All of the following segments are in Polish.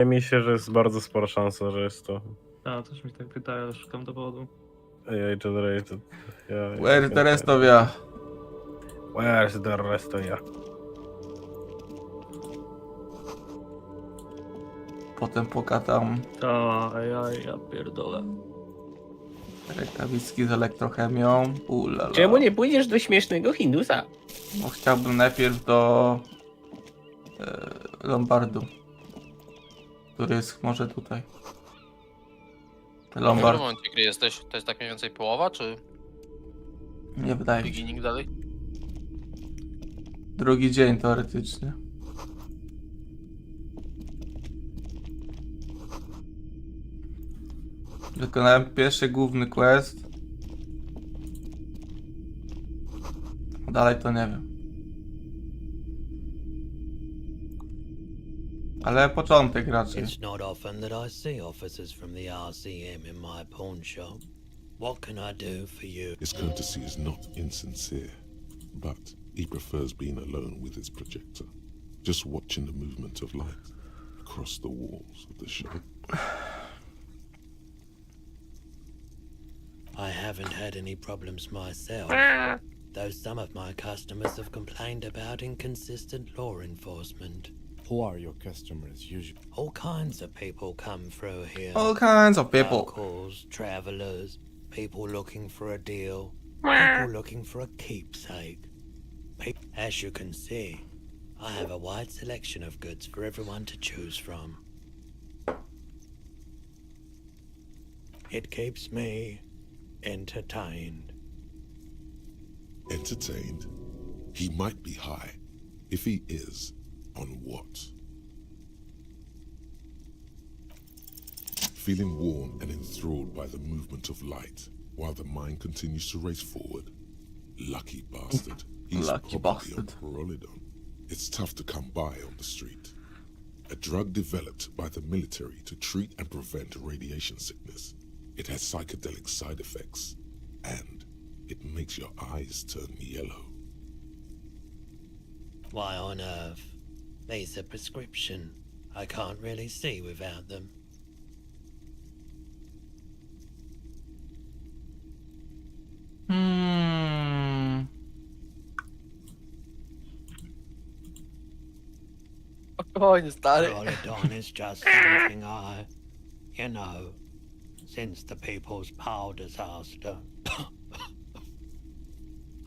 Wydaje mi się, że jest bardzo spora szansa, że jest to A, też mi tak wydaje, ale szukam dowodu. AI generated. Where's the rest of ya? Where's the rest of ya? Potem pokatam Ta, AI, ja pierdolę. rękawiczki z elektrochemią. Ulala. Czemu nie pójdziesz do śmiesznego Hindusa? No, chciałbym najpierw do Lombardu, który jest może tutaj. W którym Lombard, momencie gry jesteś? To jest tak mniej więcej połowa, czy nie wydaje mi się. beginning dalej? Drugi dzień teoretycznie. Wykonałem pierwszy główny quest. Dalej to nie wiem. Ale początek raczej. It's not often that I see officers from the RCM in my pawn shop. What can I do for you? His courtesy is not insincere, but he prefers being alone with his projector, just watching the movement of light across the walls of the shop. I haven't had any problems myself, though some of my customers have complained about inconsistent law enforcement. Who are your customers usually? All kinds of people come through here. All kinds of people. Locals, travelers, people looking for a deal, people looking for a keepsake. As you can see, I have a wide selection of goods for everyone to choose from. It keeps me entertained. Entertained? He might be high. If he is, on what? Feeling warm and enthralled by the movement of light while the mind continues to race forward. Lucky bastard. He's Lucky probably on bastard. Prolidon. It's tough to come by on the street. A drug developed by the military to treat and prevent radiation sickness. It has psychedelic side effects, and it makes your eyes turn yellow. Why on earth? These are prescription. I can't really see without them. Spokojnie, stary. Prolidon is just something you know, since the People's Power disaster.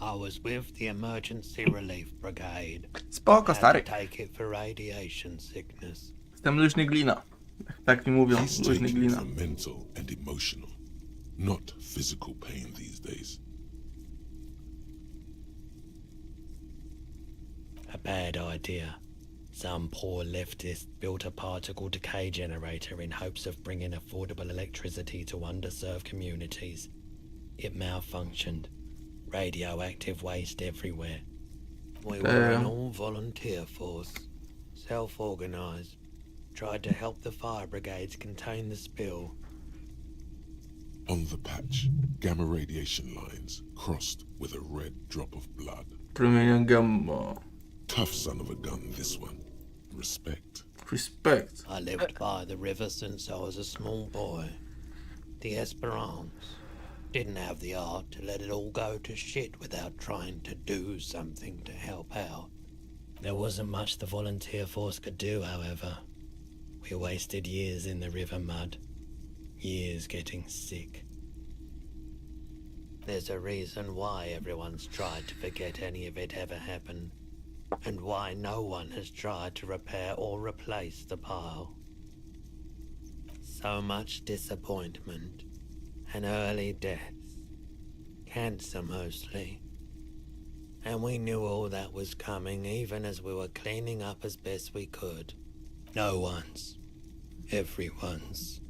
I was with the Emergency Relief Brigade. Spoko, Had stary. to take it for radiation sickness. Jestem luźny glina. Tak mi mówią, He's luźny taking glina. for mental and emotional, not physical pain these days. A bad idea. Some poor leftist built a particle decay generator in hopes of bringing affordable electricity to underserved communities. It malfunctioned. Radioactive waste everywhere. We were an all-volunteer force, self-organized. Tried to help the fire brigades contain the spill. On the patch, gamma radiation lines crossed with a red drop of blood. Promienie gamma. Tough son of a gun, this one. Respect. Respect. I lived by the river since I was a small boy. The Esperance. Didn't have the art to let it all go to shit without trying to do something to help out. There wasn't much the volunteer force could do, however. We wasted years in the river mud. Years getting sick. There's a reason why everyone's tried to forget any of it ever happened. And why no one has tried to repair or replace the pile. So much disappointment. And early deaths. Cancer mostly. And we knew all that was coming even as we were cleaning up as best we could. No one's. Everyone's.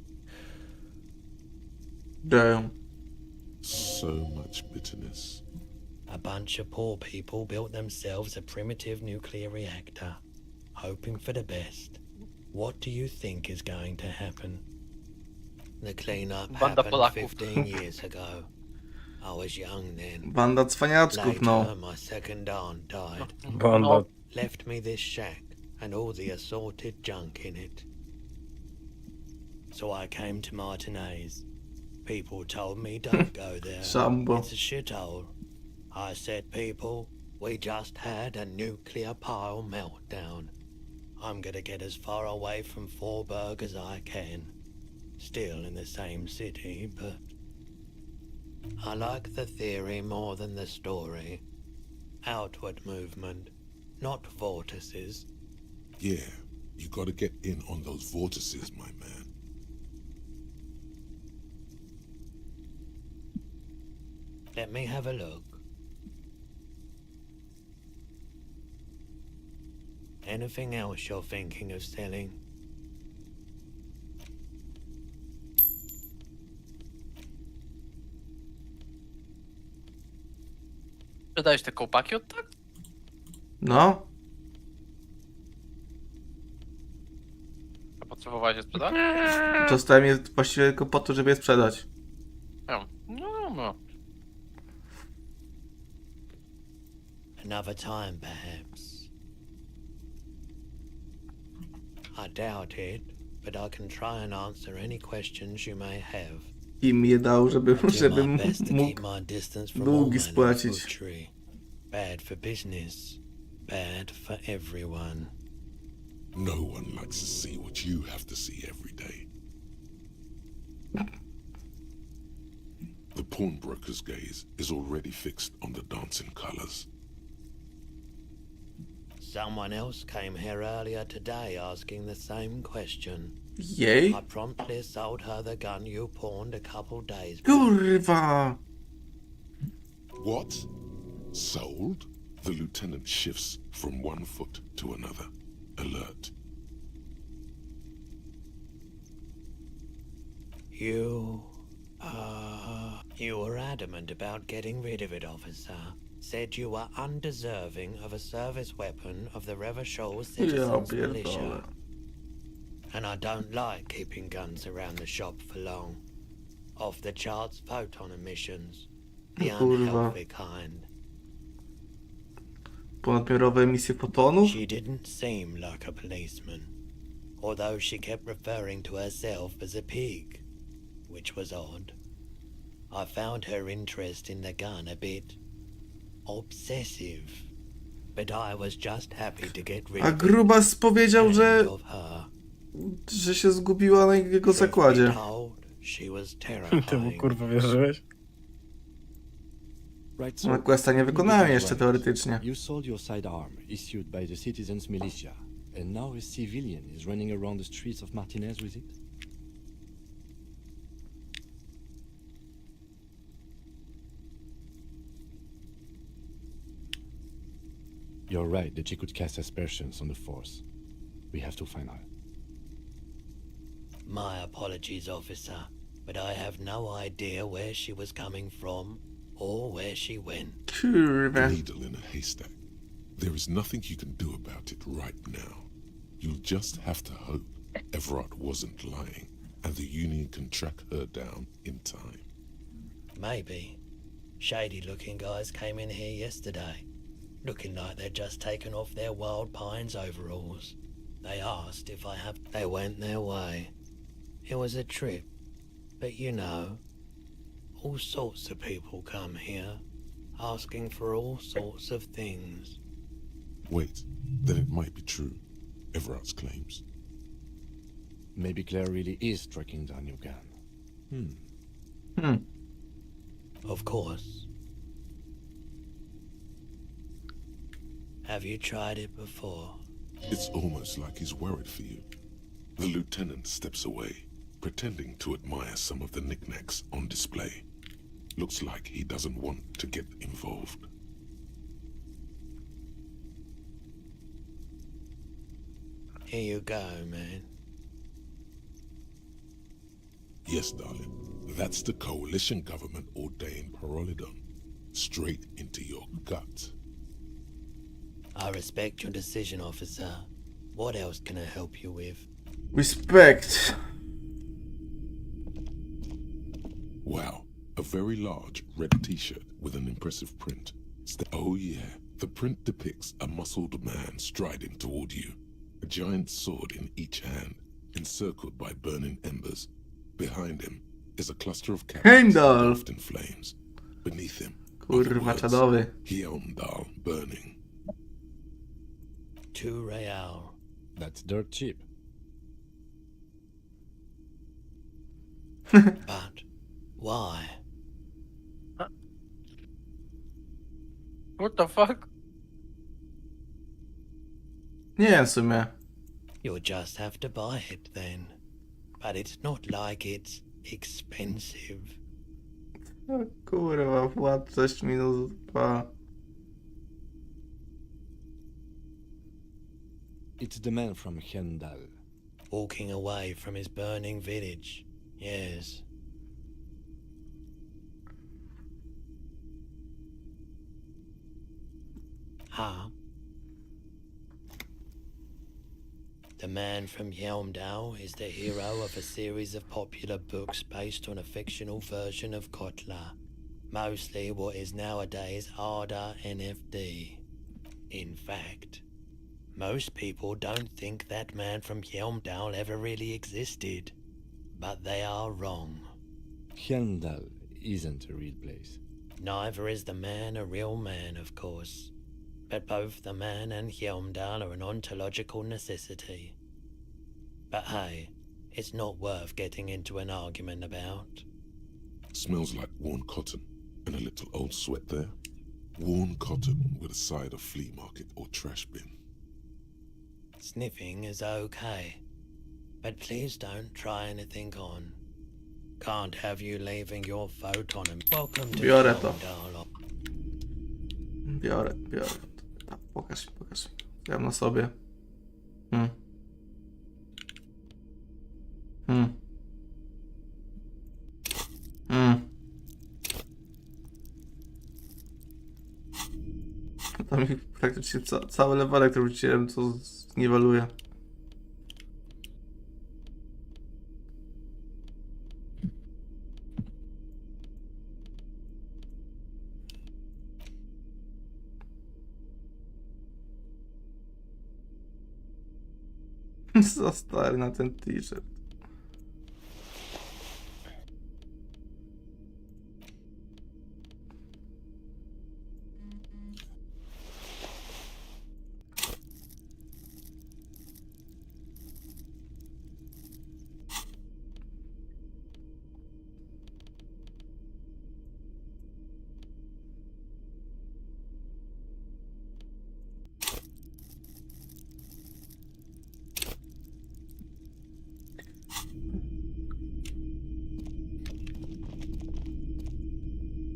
Damn. So much bitterness. A bunch of poor people built themselves a primitive nuclear reactor, hoping for the best. What do you think is going to happen? The cleanup Banda happened Polaków. 15 years ago. I was young then. Banda cwaniaczków, no. Later, my second aunt died. Banda. Left me this shack and all the assorted junk in it. So I came to Martinez. People told me don't go there. Szambo. It's a shithole. I said, people, we just had a nuclear pile meltdown. I'm gonna get as far away from Forburg as I can. Still in the same city, but I like the theory more than the story. Outward movement, not vortices. Yeah, you gotta get in on those vortices, my man. Let me have a look. Anything else you're thinking of selling? Sprzedałeś te kołpaki od tak? No, A potrzebowałeś je sprzedać? dostałem je właściwie tylko po to, żeby je sprzedać. No. Another time, perhaps. I doubt it, but I can try and answer any questions you may have. I mi je dał, żebym Do my best to mógł keep my distance from długi all manner of spłacić. butchery. Bad for business, bad for everyone. No one likes to see what you have to see every day. The pawnbroker's gaze is already fixed on the dancing colors. Someone else came here earlier today asking the same question. Jej? I promptly sold her the gun you pawned a couple days back. Kurwa! What? Sold? The lieutenant shifts from one foot to another. Alert. You were adamant about getting rid of it, officer. Said you were undeserving of a service weapon of the Revachol Ja Citizens Militia. pierdolę. And I don't like keeping guns around the shop for long. Off the charts photon emissions. The Kurwa. unhealthy kind. Ponadmiarowe emisje fotonu? She didn't seem like a policeman, although she kept referring to herself as a pig, which was odd. I found her interest in the gun a bit obsessive, but I was just happy to get rid A of it Grubas powiedział, and że of her. się zgubiła na jego Truth be zakładzie. told, she was Ty mu terrifying. kurwa wierzyłeś? Right, so No questa nie wykonałem jeszcze right. teoretycznie. You sold your sidearm, issued by the Citizens Militia, and now a civilian is running around the streets of Martinez with it? You're right that she could cast aspersions on the force. We have to find her. My apologies, officer, but I have no idea where she was coming from or where she went. Kurwa. Needle in a haystack. There is nothing you can do about it right now. You'll just have to hope Everard wasn't lying and the Union can track her down in time. Maybe. Shady-looking guys came in here yesterday, looking like they'd just taken off their Wild Pines overalls. They asked if I have... They went their way. It was a trip, but you know, all sorts of people come here, asking for all sorts of things. Wait, then it might be true. Everard's claims. Maybe Claire really is tracking down your gun. Of course. Have you tried it before? It's almost like he's worried for you. The lieutenant steps away, pretending to admire some of the knickknacks on display. Looks like he doesn't want to get involved. Here you go, man. Yes, darling. That's the coalition government ordained parolidon. Straight into your gut. I respect your decision, officer. What else can I help you with? Respect. Wow, a very large red t-shirt with an impressive print. Oh yeah, the print depicts a muscled man striding toward you, a giant sword in each hand, encircled by burning embers. Behind him is a cluster of cactus Heimdall. engulfed in flames. Beneath him, are the Kurwa, words, czadowy. Heimdall burning. 2 real. That's dirt cheap. But why? What the fuck? Nie wiem w sumie. You'll just have to buy it then. But it's not like it's expensive. O kurwa, płatność -2. It's the man from Hendal. Walking away from his burning village. Yes. Huh? The man from Helmdale is the hero of a series of popular books based on a fictional version of Kotler, mostly what is nowadays Arda NFD. In fact, most people don't think that man from Helmdale ever really existed, but they are wrong. Hendal isn't a real place. Neither is the man a real man, of course. But both the man and Helmdal are an ontological necessity. But hey, it's not worth getting into an argument about. Smells like worn cotton and a little old sweat there. Worn cotton with a side of flea market or trash bin. Sniffing is okay, but please don't try anything on. Can't have you leaving your photon and welcome to Biorę to. Helmdal. Biorę. Tak, pokaż. Ja na sobie. Tam mi praktycznie cały levelek, który wróciłem, to zniweluje. Za stary na ten t-shirt.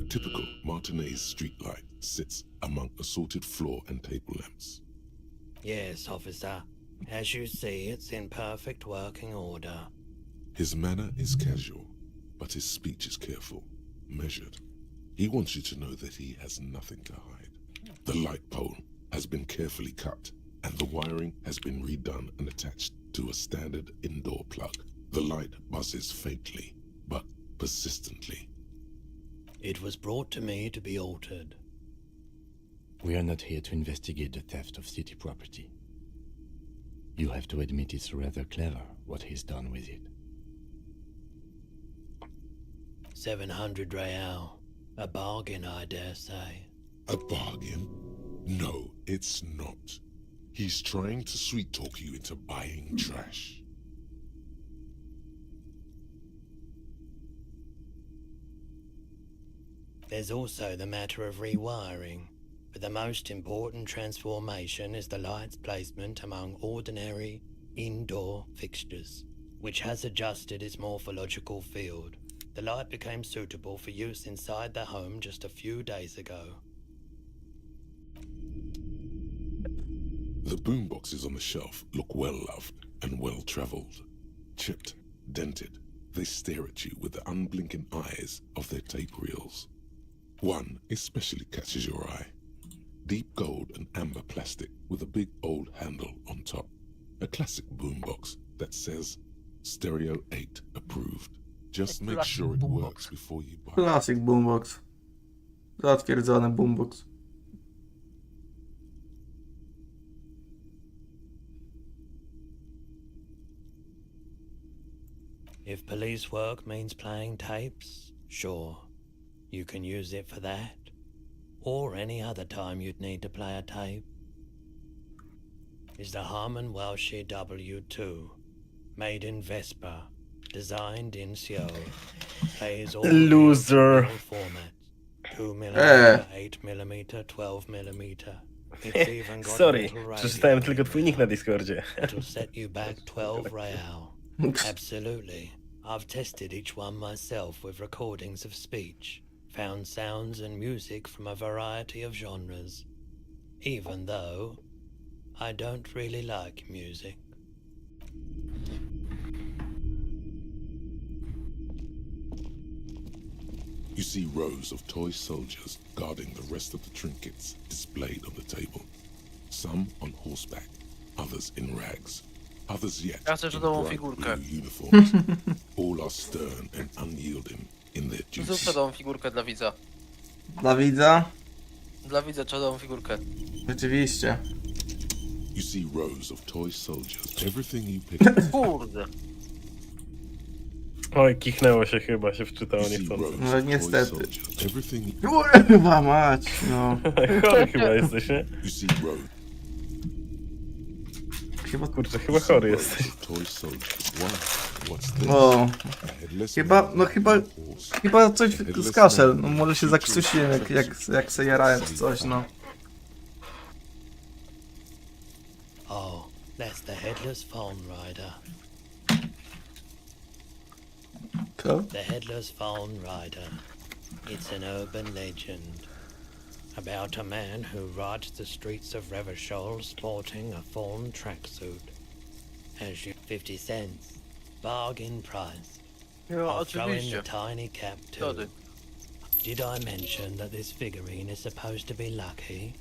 Typical Martinez streetlight sits among assorted floor and table lamps. Yes, officer. As you see, it's in perfect working order. His manner is casual, but his speech is careful, measured. He wants you to know that he has nothing to hide. The light pole has been carefully cut, and the wiring has been redone and attached to a standard indoor plug. The light buzzes faintly, but persistently. It was brought to me to be altered. We are not here to investigate the theft of city property. You have to admit it's rather clever what he's done with it. 700 real. A bargain, I dare say. A bargain? No, it's not. He's trying to sweet-talk you into buying trash. There's also the matter of rewiring, but the most important transformation is the light's placement among ordinary indoor fixtures, which has adjusted its morphological field. The light became suitable for use inside the home just a few days ago. The boomboxes on the shelf look well-loved and well-traveled. Chipped, dented, they stare at you with the unblinking eyes of their tape reels. One especially catches your eye. Deep gold and amber plastic with a big old handle on top. A classic boombox that says Stereo 8 approved. Just make sure it works before you buy. Classic boombox. Zatwierdzony boombox. If police work means playing tapes, sure, you can use it for that. Or any other time you'd need to play a tape. Is the Harman Welshie W2, made in Vespa, designed in Seoul, plays all Loser. formats, 2mm, 8mm, 12mm. It's even got a Sorry, little radio przeczytałem tylko twój nick na now. Discordzie. It'll set you back 12 real. Absolutely. I've tested each one myself with recordings of speech, found sounds and music from a variety of genres, even though I don't really like music. You see rows of toy soldiers guarding the rest of the trinkets displayed on the table. Some on horseback, others in rags, others yet Ja chcę in żydową bright figurkę. blue uniforms. All are stern and unyielding in their Zrób duty. czarową figurkę dla widza. Dla widza? Dla widza czarową figurkę. Rzeczywiście. You see rows of toy soldiers. Everything you pick up. Kurde. Oj, kichnęło się chyba, się wczytało You see niechcący. rows No of toy niestety. soldiers. Everything Kurwa mać, no. Chory chyba jesteś, nie? you see rows. Chyba... Kurczę, chyba chory jesteś. of toy soldiers. Why? What's this? O, A headless chyba, man no on chyba... a horse. Chyba coś z kaszel. No może się zakrztusiłem, jak se jarałem czy coś, no. Oh, that's the headless phone rider. Co? The headless phone rider. It's an urban legend about a man who rides the streets of Revachol sporting a fawn tracksuit. As you 50 cents, bargain price. No, I'll throw in the oczywiście. tiny cap too. Zgody. Did I mention that this figurine is supposed to be lucky?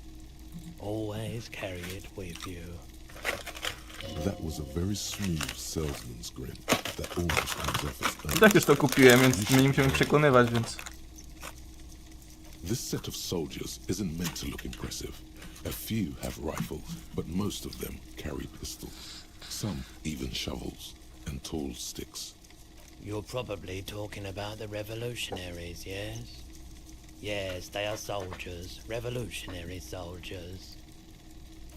Always carry it with you. That was a very smooth salesman's grin that almost comes off as I tak już to kupiłem, więc nie musimy przekonywać, więc... This set of soldiers isn't meant to look impressive. A few have rifles, but most of them carry pistols. Some even shovels and tall sticks. You're probably talking about the revolutionaries, yes? Yes, they are soldiers, revolutionary soldiers.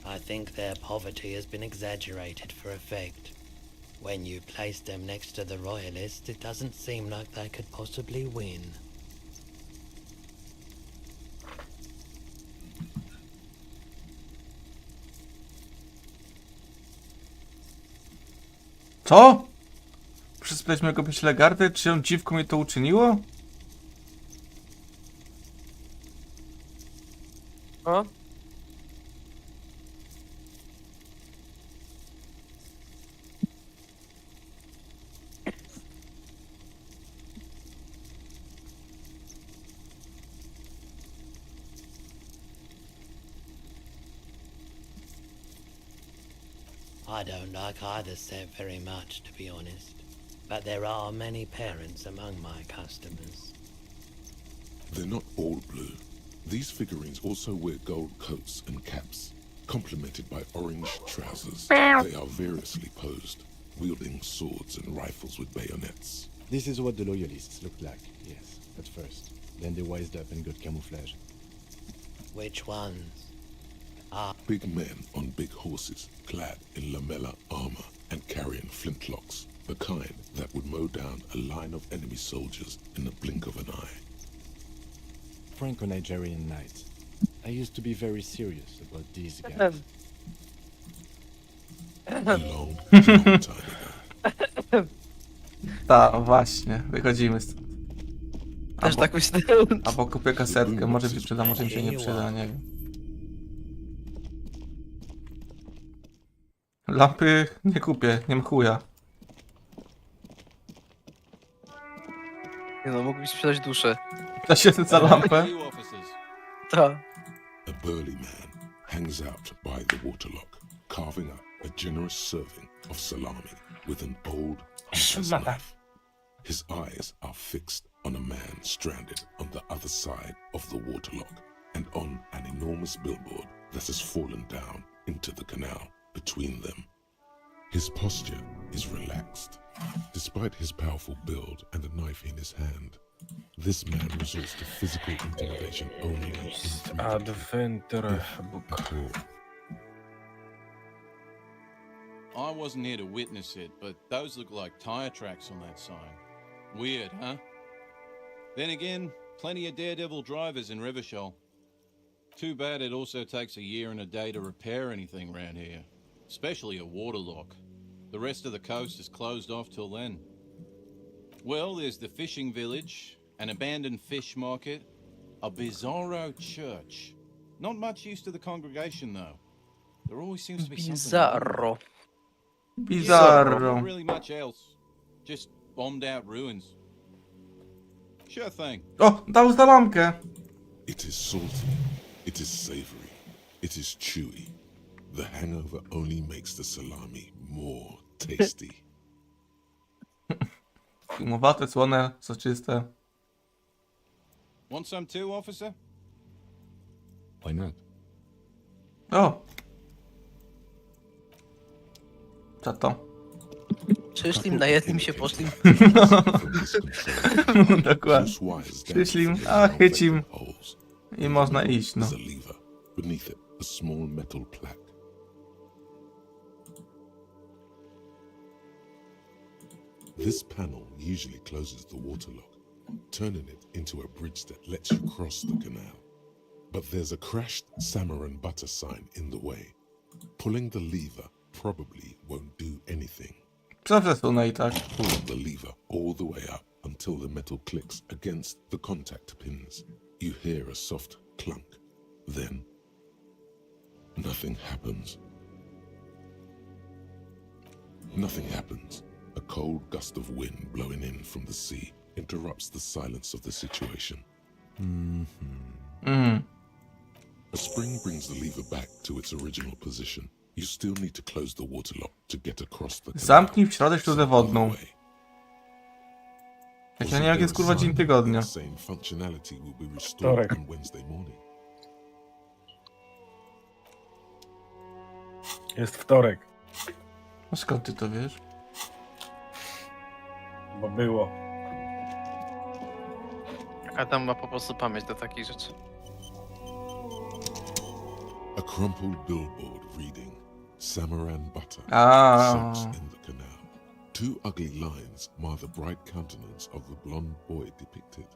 I think their poverty has been exaggerated for effect. When you place them next to the royalists, it doesn't seem like they could possibly win. Co? Przyspleć go być legardę? Czy on dziwką mi to uczyniło? O? I don't like either set very much, to be honest. But there are many parents among my customers. They're not all blue. These figurines also wear gold coats and caps, complemented by orange trousers. They are variously posed, wielding swords and rifles with bayonets. This is what the loyalists looked like, yes, at first. Then they wised up and got camouflage. Which ones? Big men on big horses, clad in lamella armor and carrying flintlocks, the kind that would mow down a line of enemy soldiers in the blink of an eye. Franco-Nigerian knights. I used to be very serious about these guys. A long, long time ago. Ta, właśnie, wychodzimy stąd. Też tak myślałem. Albo kupię kasetkę, może mi się przyda, może mi się nie przyda, nie wiem. Lampy nie kupię, nie mam chuja. Nie no, mógłbyś sprzedać duszę. Da się za lampę? Tak. A burly man hangs out by the waterlock, carving up a generous serving of salami with an old hunter's knife. His eyes are fixed on a man stranded on the other side of the waterlock and on an enormous billboard that has fallen down into the canal between them. His posture is relaxed. Despite his powerful build and a knife in his hand, this man resorts to physical intimidation only in three Adventure book. at all. I wasn't here to witness it, but those look like tire tracks on that sign. Weird, huh? Then again, plenty of daredevil drivers in Rivershell. Too bad it also takes a year and a day to repair anything around here, especially a waterlock. The rest of the coast is closed off till then. Well, there's the fishing village, an abandoned fish market, a bizarro church. Not much use to the congregation, though. There always seems to be something wrong. Bizarro. Not really much else. Just bombed out ruins. Sure thing. O, dał za lampkę. It is salty, it is savory, it is chewy. The hangover only makes the salami more tasty. Filmowate, słone, soczyste. Want some too, officer? Why not? O! Co to? Przyszli, najedli mi się, poszli. Dokładnie. Przyszli, a chyć im i można iść, no. There's a lever. Beneath it, a small metal plaque. This panel usually closes the waterlock, turning it into a bridge that lets you cross the canal. But there's a crashed Samaran butter sign in the way. Pulling the lever probably won't do anything. Przesunę i tak. Pull the lever all the way up until the metal clicks against the contact pins. You hear a soft clunk. Then, nothing happens. Nothing happens. A cold gust of wind blowing in from the sea interrupts the silence of the situation. A spring brings the lever back to its original position. You still need to close the waterlock to get across the canal. Zamknij w środę śluzę wodną. Way. Jak ja nie, jak jest kurwa dzień tygodnia. Same functionality will be restored Wtorek. on Wednesday morning. Jest wtorek, No skąd ty to wiesz? bo było. Adam ma po prostu pamięć do takich rzeczy. A crumpled billboard reading Samaran butter Ah. soaks in the canal. Two ugly lines mar the bright countenance of the blonde boy depicted.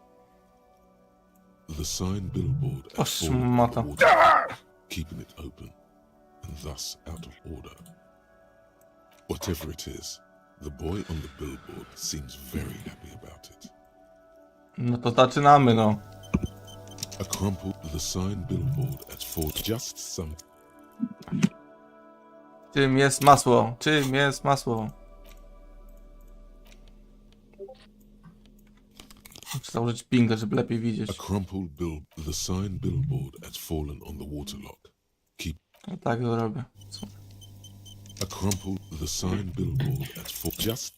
The sign billboard O, has fallen on szmata. the water, keeping it open and thus out of order. Whatever it is, the boy on the billboard seems very happy about it. No to zaczynamy, no. A crumpled the sign billboard at Fort just some. Czym jest masło? Czym jest masło? Muszę założyć pingę, żeby lepiej widzieć. A crumpled the sign billboard has fallen on the waterlock. Keep No tak to robię. Co? a crumpled the sign billboard has fallen just.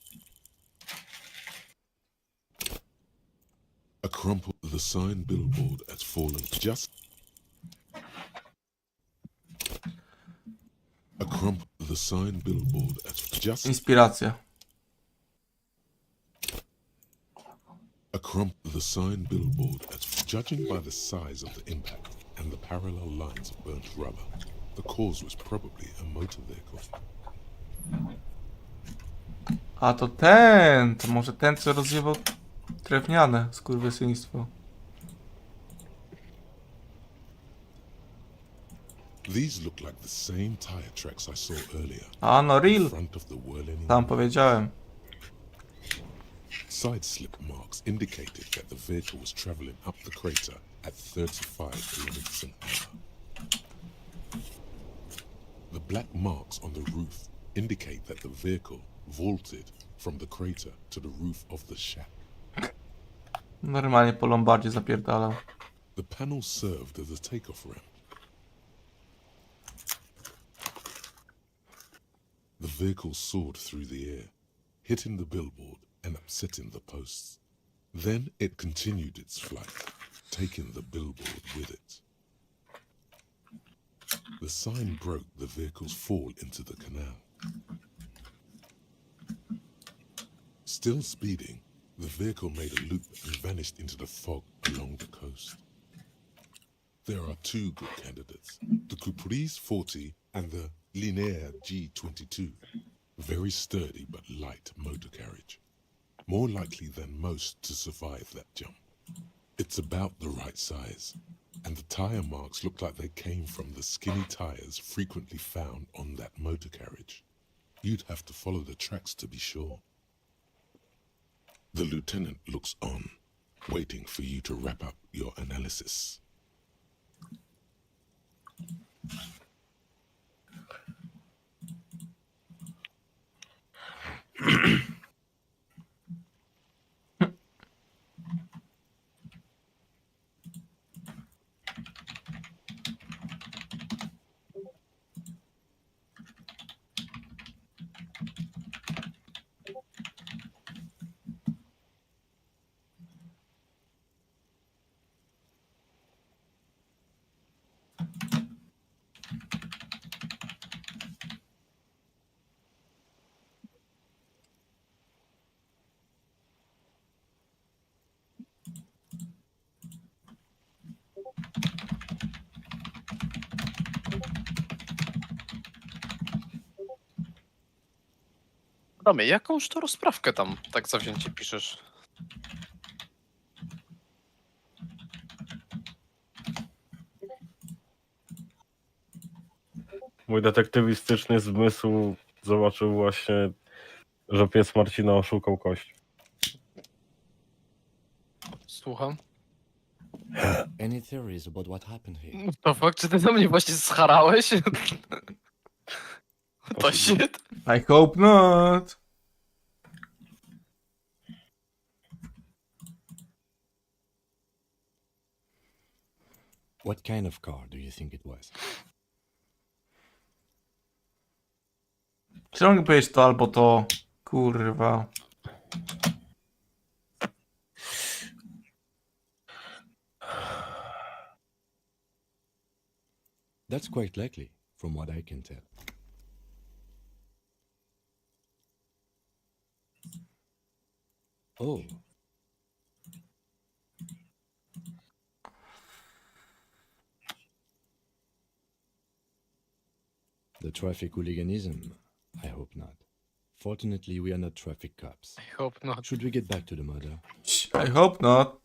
A crumpled the sign billboard has fallen just. A crumpled the sign billboard has just. Inspiracja. A crumpled the sign billboard as judging by the size of the impact and the parallel lines of burnt rubber, the cause was probably a motor vehicle. A to ten! To może ten, co rozjebał drewniane skurwysyństwo. These look like the same tire tracks I saw earlier. A no, In real! front of the whirling. Tam powiedziałem. Side slip marks indicated that the vehicle was traveling up the crater at 35 kilometers an hour. The black marks on the roof indicate that the vehicle vaulted from the crater to the roof of the shack. Normalnie po lombardzie zapierdalał. The panel served as a takeoff ramp. The vehicle soared through the air, hitting the billboard and upsetting the posts. Then it continued its flight, taking the billboard with it. The sign broke the vehicle's fall into the canal. Still speeding, the vehicle made a loop and vanished into the fog along the coast. There are two good candidates, the Caprice 40 and the Linéaire G22. Very sturdy but light motor carriage. More likely than most to survive that jump. It's about the right size, and the tire marks look like they came from the skinny tires frequently found on that motor carriage. You'd have to follow the tracks to be sure. The lieutenant looks on, waiting for you to wrap up your analysis. Ramy, jakąż to rozprawkę tam tak zawzięcie piszesz? Mój detektywistyczny zmysł zobaczył właśnie, że pies Marcina oszukał kość. Słucham? Any theories about what happened here? To fakt, czy ty na mnie właśnie scharałeś? To shit. I hope not. What kind of car do you think it was? Ciągle powiedzieć to albo to. Kurwa. That's quite likely, from what I can tell. Oh. The traffic hooliganism? I hope not. Fortunately, we are not traffic cops. I hope not. Should we get back to the murder? I hope not.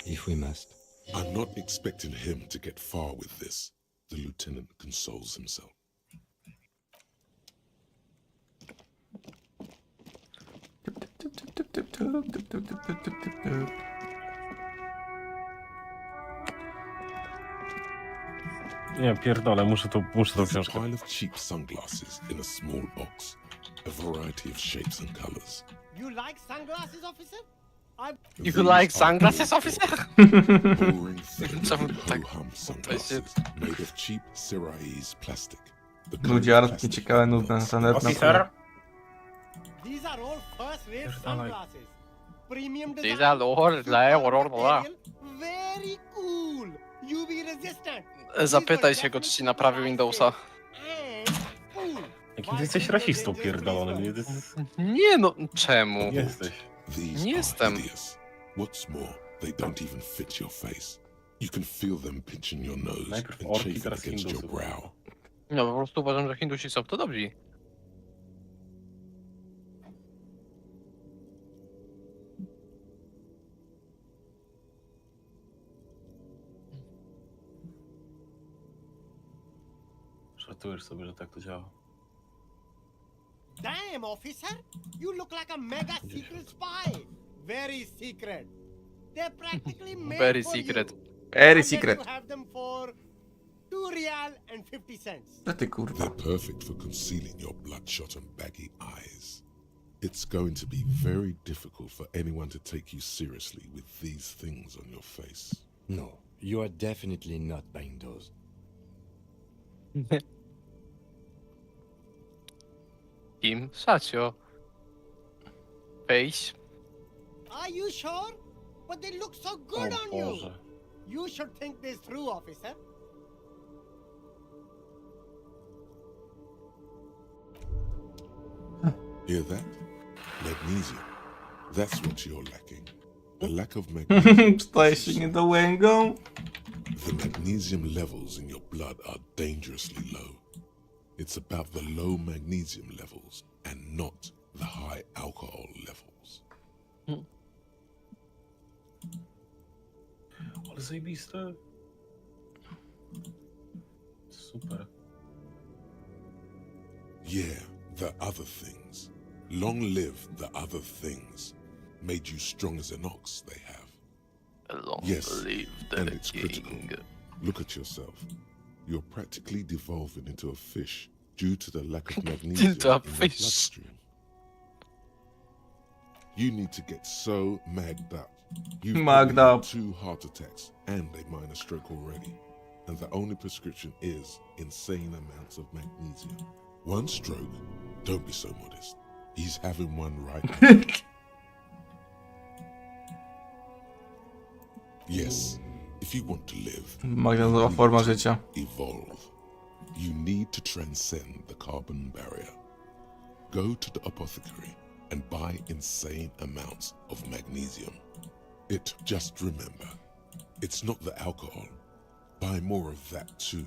If we must. I'm not expecting him to get far with this, the lieutenant consoles himself. Nie, pierdolę, muszę tą There's a książkę. pile of cheap sunglasses in a small box, a variety of shapes and colors. You like sunglasses, officer? You These like are sunglasses, good, officer? boring, thick, Czemu tak- ho-hum sunglasses made of cheap Syrahese plastic. The kind of Nudziarki plastic ciekawe, nudne, nuts. zanętne. Oficer? These are all first-rate Pierdalaj. sunglasses. Premium design. These are all material, very cool. UV resistant. Zapytaj się go, czy ci naprawił Windowsa. And cool. Jakim ty jesteś rasistą pierdolony? Nie no, czemu? Jesteś. These Nie are jestem. hideous. What's more, they don't even fit your face. You can feel them pinching your nose Najpierw and orki, chafing teraz against your Hindusów. brow. No po prostu uważam, że Hindusi są to dobrzy. Żartujesz sobie, że tak to działa. Damn, officer. You look like a mega secret spy. Very secret. They're practically made Very for secret. you. Very I bet secret. you have them for 2 rial and 50 cents. Co ty kurwa? They're perfect for concealing your bloodshot and baggy eyes. It's going to be very difficult for anyone to take you seriously with these things on your face. No, you are definitely not buying those. Kim? Szacio. Face. Are you sure? But they look so good O on you. Boże. You should think this through, officer. Hear that? Magnesium. That's what you're lacking. The lack of magnesium. Staje się niedołęgą. The magnesium levels in your blood are dangerously low. It's about the low magnesium levels and not the high alcohol levels. Ale zajebiste. Super. Yeah, the other things. Long live the other things. Made you strong as an ox, they have. Long Yes, live and the it's critical. king. Look at yourself. You're practically devolving into a fish due to the lack of magnesium Into a in your fish. bloodstream. You need to get so magged up. You've Magged probably had up. 2 heart attacks and a minor stroke already. And the only prescription is insane amounts of magnesium. 1 stroke? Don't be so modest. He's having one right now. Yes, if you want to live, Magnezowa forma życia. evolve. You need to transcend the carbon barrier. Go to the apothecary and buy insane amounts of magnesium. Just remember, it's not the alcohol. Buy more of that too.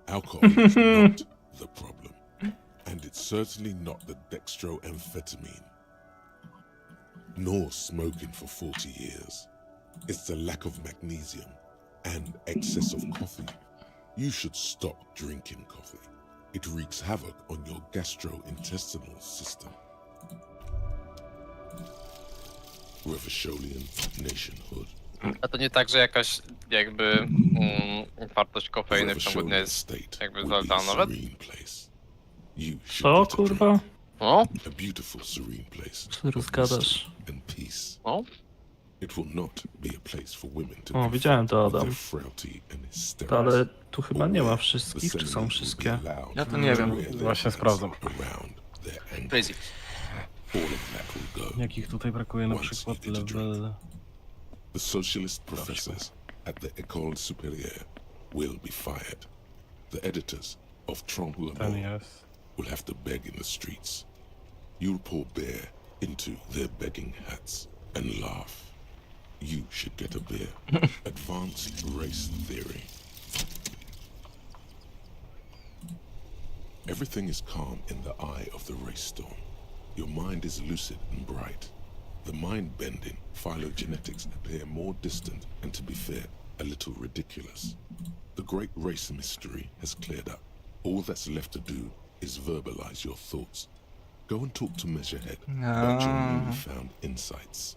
Alcohol is not the problem. And it's certainly not the dextroamphetamine. Nor smoking for 40 years. It's the lack of magnesium and excess of coffee. You should stop drinking coffee. It wreaks havoc on your gastrointestinal system. Revisholian nationhood. A to nie tak, że jakaś jakby wartość kofeiny w ciągu dnia jest jakby zalana nawet? Co, kurwa? O? A beautiful, serene place. Co ty rozgadasz? And peace. O? It will not be a place for women to O, widziałem to, with their Adam. frailty and hysteria. Ale tu chyba nie ma wszystkich, czy są wszystkie? Ja to nie wiem. Właśnie sprawdzam. Crazy. Jakich tutaj brakuje na przykład level... The socialist professors at the École Supérieure will be fired. The editors of Trompe la Ten Mort jest. will have to beg in the streets. You'll pour beer into their begging hats and laugh. You should get a beer. Advanced race theory. Everything is calm in the eye of the race storm. Your mind is lucid and bright. The mind-bending phylogenetics appear more distant and, to be fair, a little ridiculous. The great race mystery has cleared up. All that's left to do is verbalize your thoughts. Go and talk to Measurehead about your newly found insights.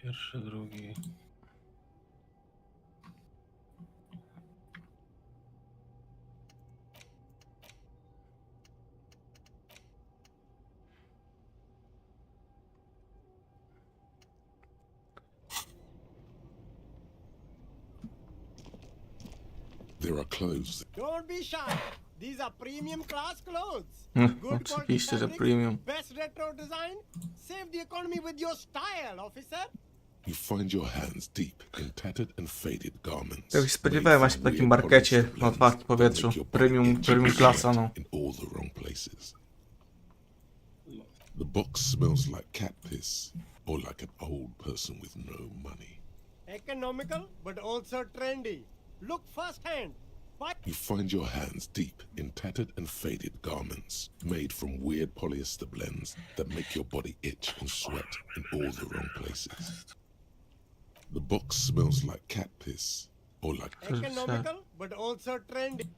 Pierwszy, drugi... There are clothes. Don't be shy. These are premium class clothes. Good quality Oczywiście, że fabrics, premium. best retro design. Save the economy with your style, officer. You find your hands deep in tattered and faded garments. Ja się spodziewałem właśnie po takim markecie na otwartym powietrzu. Premium klasa, no. In all the wrong places. The box smells like cat piss or like an old person with no money. Economical, but also trendy. Look firsthand. You find your hands deep in tattered and faded garments made from weird polyester blends that make your body itch and sweat in all the wrong places. The box smells like cat piss or like... Economical, but also trendy.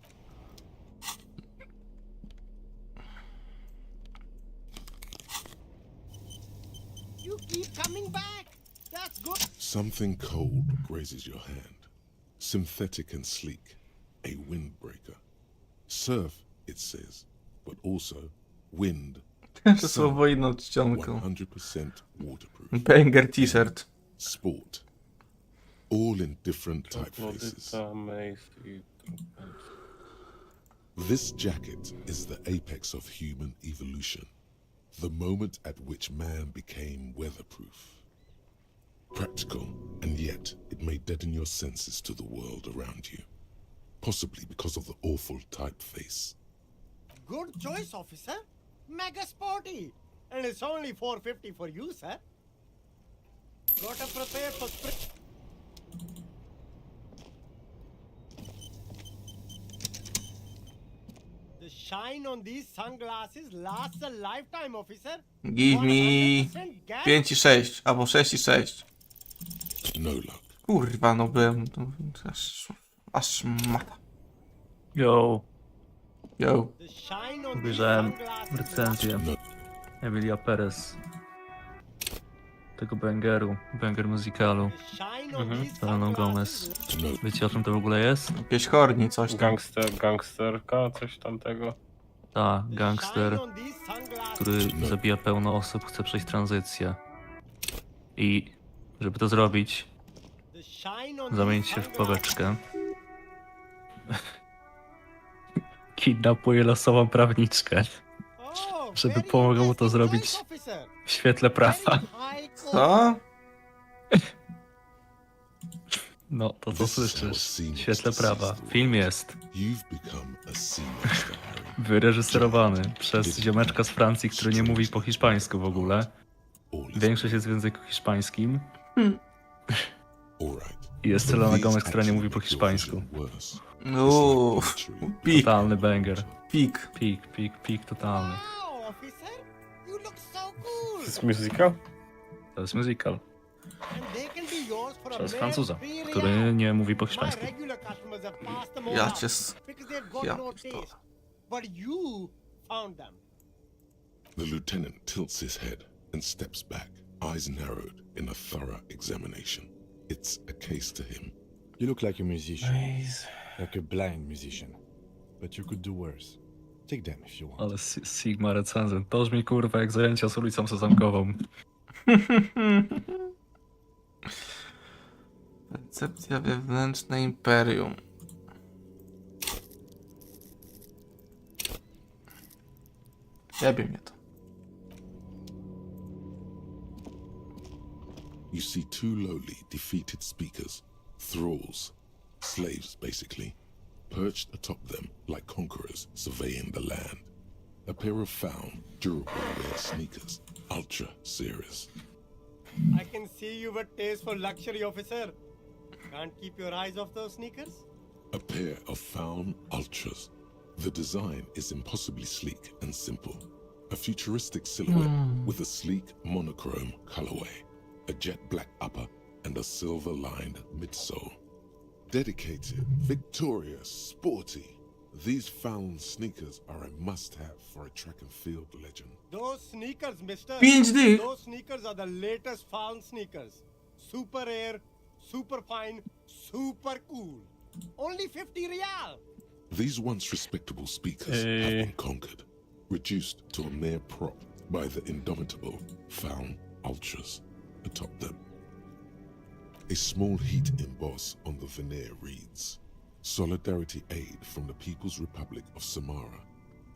You keep coming back. That's good. Something cold grazes your hand. Synthetic and sleek. A windbreaker. Surf, it says, but also wind. To słowo inną czcionką. 100% waterproof. Banger t-shirt. Sport. All in different typefaces. This jacket is the apex of human evolution, the moment at which man became weatherproof. Practical, and yet it may deaden your senses to the world around you, possibly because of the awful typeface. Good choice, officer. Mega sporty. And it's only $4.50 for you, sir. Gotta prepare for spring. The shine on these sunglasses lasts a lifetime, officer. Give me 100% gap. 5 i 6, albo 6 i 6. No luck. Kurwa, no byłem... Aż mata. Yo, Yo. The shine on these obejrzałem sunglasses recenzję Emilia Perez. Tego banger musicalu. The shine on these Seleną Gomez. sunglasses. No. Wiecie o czym to w ogóle jest? Jakieś horni, coś tam. Gangsterka, coś tamtego. Ta, The gangster, shine on these sunglasses. który zabija pełno osób, chce przejść tranzycję. I żeby to zrobić, The shine on zamienić these się w sunglasses. paweczkę. Kidnapuje losową prawniczkę Oh, żeby very pomogło mu to interesting zrobić choice, officer. w świetle prawa. Very high Co? No, to co This is how słyszysz. scene W świetle was prawa. seized the Film world. jest You've become a sea monster, Harry. wyreżyserowany przez ziomeczka z Francji, który nie mówi po hiszpańsku w ogóle. All is Większość jest w języku hiszpańskim. all right. I jest But Selena these Gomez, która nie actually mówi po make your hiszpańsku. vision worse. Uuu, pik, Totalny banger. pik. Pik totalny. Wow, officer, you look so cool. To jest musical? To jest musical. And they can be yours for a Przez mere Francuza, $3. który nie mówi po My hiszpańsku. regular customers have passed them all Ja up cię because they've got ja no pierdolę. taste. But you found them. The lieutenant tilts his head and steps back, eyes narrowed in a thorough examination. It's a case to him. You look like a musician. Like a blind musician. But you could do worse. Take them if you want. Ale Sigma recenzent. To brzmi kurwa jak zajęcia z ulicą Sezamkową. Percepcja wewnętrzna imperium. Jebie mnie to. You see two lowly, defeated speakers, thralls, slaves basically, perched atop them like conquerors surveying the land. A pair of found, durable wear sneakers, ultra serious. I can see you've a taste for luxury, officer. Can't keep your eyes off those sneakers? A pair of found ultras. The design is impossibly sleek and simple. A futuristic silhouette with a sleek monochrome colorway, a jet black upper, and a silver-lined midsole. Dedicated, victorious, sporty. These found sneakers are a must-have for a track and field legend. Those sneakers, mister. 5D. Those sneakers are the latest found sneakers. Super air, super fine, super cool. Only 50 real. These once respectable speakers have been conquered, reduced to a mere prop by the indomitable found ultras atop them. A small heat emboss on the veneer reads, Solidarity Aid from the People's Republic of Samara.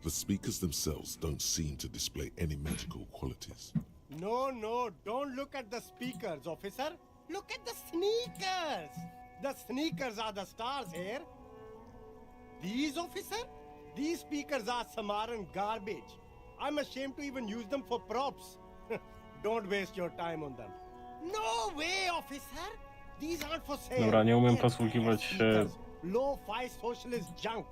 The speakers themselves don't seem to display any magical qualities. No, don't look at the speakers, officer. Look at the sneakers. The sneakers are the stars here. These, officer? These speakers are Samaran garbage. I'm ashamed to even use them for props. Don't waste your time on them. No way, officer. These aren't for sale. Dobra, nie umiem They're posługiwać bad się... speakers. Low-fi socialist junk.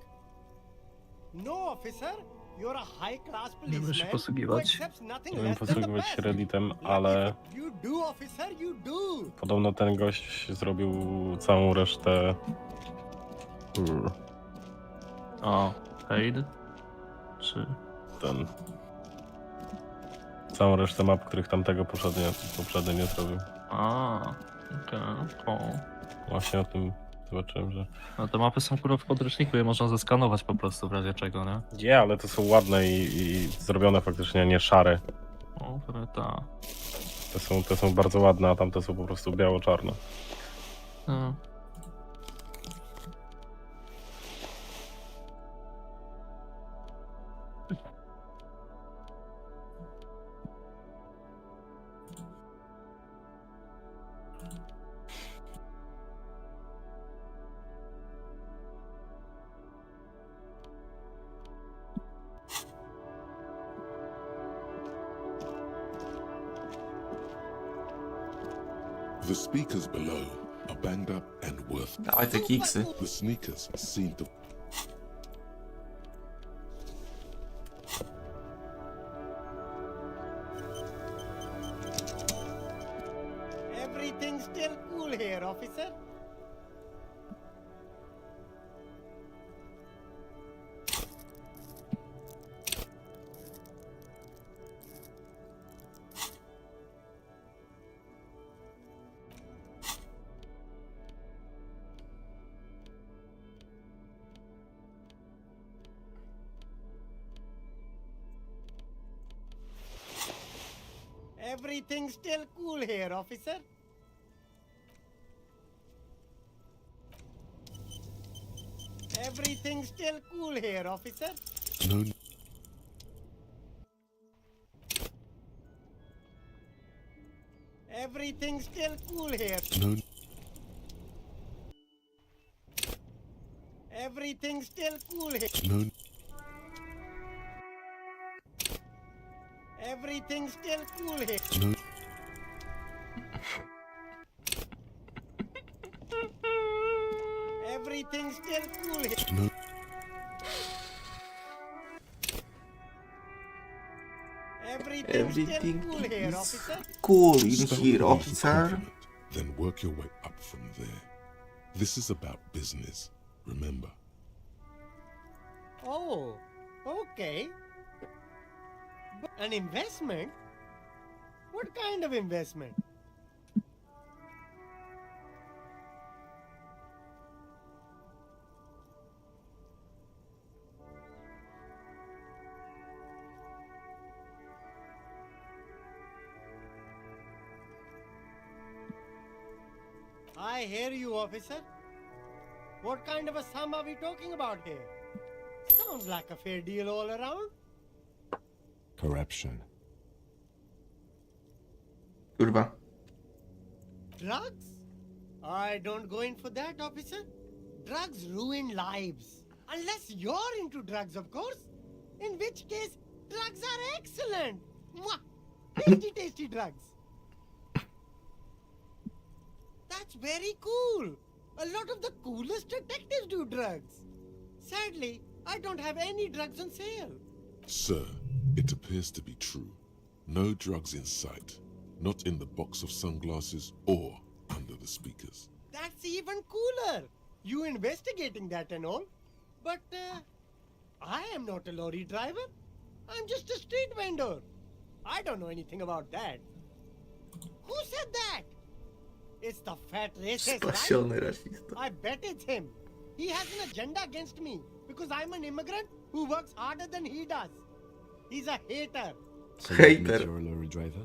No, officer. You're a high-class Nie umiem się policeman who posługiwać. accepts nothing Nie wiem less than the posługiwać się best. Redditem, ale You do, officer, you do. podobno ten gość zrobił całą resztę... O, Paid? Czy... ten... Całą resztę map, których tamtego poprzednio nie zrobił. A, okej. O. Właśnie o tym zobaczyłem, że... No te mapy są kurwa w podręczniku, je można zeskanować po prostu w razie czego, nie? Nie, ale to są ładne i zrobione faktycznie, nie szare. O, pewnie ta. Te są bardzo ładne, a tamte są po prostu biało-czarne. No. The speakers below are banged up and worth. Dawaj te kiksy. The sneakers seem to. Everything's still cool here, officer. Everything's still cool here, officer. Everything's still cool here, officer. No. Everything's still cool here. No. Everything's still cool here. No. Everything's still cool here. No. Everything's still cool here. No. Everything's still Everything cool here, is officer. cool in Start here, with a officer. compliment, then work your way up from there. This is about business, remember. Oh, okay. But an investment? What kind of investment? I hear you, officer. What kind of a sum are we talking about here? Sounds like a fair deal all around. Corruption. Kurwa. Drugs? I don't go in for that, officer. Drugs ruin lives. Unless you're into drugs, of course. In which case, drugs are excellent. Mwah! Tasty, tasty drugs. That's very cool. A lot of the coolest detectives do drugs. Sadly, I don't have any drugs on sale. Sir, it appears to be true. No drugs in sight. Not in the box of sunglasses or under the speakers. That's even cooler. You investigating that and all. But I am not a lorry driver. I'm just a street vendor. I don't know anything about that. Who said that? It's the fat racist, right? Spasiony rasista. I bet it's him. He has an agenda against me because I'm an immigrant who works harder than he does. He's a hater. So you admit Hater. you're a lorry driver?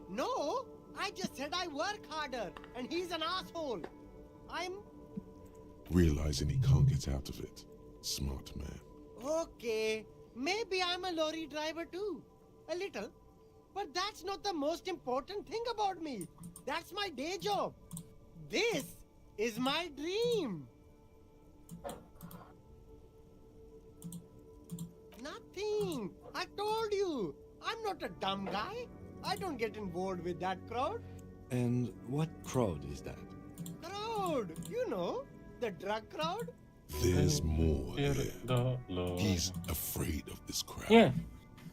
No, I just said I work harder and he's an asshole. I'm... Realizing he can't get out of it. Smart man. Okay, maybe I'm a lorry driver too. A little. But that's not the most important thing about me. That's my day job. This is my dream. Nothing. I told you. I'm not a dumb guy. I don't get involved with that crowd. And what crowd is that? Crowd, you know, the drug crowd. There's more there. Pierdolę. He's afraid of this crowd. Nie.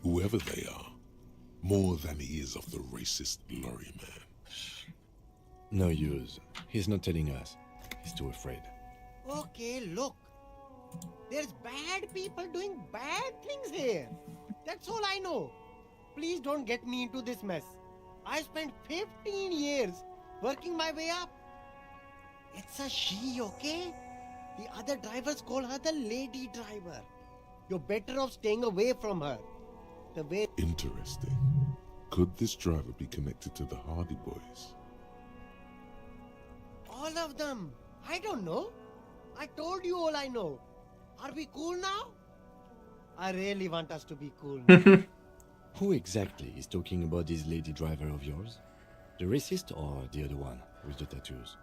Whoever they are. More than he is of the racist lorry man. No use. He's not telling us. He's too afraid. Okay, look. There's bad people doing bad things here. That's all I know. Please don't get me into this mess. I spent 15 years working my way up. It's a she, okay? The other drivers call her the lady driver. You're better off staying away from her. The way... Interesting. Could this driver be connected to the Hardy Boys? All of them. I don't know. I told you all I know. Are we cool now? I really want us to be cool. Who exactly is talking about this lady driver of yours? The racist or the other one with the tattoos?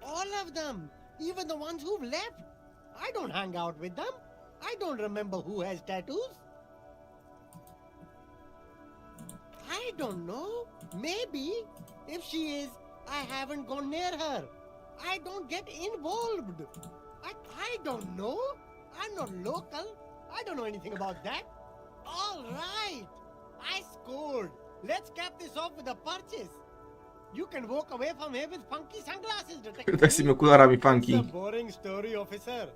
All of them, even the ones who've left. I don't hang out with them. I don't remember who has tattoos. I don't know. Maybe. If she is, I haven't gone near her. I don't get involved. I don't know. I'm not local. I don't know anything about that. All right. I scored. Let's cap this off with a purchase. You can walk away from here with funky sunglasses, detective. Tak z tymi okularami funky. It's a boring story, officer.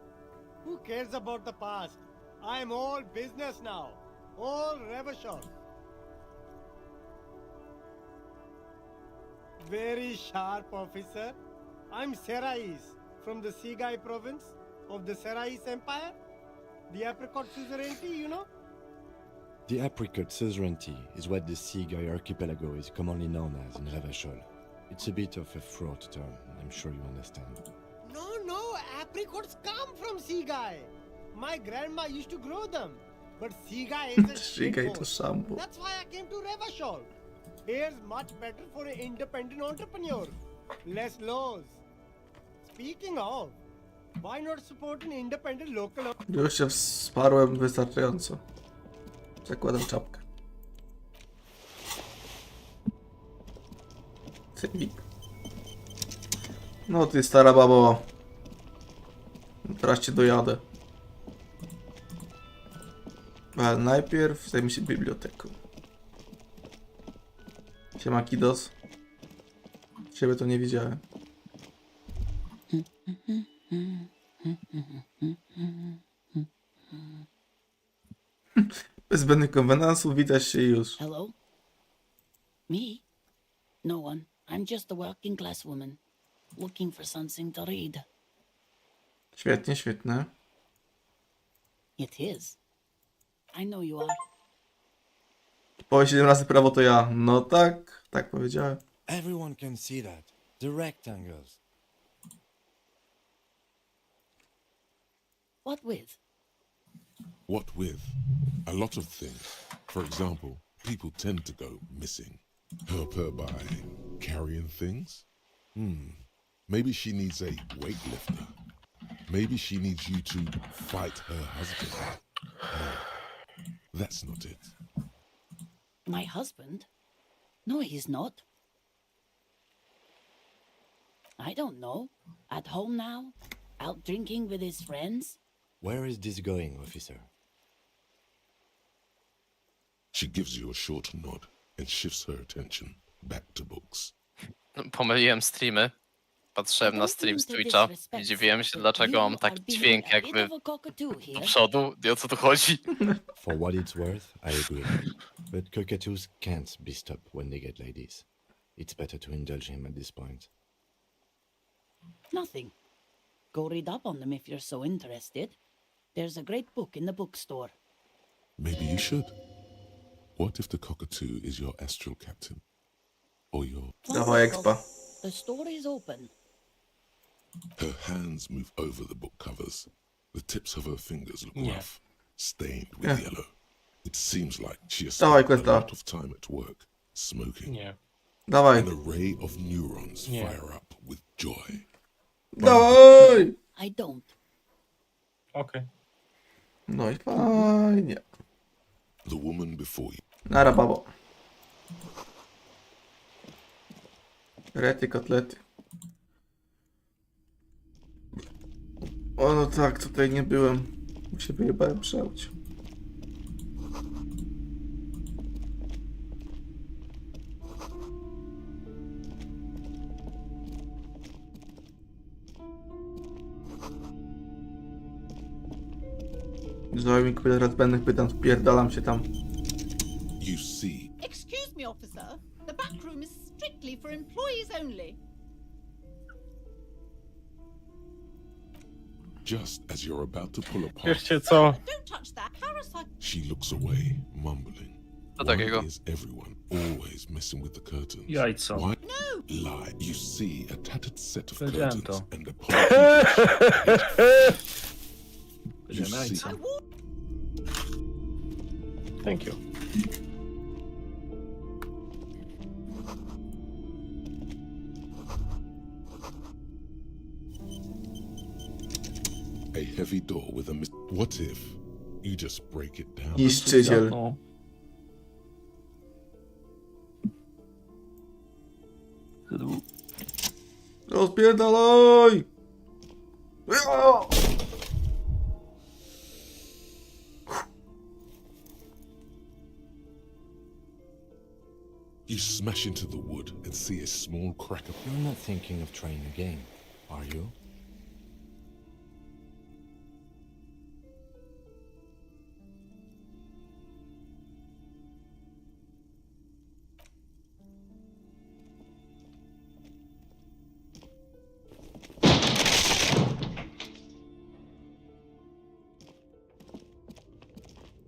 Who cares about the past? I'm all business now. All Revachol. Very sharp, officer. I'm Serais from the Sigai province of the Serais Empire. The apricot suzerainty, you know? The apricot suzerainty is what the Sigai archipelago is commonly known as in Revachol. It's a bit of a fraught term, I'm sure you understand. No, apricots come from Sigai. My grandma used to grow them. But Sigai is a Sigai shithole. to sambo. That's why I came to Revachol. Here's much better for an independent entrepreneur. Less laws. Speaking of, why not support an independent local? Już się wsparłem wystarczająco. Zakładam czapkę. Cywik. No ty stara babo. Teraz cię dojadę. Ale najpierw zajmę się biblioteką. Siema Kidos. Ciebie to nie widziałem. Bez zbędnych konwenansów witasz się już. Hello? Me? No one. I'm just a working class woman. Looking for something to read. Świetnie, świetne. It is. I know you are. Powiedz 7 razy prawo to ja. No tak, tak powiedziałem. Everyone can see that. The rectangles. What with? What with? A lot of things. For example, people tend to go missing. Help her by carrying things? Maybe she needs a weightlifter. Maybe she needs you to fight her husband. No, that's not it. My husband? No, he's not. I don't know. At home now? Out drinking with his friends? Where is this going, officer? She gives you a short nod and shifts her attention back to books. Pomyliłem streamy. Patrzyłem na stream z Twitcha i dziwiłem się, dlaczego mam taki dźwięk jakby do przodu. I o co tu chodzi? For what it's worth, I agree. But cockatoos can't be stopped when they get ladies. It's better to indulge him at this point. Nothing. Go read up on them if you're so interested. There's a great book in the bookstore. Maybe you should. What if the cockatoo is your astral captain? Or your... Dawaj expa. The store is open. Her hands move over the book covers. The tips of her fingers look rough, stained with yellow. It seems like she has Dawaj, spent a Questa. lot of time at work, smoking. Dawaj. An array of neurons fire up with joy. Dawaj! I don't. Okej. No i fajnie. The woman before you. Nara babo. Rety, kotlety. O no tak, tutaj nie byłem. Się wyjebałem przy aucie. Zrobił mi kupę teraz zbędnych pytań, wpierdalam się tam. You see, Excuse me, officer. The back room is strictly for employees only. just as you're about to pull apart, Wiecie co? Don't touch that parasite. she looks away, mumbling. Co Why takiego? is everyone always messing with the curtains? Jajco. Why? Lie. You see a tattered set of Powiedziałem curtains to. and a pocket. You Powiedziałem see jajco. Thank you. A heavy door with a What if you just break it down? Niszczyciel. No. Rozpierdalaj! You smash into the wood and see a small crack of... You're not thinking of trying again, are you?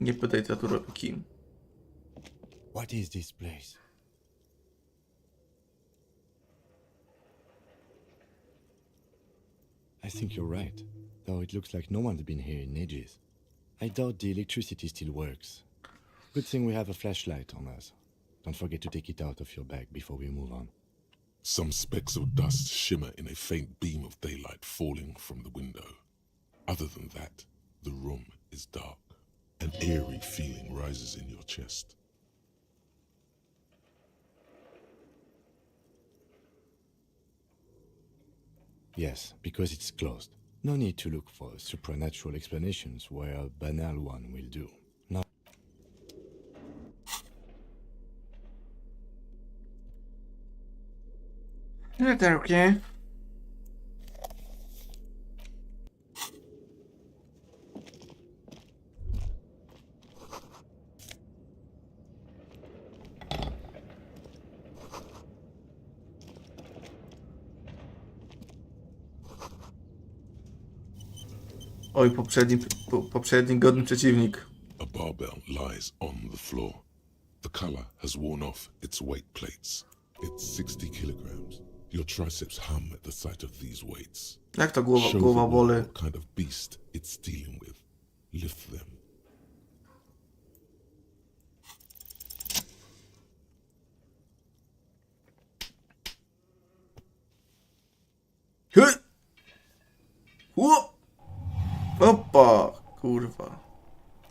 Nie pytaj Tatura kim. What is this place? I think you're right, though it looks like no one's been here in ages. I doubt the electricity still works. Good thing we have a flashlight on us. Don't forget to take it out of your bag before we move on. Some specks of dust shimmer in a faint beam of daylight falling from the window. Other than that, the room is dark. An eerie feeling rises in your chest. Yes, because it's closed. No need to look for supernatural explanations where a banal one will do. Now, Okay. Oj, poprzedni godny przeciwnik. A barbell lies on the floor. The color has worn off its weight plates. It's 60 kilograms. Your triceps hum at the sight of these weights. Jak to Show the głowa world boli? what kind of beast it's dealing with. Lift them. Hy! Opa! Kurwa.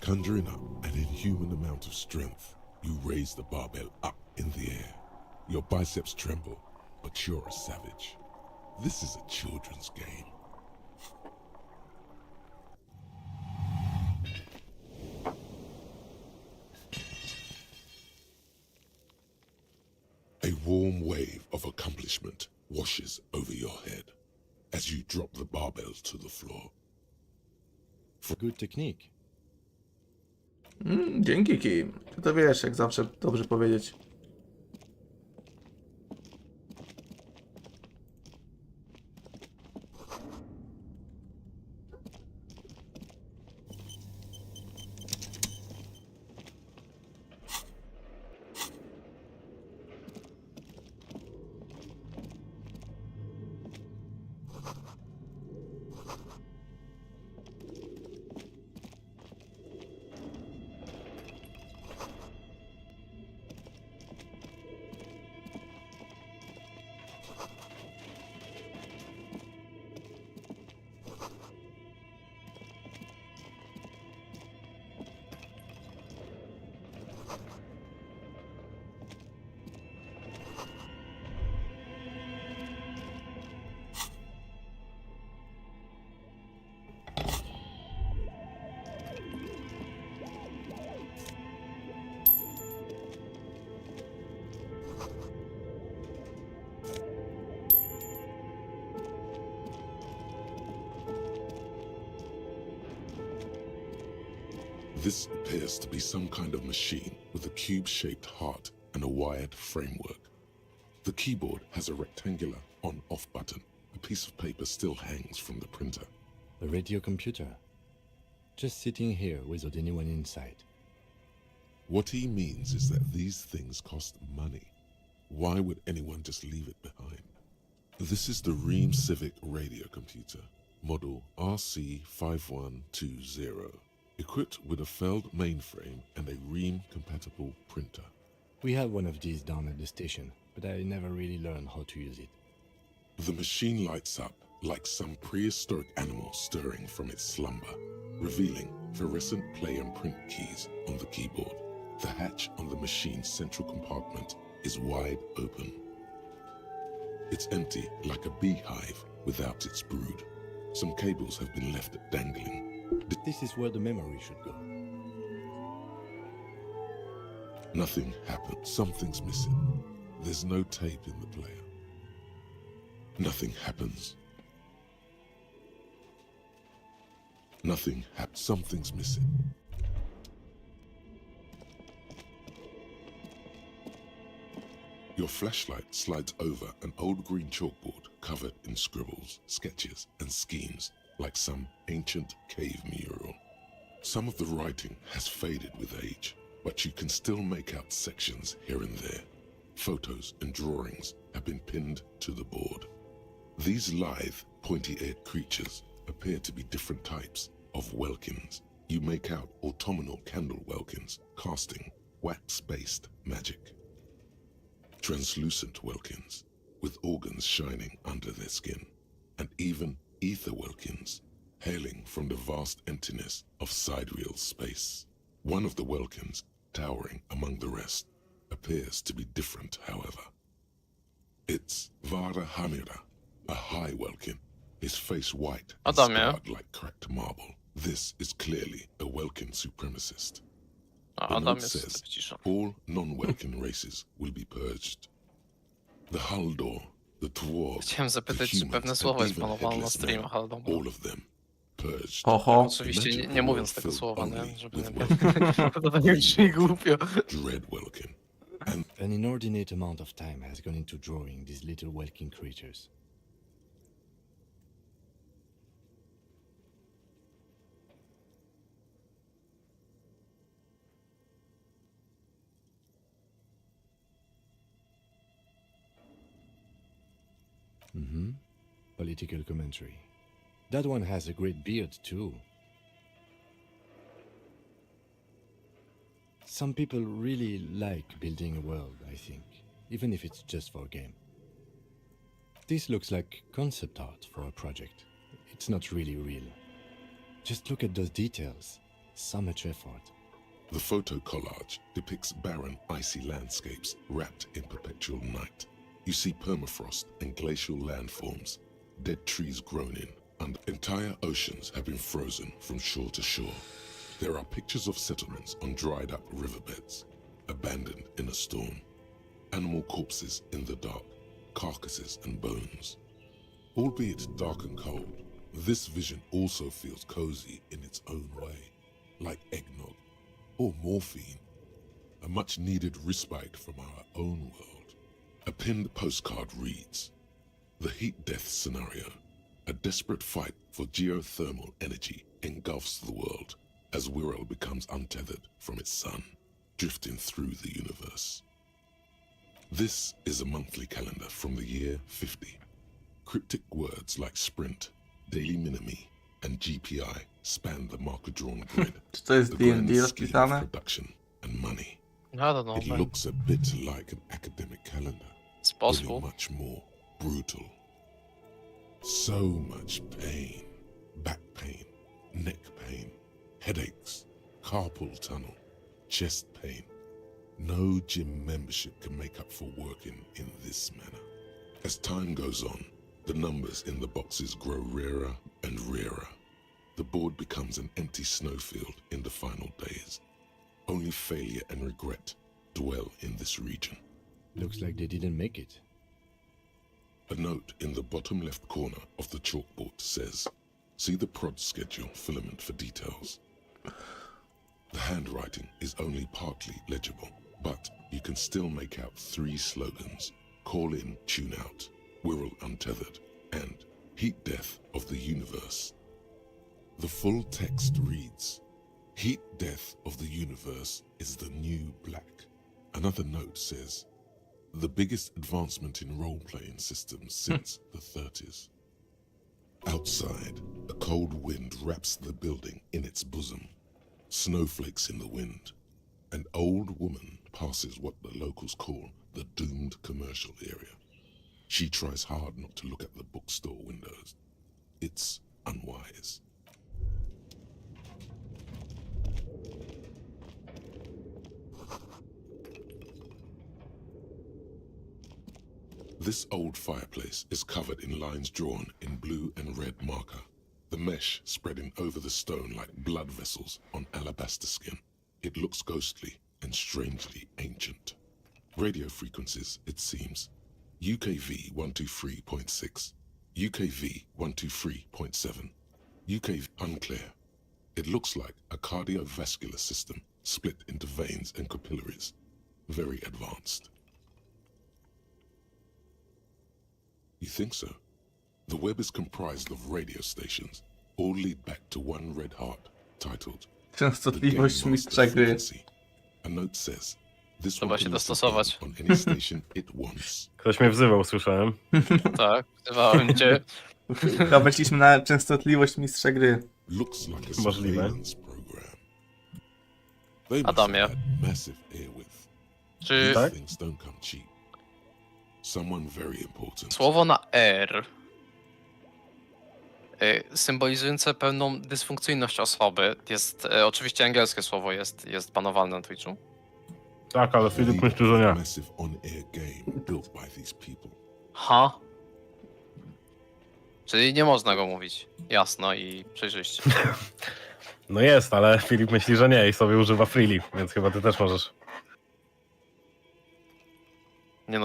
Conjuring up an inhuman amount of strength, you raise the barbell up in the air. Your biceps tremble, but you're a savage. This is a children's game. A warm wave of accomplishment washes over your head as you drop the barbells to the floor. for good technique. Dzięki Kim. Ty to wiesz, jak zawsze dobrze powiedzieć. This appears to be some kind of machine with a cube-shaped heart and a wired framework. The keyboard has a rectangular on-off button. A piece of paper still hangs from the printer. A radio computer. Just sitting here without anyone inside. What he means is that these things cost money. Why would anyone just leave it behind? This is the Ream Civic radio computer, model RC5120. equipped with a Feld mainframe and a Ream-compatible printer. We have one of these down at the station, but I never really learned how to use it. The machine lights up like some prehistoric animal stirring from its slumber, revealing fluorescent play and print keys on the keyboard. The hatch on the machine's central compartment is wide open. It's empty like a beehive without its brood. Some cables have been left dangling. This is where the memory should go. Nothing happened. Something's missing. There's no tape in the player. Nothing happens. Nothing happens. Something's missing. Your flashlight slides over an old green chalkboard covered in scribbles, sketches, and schemes like some ancient cave mural. Some of the writing has faded with age, but you can still make out sections here and there. Photos and drawings have been pinned to the board. These lithe, pointy-eared creatures appear to be different types of welkins. You make out autumnal candle welkins casting wax-based magic. Translucent welkins with organs shining under their skin, and even ether welkins hailing from the vast emptiness of sidereal space. One of the welkins, towering among the rest, appears to be different, however. It's Vara Hamira, a high welkin, his face white and scarred like cracked marble. This is clearly a welkin supremacist. The note says all non-welkin races will be purged. The Haldor, the Dwarf, Chciałem zapytać, czy pewne słowo jest planowane na streamach, ale dobra. all of them purged. Oho. Oczywiście nie mówiąc tego słowa, nie? Żeby nie było brzmi głupio. Dread welkin. And An inordinate amount of time has gone into drawing these little welkin creatures. Political commentary. That one has a great beard, too. Some people really like building a world, I think, even if it's just for a game. This looks like concept art for a project. It's not really real. Just look at those details. So much effort. the photo collage depicts barren, icy landscapes wrapped in perpetual night. You see permafrost and glacial landforms, dead trees grown in, and entire oceans have been frozen from shore to shore. There are pictures of settlements on dried up riverbeds, abandoned in a storm. Animal corpses in the dark, carcasses and bones. Albeit dark and cold, this vision also feels cozy in its own way, like eggnog or morphine, a much needed respite from our own world. A pinned postcard reads, "The heat death scenario, a desperate fight for geothermal energy engulfs the world as Wirral becomes untethered from its sun, drifting through the universe." This is a monthly calendar from the year 50. Cryptic words like sprint, daily minimi, and GPI span the marker-drawn grid. Czy to jest the grand D&D scheme of rozpisane? production and money. I don't know, It man. looks a bit like an academic calendar, It's only possible. much more brutal. So much pain, back pain, neck pain, headaches, carpal tunnel, chest pain. No gym membership can make up for working in this manner. As time goes on, the numbers in the boxes grow rarer and rarer. The board becomes an empty snowfield in the final days. Only failure and regret dwell in this region. Looks like they didn't make it. A note in the bottom left corner of the chalkboard says, "See the prod schedule filament for details." The handwriting is only partly legible, but you can still make out 3 slogans: "Call in, tune out," "Wirral untethered," and "Heat death of the universe." The full text reads, "Heat death of the universe is the new black." Another note says, "The biggest advancement in role-playing systems since the 30s. Outside, a cold wind wraps the building in its bosom. snowflakes in the wind. An old woman passes what the locals call the doomed commercial area. She tries hard not to look at the bookstore windows. It's unwise. This old fireplace is covered in lines drawn in blue and red marker, the mesh spreading over the stone like blood vessels on alabaster skin. It looks ghostly and strangely ancient. Radio frequencies, it seems. UKV 123.6, UKV 123.7, UKV unclear. It looks like a cardiovascular system split into veins and capillaries. Very advanced. You think so? The web is comprised of radio stations, all lead back to one red heart, titled Częstotliwość mistrza gry. A note says, this Trzeba one się can listen dostosować. on any station it wants. Ktoś mnie wzywał, słyszałem. Tak, wzywałem cię. Chyba weszliśmy na częstotliwość mistrza gry. Looks like a Możliwe. surveillance program. They must Adamie. have had massive airwidth. Czy These things don't come cheap. Someone very important. słowo na R symbolizujące pewną dysfunkcyjność osoby jest, oczywiście angielskie słowo jest banowalne na Twitchu. Tak, ale Filip myśli, że nie. Massive on-air game built by these people. Ha? Czyli nie można go mówić jasno i przejrzyście. No jest, ale Filip myśli, że nie i sobie używa freely, więc chyba ty też możesz. Nie,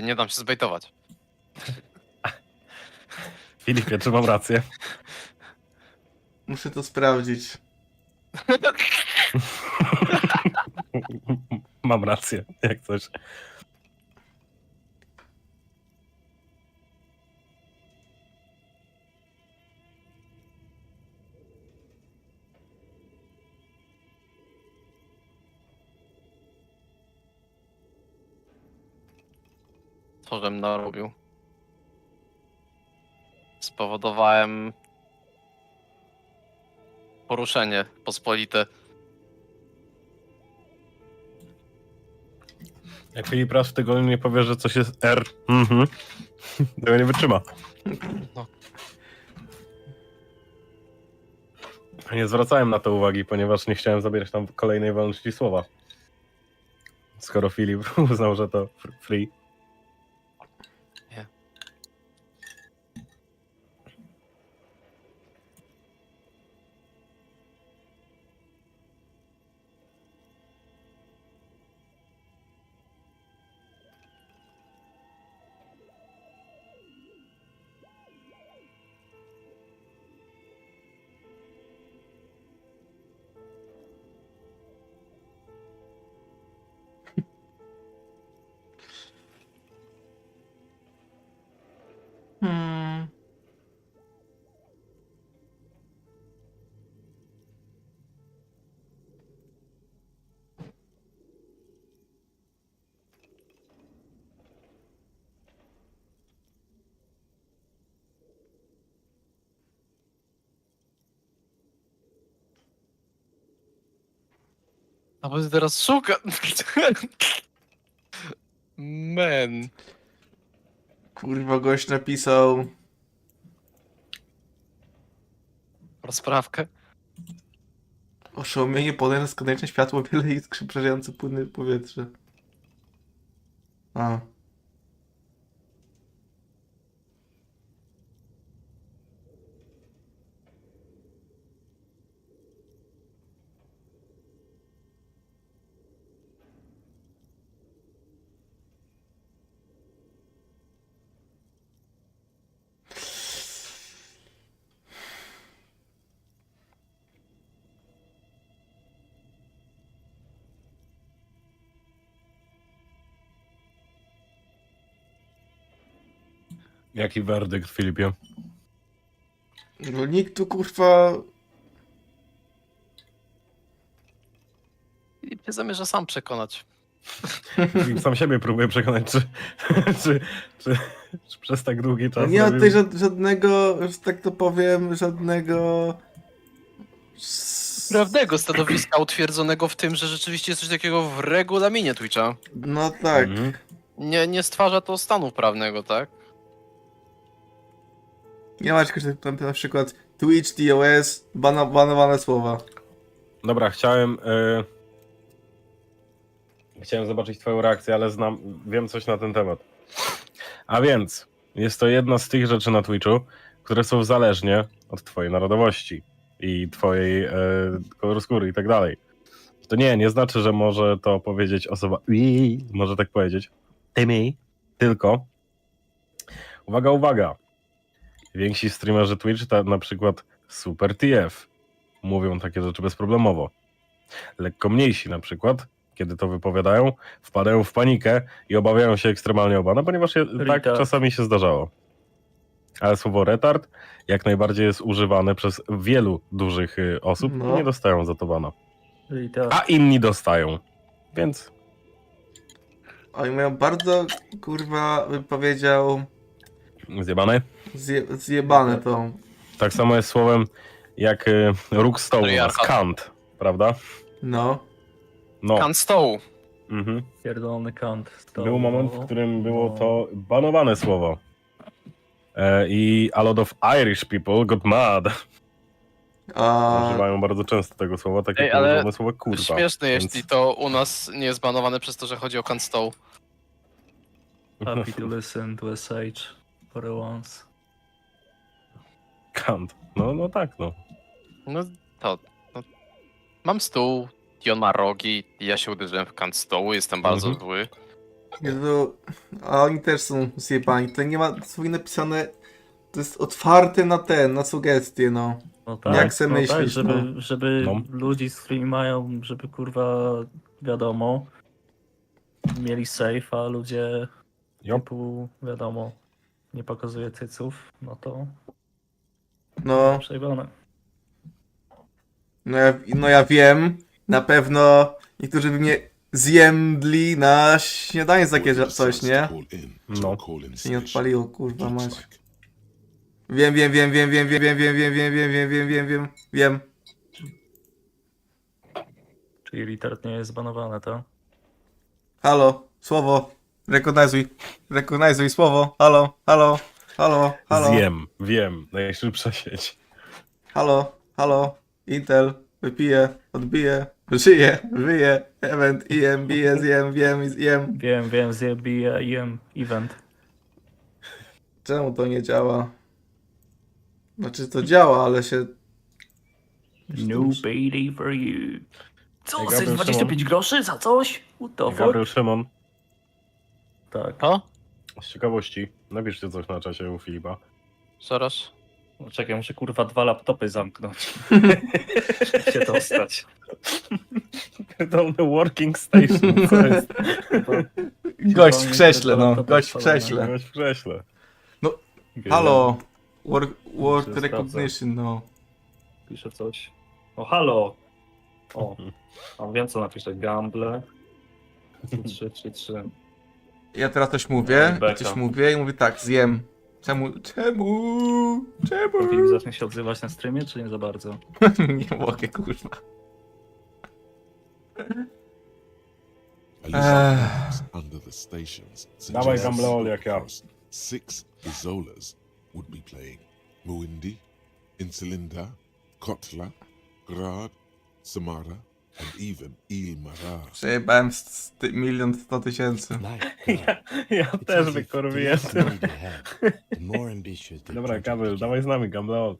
nie dam się zbejtować. Filipie, czy mam rację? Muszę to sprawdzić. Mam rację, jak coś. Co żem narobił? Spowodowałem poruszenie pospolite. Jak Filip raz w tygodniu nie powie, że coś jest R, tego nie wytrzyma. No. Nie zwracałem na to uwagi, ponieważ nie chciałem zabierać tam kolejnej wolności słowa. Skoro Filip uznał, że to free. A bo teraz szuka. Man. Kurwa, gość napisał. Rozprawkę. Oszołomienie podaje rozkładające światło, wiele iskrzy przeżające płynne powietrze. A. Jaki werdykt, Filipie? No nikt tu kurwa. I nie zamierza sam przekonać. Filip sam siebie próbuje przekonać, czy przez tak długi czas... Nie ma robił- tutaj żadnego, że tak to powiem, żadnego prawnego stanowiska utwierdzonego w tym, że rzeczywiście jest coś takiego w regulaminie Twitcha. No tak. Nie stwarza to stanu prawnego, tak? Nie ma czegoś tam na przykład Twitch, TOS, banowane słowa. Dobra, chciałem zobaczyć twoją reakcję, ale wiem coś na ten temat. A więc, jest to jedna z tych rzeczy na Twitchu, które są zależnie od twojej narodowości i twojej koloru skóry i tak dalej. To nie znaczy, że może to powiedzieć osoba, może tak powiedzieć, tylko, uwaga, więksi streamerzy Twitch, na przykład Super TF, mówią takie rzeczy bezproblemowo. Lekko mniejsi na przykład, kiedy to wypowiadają, wpadają w panikę i obawiają się ekstremalnie obana, ponieważ tak czasami się zdarzało. Ale słowo retard jak najbardziej jest używane przez wielu dużych osób i nie dostają za to bana. A inni dostają, więc... Oni mają bardzo, kurwa, bym powiedział... Zjebane? Zjebane to. Tak samo jest słowem jak róg stołu, kant, prawda? No. Kant stołu. Pierdolony kant. Był moment, w którym było to banowane słowo. I a lot of Irish people got mad. Używają bardzo często tego słowa, takie położone słowo kurwa. Śmieszne, jeśli to u nas nie jest banowane przez to, że chodzi o kant stołu. Happy to listen to SH for once. Kant. No tak. No to... No. Mam stół i on ma rogi i ja się uderzyłem w kant stołu, jestem bardzo zły. Jezu, a oni też są zjebani. To nie ma swój napisane... To jest otwarte na sugestie, no. No tak, jak se myślisz, tak, żeby ludzi, z którymi mają, żeby kurwa, wiadomo, mieli safe, a ludzie typu, wiadomo, nie pokazuje cyców, no to przejebane. No ja wiem, na pewno niektórzy by mnie zjemdli na śniadanie za takie coś, nie? No. Się nie odpaliło, kurwa mać. Wiem. Czyli retard nie jest zbanowane, tak? Halo, słowo. Recognizuj słowo. Halo. Wiem. Najszybsza sieć. Halo. Intel. Wypiję, odbiję. Żyję. Event, IM, bije, zjem, jem. Wiem, zjebija, jem, event. Czemu to nie działa? Znaczy to działa, ale się... No baby for you. Co, chcesz 25 groszy za coś? What the fuck? Gabriel Szymon. Tak. Z ciekawości, napiszcie coś na czasie u Filipa. Zaraz. No czekaj, muszę kurwa 2 laptopy zamknąć. się dostać. Pierdolny working station, co jest? Gość w krześle, no. Gość w krześle. No, halo. Word recognition, no. Piszę coś. O, halo! O, wiem co napiszę. Gamble. 3. Ja teraz coś mówię i mówię tak, zjem. Czemu? Filip zacznie się odzywać na streamie, czy nie za bardzo? Nie mogę, kurwa. Under the stations, Dawaj Gambleol jak ja. 6 Izolas would be playing. Muindi, Insulinda, Kotla, Grad, Samara, and even Il Mara. Przejebałem 1 100 000. Ja też wykorwiłem. Dobra, Gabriel, dawaj z nami, Gambleol.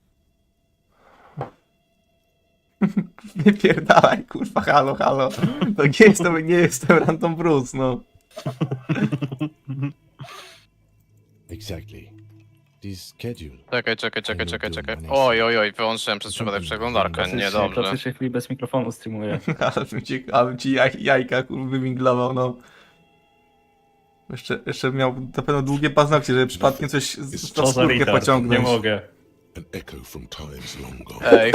Nie pierdalaj, kurwa, halo. To nie jestem Random Bruce, no. Exactly. This schedule. Czekaj. Oj, wyłączyłem przez przypadek przeglądarkę, niedobrze. Klasycznie Filip bez mikrofonu streamuje. Ale bym ci jajka, kurwa, wymiglował, no. Jeszcze miał na pewno długie paznokcie, żeby przypadkiem coś z skórkę pociągnąć. Nie mogę. An echo from times long gone. Ej.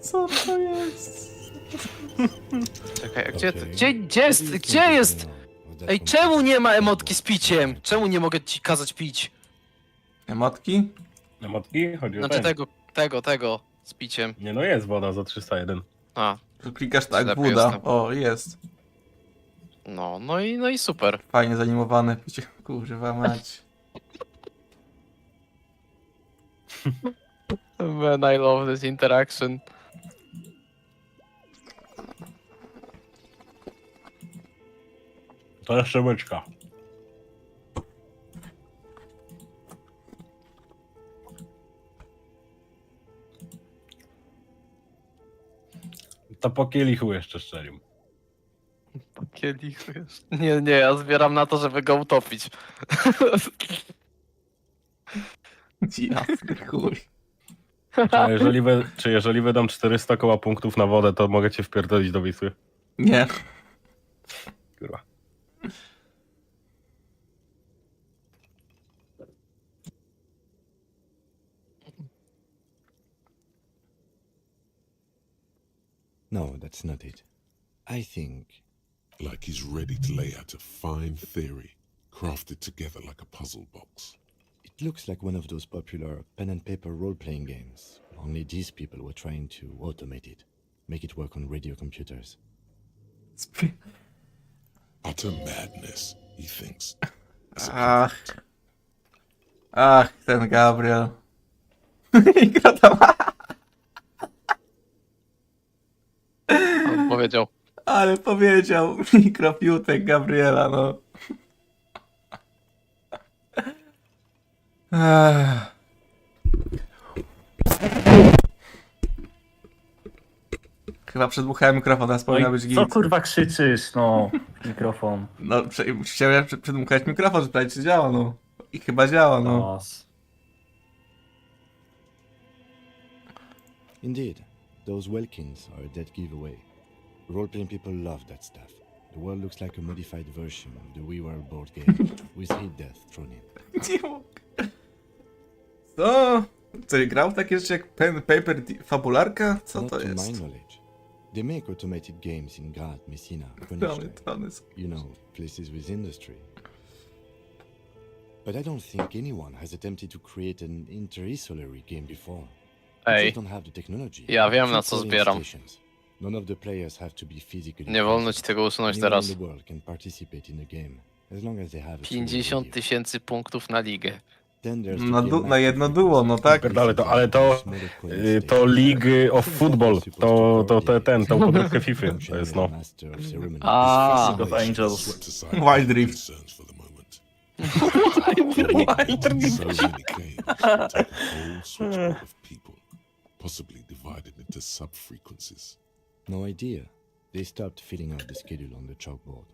Co to jest? Czekaj, gdzie jest? Ej, czemu nie ma emotki z piciem? Czemu nie mogę ci kazać pić? Emotki? Emotki? Chodzi o Znaczy ten. tego z piciem. Nie no, jest woda za 301. A, Tu klikasz tak, Ślepy Buda. jestem. O, jest. no i super. Fajnie zanimowane. Kurwa mać. Man, I love this interaction. To jeszcze beczka. To po kielichu jeszcze szczerim. Po kielichu jeszcze. Nie, ja zbieram na to, żeby go utopić. Jasny chuj. Czy jeżeli wydam 400 koła punktów na wodę, to mogę cię wpierdolić do Wisły? Nie. Kurwa. No, that's not it. I think Like he's ready to lay out a fine theory, crafted together like a puzzle box. it looks like one of those popular pen and paper role-playing games. Only these people were trying to automate it, make it work on radio computers. Utter madness, he thinks. Ach. Ach, ten Gabriel. I gra tam. On powiedział. Ale powiedział mikropiutek Gabriela, no. Ech. Chyba przedmuchałem mikrofon, teraz No powinna być i git. co kurwa krzyczysz, no? Mikrofon. No, chciałem przedmuchać mikrofon, żeby sprawdzić, czy działa, no. I chyba działa, no. Nos. Indeed, those Welkins are a dead giveaway. Role-playing people love that stuff. The world looks like a modified version of the We Were board game, with hate death thrown in. Nie mogę. Co? Co, grał w takie rzeczy jak pen, paper, fabularka? Co Not to to my jest? knowledge. They make automated games in Graz, Messina, Trony, Konieczne. trony. You know, places with industry. But I don't think anyone has attempted to create an interinsulary game before. We Ej, just don't have the technology. ja wiem, na Few co polling zbieram. stations. None of the players have to be physically Nie wolno ci present. tego usunąć Anyone teraz. in the world can participate in the game, as long as they have a 50 000. 000 punktów na ligę. Then there's Na, the na jedno duo, no tak. Pierdolę to, ale to League of Football, tą podróbkę FIFA, to jest no. A, League of Angels. Swept aside Wild Rift. concerns for the moment. So many came to take a whole switchboard of people, possibly divided into sub-frequencies. No idea. They stopped filling out the schedule on the chalkboard.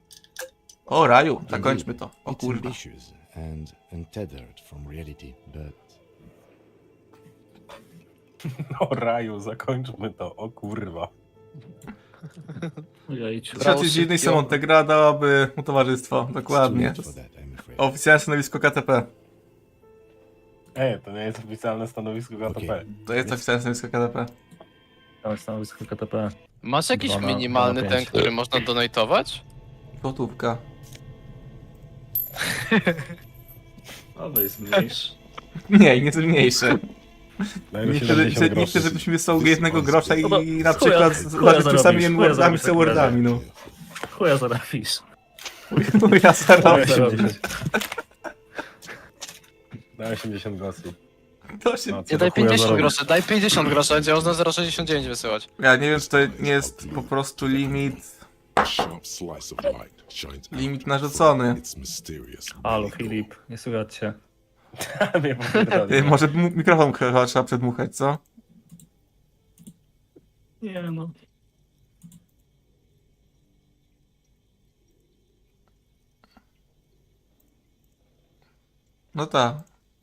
O raju, zakończmy to. O It's kurwa. ambitious and untethered from reality, but O raju, zakończmy to, o kurwa. Jejciu. Trzeci z innej samą, ta gra dałaby mu towarzystwo, it's too dokładnie. late for that, I'm afraid. Oficjalne stanowisko KTP. To nie jest oficjalne stanowisko KTP. To jest oficjalne stanowisko KTP. Tam stanowisko KTP. Masz jakiś 2 na minimalny 5. ten, który można donatować? Gotówka. O, to jest mniejszy. Nie, nie mniejsze. Dajmy Nie 70 chcę, groszy. żebyśmy wysłał jednego grosza i No to na chuja- przykład z chuja napisami zarobisz, chuja N-wordami, zarobisz w takim razie. C-wordami, no. Chuja zarabisz. Ja zarobię. 80. Daj 80 groszy. To się... No, co Nie, do daj chuja 50 zarobić? groszy, daj 50 groszy, będzie można 0,69 wysyłać. Ja nie wiem, czy to nie jest po prostu limit A sharp slice of light shines Limit out narzucony. from its mysterious Halo, belly door. Filip, nie słychać cię. Nie popierdolę. Może mikrofon chyba trzeba przedmuchać, co? Nie no. No tak.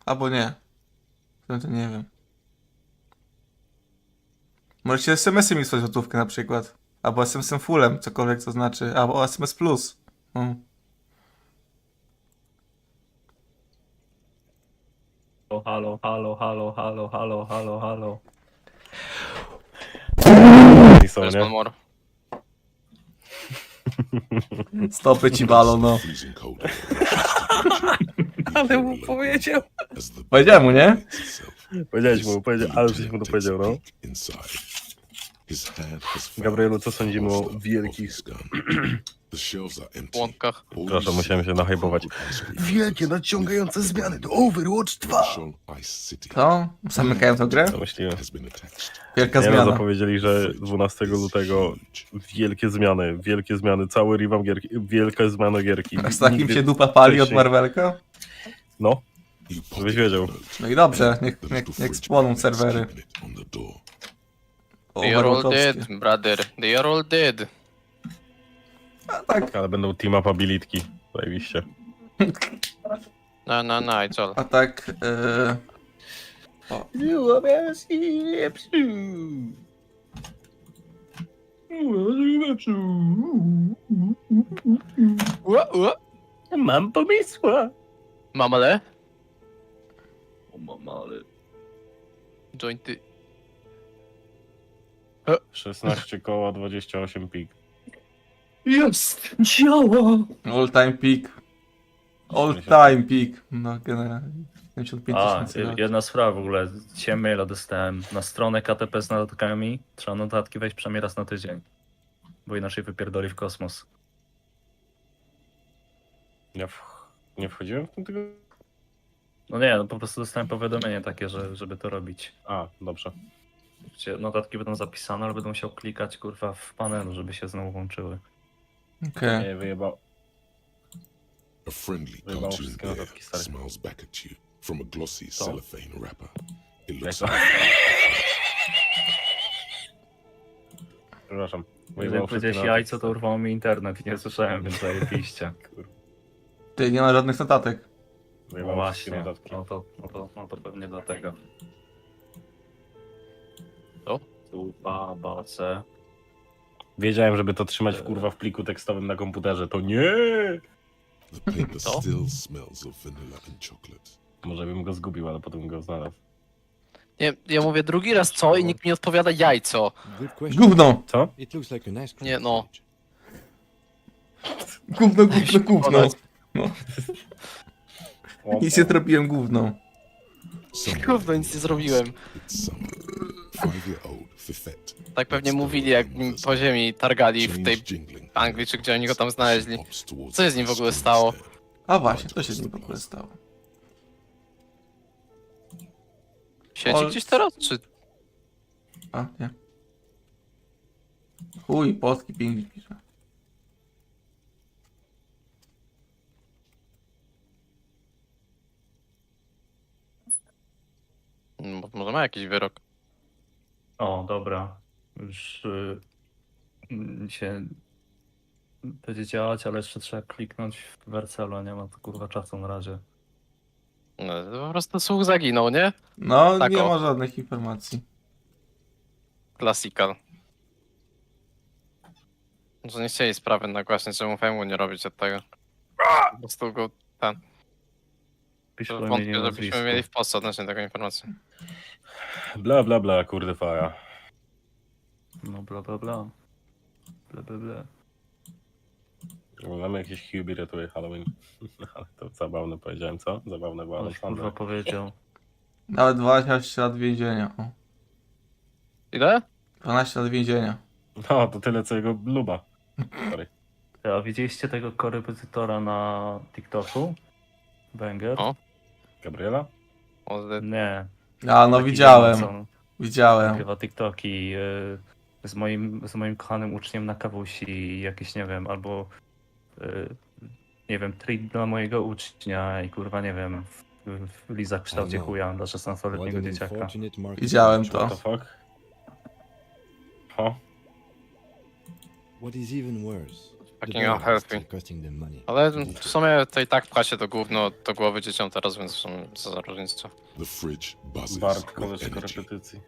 Albo nie. To nie wiem. Możecie SMS-em mi wysłać gotówkę na przykład. Albo SMS-em fullem, cokolwiek to znaczy. Albo SMS plus. No. Halo, halo, halo, halo, halo, halo, halo. I są, There's nie? one more. Stopy ci balą, no. Freezing cold. Ale mu powiedział. As the Powiedziałem mu, nie? itself Powiedziałeś This mu, ale lieutenant żeś mu to takes powiedział, a no. peek inside. His hand has found Gabrielu, co sądzimy o holster of wielkich... his gun. The shelves are empty. Łąkach. All you Przepraszam, musiałem see się are nahypować. crumpled high street Wielkie, houses nadciągające with zmiany the do Overwatch 2! Revachol Ice City. To? Zamykają tę grę? Co myśliłem? Has been attached. Wielka Nie no, zmiana. zapowiedzieli, że 12 lutego wielkie zmiany, cały rewamp gierki, wielkie zmiany gierki. A z takim Nigdy się dupa pali od wcześniej- Marvelka? No, You żebyś wiedział. No i dobrze, niech little fridge spłoną magnet serwery. keeping it on the door. They are all Overwatchowskie. dead, brother. They are all dead. A tak, Ale będą team-up abilitki, zajebiście. No, it's all. a tak... Mam pomysła! Mamale? O mamale. Jointy. 16 koła, 28 pik. Jest! Działa! All time peak. All time peak. No generalnie. 75 A, tysięcy lat. jedna sprawa w ogóle. Dzisiaj maila dostałem. Na stronę KTP z notatkami trzeba notatki wejść przynajmniej raz na tydzień. Bo inaczej wypierdoli w kosmos. Nie wchodziłem w tym tygodniu? No nie, no po prostu dostałem powiadomienie takie, żeby to robić. A, dobrze. Gdzie notatki będą zapisane, ale będę musiał klikać kurwa w panelu, żeby się znowu łączyły. Okej. Nie, wyjebał. A friendly Wyjebało cartoon wszystkie bear notatki, stary. smiles back at you from a glossy Co? cellophane wrapper. It Jak looks to? Przepraszam. Jeżeli Wyjebało powiedziałeś wszystkie jajco, to notatki, urwało mi internet i nie słyszałem, więc zajebiście. stary. Ty nie ma żadnych notatek. No Wyjebało wszystkie właśnie, notatki. no to pewnie dlatego. Co? Tu, bace. Wiedziałem, żeby to trzymać w pliku tekstowym na komputerze. To nie! The paper Co? still smells of vanilla and chocolate. Może bym go zgubił, ale potem go znalazł. Nie, ja mówię drugi raz co i nikt mi odpowiada jajco. Good question. Gówno! Co? It looks like an ice cream Nie, no. fridge. Gówno. No. Nic nie zrobiłem gówno. Gówno, nic nie zrobiłem. It's summer. 5-year-old Fifette. Tak pewnie mówili, jak po ziemi targali w tej Changed jingling Anglii, czy gdzie oni go tam znaleźli. hops towards Co się z nim w ogóle the stało? stand. A właśnie, co się z nim w ogóle stało? Siedzi gdzieś teraz, czy... A, nie. Chuj, polski pingwin pisze. Może ma jakiś wyrok. O, dobra. Już się będzie działać, ale jeszcze trzeba kliknąć w Wercelu, nie ma to kurwa czasu na razie. No, po prostu słuch zaginął, nie? No, Tak, nie o. ma żadnych informacji. Classical. Że nie chcieli sprawy nagłaśniać, czemu fejmu nie robić od tego. Po prostu go ten. Pisz Wątpię, żebyśmy mieli w Polsce odnośnie tego informacji. Bla bla bla, kurde faja. No bla bla bla. Bla bla bla. Mamy jakieś Hubie ratuje Halloween. Ale to zabawne powiedziałem, co? Zabawne było, ale Ktoś kurwa sądzę. powiedział. Nawet 12 lat więzienia. O. Ile? 12 lat więzienia. No, to tyle co jego luba. Sorry. A widzieliście tego korepetytora na TikToku? Banger? O. Gabriela? Nie. A, no Taki widziałem. co Widziałem. nagrywa TikToki z moim kochanym uczniem na kawusi i jakieś, nie wiem, albo nie wiem, treat dla mojego ucznia i kurwa, nie wiem, w Liza w kształcie chuja dla What 16-letniego an dzieciaka. unfortunate market Widziałem situation. to. What the fuck? Ho? What is even worse? Fucking the dollar is unhealthy. still costing them money. Ale w sumie to i tak pcha się do gówno do głowy dzieciom teraz, więc w sumie co za różnica. The fridge buzzes Bart, with koleż energy. korepetycji.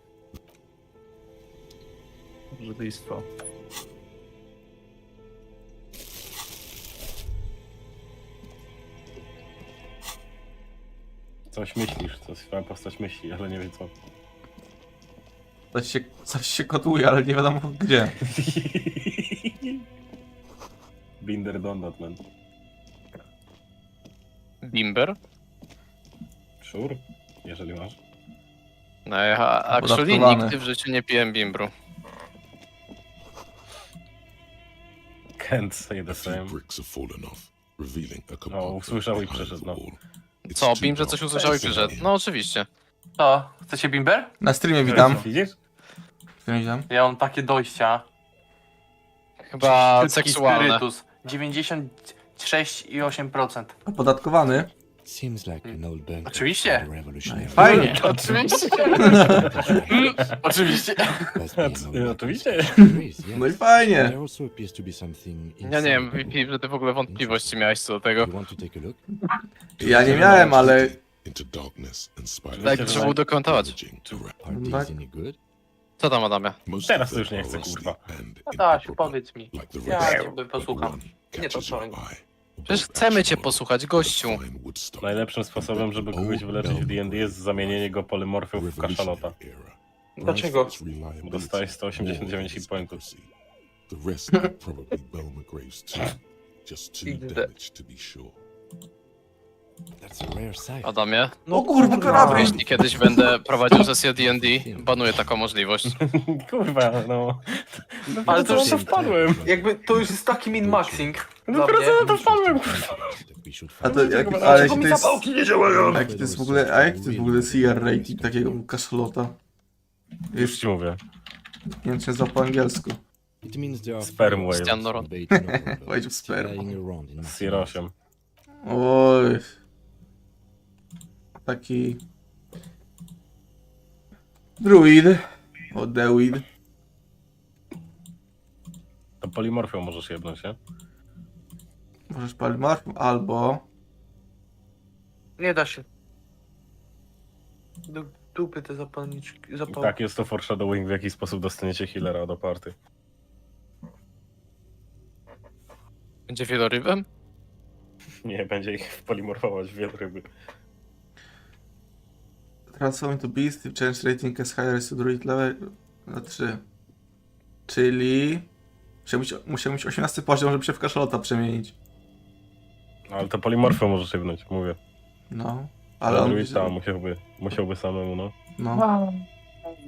Żydystwo. Coś myślisz, coś swoja postać myśli, ale nie wie co. Coś się kotuje, ale nie wiadomo gdzie. Binder Donut, man. Bimber? Sure? Jeżeli masz. No ja actually Podatkowane. nigdy w życiu nie piłem bimbru. Can't say the A few same. bricks have fallen off, revealing a No, compartment usłyszał i behind przeszedł, the no. wall. It's Co, too Bim, że dark coś to usłyszał i see przyszedł? in. No oczywiście. Co? Chcecie bimber? Na streamie witam. Widzisz? Witam. Ja mam takie dojścia. Chyba Szybki seksualne. spirytus. 96,8%. Opodatkowany. Seems like an old bunker Oczywiście. for the revolutionary. Fajnie. Oczywiście. Oczywiście. Must be an old bunker. Oczywiście. There is, yes. No i fajnie. There also appears to be something Ja nie wiem, inside. Filip, że ty w ogóle wątpliwości miałeś co do tego. You want to take a look? Ja nie miałem, ale... Into darkness and spiders Tak, trzeba udokumentować. ravaging the rap. Are Tak. these any good? Co tam, Adamie? Most Teraz of to już them nie are chcę, rusty kurwa. and Adasiu, inoperable, powiedz mi. like the Ja rest, ciebie but posłucham. one Nie to catches your co. eye. Przecież chcemy cię posłuchać, gościu. Fine wood stock. Najlepszym sposobem, żeby kogoś wyleczyć w D&D jest zamienienie go polymorfiów w kaszalota. Dlaczego? Bo dostałeś 189 hit pointów. The rest are probably Belmagrave's too. Just too Idę. damaged to be sure. That's a rare sight. Adamie, O kurwa, karabin! jeśli kiedyś będę prowadził sesję D&D, banuję taką możliwość. Kurwa, no. No Ale to to już to wpadłem. Jakby to już jest taki min-maxing. No dla proszę, mnie. no to wpadłem, kurwa. That we should A find. to jak... Ale Dlaczego jeśli mi to jest... zapałki nie działają? A jaki to jest w ogóle... A jaki to jest w ogóle CR rating takiego kaszalota? Już Jest... ci mówię. Nie wiem, czy jest po angielsku. It means there are Sperm fires whale. Stiano and bait and all Powiedział sperm. flying around in massive Tier 8. Oj. Taki... Druid. O, Dewid. To polimorfią możesz jebnąć, nie? Możesz palimorf albo... Nie da się. Do dupy te zapalniczki. I tak, jest to foreshadowing, w jaki sposób dostaniecie healera do party. Będzie wielorybem? Nie, będzie ich polimorfować w wielryby. Transform to beast, change rating as higher as druid level na 3. Czyli... Musiał mieć 18 poziom, żeby się w kaszalota przemienić. No, ale to polimorfią możesz jebnąć, mówię. No. Ale on... Druid tam musiałby samemu, no. No.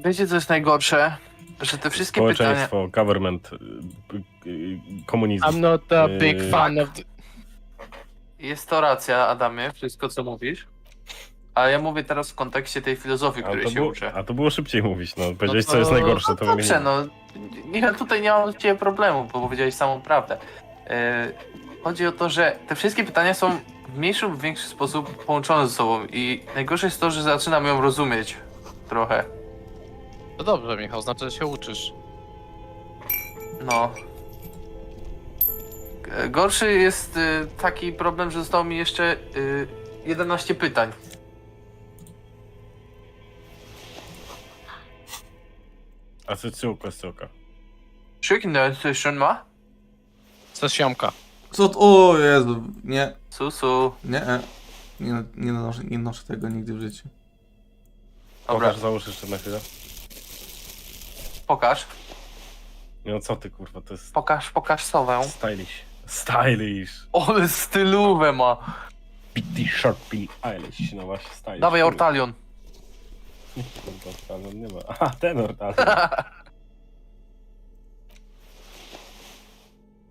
Wiecie co jest najgorsze? Że te wszystkie pytania... Społeczeństwo, government, komunizm. I'm not a big Yy, fan of... Jest to racja, Adamie, wszystko co mówisz. Ale ja mówię teraz w kontekście tej filozofii, której się uczę. A to było szybciej mówić, no. Powiedziałeś, No co jest najgorsze, to dobrze, wymieniłem. no. Ja tutaj nie mam z ciebie problemu, bo powiedziałeś samą prawdę. Chodzi o to, że te wszystkie pytania są w mniejszy lub większy sposób połączone ze sobą i najgorsze jest to, że zaczynam ją rozumieć trochę. To dobrze, Michał, znaczy, że się uczysz. No. Gorszy jest taki problem, że zostało mi jeszcze 11 pytań. A co ciułka? Szyknę, coś ma? Co siomka? Co to? O Jezu, nie. Susu. Nie noszę tego nigdy w życiu. Dobra, Pokaż, załóż jeszcze na chwilę. pokaż. No co ty, kurwa, to jest Pokaż sowę. stylish. Stylish. Ale stylówę ma. Bitty Sharpie Eilish, no właśnie stylish. Dawaj Ortalion. Ortalion nie ma. Aha, ten Ortalion.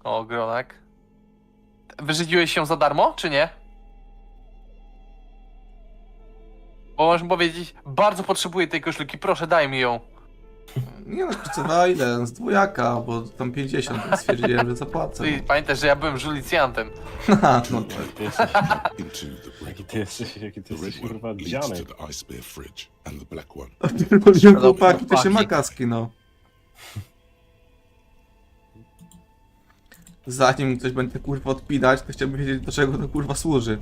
O, gronek. Wyrzedziłeś się za darmo, czy nie? Bo możesz powiedzieć, bardzo potrzebuję tej koszulki, proszę daj mi ją. Nie no, kosztowała ile? Z dwójaka, bo tam 50, więc stwierdziłem, że zapłacę. Ty pamiętasz, że ja byłem żulicjantem. Haha, no Ty jesteś, jaki ty jesteś, kurwa, leads dziany. to the ice bear fridge and the black one. tak. Chłopaki, to się ma kaski, no. Zanim ktoś będzie kurwa odpinać, to chciałbym wiedzieć, do czego to kurwa służy.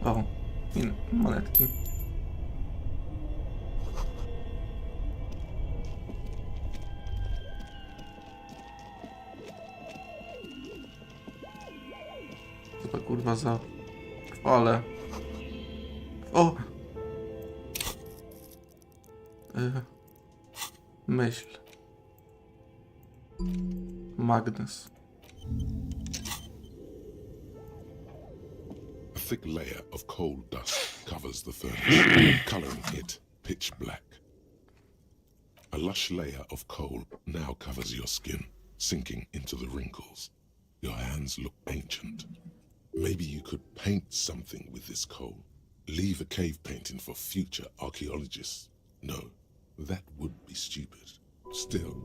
O, monetki. Co to kurwa za... Ale... O! Myśl. Magnes. A thick layer of coal dust covers the furnace, coloring it pitch black. A lush layer of coal now covers your skin, sinking into the wrinkles. Your hands look ancient. Maybe you could paint something with this coal. Leave a cave painting for future archaeologists. No, that would be stupid. Still,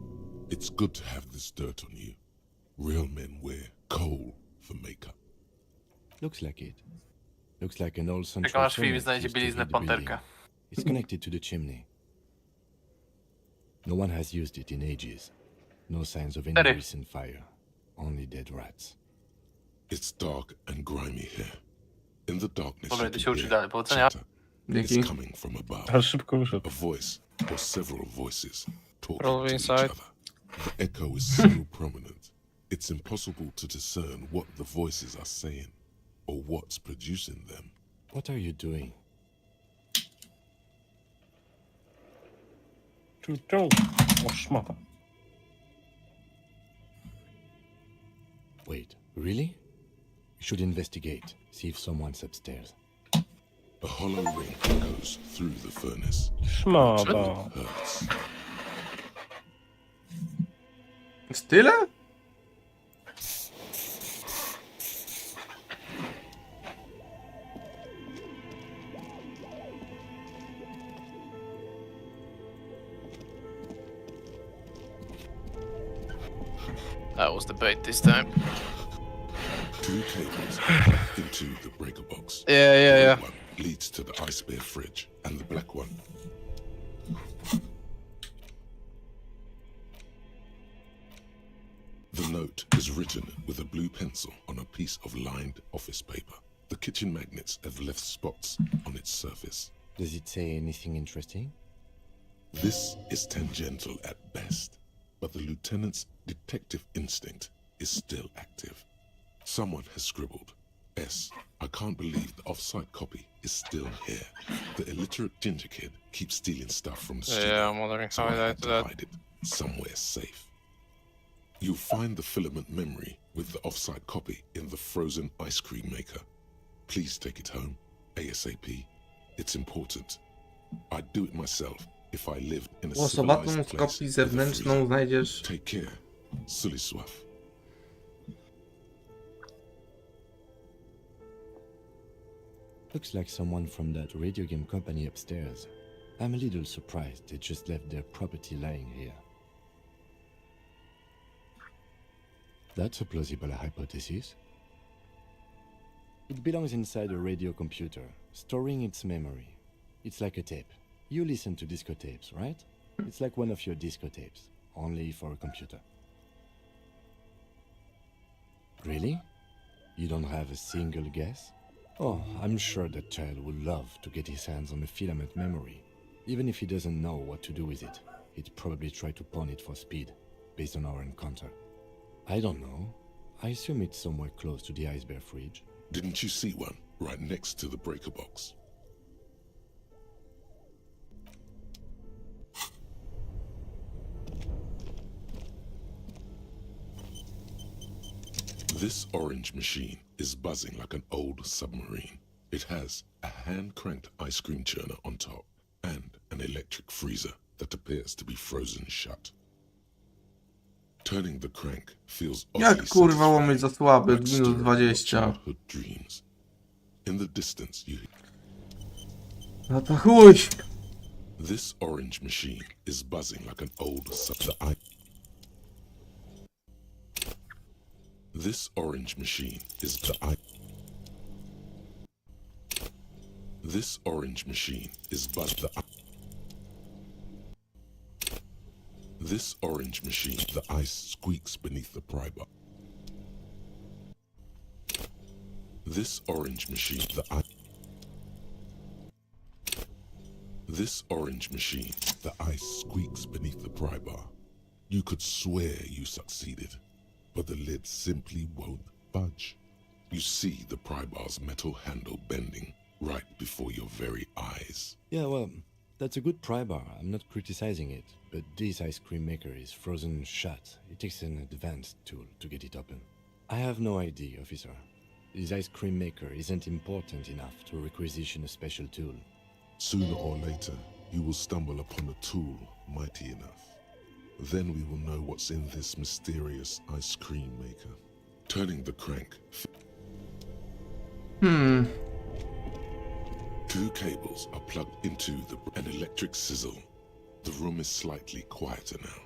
it's good to have this dirt on you. Real men wear coal for makeup. Looks like it. Looks like an old Czekam central aż Filip furnace znajdzie used to bieliznę heat the building. panterkę. It's connected to the chimney. No one has used it in ages. No signs of any Cztery. recent fire. Only dead rats. It's dark and grimy here. In the darkness, Dobra, you idę się can uczyć hear dalej. Powodzenia. chatter. Dzięki. It's coming from above. Ale szybko wyszedł. A voice or several voices talking Roll to each inside. other. The echo is so prominent, it's impossible to discern what the voices are saying or what's producing them. What are you doing? O, szmata. Wait, really? We should investigate. See if someone's upstairs. A hollow ring echoes through the furnace. Szmata. Hurts. Jest tyle? That was the bait this time. Two cables into the breaker box. Yeah, The yeah, red yeah. one leads to the ice bear fridge, and the black one. The note is written with a blue pencil on a piece of lined office paper. The kitchen magnets have left spots on its surface. Does it say anything interesting? This is tangential at best, but the lieutenant's detective instinct is still active. Someone has scribbled, S. I can't believe the off-site copy is still here. The illiterate ginger kid keeps stealing stuff from the studio. Yeah, I'm wondering so how I I had did to that. hide it somewhere safe. You'll find the filament memory with the off-site copy in the frozen ice cream maker. Please take it home, ASAP. It's important. I'd do it myself if I lived in a Osobową civilized z place kopii with a zewnętrzną freezer. znajdziesz. Take care, Sulisław. Looks like someone from that radio game company upstairs. I'm a little surprised they just left their property lying here. That's a plausible hypothesis. It belongs inside a radio computer, storing its memory. It's like a tape. You listen to disco tapes, right? It's like one of your disco tapes, only for a computer. Really? You don't have a single guess? Oh, I'm sure that child would love to get his hands on a filament memory. Even if he doesn't know what to do with it, he'd probably try to pawn it for speed, based on our encounter. I don't know. I assume it's somewhere close to the ice bear fridge. Didn't you see one right next to the breaker box? This orange machine is buzzing like an old submarine. It has a hand-cranked ice cream churner on top and an electric freezer that appears to be frozen shut. Turning the crank feels Jak kurwa łomyć za słaby, like minus stirring your 20. childhood dreams. In the distance you No to chuj! This orange machine is buzzing like an old This orange machine is This orange machine is This orange machine, the ice squeaks beneath the pry bar. This orange machine, This orange machine, the ice squeaks beneath the pry bar. You could swear you succeeded, but the lid simply won't budge. You see the pry bar's metal handle bending right before your very eyes. Yeah, well, that's a good pry bar. I'm not criticizing it, but this ice cream maker is frozen shut. It takes an advanced tool to get it open. I have no idea, officer. His ice cream maker isn't important enough to requisition a special tool. Sooner or later, you will stumble upon a tool mighty enough. Then we will know what's in this mysterious ice cream maker. Turning the crank. Two cables are plugged into an electric sizzle. The room is slightly quieter now.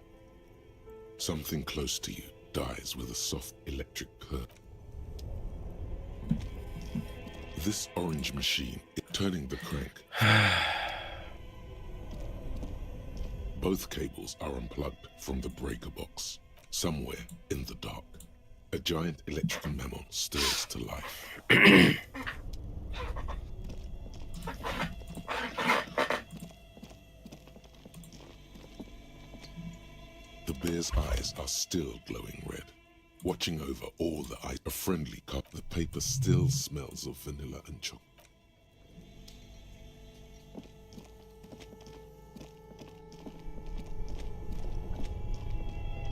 Something close to you dies with a soft electric purr. This orange machine is turning the crank. Both cables are unplugged from the breaker box. Somewhere in the dark, a giant electrical mammal stirs to life. The bear's eyes are still glowing red, watching over all the ice. A friendly cup. The paper still smells of vanilla and chocolate.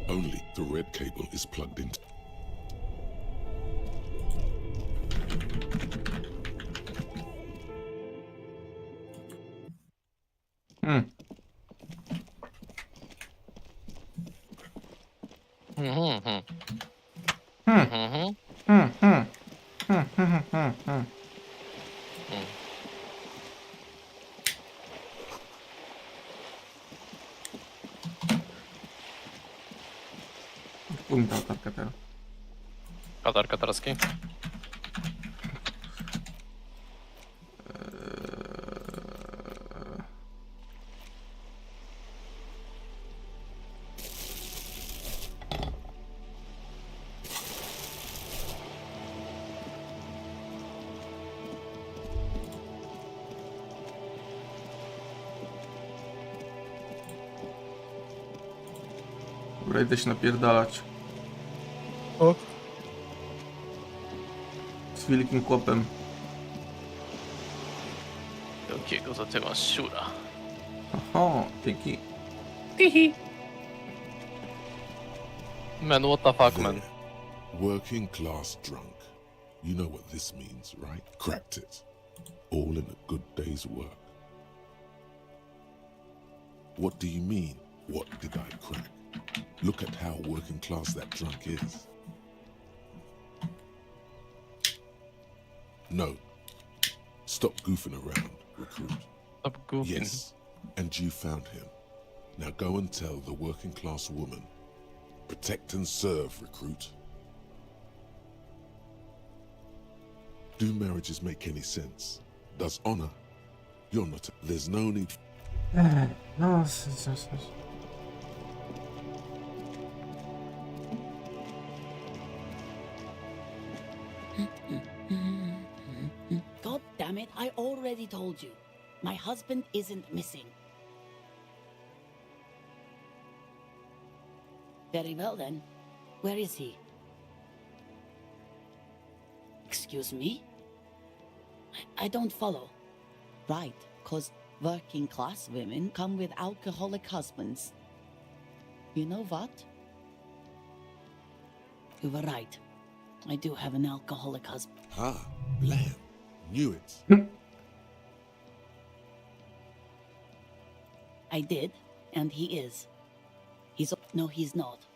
Only the red cable is plugged into. Punta latarka teraz. Latarka taraski. Dobra, idę się napierdalać. O. Z wielkim chłopem. Jakiego to ty masz siura? Oho, dzięki. Man, what the fuck, man? Working class drunk. You know what this means, right? Cracked it. All in a good day's work. What do you mean, what did I crack? Look at how working class that drunk is. No. Stop goofing around, recruit. Stop goofing. Yes, and you found him. Now go and tell the working class woman. Protect and serve, recruit. Do marriages make any sense? Does honor? You're not. There's no need. No, God damn it, I already told you. My husband isn't missing. Very well then. Where is he? Excuse me? I don't follow. Right, 'cause working class women come with alcoholic husbands. You know what? You were right. I do have an alcoholic husband. Ah, blam. Knew it. I did, and he is. No, he's not.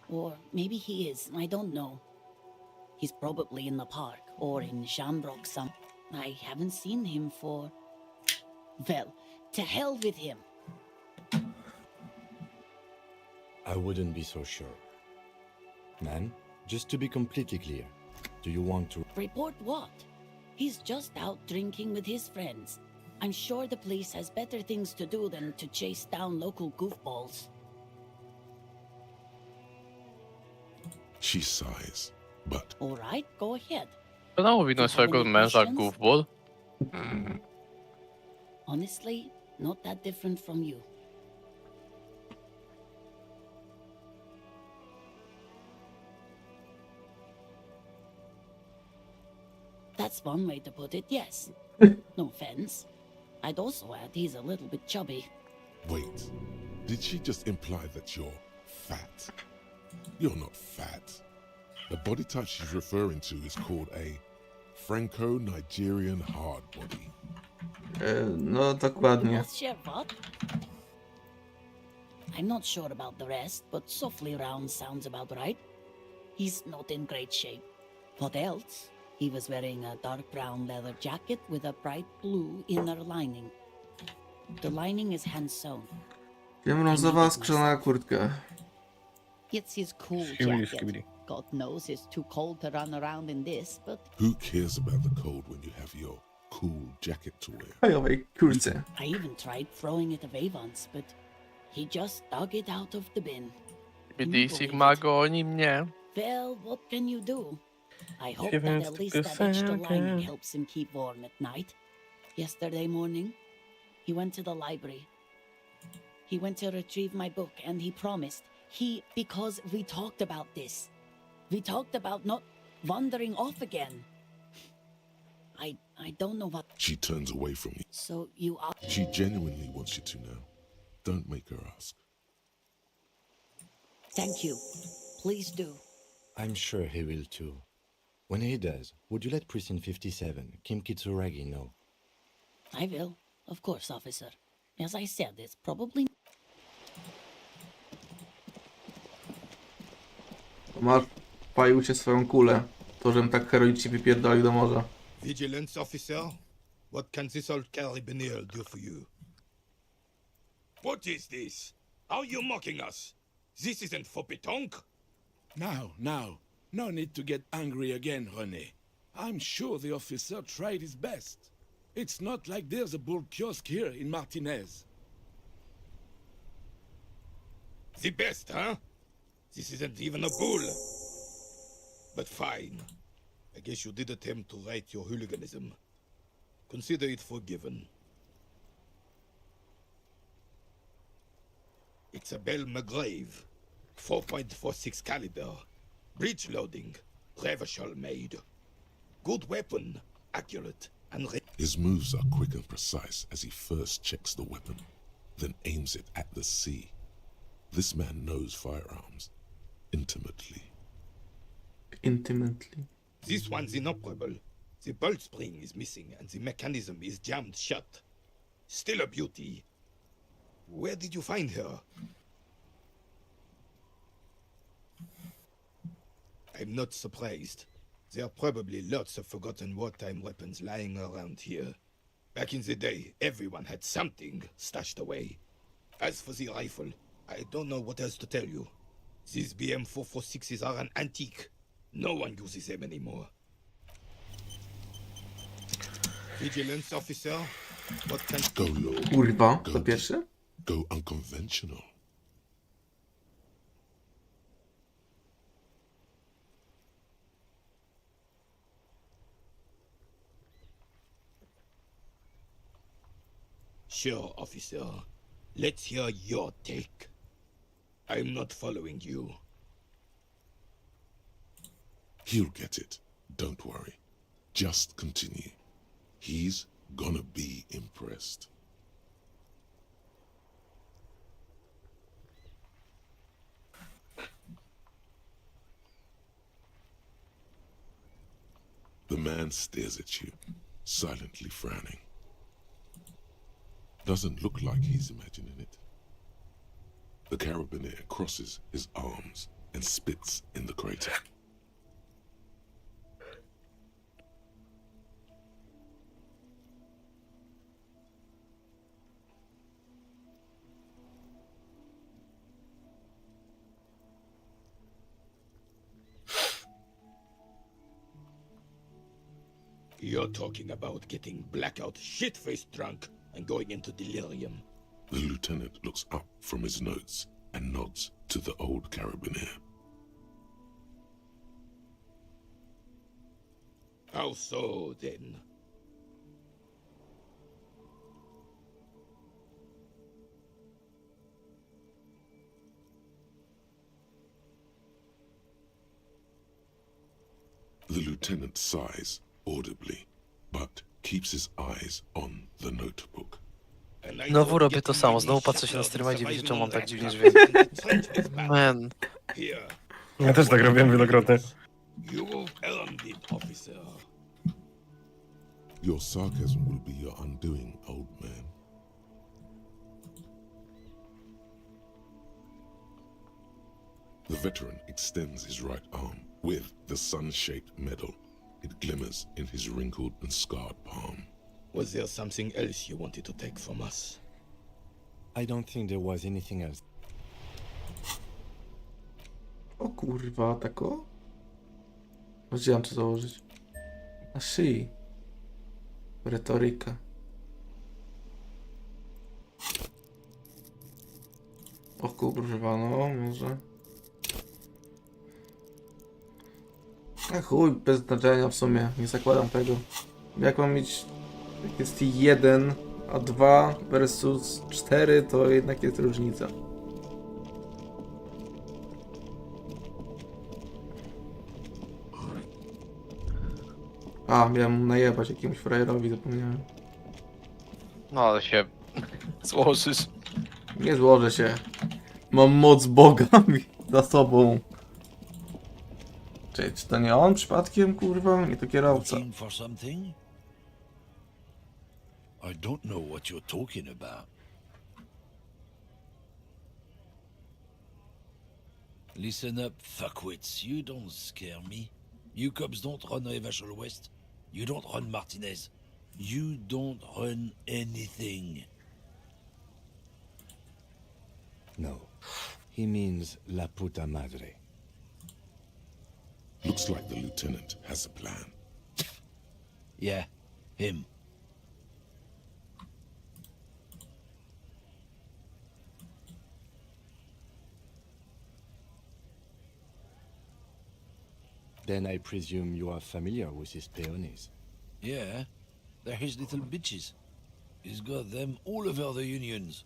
Or maybe he is, I don't know. He's probably in the park, or in Shamrock some. I haven't seen him for... Well, to hell with him. I wouldn't be so sure. Man, just to be completely clear, do you want to... Report what? He's just out drinking with his friends. I'm sure the police has better things to do than to chase down local goofballs. She sighs, but... Alright, go ahead. Wiadomo, widno swojego męża goofball. Honestly, not that different from you. That's one way to put it, yes. No offense. I'd also add he's a little bit chubby. Wait, did she just imply that you're fat? You're not fat. The body type she's referring to is called a Franco-Nigerian hardbody. No, dokładnie. Yes, Sheriff, what? I'm not sure about the rest, but softly round sounds about right. He's not in great shape. What else? He was wearing a dark brown leather jacket with a bright blue inner lining. The lining is hand-sewn. Brązowa skórzana kurtka. It's his cool Skibidi, jacket. skibidi. God knows it's too cold to run around in this, but Who cares about the cold when you have your cool jacket to wear? Fajowej kurce. I even tried throwing it away once, but he just dug it out of the bin. BD Sigma goni mnie. Well, what can you do? I hope Give that us at least the that extra lining second. helps him keep warm at night. Yesterday morning, he went to the library. He went to retrieve my book, and he promised. Because we talked about this. We talked about not wandering off again. I don't know what. She turns away from you. So you are. She genuinely wants you to know. Don't make her ask. Thank you. Please do. I'm sure he will too. When he does, would you let Precinct 57, Kim Kitsuragi, know? I will. Of course, officer. As I said, it's probably. Ma palił się swoją kulę. To, żebym tak heroicznie wypierdolił do morza. Vigilance officer, what can this old carabiner do for you? What is this? Are you mocking us? This isn't for pétanque. Now. No need to get angry again, René. I'm sure the officer tried his best. It's not like there's a bull kiosk here in Martinez. The best, huh? This isn't even a bull. But fine. I guess you did attempt to right your hooliganism. Consider it forgiven. It's a Bell McGrave. 4.46 caliber. Breech loading. Revachol made. Good weapon. Accurate and His moves are quick and precise as he first checks the weapon, then aims it at the sea. This man knows firearms intimately. Intimately. This one's inoperable. The bolt spring is missing and the mechanism is jammed shut. Still a beauty. Where did you find her? I'm not surprised. There are probably lots of forgotten wartime weapons lying around here. Back in the day, everyone had something stashed away. As for the rifle, I don't know what else to tell you. These BM-446s are an antique. No one uses them anymore. Vigilance officer, what can... Go low. Kurwa, Go to deep. pierwszy? Go unconventional. Sure, officer. Let's hear your take. I'm not following you. He'll get it. Don't worry. Just continue. He's gonna be impressed. The man stares at you, silently frowning. Doesn't look like he's imagining it. The carabiner crosses his arms and spits in the crater. You're talking about getting blackout shit-faced drunk and going into delirium. The lieutenant looks up from his notes and nods to the old carabiner. How so, then? The lieutenant sighs audibly, but keeps his eyes on the notebook. Znowu robię to samo, znowu patrzę się na streama i widzę, czemu mam tak dziwnie dźwięk. Man. Ja też tak robiłem wielokrotnie. You've earned it, officer. Your sarcasm will be your undoing, old man. The veteran extends his right arm with the sun-shaped medal. It glimmers in his wrinkled and scarred palm. Was there something else you wanted to take from us? I don't think there was anything else. O kurwa, tako? Gdzie mam to założyć? Na szyi. Retoryka. O kurwa, no może. A chuj, bez znaczenia w sumie, nie zakładam tego. Jak mam mieć, jak jest 1, a 2 versus 4, to jednak jest różnica. A, miałem najebać jakiemuś frajerowi, zapomniałem. No ale się złożysz. Nie złożę się. Mam moc Boga za sobą. Czy to nie on przypadkiem, kurwa? Nie to kierowca. Looking for something? I don't know what you're talking about. Listen up, fuckwits. You don't scare me. You cops don't run Revachol West. You don't run Martinez. You don't run anything. No. He means la puta madre. Looks like the lieutenant has a plan. Yeah, him. Then I presume you are familiar with his peonies. Yeah, they're his little bitches. He's got them all over the unions.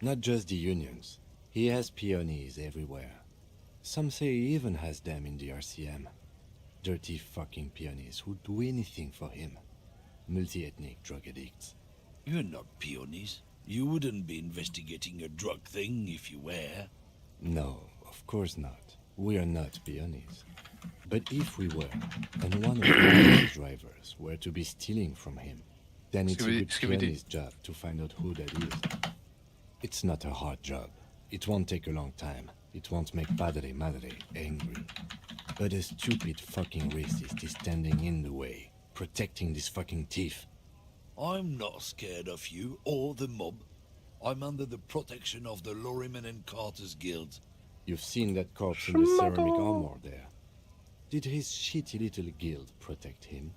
Not just the unions. He has peonies everywhere. Some say he even has them in the RCM. Dirty fucking peonies who'd do anything for him. Multi-ethnic drug addicts. You're not peonies. You wouldn't be investigating a drug thing if you were. No, of course not. We are not peonies. But if we were, and one of the drivers were to be stealing from him, then it's a good peonies job to find out who that is. It's not a hard job. It won't take a long time. It won't make Padre Madre angry. But a stupid fucking racist is standing in the way, protecting this fucking thief. I'm not scared of you or the mob. I'm under the protection of the Lorryman and Carter's Guild. You've seen that corpse in the ceramic armor there. Did his shitty little guild protect him?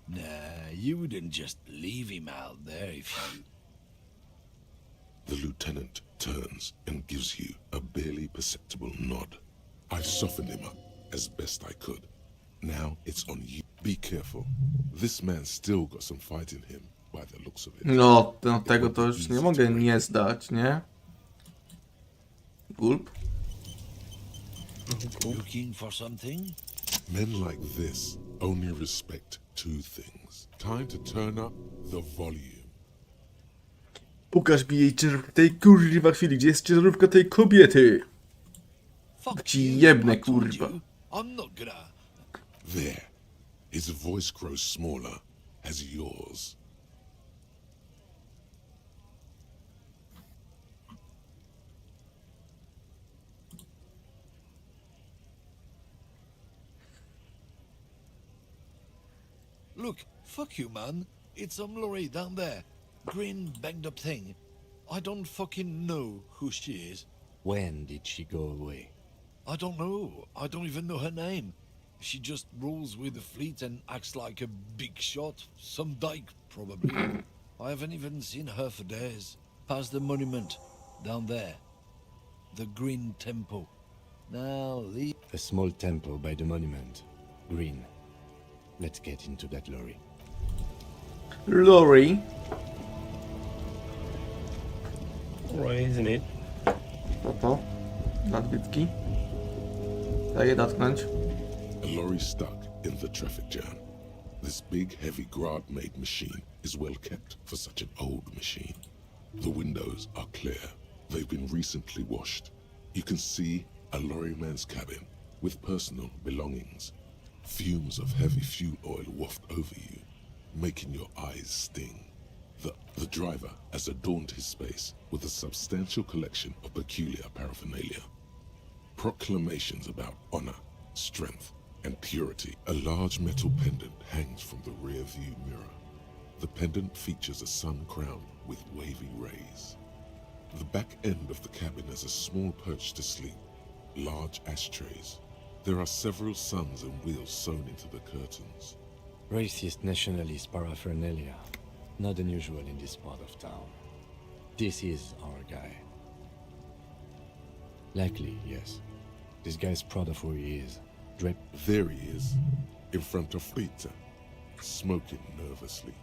Nah, you wouldn't just leave him out there if you... The lieutenant turns and gives you a barely perceptible nod. I've softened him up as best I could. Now it's on you. Be careful. This man's still got some fight in him by the looks of it. No, tego to już nie mogę nie zdać, nie? Gulp? Looking for something? Men like this only respect two things. Time to turn up the volume. Pokaż mi jej ciężarówkę tej kurwa chwili. Gdzie jest ciężarówka tej kobiety? Ci jebne kurwa. I'm not gonna... There. His voice grows smaller as yours. Look, fuck you, man. It's some lorry down there. Green, banged up thing. I don't fucking know who she is. When did she go away? I don't know. I don't even know her name. She just rolls with the fleet and acts like a big shot. Some dyke, probably. I haven't even seen her for days. Past the monument. Down there. The Green Temple. Now, leave... A small temple by the monument. Green. Let's get into that lorry. Lorry. Right, isn't it? Co to? Nadbytki. Daję dotknąć. A lorry stuck in the traffic jam. This big, heavy grad-made machine is well kept for such an old machine. The windows are clear. They've been recently washed. You can see a lorryman's cabin with personal belongings. Fumes of heavy fuel oil waft over you, making your eyes sting. The driver has adorned his space with a substantial collection of peculiar paraphernalia. Proclamations about honor, strength, and purity. A large metal pendant hangs from the rear view mirror. The pendant features a sun crown with wavy rays. The back end of the cabin has a small perch to sleep, large ashtrays. There are several suns and wheels sewn into the curtains. Racist nationalist paraphernalia. Not unusual in this part of town. This is our guy. Likely, yes. This guy's proud of who he is. There he is, in front of Peter, smoking nervously,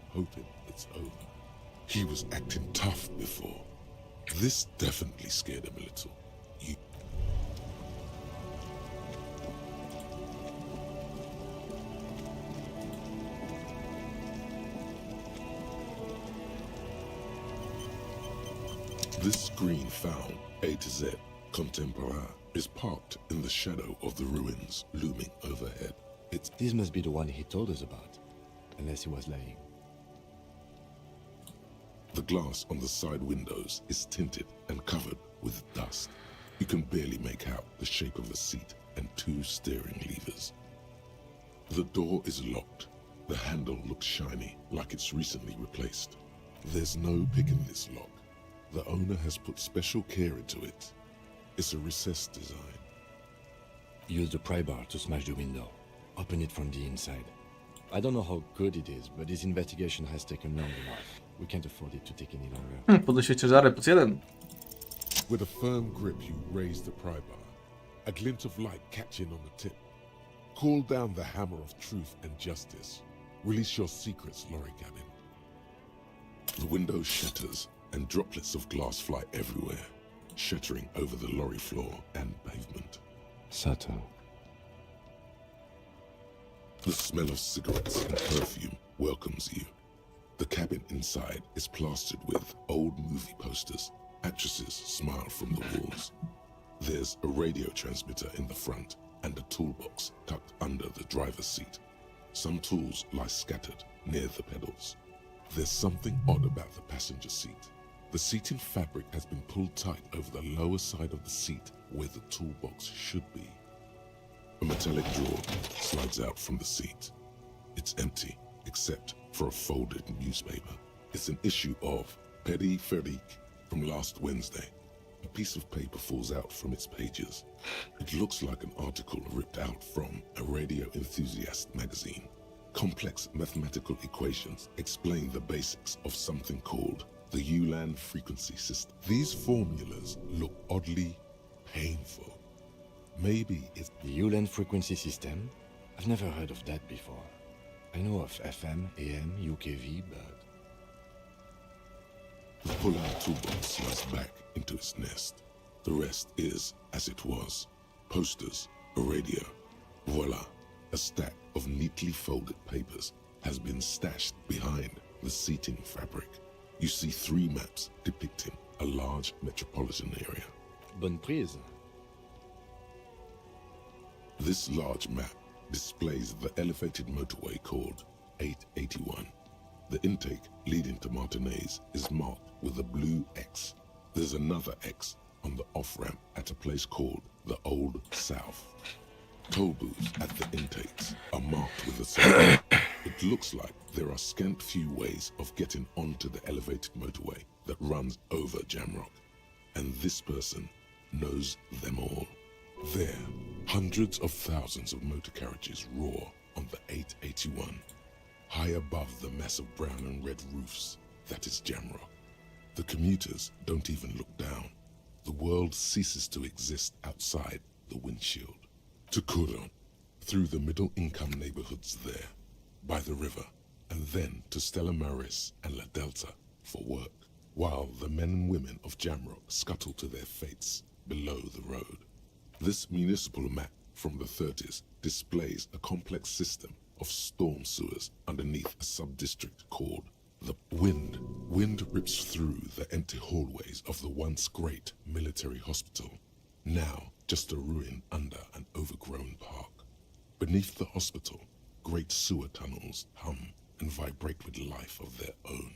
hoping it's over. He was acting tough before. This definitely scared him a little. This green found, A to Z, contemporain, is parked in the shadow of the ruins looming overhead. This must be the one he told us about, unless he was lying. The glass on the side windows is tinted and covered with dust. You can barely make out the shape of a seat and 2 steering levers. The door is locked. The handle looks shiny, like it's recently replaced. There's no picking this lock. The owner has put special care into it. It's a recessed design. Use the pry bar to smash the window. Open it from the inside. I don't know how good it is, but this investigation has taken long enough. We can't afford it to take any longer. Podnosi ciężary, plus 1. With a firm grip, you raise the pry bar. A glint of light catching on the tip. Call down the hammer of truth and justice. Release your secrets, lorry cabin. The window shatters, and droplets of glass fly everywhere, shattering over the lorry floor and pavement. Subtle. The smell of cigarettes and perfume welcomes you. The cabin inside is plastered with old movie posters. Actresses smile from the walls. There's a radio transmitter in the front and a toolbox tucked under the driver's seat. Some tools lie scattered near the pedals. There's something odd about the passenger seat. The seating fabric has been pulled tight over the lower side of the seat where the toolbox should be. A metallic drawer slides out from the seat. It's empty, except for a folded newspaper. It's an issue of Peripherique from last Wednesday. A piece of paper falls out from its pages. It looks like an article ripped out from a radio enthusiast magazine. Complex mathematical equations explain the basics of something called the Ulan frequency system. These formulas look oddly painful. Maybe it's the Ulan frequency system? I've never heard of that before. I know of FM, AM, UKV, but... The pull-out toolbox slides back into its nest. The rest is as it was. Posters, a radio. Voila, a stack of neatly folded papers has been stashed behind the seating fabric. You see 3 maps depicting a large metropolitan area. Bonne prise. This large map displays the elevated motorway called 881. The intake leading to Martinez is marked with a blue X. There's another X on the off-ramp at a place called the Old South. Toll booths at the intakes are marked with a circle. It looks like there are scant few ways of getting onto the elevated motorway that runs over Jamrock, and this person knows them all. There, hundreds of thousands of motor carriages roar on the 881, high above the mass of brown and red roofs that is Jamrock. The commuters don't even look down. The world ceases to exist outside the windshield. To Kuron, through the middle-income neighborhoods there, by the river, and then to Stella Maris and La Delta for work, while the men and women of Jamrock scuttle to their fates below the road. This municipal map from the 30s displays a complex system of storm sewers underneath a sub-district called the Wind. Wind rips through the empty hallways of the once great military hospital, now just a ruin under an overgrown park. Beneath the hospital, great sewer tunnels hum and vibrate with life of their own.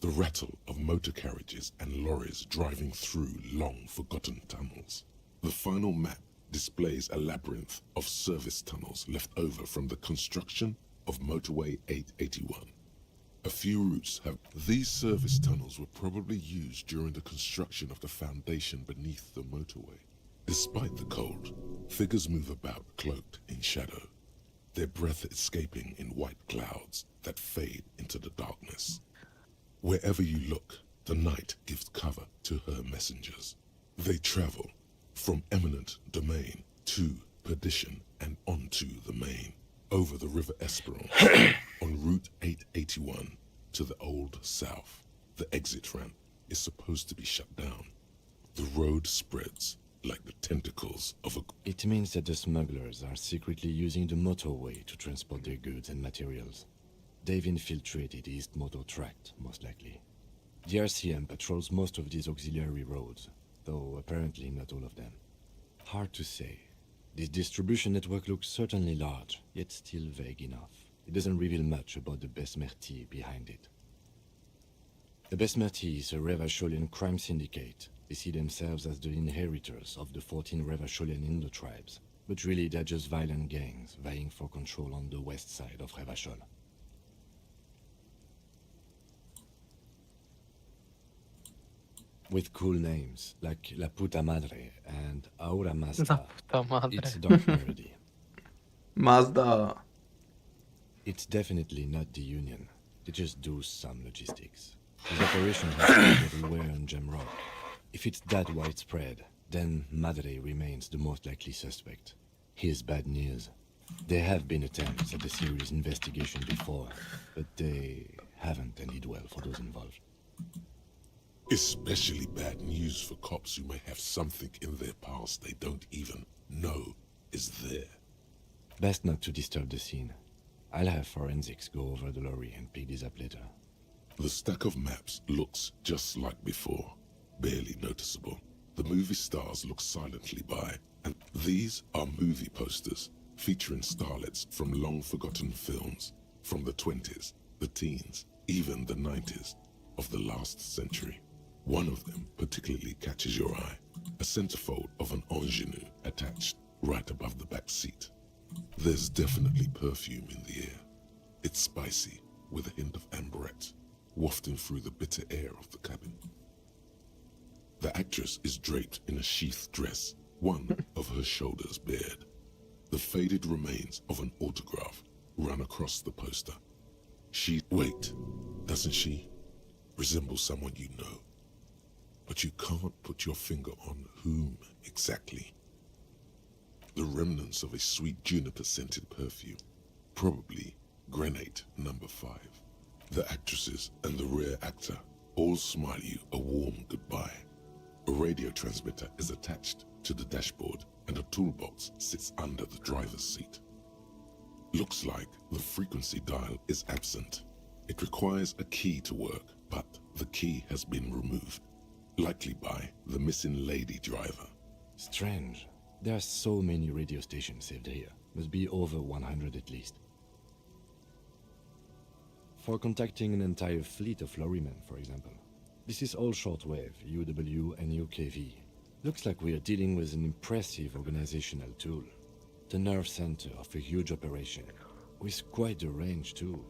The rattle of motor carriages and lorries driving through long forgotten tunnels. The final map displays a labyrinth of service tunnels left over from the construction of Motorway 881. A few routes have... These service tunnels were probably used during the construction of the foundation beneath the motorway. Despite the cold, figures move about cloaked in shadow, their breath escaping in white clouds that fade into the darkness. Wherever you look, the night gives cover to her messengers. They travel from eminent domain to perdition and onto the main, over the River Esperon, on Route 881 to the Old South. The exit ramp is supposed to be shut down. The road spreads like the tentacles of a... It means that the smugglers are secretly using the motorway to transport their goods and materials. They've infiltrated the East Motor Tract, most likely. The RCM patrols most of these auxiliary roads, though apparently not all of them. Hard to say. This distribution network looks certainly large, yet still vague enough. It doesn't reveal much about the Besmerti behind it. The Besmerti is a Revacholian crime syndicate. They see themselves as the inheritors of the 14 Revacholian Indo-tribes, but really they're just violent gangs vying for control on the west side of Revachol. With cool names, like La Puta Madre and Aura Mazda. It's dark melody. Mazda. It's definitely not the Union. They just do some logistics. His operation happens everywhere on Jamrock. If it's that widespread, then Madre remains the most likely suspect. Here's bad news. There have been attempts at a serious investigation before, but they haven't ended well for those involved. Especially bad news for cops who may have something in their past they don't even know is there. Best not to disturb the scene. I'll have forensics go over the lorry and pick these up later. The stack of maps looks just like before, barely noticeable. The movie stars look silently by, and these are movie posters featuring starlets from long-forgotten films from the 20s, the teens, even the 90s of the last century. One of them particularly catches your eye, a centerfold of an ingenue attached right above the back seat. There's definitely perfume in the air. It's spicy, with a hint of amberette, wafting through the bitter air of the cabin. The actress is draped in a sheath dress, one of her shoulders bared. The faded remains of an autograph run across the poster. Wait, doesn't she resemble someone you know? But you can't put your finger on whom exactly. The remnants of a sweet juniper-scented perfume, probably Grenade No. 5. The actresses and the rear actor all smile you a warm goodbye. A radio transmitter is attached to the dashboard and a toolbox sits under the driver's seat. Looks like the frequency dial is absent. It requires a key to work, but the key has been removed, likely by the missing lady driver. Strange. There are so many radio stations saved here. Must be over 100 at least. For contacting an entire fleet of lorrymen, for example. This is all shortwave, UW and UKV. Looks like we are dealing with an impressive organizational tool. The nerve center of a huge operation, with quite a range too.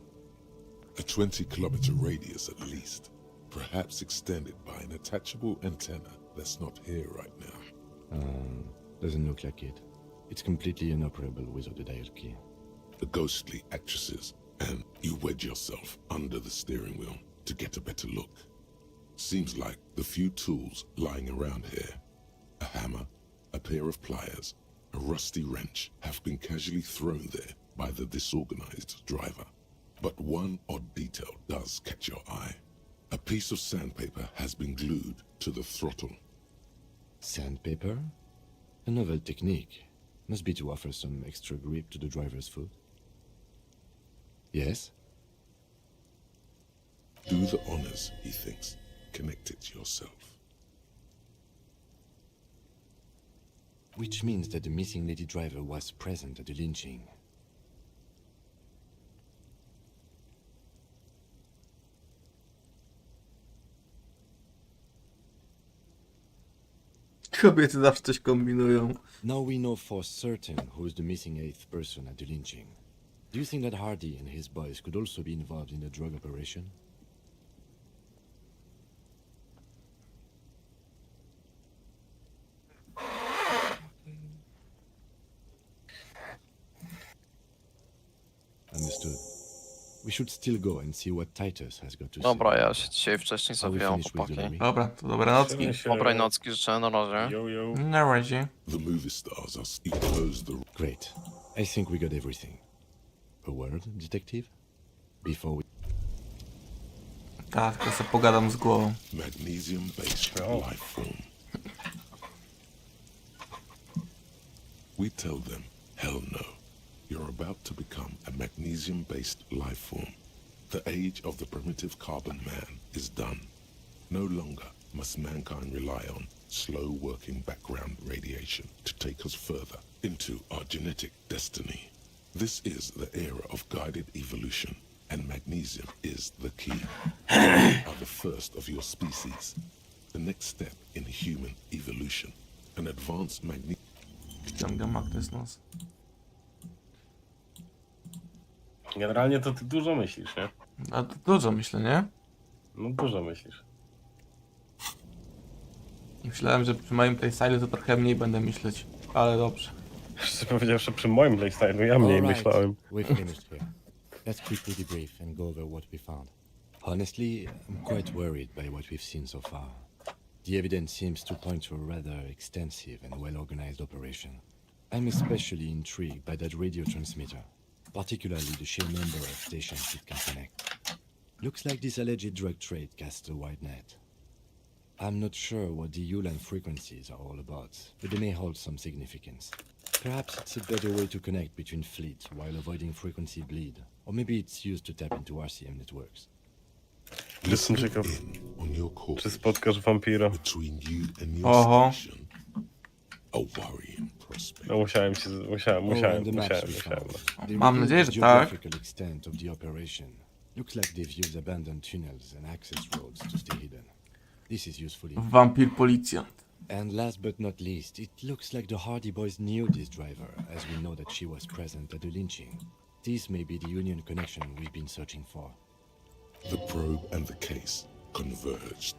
A 20-kilometer radius at least, perhaps extended by an attachable antenna that's not here right now. Doesn't look like it. It's completely inoperable without the dial key. The ghostly actresses, and you wedge yourself under the steering wheel to get a better look. Seems like the few tools lying around here, a hammer, a pair of pliers, a rusty wrench, have been casually thrown there by the disorganized driver. But one odd detail does catch your eye. A piece of sandpaper has been glued to the throttle. Sandpaper? A novel technique. Must be to offer some extra grip to the driver's foot. Yes? Do the honors, he thinks. Connect it yourself. which means that the missing lady driver was present at the lynching. Kobiety zawsze coś kombinują. Now we know for certain who is the missing 8th person at the lynching. Do you think that Hardy and his boys could also be involved in the drug operation? Understood. We should still go and see what Titus has got to say. Dobra, ja się dzisiaj wcześniej Are we zabijam, finished with the chłopaki. movie? Dobra, to dobre nocki. Dobrej nocki życzę, na razie. Yo, yo. Na razie. The movie stars are close the Great. I think we got everything. A word, detective? Before we... Tak, tylko sobie pogadam z głową. magnesium-based life form. We tell them, hell no. You're about to become a magnesium-based life form. The age of the primitive carbon man is done. No longer must mankind rely on slow-working background radiation to take us further into our genetic destiny. This is the era of guided evolution, and magnesium is the key. You are the first of your species. The next step in human evolution. An advanced magnesium... Ściągam magnesnos. Generalnie to ty dużo myślisz, nie? A to dużo myślę, nie? No dużo myślisz. Myślałem, że przy moim playstylu to trochę mniej będę myśleć, ale dobrze. Szczerze powiedziawszy, przy moim playstylu ja mniej Alright, myślałem. we've finished here. Let's quickly debrief and go over what we found. Honestly, I'm quite worried by what we've seen so far. The evidence seems to point to a rather extensive and well-organized operation. I'm especially intrigued by that radio transmitter, particularly the sheer number of stations it can connect. Looks like this alleged drug trade casts a wide net. I'm not sure what the Ulan frequencies are all about, but they may hold some significance. Perhaps it's a better way to connect between fleets while avoiding frequency bleed, or maybe it's used to tap into RCM networks. Jestem ciekaw, czy spotkasz wampira. Between you and your Oho. station, a worrying prospect. No musiałem. And the maps we found. They Mam reveal nadzieję, the że tak. geographical extent of the operation. Looks like they've used abandoned tunnels and access roads to stay hidden. This is useful. Wampir policjant. And last but not least, it looks like the Hardy boys knew this driver, as we know that she was present at the lynching. This may be the union connection we've been searching for. The probe and the case converged,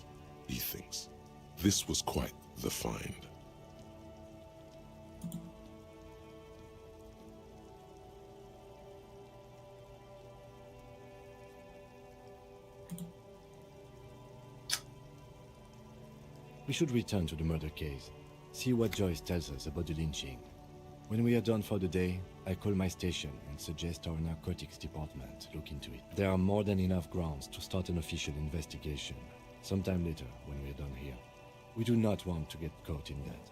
he thinks. This was quite the find. We should return to the murder case, see what Joyce tells us about the lynching. When we are done for the day, I call my station and suggest our narcotics department look into it. There are more than enough grounds to start an official investigation, sometime later when we are done here. We do not want to get caught in that.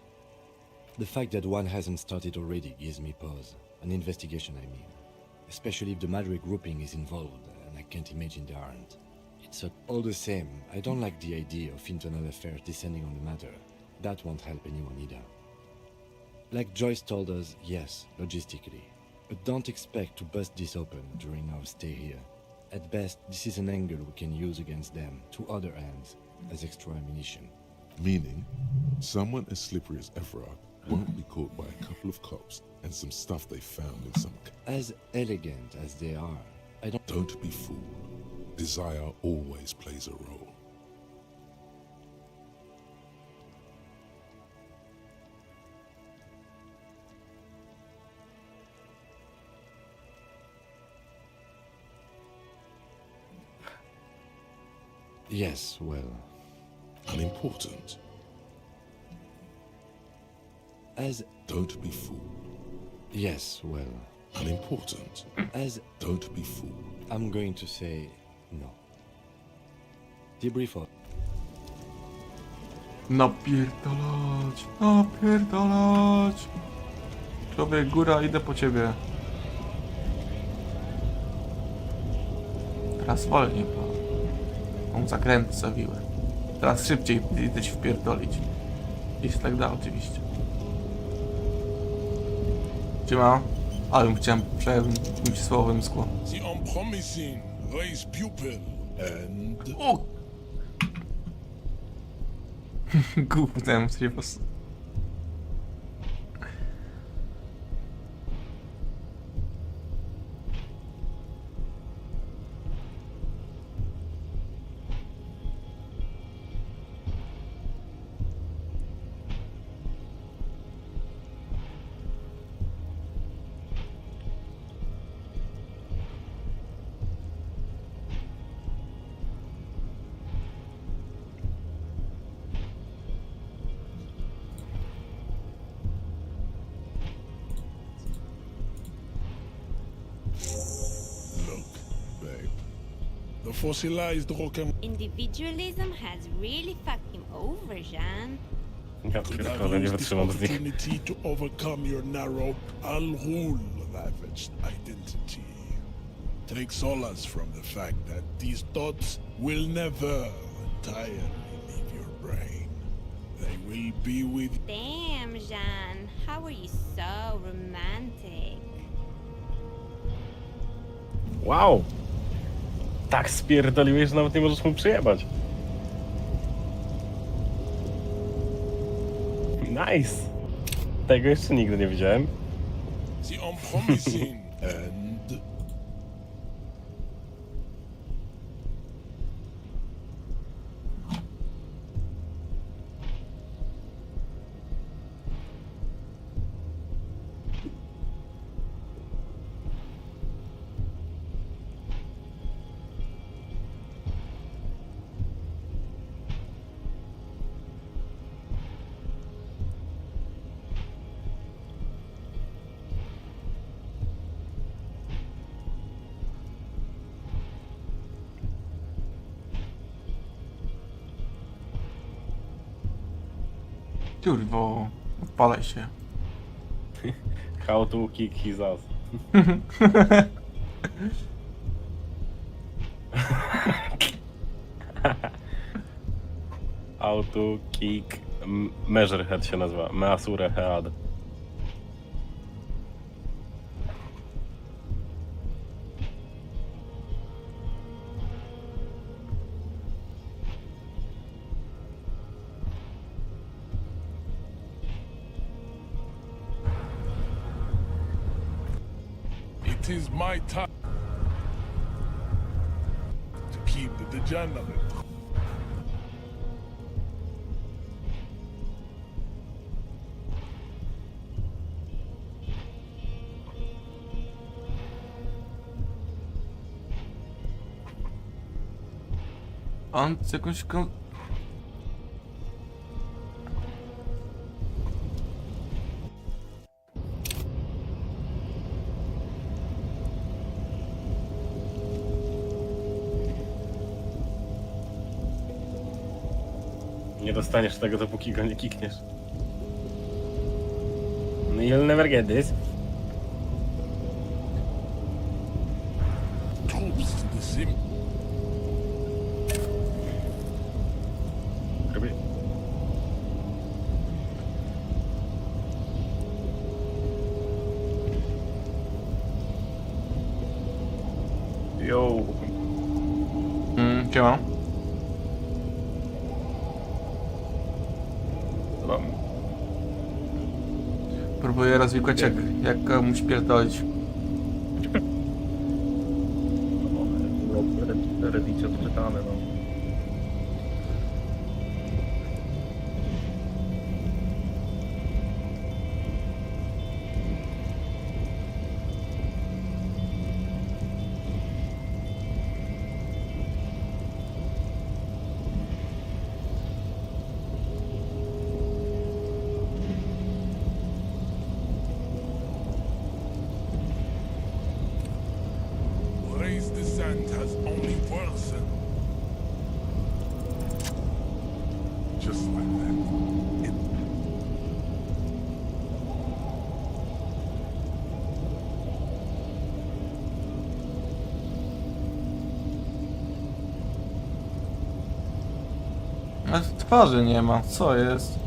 The fact that one hasn't started already gives me pause. An investigation, I mean. Especially if the Madrid grouping is involved, and I can't imagine they aren't. All the same, I don't like the idea of internal affairs descending on the matter. That won't help anyone either. Like Joyce told us, yes, logistically. But don't expect to bust this open during our stay here. At best, this is an angle we can use against them, to other ends, as extra ammunition. Meaning, someone as slippery as Everard won't be caught by a couple of cops and some stuff they found in some... As elegant as they are, I don't... Don't be fooled. Desire always plays a role. Yes, well... Unimportant. As... Don't be fooled. Yes, well... Unimportant. As... Don't be fooled. I'm going to say... no. Debrief on... Napierdalać! Napierdalać! Człowiek, góra, idę po ciebie. Teraz wolniej, bo... On zakręt zawiły. Teraz szybciej idę ci wpierdolić. Jeśli tak da, oczywiście. Siema. Ale chciałem przebić słowem skło. The unpromising race pupil and... O! Gównem, Trivos. The fossilized rock and... Individualism has really fucked him over, Jean. Ja pierdolę, nie wytrzymam z nich. opportunity to overcome your narrow, unrule ravaged identity. Take solace from the fact that these thoughts will never entirely leave your brain. They will be with... Damn, Jean. How are you so romantic? Wow! Tak spierdoliłeś, że nawet nie możesz mu przyjebać. Nice! Tego jeszcze nigdy nie widziałem. The unpromising and... Kurwo, odpalaj się. How to kick his ass. How to kick... Measure head się nazywa. Measure head. It is my time to keep the degenerate. On z jakąś Nie dostaniesz tego, dopóki go nie kikniesz. No you'll never get this. Troops to the sim. Robię. Yo. Siema. Próbuję rozwikłać jak komuś pierdolić. Reddicie odczytane, no. Raise descent has only worsened. Just like that. Ale twarzy nie ma, co jest?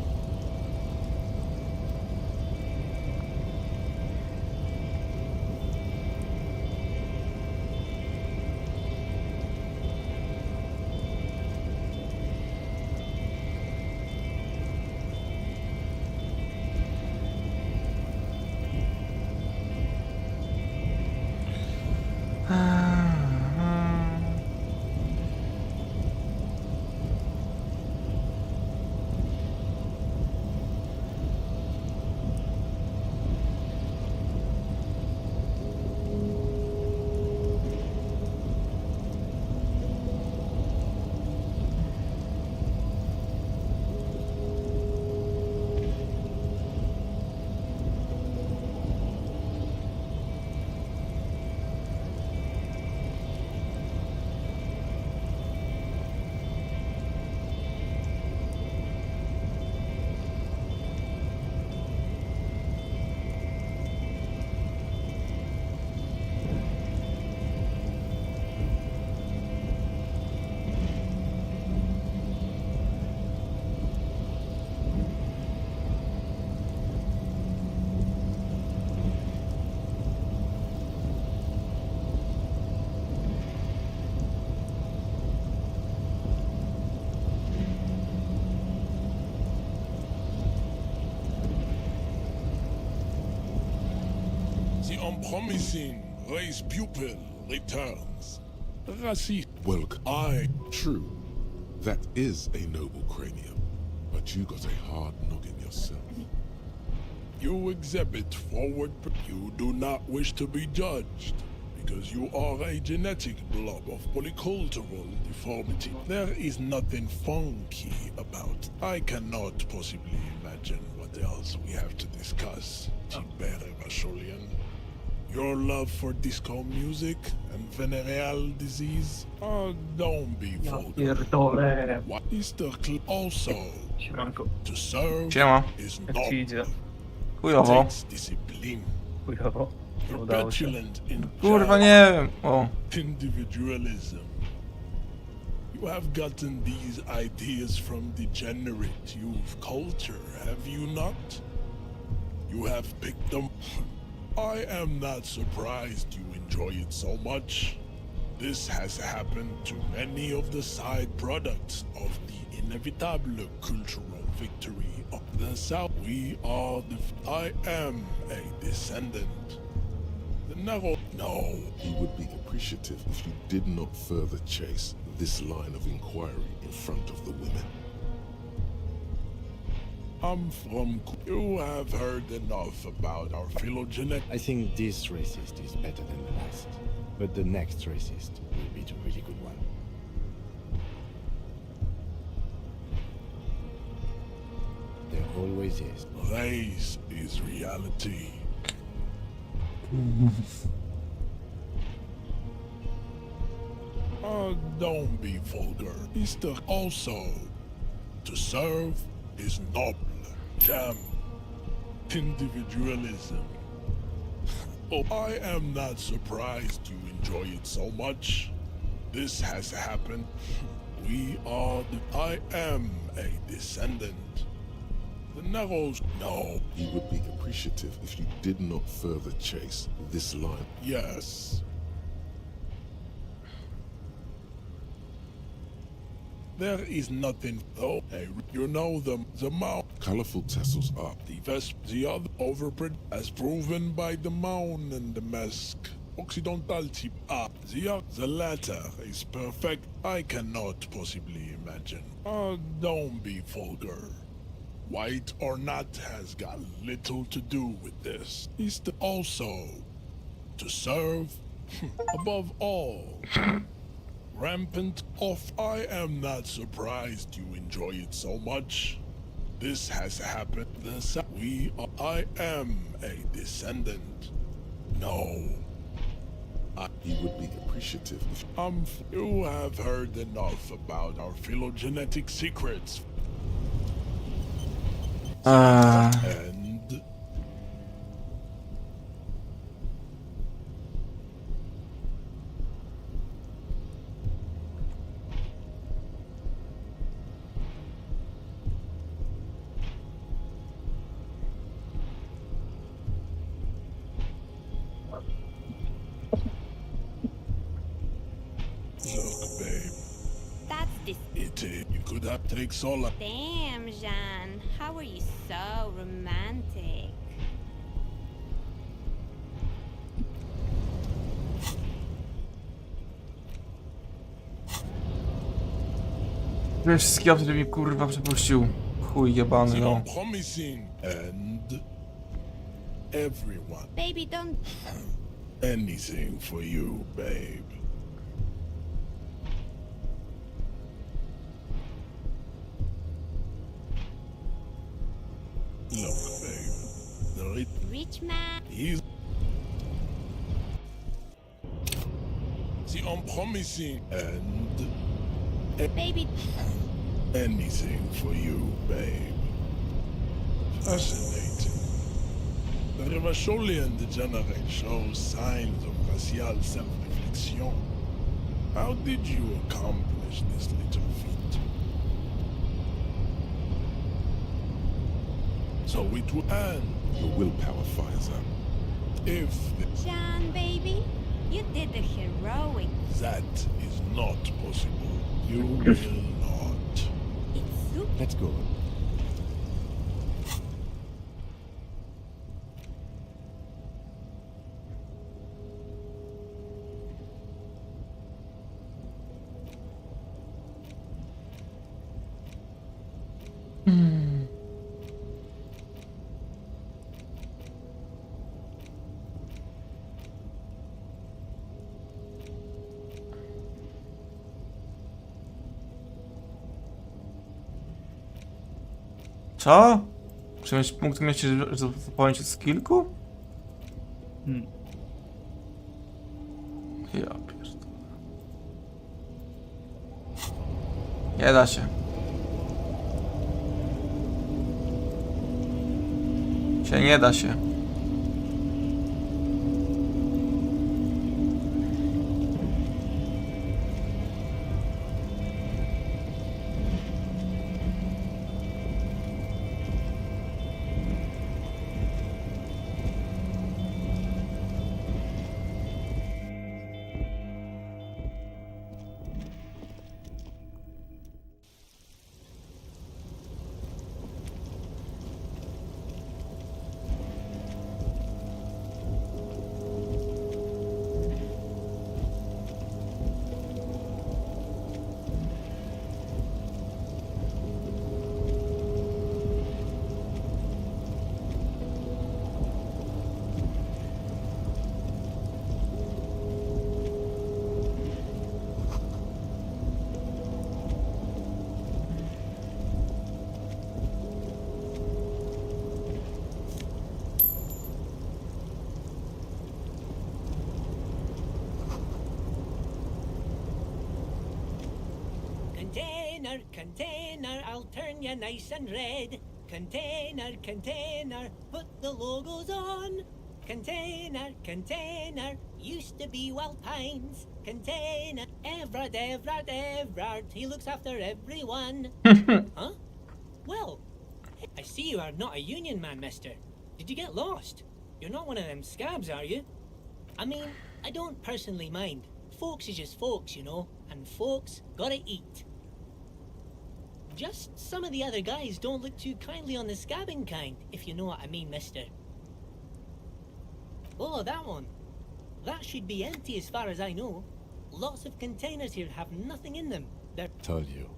unpromising race pupil returns. True. That is a noble cranium, but you got a hard noggin yourself. You exhibit forward, you do not wish to be judged, because you are a genetic blob of polycultural deformity. There is nothing funky about. I cannot possibly imagine what else we have to discuss, Tiberevasholian. Your love for disco music and venereal disease? Oh, don't be vulgar. What is the also to serve is not takes discipline. You're petulant in Kurwa, nie wiem. O. individualism. You have gotten these ideas from degenerate youth culture, have you not? You have picked them. I am not surprised you enjoy it so much. This has happened to many of the side products of the inevitable cultural victory of the South. We are the... I am a descendant. The narrow... No. He would be appreciative if you did not further chase this line of inquiry in front of the women. I'm from... You have heard enough about our phylogenetic... I think this racist is better than the last. But the next racist will be the really good one. There always is. Race is reality. Oh, don't be vulgar. It's the also to serve is noble. Jam. Individualism. Oh, I am not surprised you enjoy it so much. This has happened. We are the... I am a descendant. The narrows... No. He would be appreciative if you did not further chase this line. Yes. There is nothing though. Hey, you know the mount. Colorful tassels are. The vesp, the other overprint, as proven by the mound and the mask. Occidental tip up. The latter is perfect. I cannot possibly imagine. Oh, don't be vulgar. White or not has got little to do with this. It's the also to serve above all. Rampant off. I am not surprised you enjoy it so much. This has happened. I am a descendant. No. He would be appreciative if... You have heard enough about our phylogenetic secrets. And... Look, babe. That's You could have take Sola. Damn, Jean. How are you so romantic? Wiesz, wszystkie opcje, mnie kurwa przepuścił. Chuj jebany, no. Promising and everyone. Baby, don't... Anything for you, babe. Look, babe. Rich man. He's... The unpromising and... Baby... Anything for you, babe. Fascinating. The Revacholian degenerate shows signs of racial self-reflection. How did you accomplish this little feat? So it will end. Your willpower fires up. If Jean, baby, you did the heroic. that is not possible, you will not. It's super. Let's go. Co? Czy mieć punkt mieści, że zapomnieć z kilku? Ja pierdolę. Nie da się. Nie da się. Container, container, I'll turn you nice and red. Container, container, put the logos on. Container, container, used to be Wild Pines. Container, Everard, he looks after everyone. Huh? Well, I see you are not a union man, mister. Did you get lost? You're not one of them scabs, are you? I mean, I don't personally mind. Folks is just folks, you know, and folks gotta eat. Just some of the other guys don't look too kindly on the scabbing kind, if you know what I mean, mister. Oh, that one. That should be empty as far as I know. Lots of containers here have nothing in them. They're... Told you.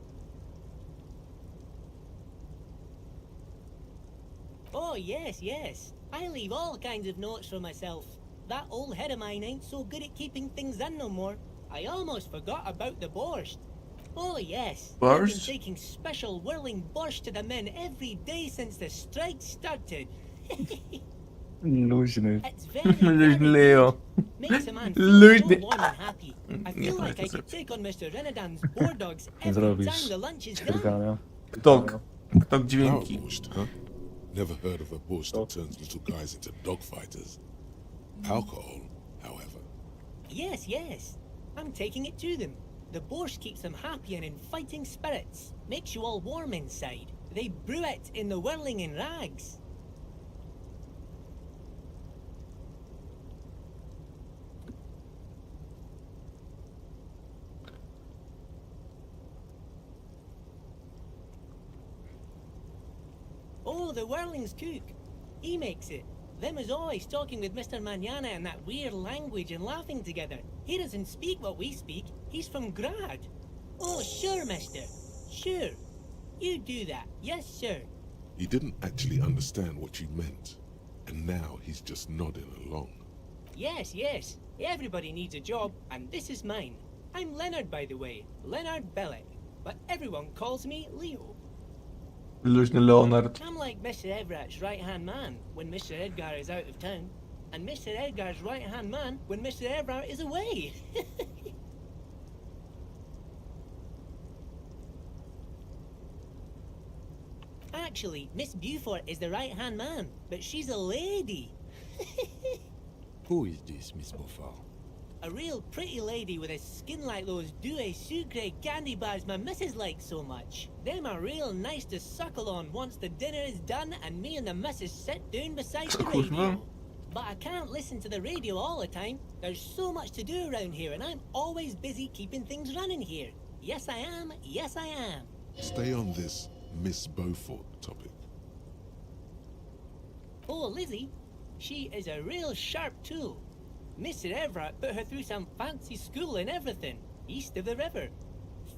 Oh, yes, yes. I leave all kinds of notes for myself. That old head of mine ain't so good at keeping things in no more. I almost forgot about the borscht. Oh, yes. I've been taking special whirling borscht to the men every day since the strike started. Luźny. It's very, Luźny very Leo. good. Makes a man feel so warm and happy. I feel to like I jest could take on Mr. Renadan's boar dogs Nie every zrobisz time the lunch is done. ściergania. Tok Power dźwięki. borscht, huh? Never heard of a borscht that turns little guys into dogfighters. Alcohol, however. Yes, yes. I'm taking it to them. The borscht keeps them happy and in fighting spirits. Makes you all warm inside. They brew it in the whirling in rags. Oh, the whirling's cook. He makes it. Them is always talking with Mr. Manana in that weird language and laughing together. He doesn't speak what we speak. He's from Grad. Oh, sure, mister. Sure. You do that. Yes, sir. He didn't actually understand what you meant, and now he's just nodding along. Yes, yes. Everybody needs a job, and this is mine. I'm Leonard, by the way. Leonard Bellick. But everyone calls me Leo. Luźny Leonard. I'm like Mr. Everett's right-hand man when Mr. Edgar is out of town, and Mr. Edgar's right-hand man when Mr. Everett is away. Actually, Miss Beaufort is the right-hand man, but she's a lady. Who is this, Miss Beaufort? A real pretty lady with a skin like those Douai Sucre candy bars my missus likes so much. Them are real nice to suckle on once the dinner is done and me and the missus sit down beside the radio. But I can't listen to the radio all the time. There's so much to do around here and I'm always busy keeping things running here. Yes I am, yes I am. Stay on this Miss Beaufort topic. Oh, Lizzie, she is a real sharp tool. Mr. Everett put her through some fancy school and everything, east of the river.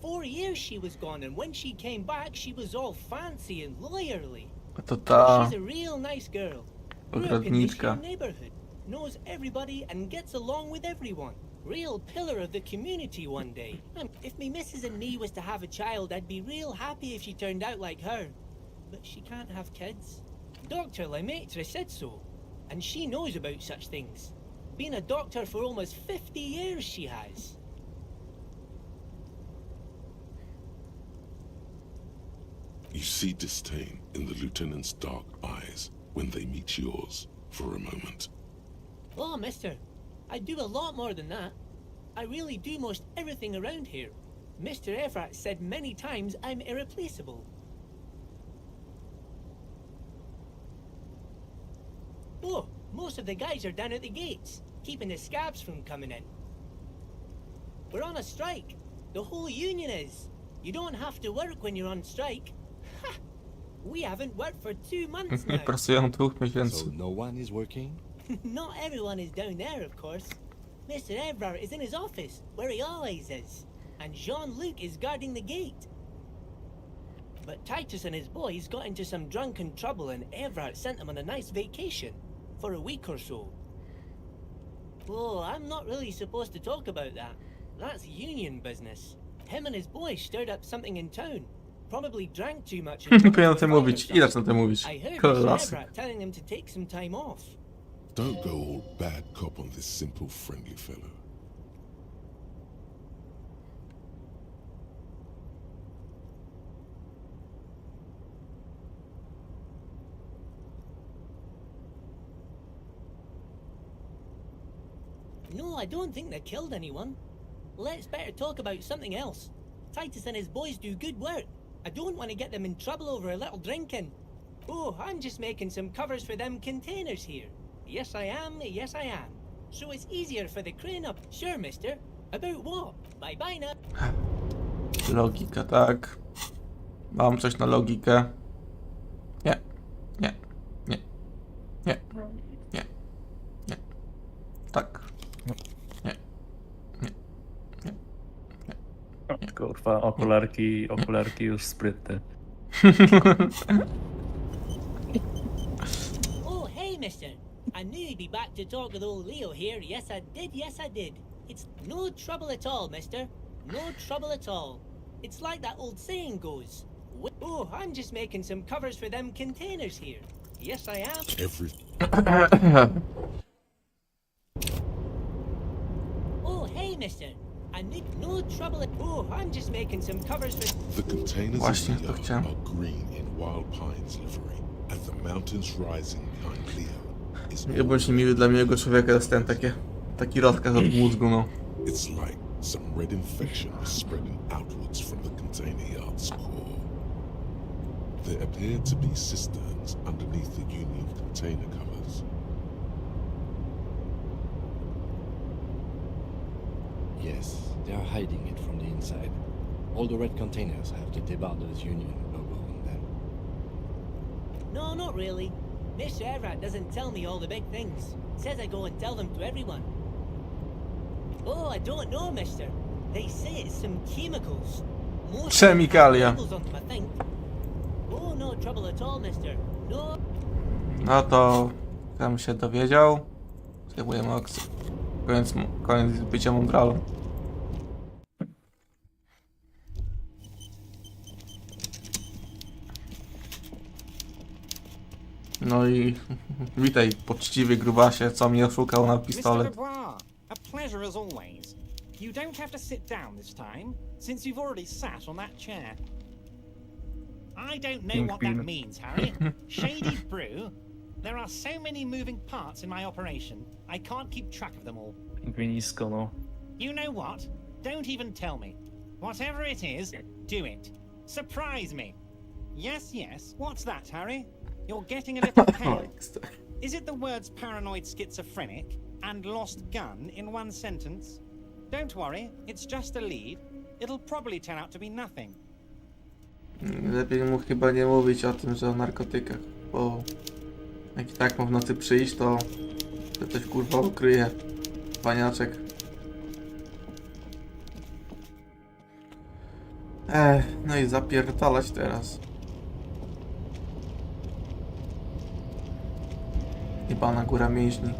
4 years she was gone, and when she came back, she was all fancy and lawyerly. To ta She's a real nice girl. Grew up in this ogrodniczka. here neighborhood. Knows everybody and gets along with everyone. Real pillar of the community one day. If me missus and me was to have a child, I'd be real happy if she turned out like her. But she can't have kids. Dr. Lemaitre said so. And she knows about such things. Been a doctor for almost 50 years she has. You see disdain in the lieutenant's dark eyes when they meet yours for a moment. Oh, mister, I do a lot more than that. I really do most everything around here. Mr. Everett said many times I'm irreplaceable. Oh, most of the guys are down at the gates, keeping the scabs from coming in. We're on a strike. The whole union is. You don't have to work when you're on strike. Ha! We haven't worked for 2 months now. Pracują 2 miesięcy. So no one is working? Not everyone is down there, of course. Mr. Everard is in his office, where he always is. And Jean-Luc is guarding the gate. But Titus and his boys got into some drunken trouble and Everard sent them on a nice vacation. For a week or so. Oh, I'm not really supposed to talk about that. That's union business. Him and his boys stirred up something in town. Probably drank too much. Powinien o tym mówić. Ile na tym mówić? I heard Mr. Klasyk. Everard telling them to take some time off. Don't go all bad cop on this simple, friendly fellow. No, I don't think they killed anyone. Let's better talk about something else. Titus and his boys do good work. I don't want to get them in trouble over a little drinking. Oh, I'm just making some covers for them containers here. Yes, I am. Yes, I am. So it's easier for the crane up. Sure, mister. About what? Bye-bye now. Logika, tak. Mam coś na logikę. Nie. Nie. Nie. Nie. Nie. Nie. Tak. Nie. Nie. Nie. Nie. Kurwa, okularki już sprytne. Oh, hey, mister. I knew you'd be back to talk with old Leo here. Yes, I did. Yes, I did. It's no trouble at all, mister. No trouble at all. It's like that old saying goes. Oh, I'm just making some covers for them containers here. Yes, I am. Oh, hey, mister. I need no trouble at... Oh, I'm just making some covers for... The containers Właśnie, of to Leo chciałem. are green in Wild Pine's livery, and the mountains rising behind Leo is... Nie bądź miły dla miłego człowieka, dostałem taki rozkaz od mózgu, no. It's like some red infection was spreading outwards from the container yard's core. There appeared to be cisterns underneath the Union container covers. Yes, they are hiding it from the inside. All the red containers have the Debarders Union logo on them. No, not really. Mr. Everett doesn't tell me all the big things. Says I go and tell them to everyone. Oh, I don't know, mister. They say it's some chemicals. Most Chemikalia. chemicals on them, I think. Oh, no trouble at all, mister. No. No to tam się dowiedział. Zjebujemy akcję. Koniec bycia mądralą. No i witaj, poczciwy grubasie, co mnie oszukał na Mr. pistolet. Dubois, a pleasure as always. You don't have to sit down this time, since you've already sat on that chair. I don't know what that means, Harry. Shady brew? There are so many moving parts in my operation, I can't keep track of them all. Pingwinisko, no. You know what? Don't even tell me. Whatever it is, do it. Surprise me. Yes, yes. What's that, Harry? You're getting a little pale. Is it the words paranoid schizophrenic and lost gun in one sentence? Don't worry, it's just a lead. It'll probably turn out to be nothing. Lepiej mu chyba nie mówić o tym, że o narkotykach, bo jak i tak ma w nocy przyjść, to coś kurwa ukryje. Paniaczek. No i zapierdalać teraz. Jebana góra mięśni.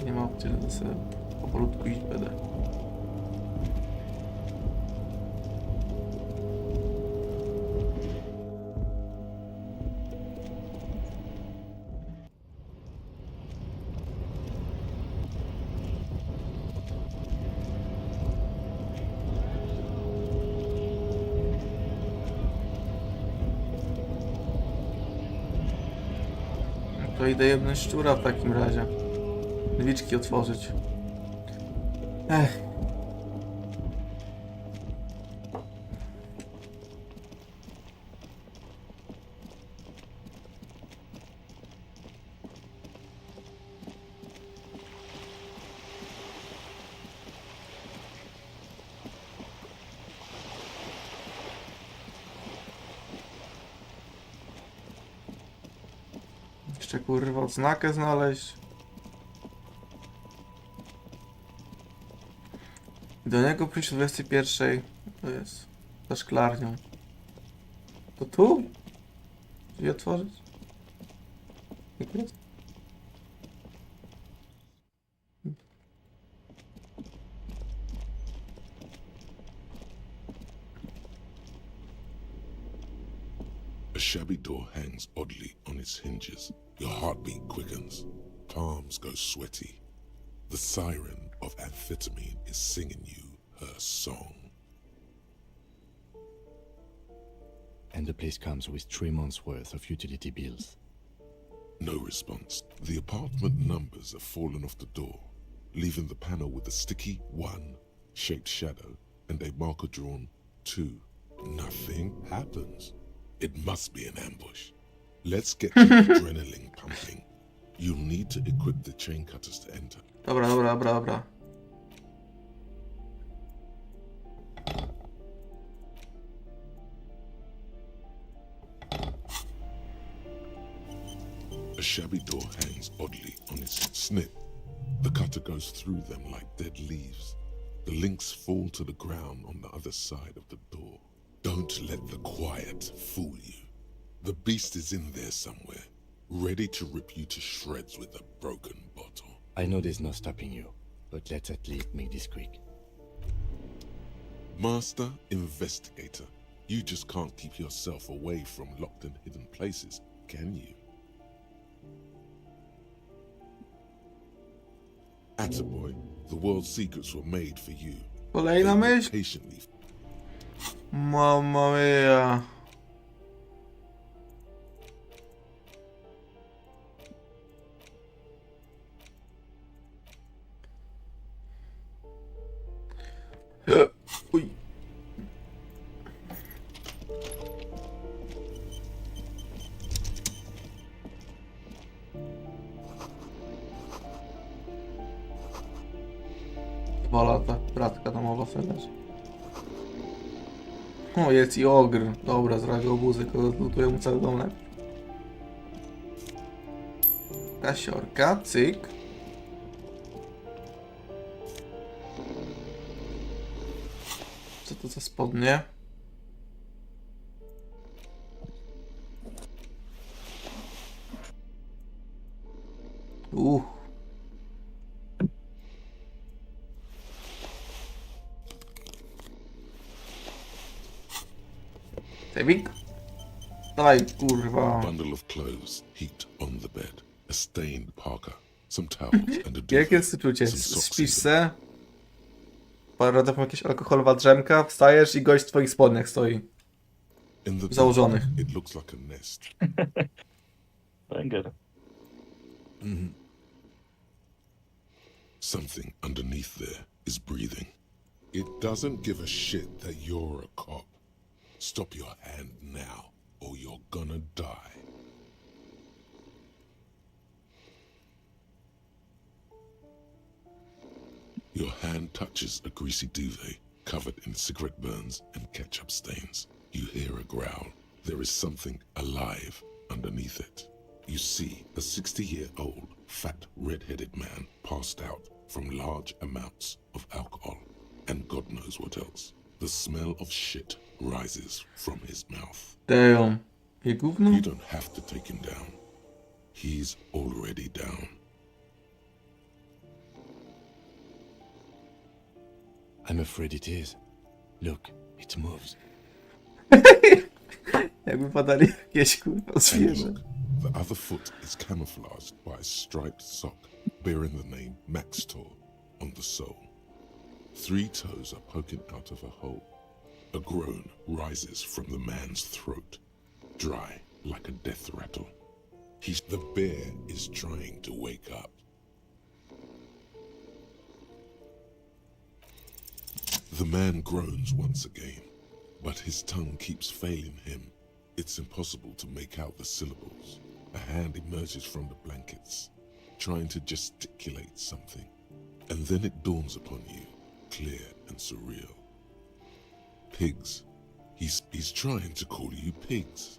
Nie ma opcji, że sobie powolutku iść będę. To idę jedną szczura w takim razie. Drzwiczki otworzyć. Jeszcze kurwa odznakę znaleźć. Do niego przyjść o 21. To jest za szklarnią. To tu? Drzwi otworzyć? Jak jest? A shabby door hangs oddly on its hinges. Your heartbeat quickens. Palms go sweaty. The siren of amphetamine is singing you her song. And the place comes with 3 months' worth of utility bills. No response. The apartment numbers have fallen off the door, leaving the panel with a sticky 1 shaped shadow and a marker drawn 2. Nothing happens. It must be an ambush. Let's get the adrenaline pumping. You'll need to equip the chain cutters to enter. Dobra. A shabby door hangs oddly on its snip. The cutter goes through them like dead leaves. The links fall to the ground on the other side of the door. Don't let the quiet fool you. The beast is in there somewhere, ready to rip you to shreds with a broken bottle. I know there's no stopping you, but let's at least make this quick. Master Investigator, you just can't keep yourself away from locked and hidden places, can you? Attaboy, the world's secrets were made for you. Kolejna myśl. Patiently. Mamma mia. Uj. Dwa lata, bratka domowa felerz. O, jest i ogr. Dobra, zrabił obuzy, lutuję mu cały domek. Kasiorka, cyk. Co to za spodnie? Tewik? Dawaj, kurwa. A bundle of clothes heaped on the bed. A stained parka, some towels and a duvet. Jakie jest uczucie? some socks Śpisz even. se? Parę jakieś alkoholowa drzemka, wstajesz i gość w twoich spodniach stoi. In the Założonych. dark, it looks like a nest. Węgiel. Something underneath there is breathing. It doesn't give a shit that you're a cop. Stop your hand now, or you're gonna die. Your hand touches a greasy duvet covered in cigarette burns and ketchup stains. You hear a growl. There is something alive underneath it. You see a 60-year-old, fat, red-headed man passed out from large amounts of alcohol and God knows what else. The smell of shit rises from his mouth. Damn. You don't have to take him down. He's already down. I'm afraid it is. Look, it moves. Jakby padali jakieś kurwa zwierzę. Look, the other foot is camouflaged by a striped sock bearing the name Maxtor on the sole. 3 toes are poking out of a hole. A groan rises from the man's throat, dry like a death rattle. The bear is trying to wake up. The man groans once again, but his tongue keeps failing him. It's impossible to make out the syllables. A hand emerges from the blankets, trying to gesticulate something. And then it dawns upon you, clear and surreal. Pigs. He's trying to call you pigs.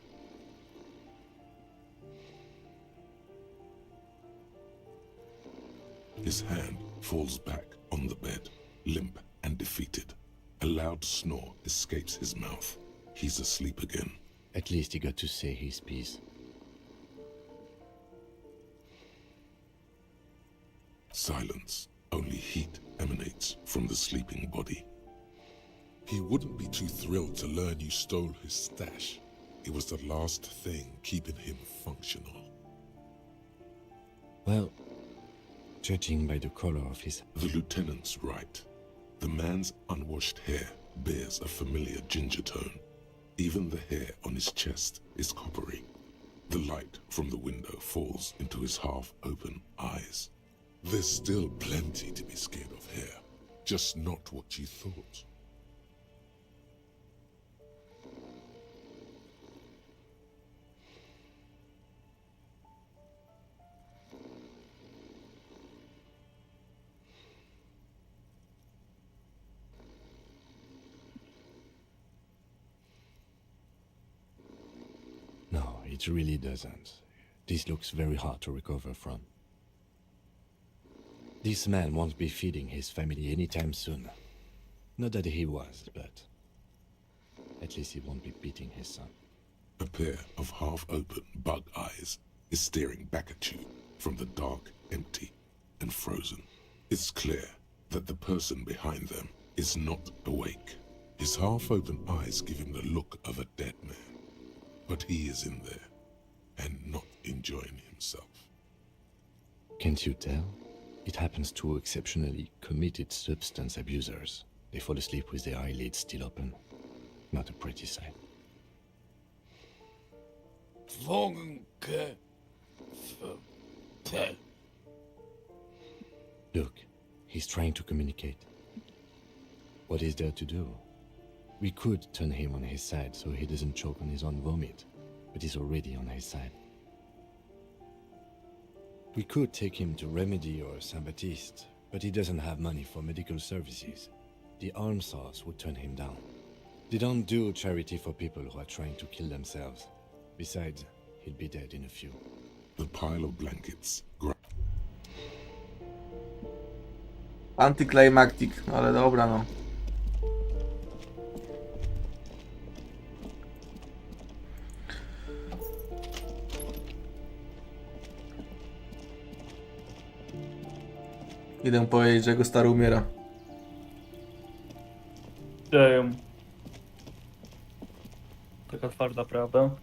His hand falls back on the bed, limp and defeated. A loud snore escapes his mouth. He's asleep again. At least he got to say his piece. Silence. Only heat emanates from the sleeping body. He wouldn't be too thrilled to learn you stole his stash. It was the last thing keeping him functional. Well, judging by the color of his... The lieutenant's right. The man's unwashed hair bears a familiar ginger tone. Even the hair on his chest is coppery. The light from the window falls into his half-open eyes. There's still plenty to be scared of here, just not what you thought. No, it really doesn't. This looks very hard to recover from. This man won't be feeding his family anytime soon. Not that he was, but at least he won't be beating his son. A pair of half-open bug eyes is staring back at you from the dark, empty, and frozen. It's clear that the person behind them is not awake. His half-open eyes give him the look of a dead man, but he is in there and not enjoying himself. Can't you tell? It happens to exceptionally committed substance abusers. They fall asleep with their eyelids still open. Not a pretty sight. Look, he's trying to communicate. What is there to do? We could turn him on his side so he doesn't choke on his own vomit, but he's already on his side. We could take him to Remedy or Saint-Baptiste, but he doesn't have money for medical services. The almshouse would turn him down. They don't do charity for people who are trying to kill themselves. Besides, he'll be dead in a few. The pile of blankets. Anticlimactic, ale dobra no. Idę powiedzieć, że jego stary umiera. Damn. Taka twarda prawda.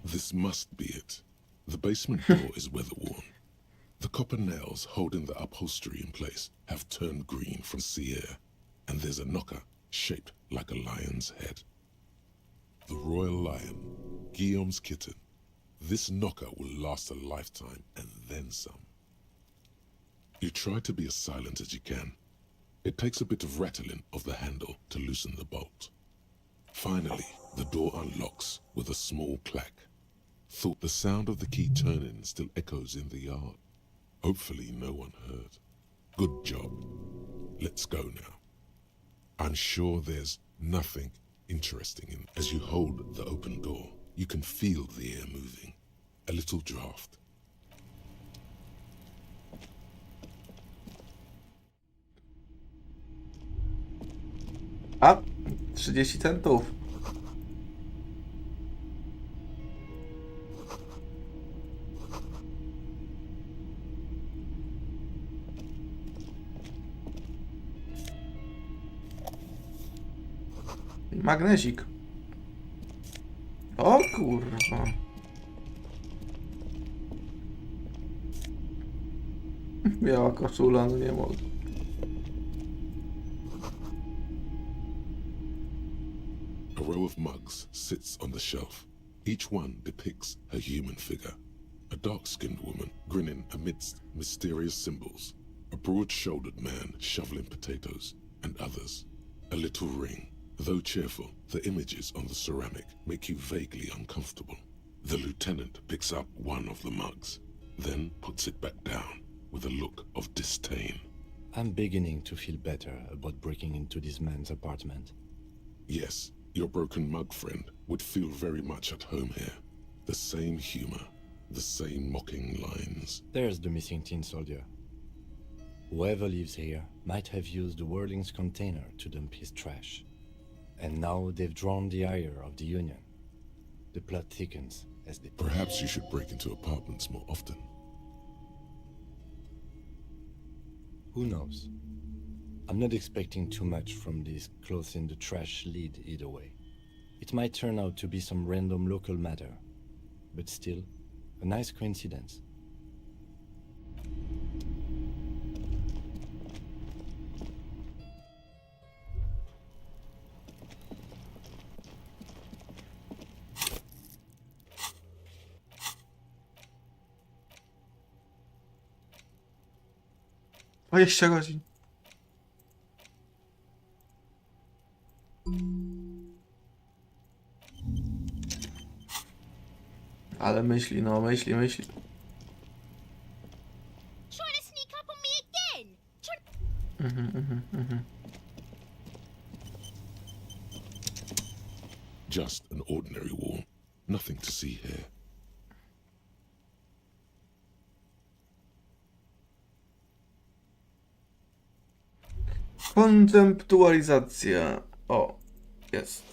This must be it. The basement door is weather-worn. The copper nails holding the upholstery in place have turned green from sea air, and there's a knocker shaped like a lion's head. The royal lion, Guillaume's kitten. This knocker will last a lifetime and then some. You try to be as silent as you can. It takes a bit of rattling of the handle to loosen the bolt. Finally, the door unlocks with a small clack. Thought the sound of the key turning still echoes in the yard. Hopefully no one heard. Good job. Let's go now. I'm sure there's nothing interesting in. As you hold the open door, you can feel the air moving. a little draft. A, 30 centów. I magnezik. O kurwa. Biała koszula, no nie mogę. A row of mugs sits on the shelf. Each one depicts a human figure. A dark-skinned woman grinning amidst mysterious symbols. A broad-shouldered man shoveling potatoes, and others. A little ring. Though cheerful, the images on the ceramic make you vaguely uncomfortable. The lieutenant picks up one of the mugs, then puts it back down with a look of disdain. I'm beginning to feel better about breaking into this man's apartment. Yes, your broken mug friend would feel very much at home here. The same humor, the same mocking lines. There's the missing tin soldier. Whoever lives here might have used the Whirling's container to dump his trash. And now they've drawn the ire of the Union. The plot thickens as they... Perhaps you should break into apartments more often. Who knows? I'm not expecting too much from this clothes in the trash lead either way. It might turn out to be some random local matter, but still, a nice coincidence. O, 20 godzin. Ale myśli, no myśli. Trying to sneak up on me again. Just an ordinary wall. Nothing to see here. Kontemptualizacja. O, jest.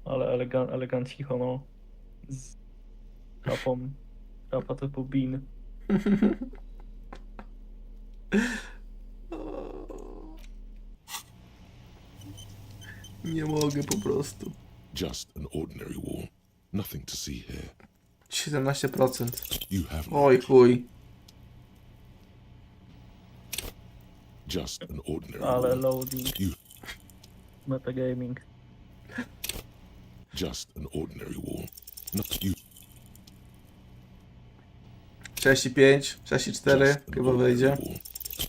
Ale elegancicho, no. Z rapa typu Bean. Nie mogę po prostu. Just an ordinary wall. Nothing to see here. 17%. You have Oj chuj. just an ordinary Ale wall. loading. You Metagaming. just an ordinary wall. Not you. 6,5, 6,4 chyba wejdzie.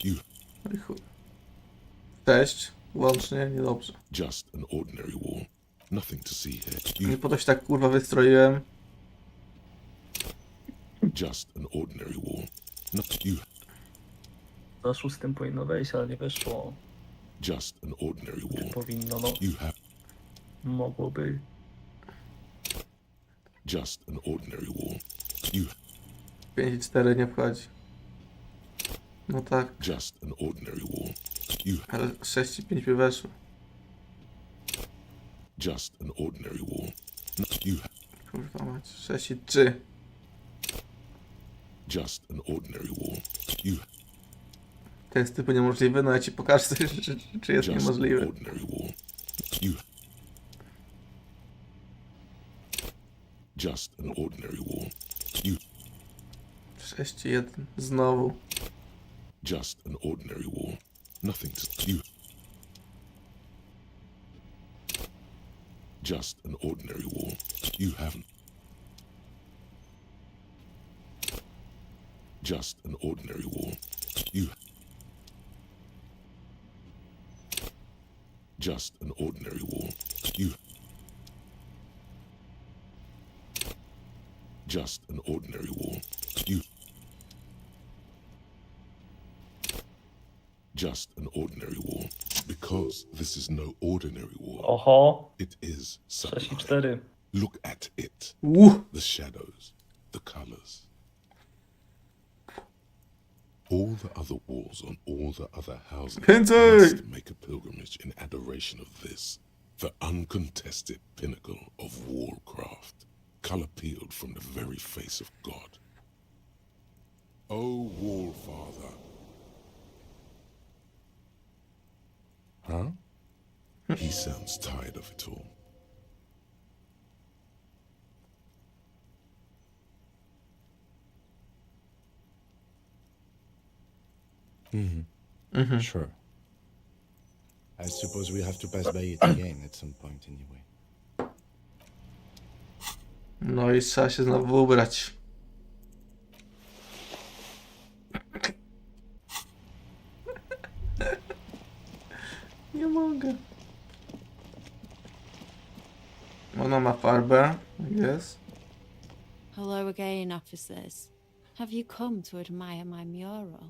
You Oj chuj. 6 łącznie, niedobrze. just an ordinary wall. Nothing to see here. Nie po to się tak kurwa wystroiłem. Just an ordinary wall. Not you. Za 6 powinno wejść, ale nie wyszło. Just an ordinary wall. Powinno, no. You have Mogłoby. just an ordinary wall. You 5,4 nie wchodzi. No tak, just an ordinary wall. You ale 6,5 by weszło. just an ordinary wall. Not you. Kurwa mać, 6,3. Just an ordinary wall. You To jest typu niemożliwy, no ja ci pokażę, czy jest just an niemożliwy. ordinary wall. You just an ordinary wall. You 6,1 znowu. just an ordinary wall. Nothing to you. Just an ordinary wall. You haven't. Just an ordinary wall. You just an ordinary wall. You just an ordinary wall. You just an ordinary wall. because this is no ordinary wall. Oho, It is 6 i sublime. 4. Look at it. The shadows, the colors. All the other walls on all the other houses must make a pilgrimage in adoration of this, the uncontested pinnacle of wallcraft, color peeled from the very face of God. O Wall Father. Huh? He sounds tired of it all. Sure. I suppose we have to pass by it again at some point anyway. No i trzeba się znowu ubrać. Nie mogę. Ona ma farbę, jest. Hello again, officers. Have you come to admire my mural?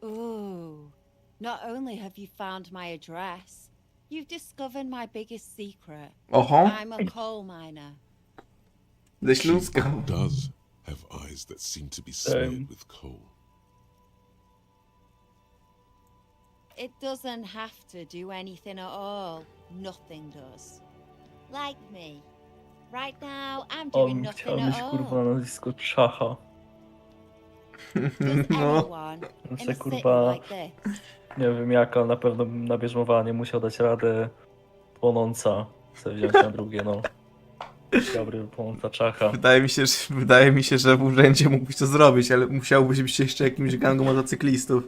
Ooh, not only have you found my address, you've discovered my biggest secret. Oho. I'm a coal miner. Ze Śląska. Does have eyes that seem to be smeared with coal. It doesn't have to do anything at all. Nothing does. Like me. Right now, I'm doing nothing Chciał at mieć all. kurwa nazwisko Czacha. Does No. anyone in Se a city kurwa, like this? nie wiem jaka, na pewno na bierzmowanie musiał dać radę płonąca. Chcę wziąć na drugie, no. Dobry, płonąca Czacha. Wydaje mi się, że w urzędzie mógłbyś to zrobić, ale musiałbyś być jeszcze jakimś gangu motocyklistów.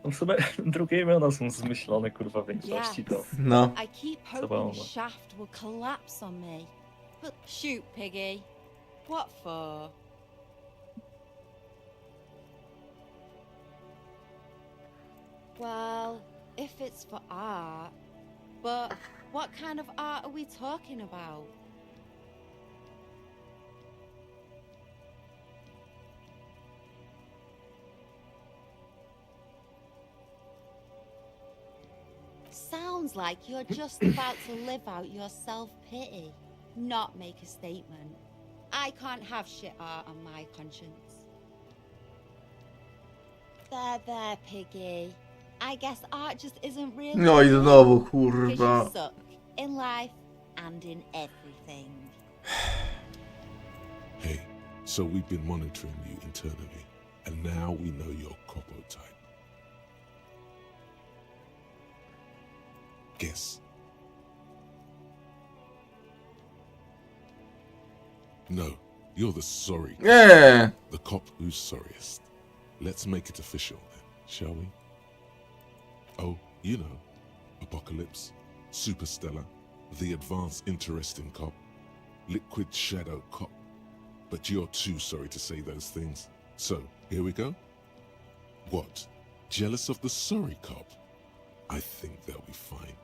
No w sumie drugie imiona są zmyślone kurwa w większości to. No. I keep hoping Zabawne. the shaft will collapse on me. But shoot, Piggy. What for? Well, if it's for art, but what kind of art are we talking about? Sounds like you're just about to live out your self-pity, not make a statement. I can't have shit art on my conscience. There, Piggy. I guess art just isn't real. No i znowu, Because kurwa. you suck in life and in everything. Hey, so we've been monitoring you internally, and now we know your copo type. Guess. No, you're the sorry. Yeah. The cop who's sorriest. Let's make it official then, shall we? Oh, you know, Apocalypse, Superstellar, the advanced interesting cop, liquid shadow cop. But you're too sorry to say those things. So, here we go. What? Jealous of the sorry cop? I think they'll be fine.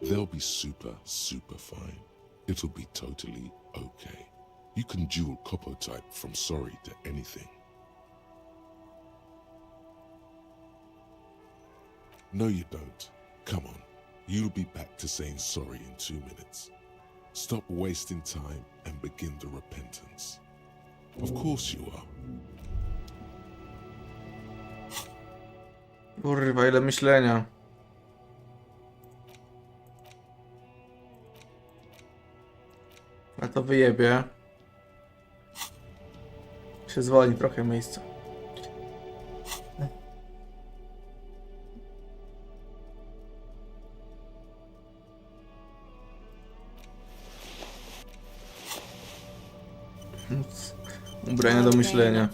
They'll be super fine. It'll be totally okay. You can dual copo type from sorry to anything. No, you don't. Come on. You'll be back to saying sorry in 2 minutes. Stop wasting time and begin the repentance. Of course you are. Kurwa, ile myślenia. A to wyjebie. Się zwolni trochę miejsca. Ubrania do myślenia.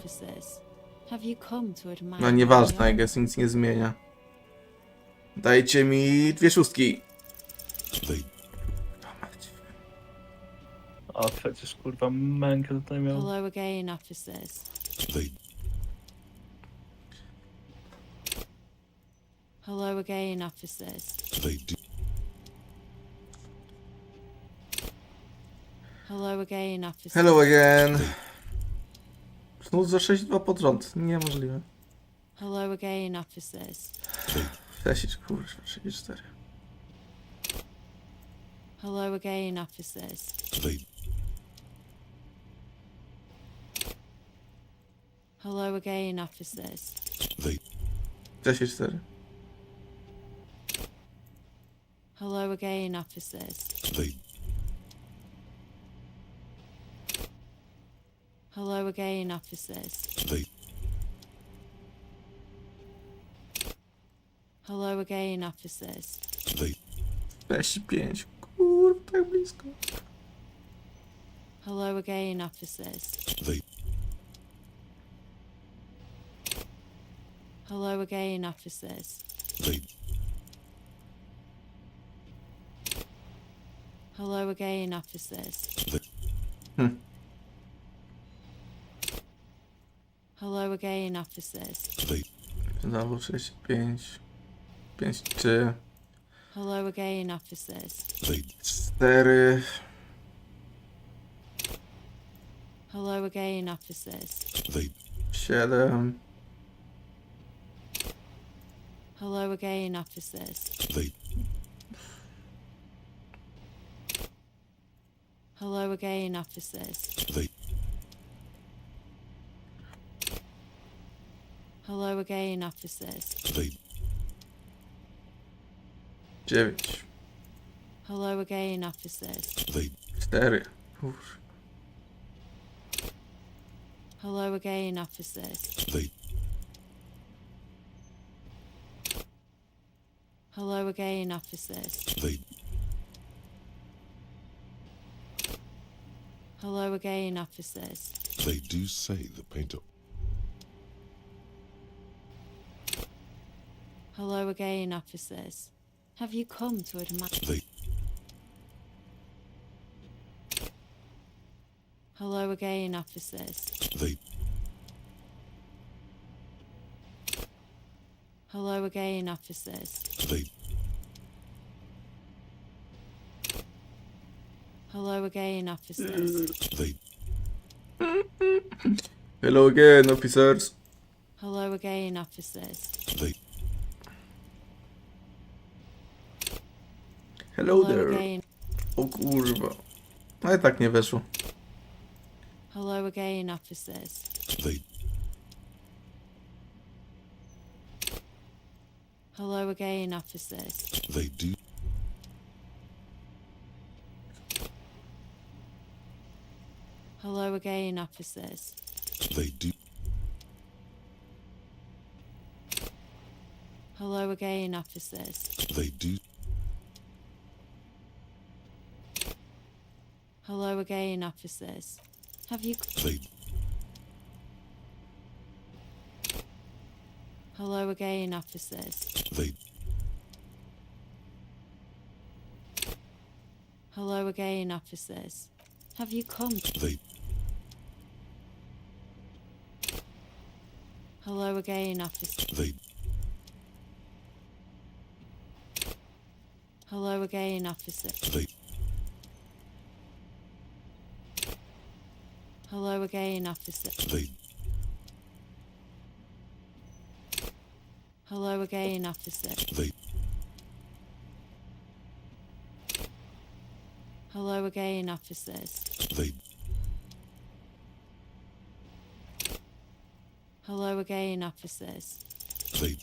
No nieważne, I guess nic nie zmienia. Dajcie mi 2 szóstki. A przecież kurwa mękę tutaj miał. Hello again, officers. Hello again, officers. Hello again, officers. Hello again. Znów za 6-2 pod rząd. Niemożliwe. Hello again, officers. Flesić, kurwa, 34. Hello again, officers. Hello again, officers. 34. Hello again, officers. Hello again, officers. Hello again, officers. 45. Kurwa, tak blisko. Hello again, officers. Hello again, officers. Hello again, officers. Hello again, officers. Znowu 65. 5-3. Hello again, officers. 4. Hello again, officers. 7. Hello again, officers. Hello again, officers. Hello again, officers. 9. Hello again, officers. 4. Uff. Hello again, officers. Hello again, officers. Hello again, officers. They do say the painter. Hello again, officers. Have you come to admire? Hello again, officers. Hello again, officers. Hello again, officers. Hello again, officers. Hello again, officers. Hello Hello there. again. O kurwa. No i tak nie weszło. Hello again, officers. Hello again, officers. They do. Hello again, officers. They do. Hello again, officers. They do. Hello again, officers. Have you... They. Hello again, officers. They. Hello again, officers. Have you come? They. Hello again, officers. They. Hello again, officers. They. Hello again, officers. They. Hello again, officers. They. Hello again, officers. They. Hello again, officers. They.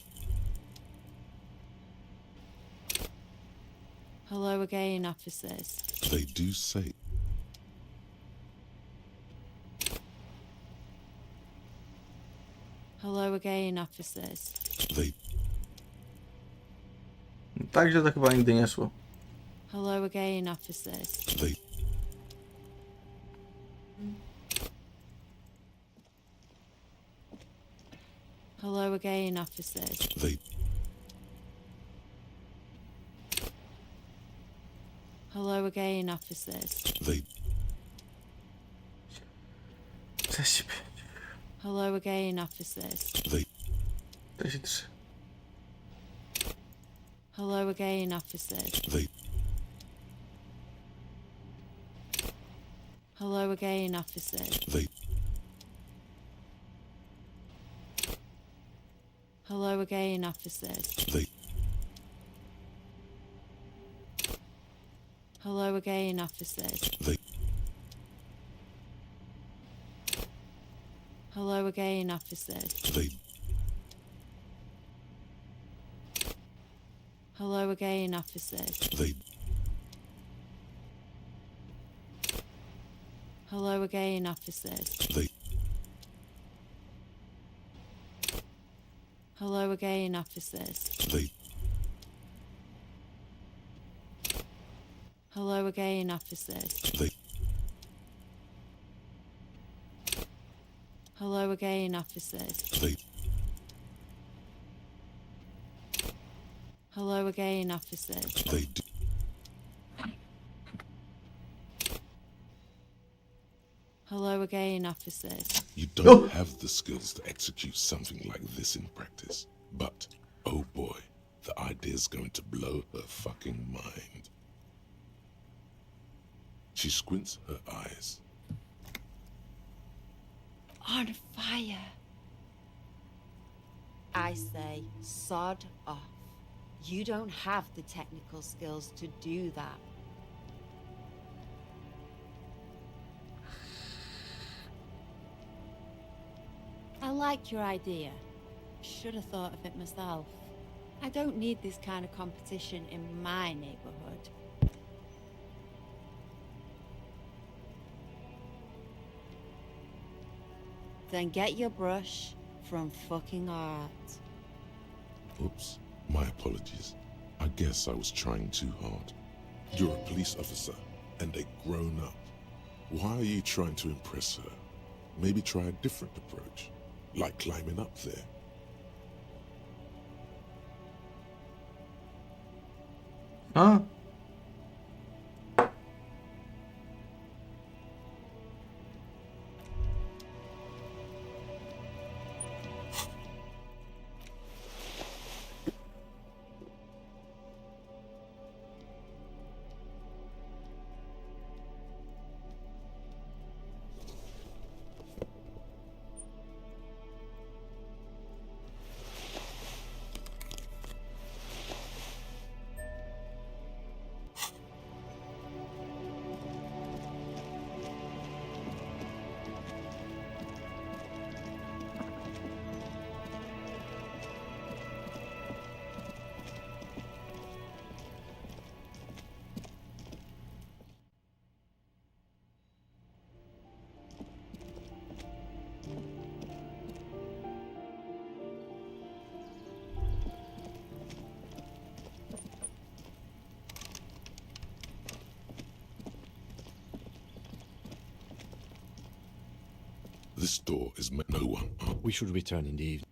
Hello again, officers. They do say. Hello again, officers. They. Także to chyba nigdy nie szło. Hello again, officers. They. Hello again, officers. They. Hello again, officers. They. 45. Hello again, officers. They. 43. Hello again, officers. They. Hello again, officers. They. Hello again, officers. Hello again, officers. Hello again, officers. Hello again, officers. Hello again, officers. Hello again, officers. Hello again, officers. Hello again, officers. Hello again, officers. Hello again, officers. You don't have the skills to execute something like this in practice. But, oh boy, the idea's going to blow her fucking mind. She squints her eyes. On fire. I say, sod off. You don't have the technical skills to do that. I like your idea. Should have thought of it myself. I don't need this kind of competition in my neighborhood. Then get your brush from fucking art. Oops, my apologies. I guess I was trying too hard. You're a police officer and a grown-up. Why are you trying to impress her? Maybe try a different approach, like climbing up there. Huh? This door is meant no one. We should return in the evening.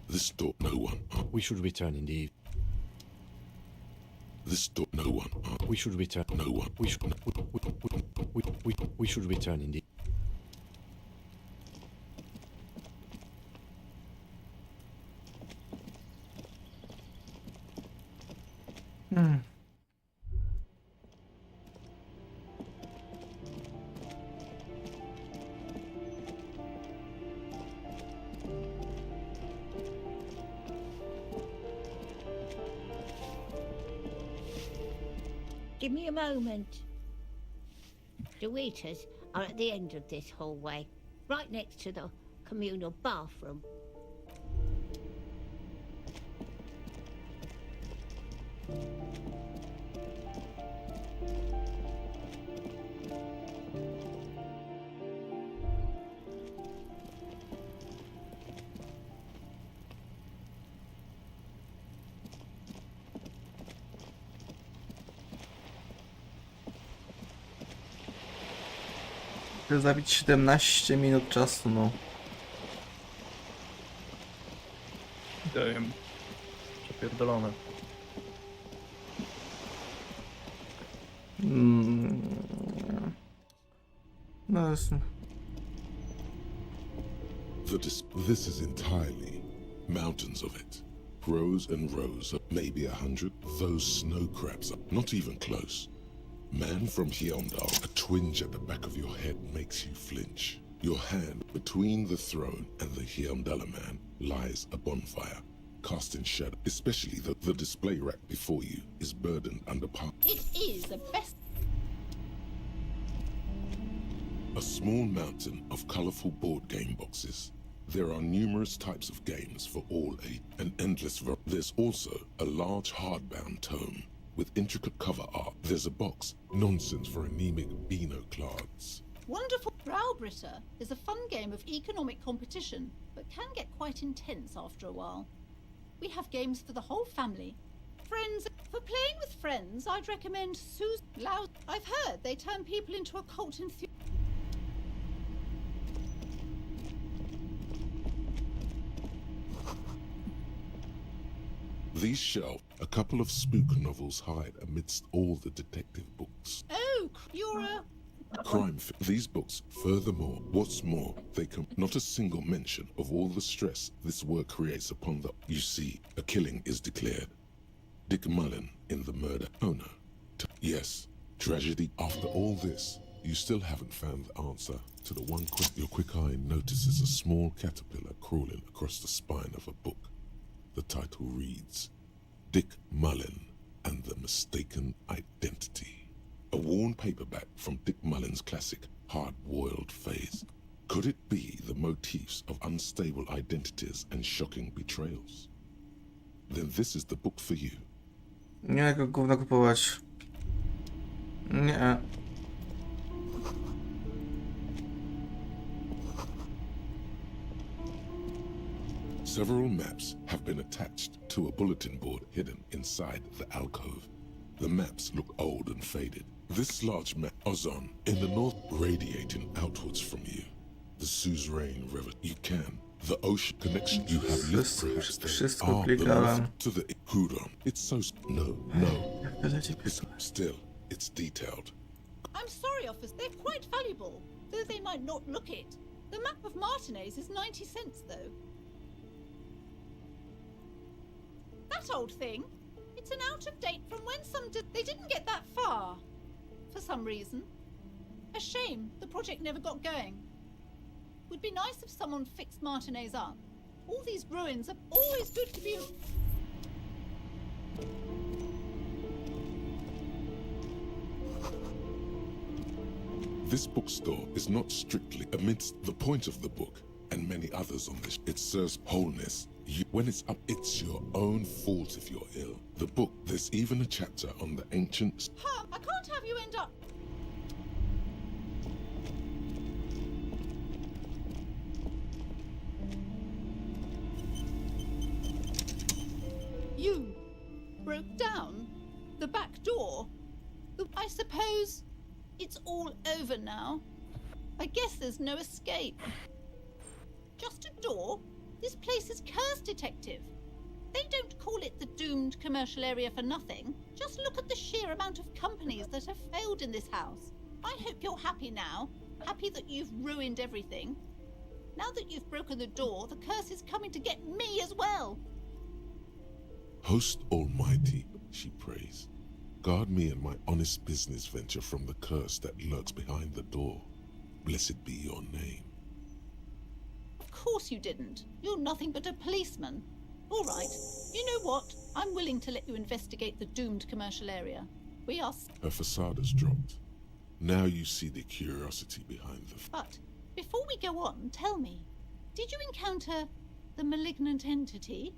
This door, no one. We should return in the evening. This door, no one. We should return. No one. We should return in the. Give me a moment. The waiters are at the end of this hallway, right next to the communal bathroom. Chcę zabić 17 minut czasu, no. Damn. Przepierdolone. No jest... This is entirely mountains of it. Rows and rows, maybe 100. Those snow crabs are not even close. Man, from here on down, a twinge at the back of your head makes you flinch. Your hand between the throne and the Hyundala man lies a bonfire, casting shadow. Especially the display rack before you is burdened under It is the best. a small mountain of colorful board game boxes. There are numerous types of games for all age and endless. There's also a large hardbound tome with intricate cover art. There's a box. Nonsense for anemic Beano clods. Wonderful. Browbritter is a fun game of economic competition, but can get quite intense after a while. We have games for the whole family. Friends. For playing with friends, I'd recommend Sue's Loud. I've heard they turn people into occult enthusiasts. These shelf a couple of spook novels hide amidst all the detective books. Oh, you're a... These books, furthermore, what's more, they come not a single mention of all the stress this work creates upon the... You see, a killing is declared. Dick Mullen in the murder. Oh no. Yes, tragedy. After all this, you still haven't found the answer to the one question. Your quick eye notices a small caterpillar crawling across the spine of a book. The title reads, Dick Mullen and the Mistaken Identity. A worn paperback from Dick Mullen's classic Hard-Boiled Phase. Could it be the motifs of unstable identities and shocking betrayals? Then this is the book for you. Nie jako gówno kupować. Nie. Several maps have been attached to a bulletin board hidden inside the alcove. The maps look old and faded. This large map, Ozon, in the north, radiating outwards from you. The suzerain river, you can. The ocean connection you have lived perhaps Wszystko the klikałem. north to the Huron. It's so... No. Still, it's detailed. I'm sorry, officer. They're quite valuable, though they might not look it. The map of Martinez is 90 cents, though. That old thing? It's an out of date from when they didn't get that far. For some reason. A shame the project never got going. Would be nice if someone fixed Martinez up. All these ruins are always good to be... This bookstore is not strictly amidst the point of the book and many others on this. It serves wholeness. When it's up, it's your own fault if you're ill. The book, there's even a chapter on the ancient... I can't have you end up... You broke down the back door. I suppose it's all over now. I guess there's no escape. Just a door? This place is cursed, Detective. They don't call it the doomed commercial area for nothing. Just look at the sheer amount of companies that have failed in this house. I hope you're happy now. Happy that you've ruined everything. Now that you've broken the door, the curse is coming to get me as well. Host Almighty, she prays. Guard me and my honest business venture from the curse that lurks behind the door. Blessed be your name. Of course you didn't. You're nothing but a policeman. All right. You know what? I'm willing to let you investigate the doomed commercial area. We are... Her facade has dropped. Now you see the curiosity behind the... But before we go on, tell me, did you encounter the malignant entity?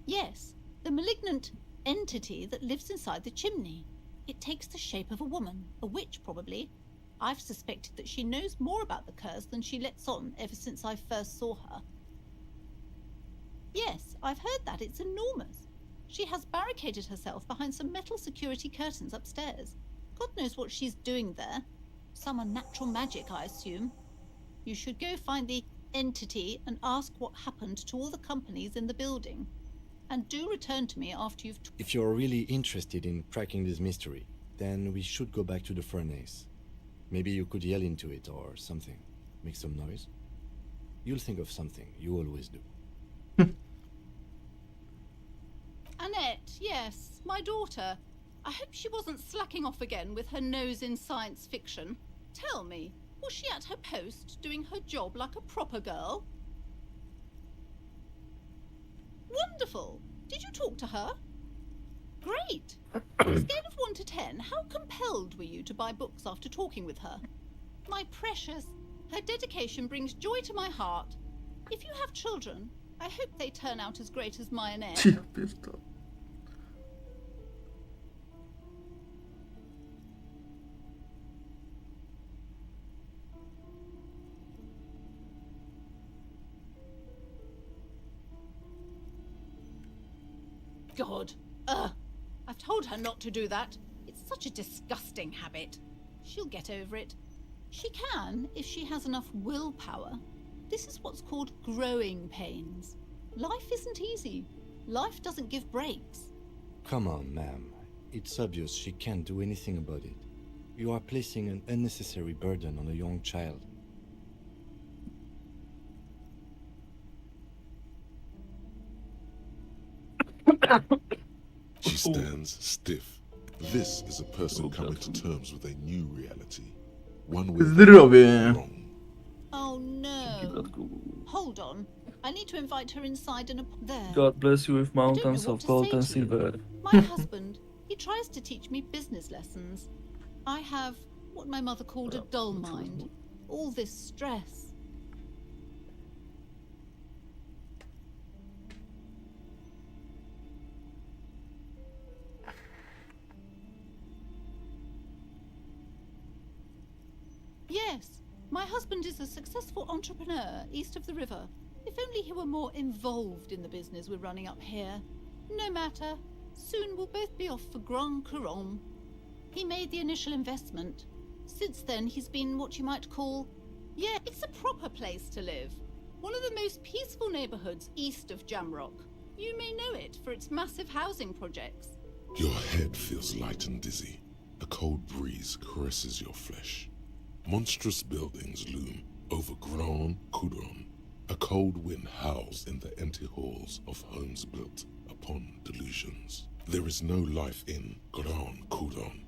Yes, the malignant entity that lives inside the chimney. It takes the shape of a woman, a witch probably. I've suspected that she knows more about the curse than she lets on ever since I first saw her. Yes, I've heard that. It's enormous. She has barricaded herself behind some metal security curtains upstairs. God knows what she's doing there. Some unnatural magic, I assume. You should go find the entity and ask what happened to all the companies in the building. And do return to me after you've... If you're really interested in cracking this mystery, then we should go back to the furnace. Maybe you could yell into it or something. Make some noise. You'll think of something. You always do. Annette, yes, my daughter. I hope she wasn't slacking off again with her nose in science fiction. Tell me, was she at her post doing her job like a proper girl? Wonderful! Did you talk to her? Great! On a scale of 1 to 10, how compelled were you to buy books after talking with her? My precious, her dedication brings joy to my heart. If you have children, I hope they turn out as great as Maya Nair. God. I've told her not to do that. It's such a disgusting habit. She'll get over it. She can, if she has enough willpower. This is what's called growing pains. Life isn't easy. Life doesn't give breaks. Come on, ma'am. It's obvious she can't do anything about it. You are placing an unnecessary burden on a young child. She stands stiff. This is a person coming to terms with a new reality. One with wrong. Oh no. Hold on. I need to invite her inside and there. God bless you with I don't know mountains what of to gold say and to you. silver. My husband, he tries to teach me business lessons. I have what my mother called a dull mind. All this stress. Yes, my husband is a successful entrepreneur east of the river. If only he were more involved in the business we're running up here. No matter. Soon we'll both be off for Grand Couronne. He made the initial investment. Since then, he's been what you might call... Yeah, it's a proper place to live. One of the most peaceful neighborhoods east of Jamrock. You may know it for its massive housing projects. Your head feels light and dizzy. A cold breeze caresses your flesh. Monstrous buildings loom over Grand Couronne. A cold wind howls in the empty halls of homes built upon delusions. There is no life in Grand Couronne.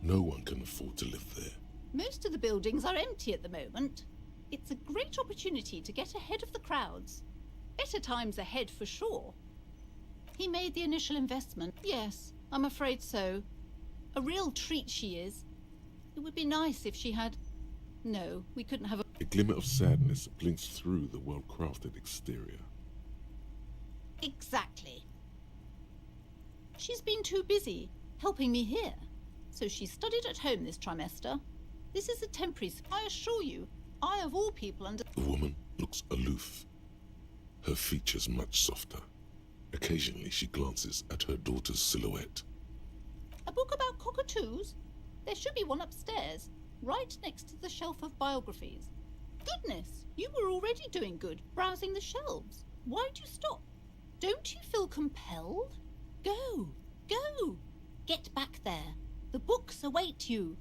No one can afford to live there. Most of the buildings are empty at the moment. It's a great opportunity to get ahead of the crowds. Better times ahead for sure. He made the initial investment. Yes, I'm afraid so. A real treat she is. It would be nice if she had... No, we couldn't have A glimmer of sadness blinks through the well-crafted exterior. Exactly. She's been too busy helping me here. So she studied at home this trimester. This is a temporary... I assure you, I of all people under... The woman looks aloof. Her features much softer. Occasionally she glances at her daughter's silhouette. A book about cockatoos? There should be one upstairs, right next to the shelf of biographies. Goodness, you were already doing good, browsing the shelves. Why'd you stop? Don't you feel compelled? Go, go! Get back there. The books await you.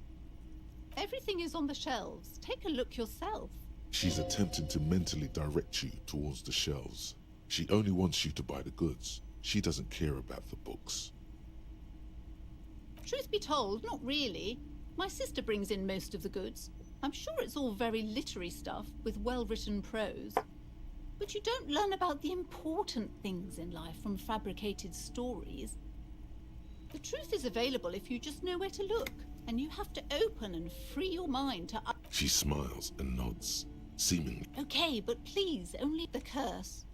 Everything is on the shelves. Take a look yourself. She's attempting to mentally direct you towards the shelves. She only wants you to buy the goods. She doesn't care about the books. Truth be told, not really. My sister brings in most of the goods. I'm sure it's all very literary stuff with well-written prose. But you don't learn about the important things in life from fabricated stories. The truth is available if you just know where to look, and you have to open and free your mind to... She smiles and nods, seemingly... Okay, but please, only the curse.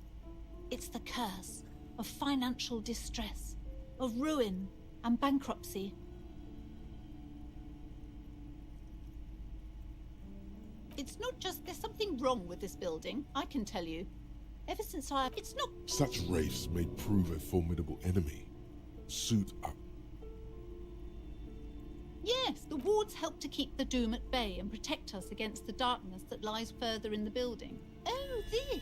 It's the curse of financial distress, of ruin and bankruptcy. It's not just there's something wrong with this building, I can tell you. Ever since it's not... Such wraiths may prove a formidable enemy. Suit up. Yes, the wards help to keep the doom at bay and protect us against the darkness that lies further in the building. Oh, this!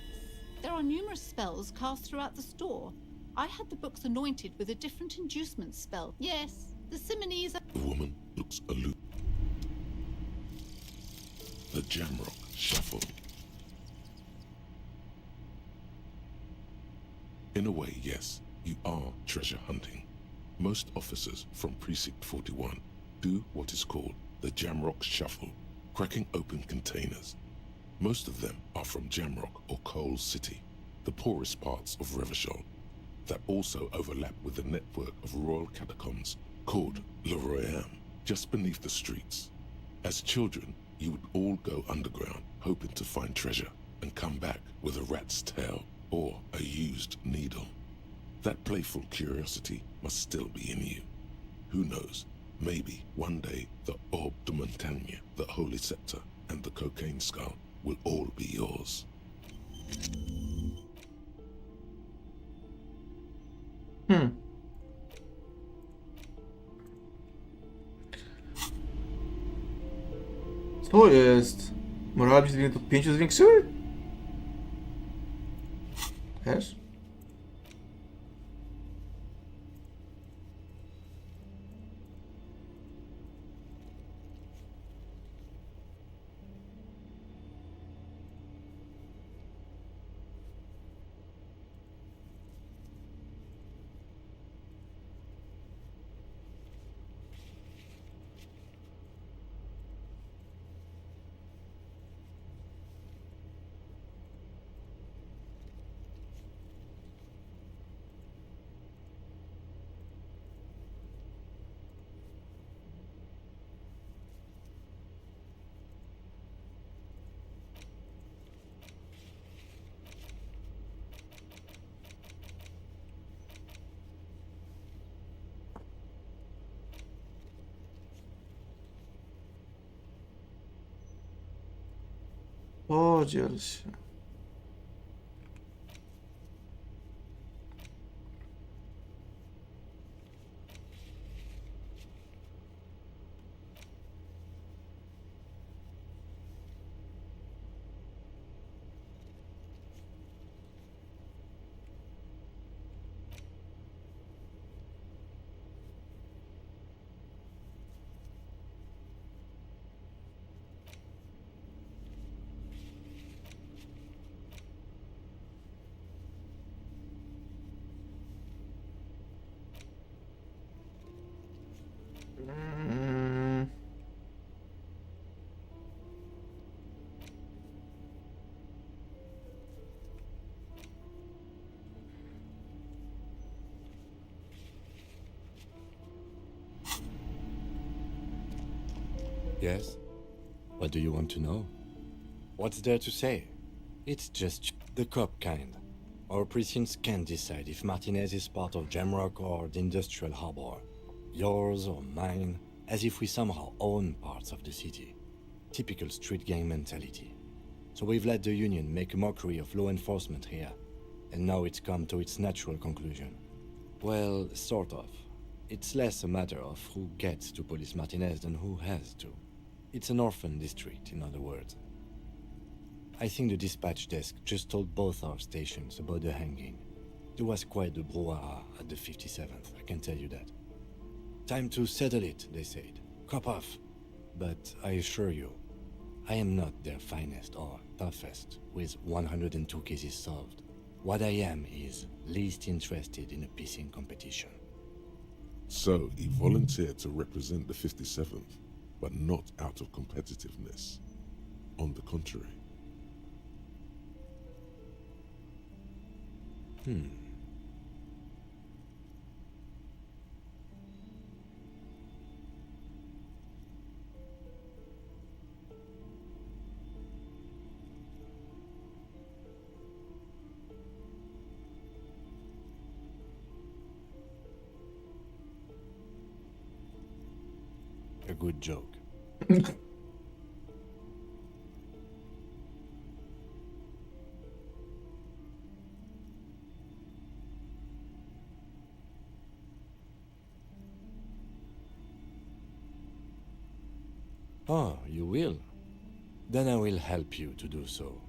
There are numerous spells cast throughout the store. I had the books anointed with a different inducement spell. Yes, the simones are... The woman looks aloof. The Jamrock shuffle. In a way, yes, you are treasure hunting. Most officers from Precinct 41 do what is called the Jamrock Shuffle, cracking open containers. Most of them are from Jamrock or Coal City, the poorest parts of Revachol, that also overlap with the network of royal catacombs called Le Royaume, just beneath the streets. As children, you would all go underground, hoping to find treasure, and come back with a rat's tail or a used needle. That playful curiosity must still be in you. Who knows, maybe one day the Orbe de Montagne, the Holy Scepter, and the Cocaine Skull will all be yours. Co jest? Morale do 5 zwiększyły? Wiesz? Podziel się. Yes? What do you want to know? What's there to say? It's just the cop kind. Our precincts can't decide if Martinez is part of Jamrock or the Industrial Harbor. Yours or mine, as if we somehow own parts of the city. Typical street gang mentality. So we've let the Union make a mockery of law enforcement here. And now it's come to its natural conclusion. Well, sort of. It's less a matter of who gets to police Martinez than who has to. It's an orphan district, in other words. I think the dispatch desk just told both our stations about the hanging. There was quite the brouhaha at the 57th, I can tell you that. Time to settle it, they said. Cop off. But I assure you, I am not their finest or toughest, with 102 cases solved. What I am is least interested in a pissing competition. So he volunteered to represent the 57th, but not out of competitiveness. On the contrary. A good joke. Oh, you will? Then I will help you to do so.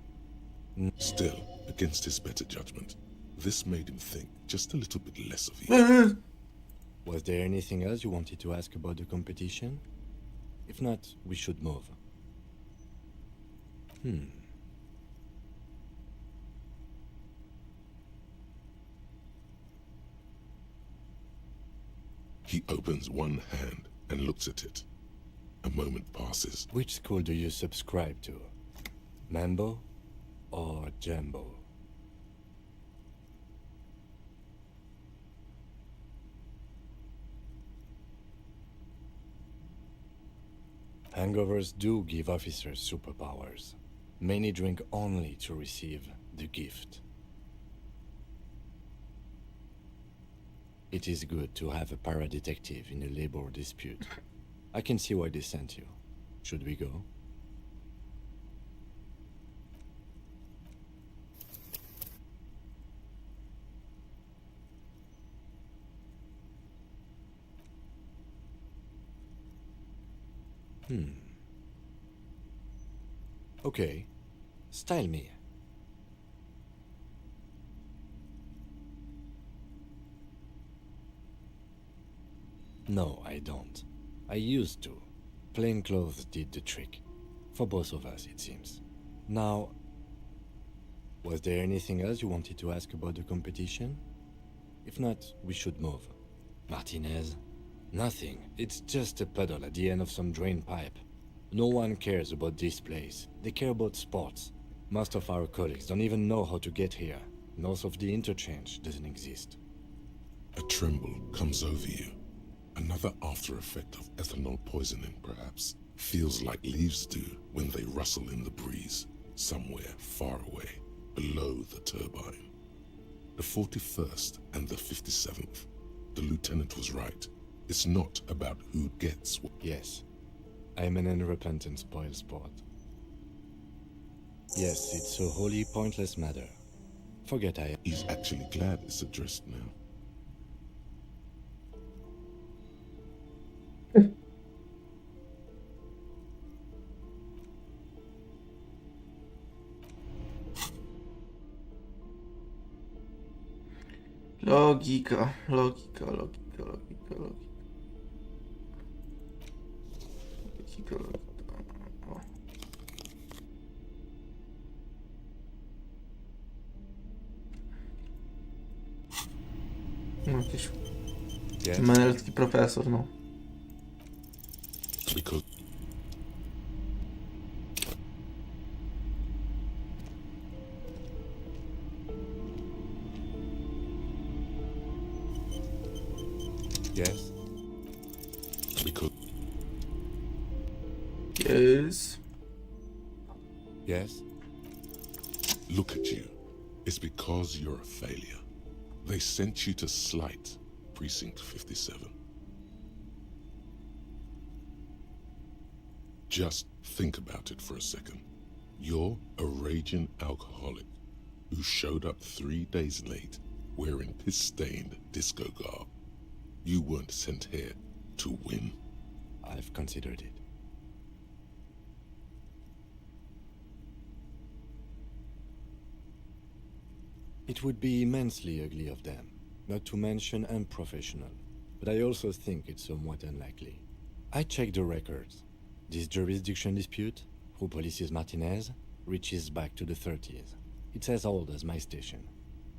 Still, against his better judgment, this made him think just a little bit less of you. Was there anything else you wanted to ask about the competition? If not, we should move. He opens one hand and looks at it. A moment passes. Which school do you subscribe to? Mambo or Jumbo? Hangovers do give officers superpowers. Many drink only to receive the gift. It is good to have a para-detective in a labor dispute. I can see why they sent you. Should we go? Okay. Style me. No, I don't. I used to. Plain clothes did the trick. For both of us, it seems. Now, was there anything else you wanted to ask about the competition? If not, we should move. Martinez? Nothing. It's just a puddle at the end of some drain pipe. No one cares about this place. They care about sports. Most of our colleagues don't even know how to get here. North of the interchange doesn't exist. A tremble comes over you. Another after effect of ethanol poisoning, perhaps. Feels like leaves do when they rustle in the breeze, somewhere far away, below the turbine. The 41st and the 57th. The lieutenant was right. It's not about who gets what. Yes. I'm an unrepentant spoil sport. Yes, it's a wholly pointless matter. Forget I... He's actually glad it's addressed now. Logika. O. No, jakiś menelski profesor, no. Because Yes? Because Yes. Yes? look at you. It's because you're a failure. They sent you to slight Precinct 57. Just think about it for a second. You're a raging alcoholic who showed up 3 days late wearing piss-stained disco garb. You weren't sent here to win. I've considered it. It would be immensely ugly of them, not to mention unprofessional, but I also think it's somewhat unlikely. I checked the records. This jurisdiction dispute, who polices Martinez, reaches back to the 30s. It's as old as my station.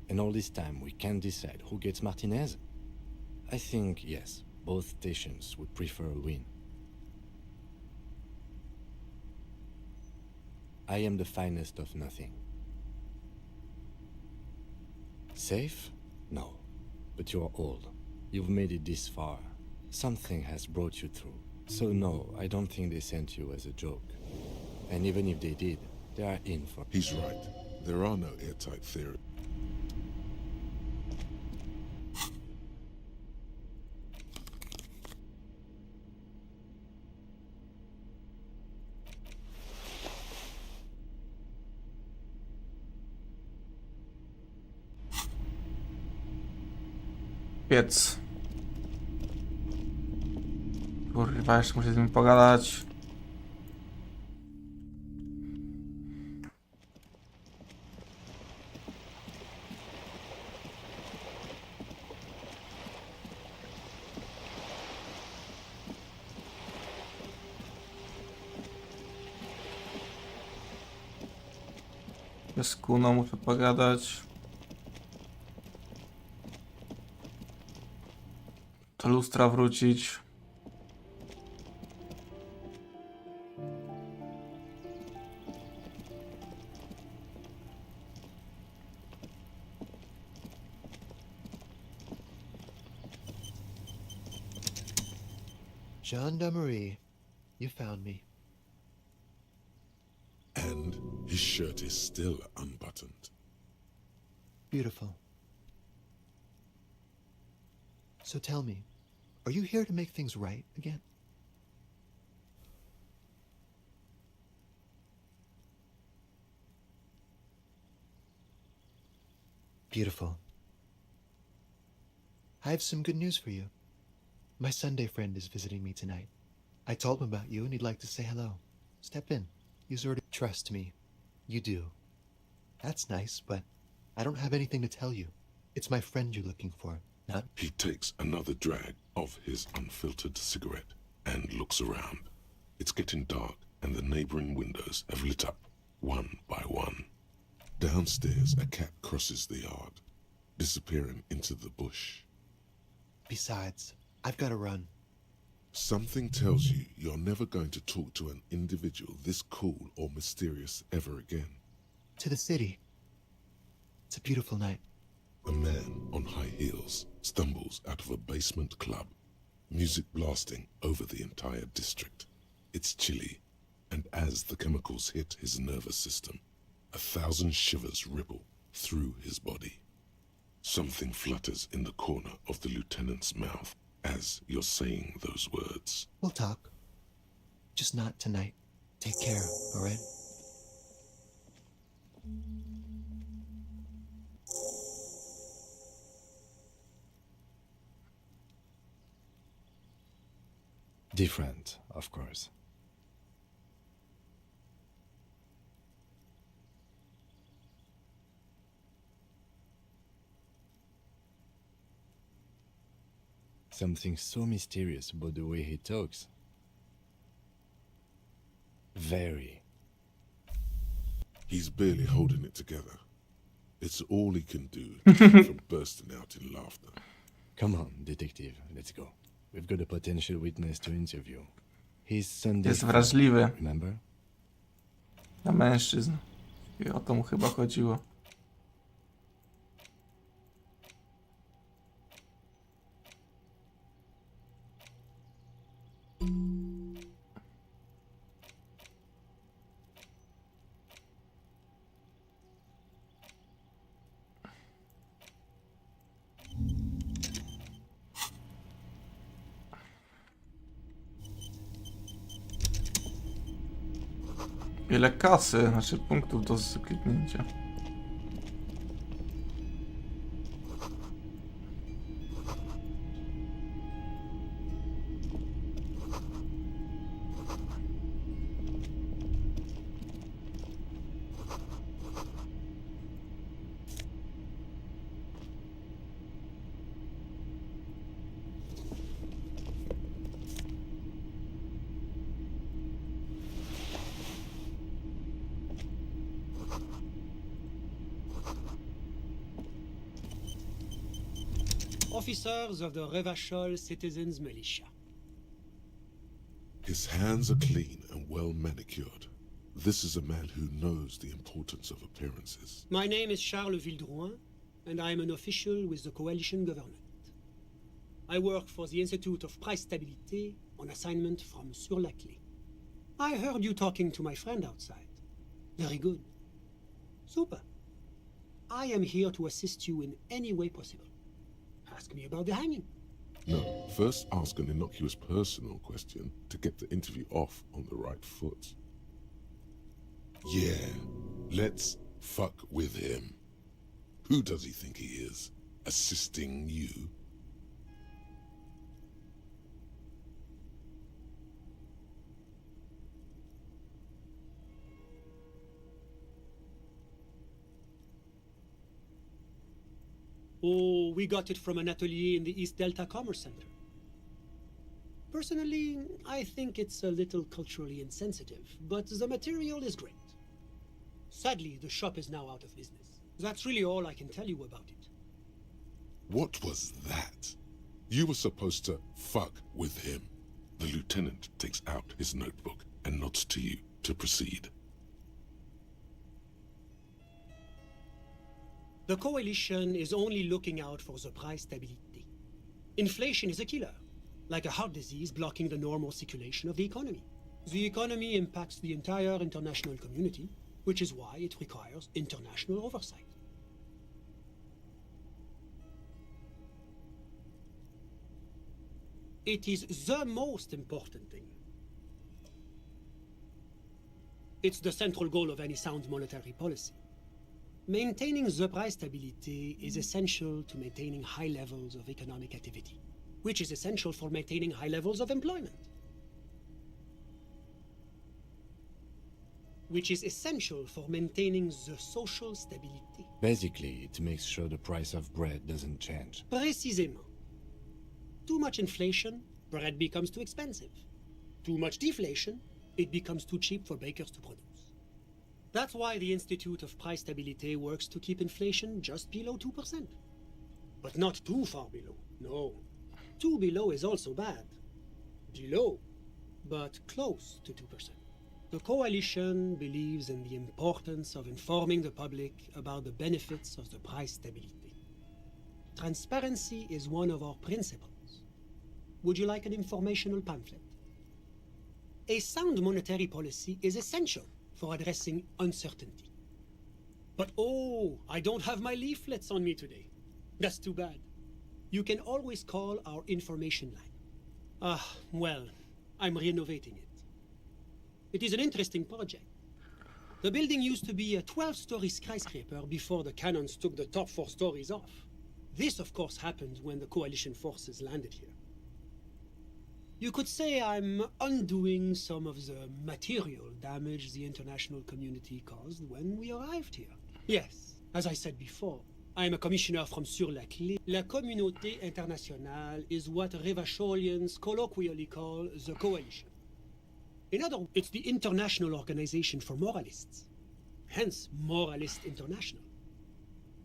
And all this time we can't decide who gets Martinez? I think, yes, both stations would prefer a win. I am the finest of nothing. Safe? No. But you're old. You've made it this far. Something has brought you through. So no, I don't think they sent you as a joke. And even if they did, they are in for... He's right. There are no airtight theories. Piec. Kurwa, jeszcze muszę z nim pogadać. Z Kuną muszę pogadać. Do lustra wrócić. Gendarmerie, you found me. And his shirt is still unbuttoned. Beautiful. So tell me, are you here to make things right again? Beautiful. I have some good news for you. My Sunday friend is visiting me tonight. I told him about you and he'd like to say hello. Step in. He's already... Trust me. You do. That's nice, but I don't have anything to tell you. It's my friend you're looking for, not... He takes another drag of his unfiltered cigarette and looks around. It's getting dark and the neighboring windows have lit up, one by one. Downstairs, a cat crosses the yard, disappearing into the bush. Besides, I've got to run. Something tells you you're never going to talk to an individual this cool or mysterious ever again. To the city. It's a beautiful night. A man on high heels stumbles out of a basement club, music blasting over the entire district. It's chilly, and as the chemicals hit his nervous system, 1,000 shivers ripple through his body. Something flutters in the corner of the lieutenant's mouth as you're saying those words. We'll talk. Just not tonight. Take care, all right? Different, of course. Something so mysterious about the way he talks. Very. He's barely holding it together. It's all he can do to keep from bursting out in laughter. Come on, detective, let's go. We've got a potential witness to interview. He's Sunday. Jest wrażliwy Remember? na mężczyzn. I o to mu chyba chodziło. Ile kasy, znaczy punktów do kliknięcia. Officers of the Revachol Citizens Militia. His hands are clean and well manicured. This is a man who knows the importance of appearances. My name is Charles Vildrouin, and I am an official with the coalition government. I work for the Institute of Price Stabilité on assignment from Sur-la-Clé. I heard you talking to my friend outside. Very good. Super. I am here to assist you in any way possible. Ask me about the hanging. No, first ask an innocuous personal question to get the interview off on the right foot. Yeah, let's fuck with him. Who does he think he is? Assisting you? Oh, we got it from an atelier in the East Delta Commerce Center. Personally, I think it's a little culturally insensitive, but the material is great. Sadly, the shop is now out of business. That's really all I can tell you about it. What was that? You were supposed to fuck with him. The lieutenant takes out his notebook and nods to you to proceed. The coalition is only looking out for the price stability. Inflation is a killer, like a heart disease blocking the normal circulation of the economy. The economy impacts the entire international community, which is why it requires international oversight. It is the most important thing. It's the central goal of any sound monetary policy. Maintaining the price stability is essential to maintaining high levels of economic activity, which is essential for maintaining high levels of employment, which is essential for maintaining the social stability. Basically, it makes sure the price of bread doesn't change. Précisément. Too much inflation, bread becomes too expensive. Too much deflation, it becomes too cheap for bakers to produce. That's why the Institute of Price Stability works to keep inflation just below 2%. But not too far below, no. Too below is also bad. Below, but close to 2%. The coalition believes in the importance of informing the public about the benefits of the price stability. Transparency is one of our principles. Would you like an informational pamphlet? A sound monetary policy is essential for addressing uncertainty. But oh, I don't have my leaflets on me today. That's too bad. You can always call our information line. Well, I'm renovating it. It is an interesting project. The building used to be a 12-story skyscraper before the cannons took the top 4 stories off. This, of course, happened when the coalition forces landed here. You could say I'm undoing some of the material damage the international community caused when we arrived here. Yes, as I said before, I'm a commissioner from Sur-la-Clé. La communauté internationale is what Revacholians colloquially call the coalition. In other words, it's the International Organization for Moralists, hence Moralist International.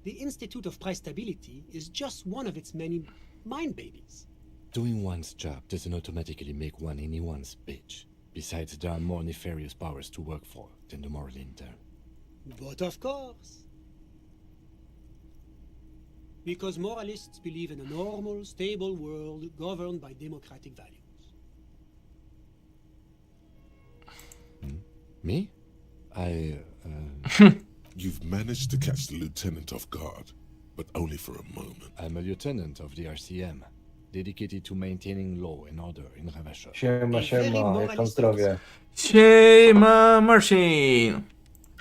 The Institute of Price Stability is just one of its many mind babies. Doing one's job doesn't automatically make one anyone's bitch. Besides, there are more nefarious powers to work for than the moral intern. But of course. Because moralists believe in a normal, stable world governed by democratic values. Me? You've managed to catch the lieutenant off guard, but only for a moment. I'm a lieutenant of the RCM, dedicated to maintaining law and order in Ravasza. Siema, siema, jak tam zdrowie? Siema, Marcin!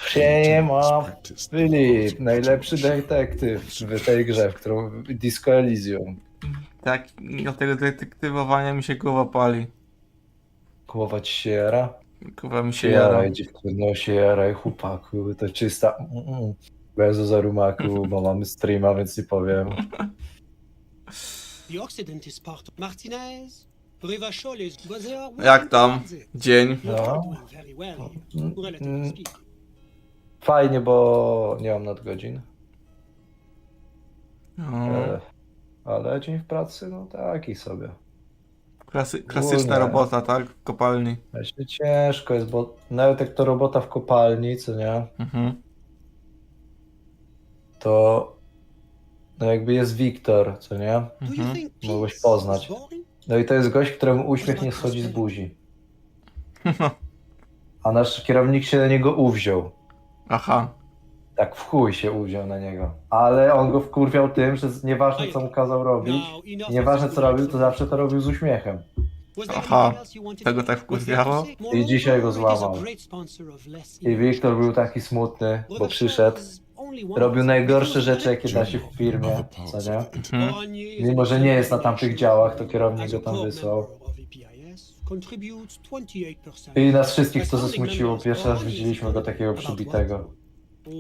Siema, Filip, najlepszy detektyw w tej grze, w którą Disco Elysium. Tak, od tego detektywowania mi się głowa pali. Głowa ci się jara? Głowa mi się jara. Jaraj, dziewczyno się jaraj, chłopaku, to czysta... Bez zarumaku, bo mamy streama, więc nie powiem. Jak tam? Dzień? No. Fajnie, bo nie mam nadgodzin. Ale dzień w pracy, no taki sobie. Klasyczna robota, tak? W kopalni. Właśnie ciężko jest, bo nawet jak to robota w kopalni, co nie? To no jakby jest Wiktor, co nie? Mogłeś poznać. No i to jest gość, któremu uśmiech nie schodzi z buzi. A nasz kierownik się na niego uwziął. Aha. Tak w chuj się uwziął na niego. Ale on go wkurwiał tym, że nieważne co mu kazał robić, nieważne co robił, to zawsze to robił z uśmiechem. Aha, tego tak wkurwiało? I dzisiaj go złamał. I Wiktor był taki smutny, bo przyszedł. Robił najgorsze rzeczy, jakie da się w firmie, co nie? Mimo, że nie jest na tamtych działach, to kierownik go tam wysłał. I nas wszystkich to zasmuciło. Pierwszy raz widzieliśmy go takiego przybitego. Co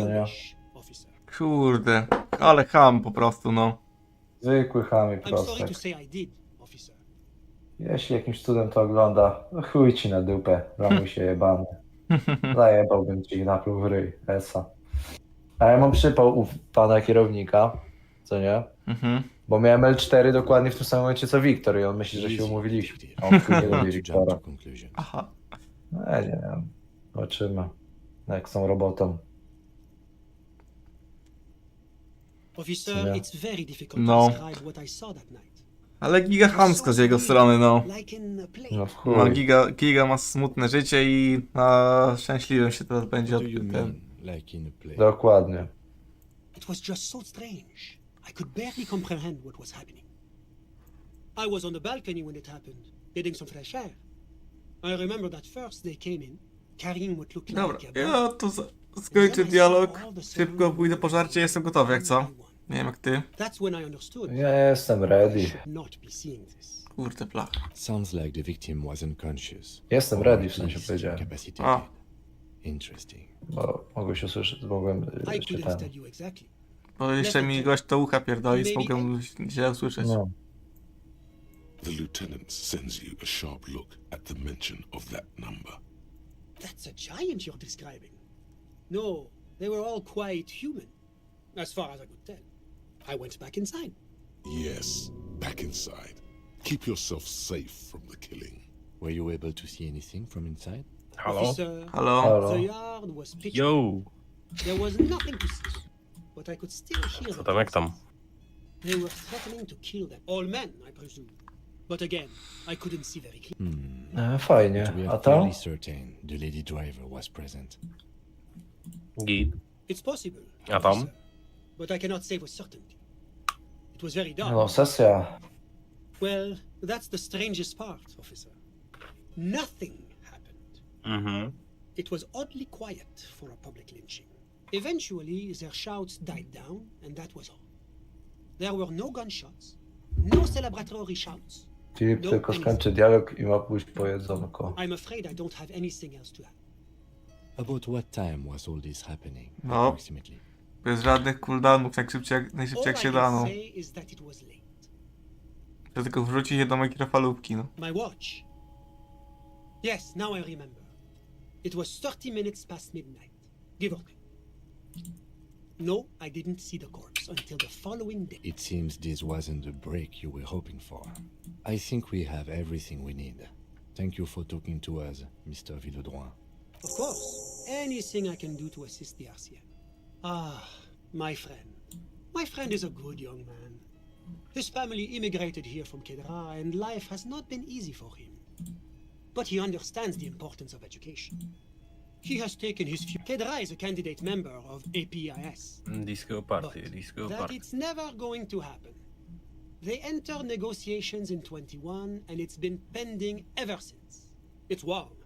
nie? Kurde, ale ham po prostu, no. Zwykły ham i prostek. Jeśli jakimś cudem to ogląda, no chuj ci na dupę, ramuj się jebany. Zajebałbym ci napluł w ryj, esa. A ja mam przypał u pana kierownika, co nie? Bo miałem L4 dokładnie w tym samym momencie co Wiktor i on myśli, że się umówiliśmy. A on chuj nie lubi Wiktora. Aha. No ja nie wiem. Zobaczymy, jak z tą robotą. Officer, Yeah. it's very difficult No. to describe what I saw that night. Ale giga chamsko z jego strony, no. Like in a play. No w No, chuj. giga ma smutne życie i szczęśliwym się teraz będzie odbytem. Dokładnie. It was just so strange. I could barely comprehend what was happening. I was on the balcony when it happened, getting some fresh air. I remember that first they came in, carrying what looked Dobra, like a ja tu skończę dialog. Szybko pójdę po żarcie, jestem gotowy, jak co? Nie wiem jak ty. That's when I understood. Ja jestem ready. Not be seeing this. Kurde plach. Sounds like the victim was unconscious. Jestem ready, w sensie powiedziałem. Incapacitated. Interesting. Bo mogłeś usłyszeć, mogłem I jeszcze couldn't ten. tell you exactly. Bo jeszcze mi gość to ucha pierdoli, mogłem źle usłyszeć. No. The lieutenant sends you a sharp look at the mention of that number. That's a giant you're describing. No, they were all quite human, as far as I could tell. I went back inside. Yes, back inside. Keep yourself safe from the killing. Were you able to see anything from inside? Hello? Officer, Halo? the yard was pitch Yo! There was nothing to see, but I could still hear Co them. tam, jak tam? They were threatening to kill them. All men, I presume. But again, I couldn't see very clearly. Fajnie. We A are to? fairly certain the lady driver was present. Git. It's possible, A tam? officer, but I cannot say with certainty. It was very dark. No, sesja. Well, that's the strangest part, officer. Nothing happened. Mhm. It was oddly quiet for a public lynching. Eventually, their shouts died down, and that was all. There were no gunshots, no celebratory shouts. Filip no tylko anything. skończy dialog i ma pójść po jedzonko. I'm afraid I don't have anything else to add. About what time was all this happening? No. Approximately. Bez żadnych cooldownów, najszybciej All jak I się da, can no. say is that it was late. To tylko wrzucić je do mikrofalówki, no. My watch. Yes, now I remember. It was 30 minutes past midnight, give or take. No, I didn't see the corpse until the following day. It seems this wasn't the break you were hoping for. I think we have everything we need. Thank you for talking to us, Mr. Villodroit. Of course, anything I can do to assist the RCM. Ah, my friend. My friend is a good young man. His family immigrated here from Kedra, and life has not been easy for him. But he understands the importance of education. He has taken his Kedra is a candidate member of APIS. Disco party, disco That party. it's never going to happen. They entered negotiations in 21, and it's been pending ever since. It's warm.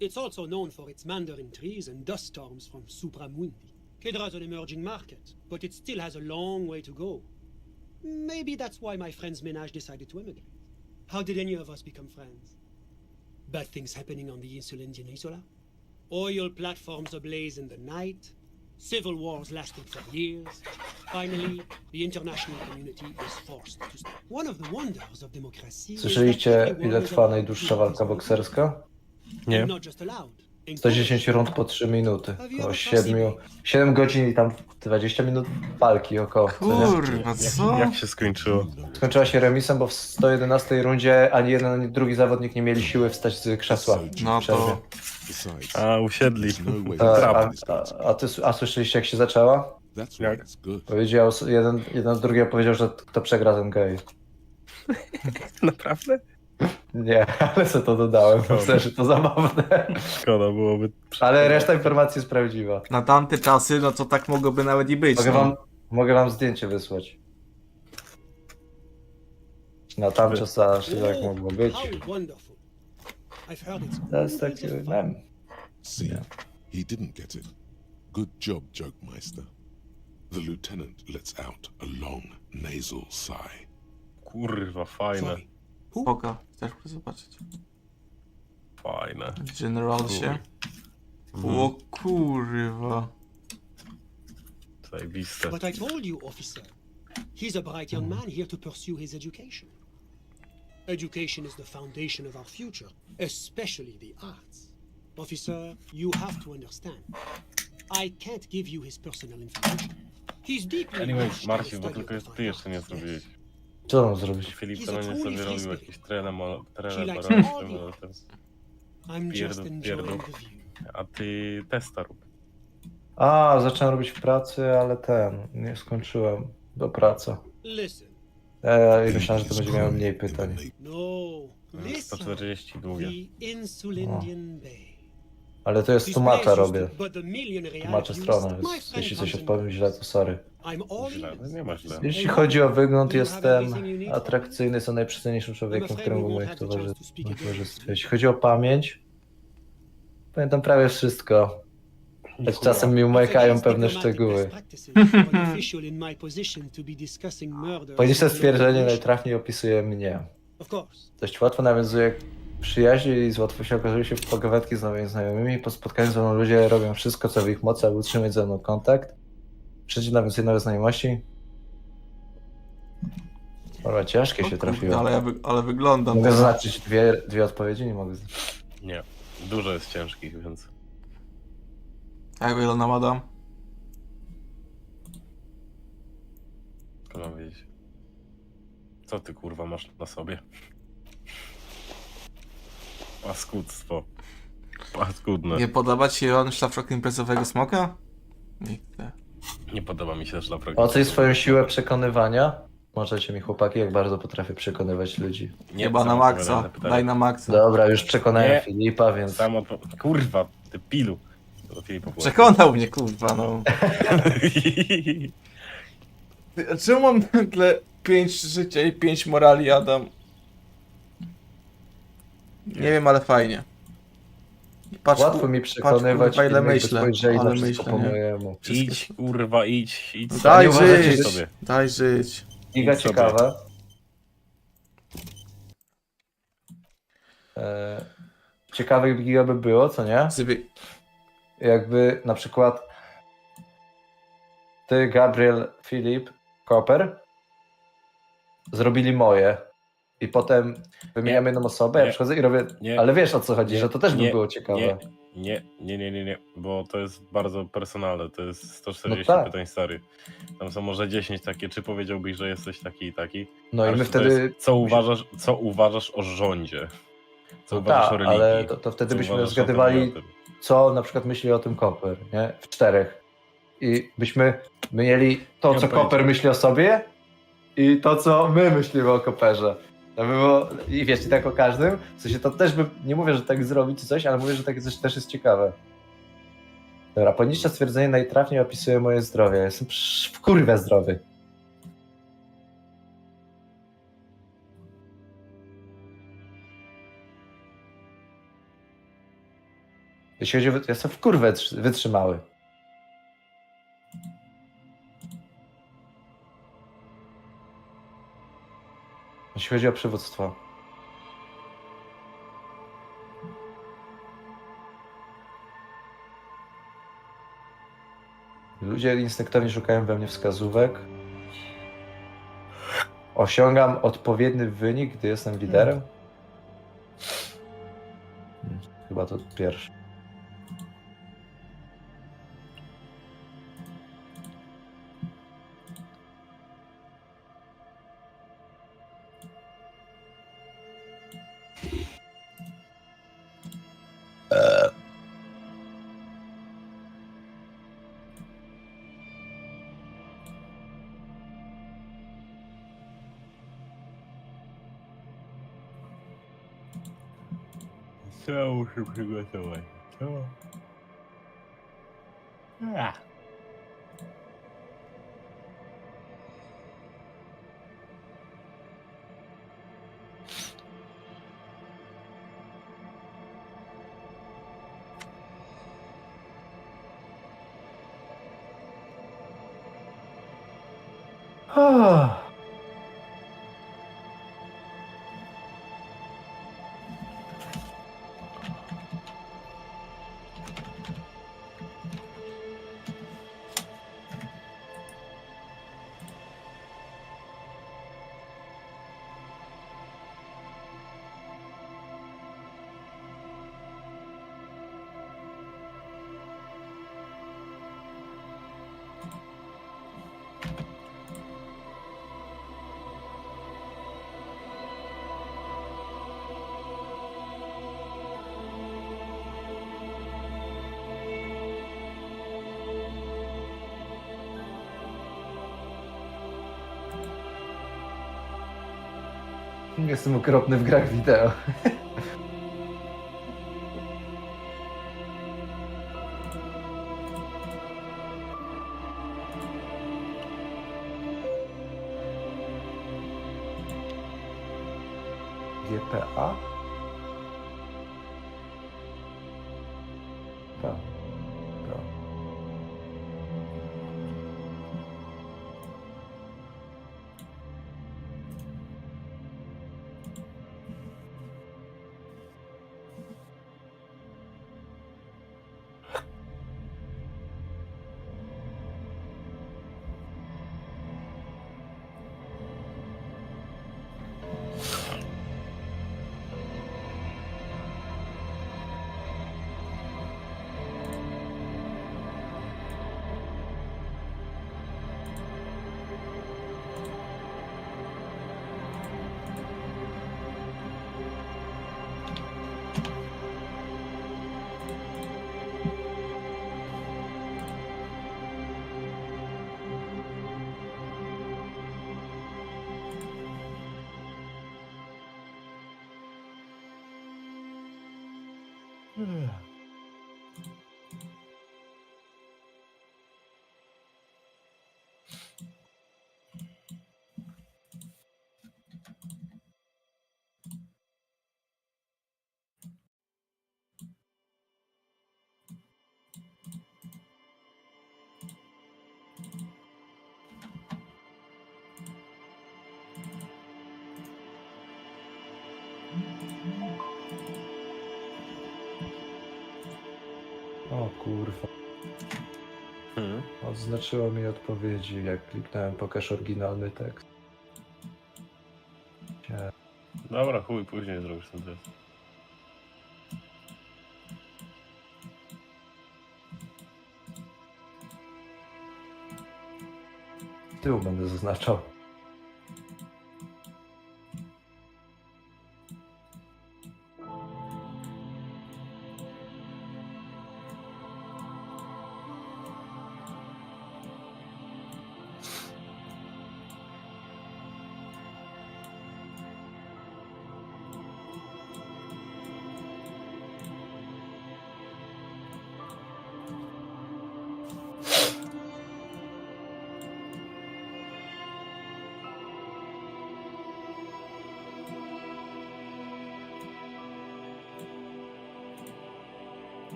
It's also known for its mandarin trees and dust storms from Supramundi. Kedra's an emerging market, but it still has a long way to go. Maybe that's why my friend's menage decided to emigrate. How did any of us become friends? Bad things happening on the Insulindian Peninsula? Oil platforms ablaze in the night? Civil wars lasting for years? Finally, the international community is forced to stop. One of the wonders of democracy is that Słyszeliście, everyone ile is trwa allowed najdłuższa to walka use bokserska? Nie. not just allowed. 110 rund po 3 minuty. Około 7 godzin i tam 20 minut walki około. Kurwa, co? Jak się skończyło? Skończyła się remisem, bo w 111 rundzie ani jeden, ani drugi zawodnik nie mieli siły wstać z krzesła. No to... A, usiedli. A słyszeliście, jak się zaczęła? Jak? Powiedział, jeden drugiego powiedział, że kto przegra, ten gej. Naprawdę? Nie, ale co to dodałem, bo myślę, że to zabawne. Szkoda byłoby. Ale reszta informacji jest prawdziwa. Na tamte czasy, no to tak mogłoby nawet i być. Mogę wam zdjęcie wysłać. Na tamte czasy tak mogło być. To jest taki mem. See, he didn't get it. Good job, Jokemeister. The lieutenant lets out a long, nasal sigh. Kurwa, fajne. Spoko, chcesz zobaczyć? Fajne. W Generalsie. O kurwa. Zajebiste. But I told you, officer. He's a bright young man here to pursue his education. Education is the foundation of our future, especially the arts. Officer, you have to understand. I can't give you his personal information. He's deeply Anyway, attached to Marcin, the bo study tylko of the ty jeszcze nie Arcades, zrobiłeś. Co mam zrobić? Filip He's to a nie truly sobie free robił spirit. jakieś trele, She likes trele, all the arts. I'm just enjoying pierdół, the view. a ty testa rób. A, zacząłem robić w pracy, ale nie skończyłem do pracy. Listen. I myślałem, że to będzie miało mniej pytań. No, listen. 140 długie. The Insulindian Bay. Ale to jest This tłumacza place robię. used to- but the millionaire Tłumaczę used- stronę, My więc friend jeśli coś comes and odpowiem źle, to sorry. I'm all Źle, ears. nie ma źle. Jeśli chodzi o wygląd, Do you have jestem everything you need for me? atrakcyjny, jestem najprzystojniejszym człowiekiem, I'm afraid którym we w won't moich have the chance to speak again. towarzystwie. Jeśli chodzi o pamięć, pamiętam prawie wszystko. Choć czasem mi umykają pewne szczegóły. Poniższe stwierdzenie najtrafniej opisuje mnie. Dość łatwo nawiązuje przyjaźń i z łatwością okazuje się w pogawędki z nowymi znajomymi. Po spotkaniu ze mną ludzie robią wszystko, co w ich mocy, aby utrzymać ze mną kontakt. Przejdzie nawiązuje nowe znajomości. Dobra, ciężkie się trafiło. Ale wyglądam. Mogę zaznaczyć dwie odpowiedzi? Nie mogę. Nie, dużo jest ciężkich, więc... Jak wyglądam, Adam? Co mam wiedzieć? Co ty kurwa masz na sobie? Paskudztwo. Paskudne. Nie podoba ci się on szlafrok imprezowego smoka? Nie podoba mi się szlafrok. Oceń swoją siłę przekonywania. Możecie mi, chłopaki, jak bardzo potrafię przekonywać ludzi. Nie, Chyba na maksa. Daj na maksa. Dobra, już przekonałem Nie. Filipa, więc... Kurwa, ty pilu. To Filipa było. Przekonał mnie, kurwa, no. Czemu mam nagle 5 życia i 5 morali, Adam? Nie wiem, ale fajnie. Patrz, Łatwo mi przekonywać, kurwa, ile innych, by myślę, spojrzeli na ale wszystko myślę, po nie? mojemu. Idź, kurwa, idź. Daj Nie uważacie, żyć, że- daj żyć. Giga Idź sobie. ciekawe. Ciekawe giga by było, co nie? Jakby na przykład ty, Gabriel, Filip, Koper zrobili moje i potem wymieniamy jedną osobę, ja Nie. przychodzę i robię, Nie. ale wiesz o co chodzi, Nie. że to też by Nie. było ciekawe. Nie, bo to jest bardzo personalne, to jest 140 No tak. pytań stary. Tam są może 10 takie, czy powiedziałbyś, że jesteś taki i taki? No i A my reszta to wtedy- jest, co uważasz o rządzie? Co No uważasz tak, o religii? ale to wtedy Co byśmy uważasz o tym i zgadywali, o tym? co na przykład myśli o tym Koper, nie? W 4. I byśmy mieli to, Nie co mam pojęcia. Koper myśli o sobie i to, co my myślimy o Koperze. To by było, i wiesz, i tak o każdym. W sensie to też by, nie mówię, że tak zrobić czy coś, ale mówię, że takie coś też jest ciekawe. Dobra, poniższe stwierdzenie najtrafniej opisuje moje zdrowie. Jestem w kurwę zdrowy. Jeśli chodzi o... Jestem w kurwę wytrzymały. Jeśli chodzi o przywództwo. Ludzie instynktownie szukają we mnie wskazówek. Osiągam odpowiedni wynik, gdy jestem liderem. Chyba to pierwsze. Co muszę przygotować? Co? Jestem okropny w grach wideo. GPA? Tak. Tak. O kurwa. Odznaczyło mi odpowiedzi, jak kliknąłem pokaż oryginalny tekst. Nie. Dobra, chuj, później zrobisz ten test. Z tyłu będę zaznaczał.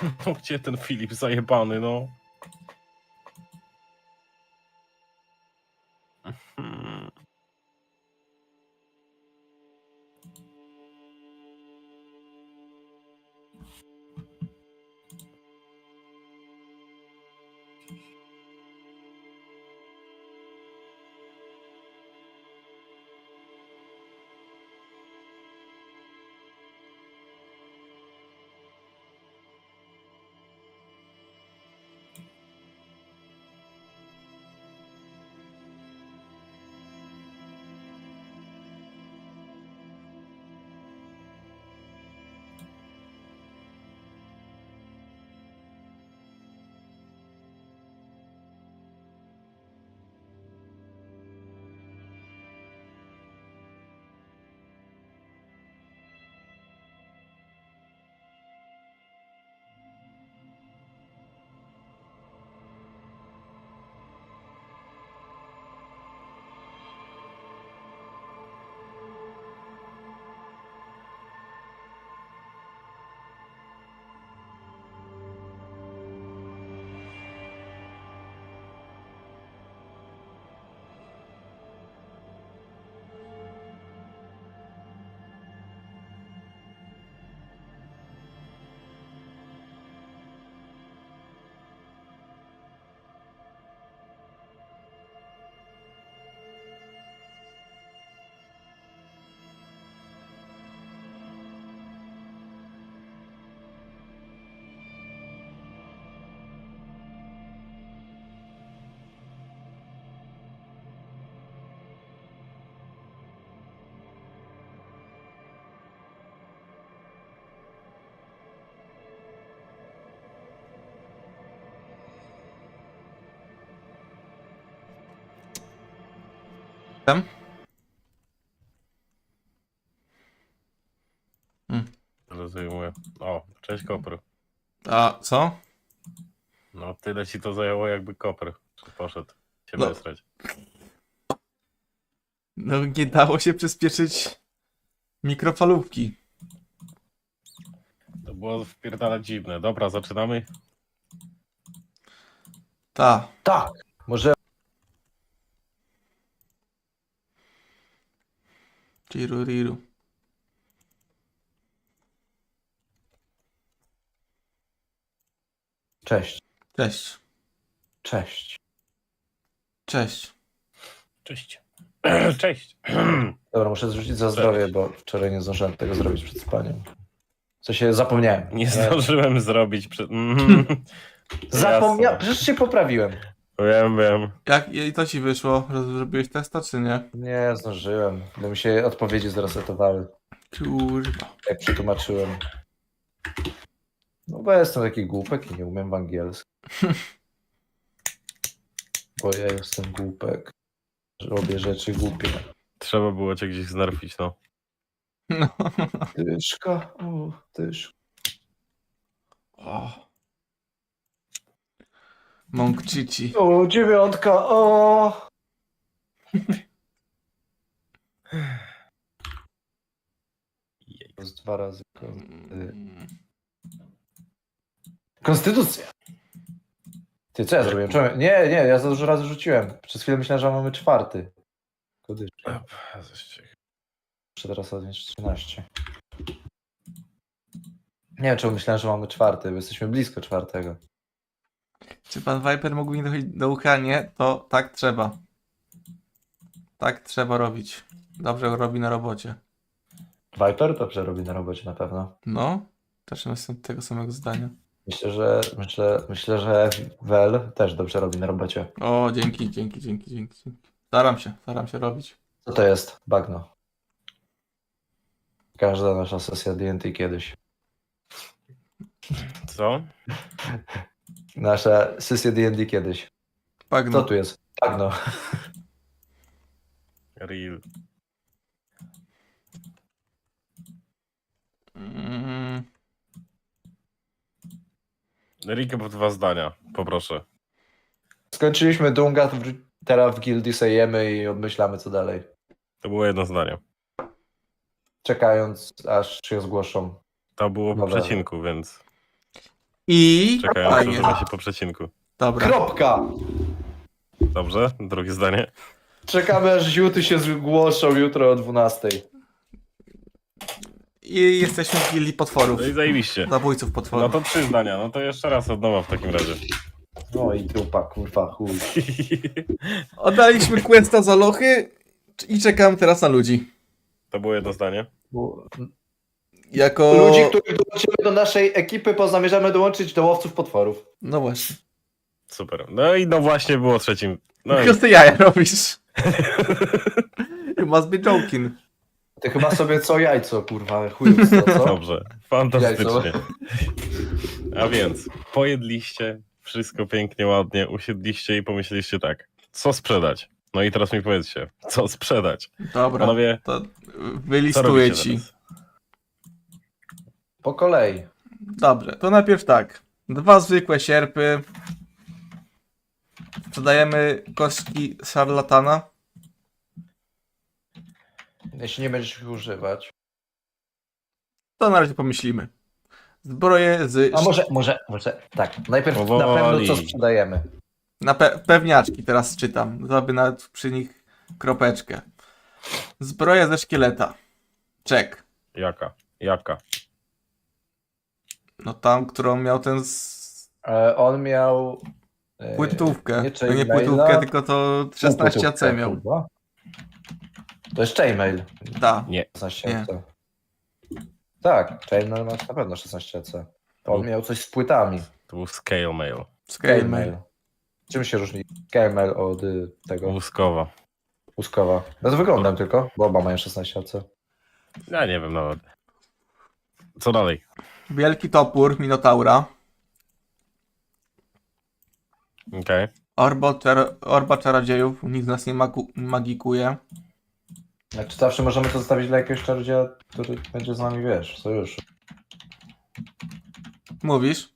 No gdzie ten Filip zajebany, no? Tam? Rozumiem. O, cześć Kopr. A co? No tyle ci to zajęło, jakby Kopr poszedł się No. wysrać. No nie dało się przyspieszyć mikrofalówki. To było wpierdala dziwne. Dobra, zaczynamy? Ta. Tak, może... Riru. Cześć. Cześć. Cześć. Cześć. Cześć. Cześć. Dobra, muszę zrzucić za zdrowie, bo wczoraj nie zdążyłem tego zrobić przed spaniem. Co się zapomniałem. Nie zdążyłem zrobić przed... Zapomniałem, przecież się poprawiłem. Wiem. Jak i to ci wyszło? Zrobiłeś testa, czy nie? Nie, zdążyłem, bo mi się odpowiedzi zresetowały. Kurwa. Jak przetłumaczyłem. No bo ja jestem taki głupek i nie umiem w angielsku. Bo ja jestem głupek. Robię rzeczy głupie. Trzeba było cię gdzieś znerfić, no. Tyszka, tyszka. O. Mąk Cici. O, 9, o! To jest 2 razy. Konstytucja. Ty, co ja zrobiłem? Czemu? Nie, ja za dużo razy rzuciłem. Przez chwilę myślałem, że mamy 4. Kodyczka. Muszę teraz odnieść 13. Nie wiem, czemu myślałem, że mamy 4, bo jesteśmy blisko 4. Czy pan Viper mógł mi dochodzić do ucha? Nie, to tak trzeba. Tak trzeba robić. Dobrze robi na robocie. Viper dobrze robi na robocie na pewno. No, też jestem tego samego zdania. Myślę, że Wel też dobrze robi na robocie. O, dzięki. Staram się robić. Co to jest? Bagno. Każda nasza sesja D&T kiedyś. Co? Nasza sesja D&D kiedyś. Bagno. Co tu jest? Bagno. Real. Recap 2 zdania, poproszę. Skończyliśmy Dunga, teraz w gildii sejemy i obmyślamy co dalej. To było 1 zdanie. Czekając, aż się zgłoszą. To było po Dobra. przecinku, więc... I... Czekając, Fajnie. że da się po przecinku. Dobra. Kropka! Dobrze, drugie zdanie. Czekamy aż ziuty się zgłoszą jutro o 12. I jesteśmy w gildii potworów. No i zajebiście. Zabójców No potworów. to 3 zdania, no to jeszcze raz od nowa w takim razie. No i dupa, kurwa, chuj. Oddaliśmy questa za lochy i czekamy teraz na ludzi. To było jedno zdanie. Jako... Ludzi, których dołączymy do naszej ekipy, zamierzamy dołączyć do łowców potworów. No właśnie. Super. No i no właśnie było trzecim. No Tylko ty jaja robisz. You must be joking. Ty chyba sobie co jajco, kurwa, chujów co? Dobrze, fantastycznie. Jajco. A więc, pojedliście, wszystko pięknie, ładnie, usiedliście i pomyśleliście tak, co sprzedać? No i teraz mi powiedzcie, co sprzedać? Dobra, Panowie, to co wylistuję robicie ci. teraz? Po kolei. Dobrze, to najpierw tak. 2 zwykłe sierpy. Sprzedajemy kostki szarlatana. Jeśli nie będziesz ich używać. To na razie pomyślimy. Zbroje z... A może tak. Najpierw Powoli. na pewno co sprzedajemy. Na pewniaczki teraz czytam. Zrobię nawet przy nich kropeczkę. Zbroja ze szkieleta. Czek. Jaka? No tam, którą miał ten On miał... płytówkę. nie To nie chainmaila, płytówkę, tylko to 16 AC płytówkę, miał. kurwa. To jest chainmail. Tak. Nie. 16 AC. Tak, chainmail ma na pewno 16 AC. On miał coś z płytami. To był scale mail. Scale mail. Czym się różni scale mail od tego? Łuskowa. Łuskowa. No to wyglądam tylko, bo oba mają 16 AC. Ja nie wiem nawet. Co dalej? Wielki topór Minotaura. Okej. Orba czarodziejów. Nikt z nas nie magikuje. Znaczy zawsze możemy to zostawić dla jakiegoś czarodzieja, który będzie z nami, wiesz, sojuszu. Mówisz?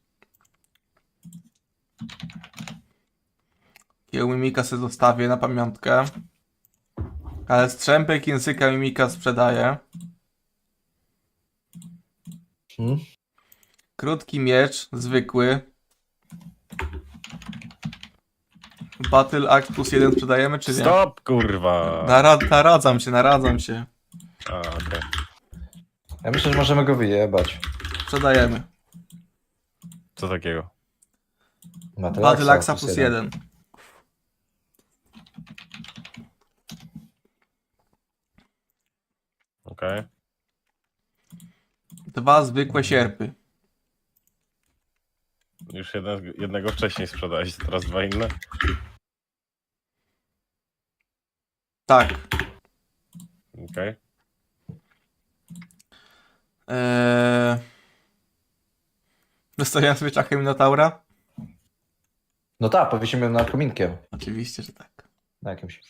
Kieł mimika sobie zostawię na pamiątkę. Ale strzępek języka mimika sprzedaję. Krótki miecz, zwykły. Battle Axe +1 sprzedajemy, czy nie? Stop, kurwa! Naradzam się. A, okej. Ja myślę, że możemy go wyjebać. Sprzedajemy. Co takiego? Battle Axe +1. Okej. 2 zwykłe sierpy. Już jednego wcześniej sprzedałeś, teraz 2 inne? Tak. Okej. Wystawiam sobie czachę Minotaura? No tak, powiesimy nad kominkiem. Oczywiście, że tak. Na jakimś.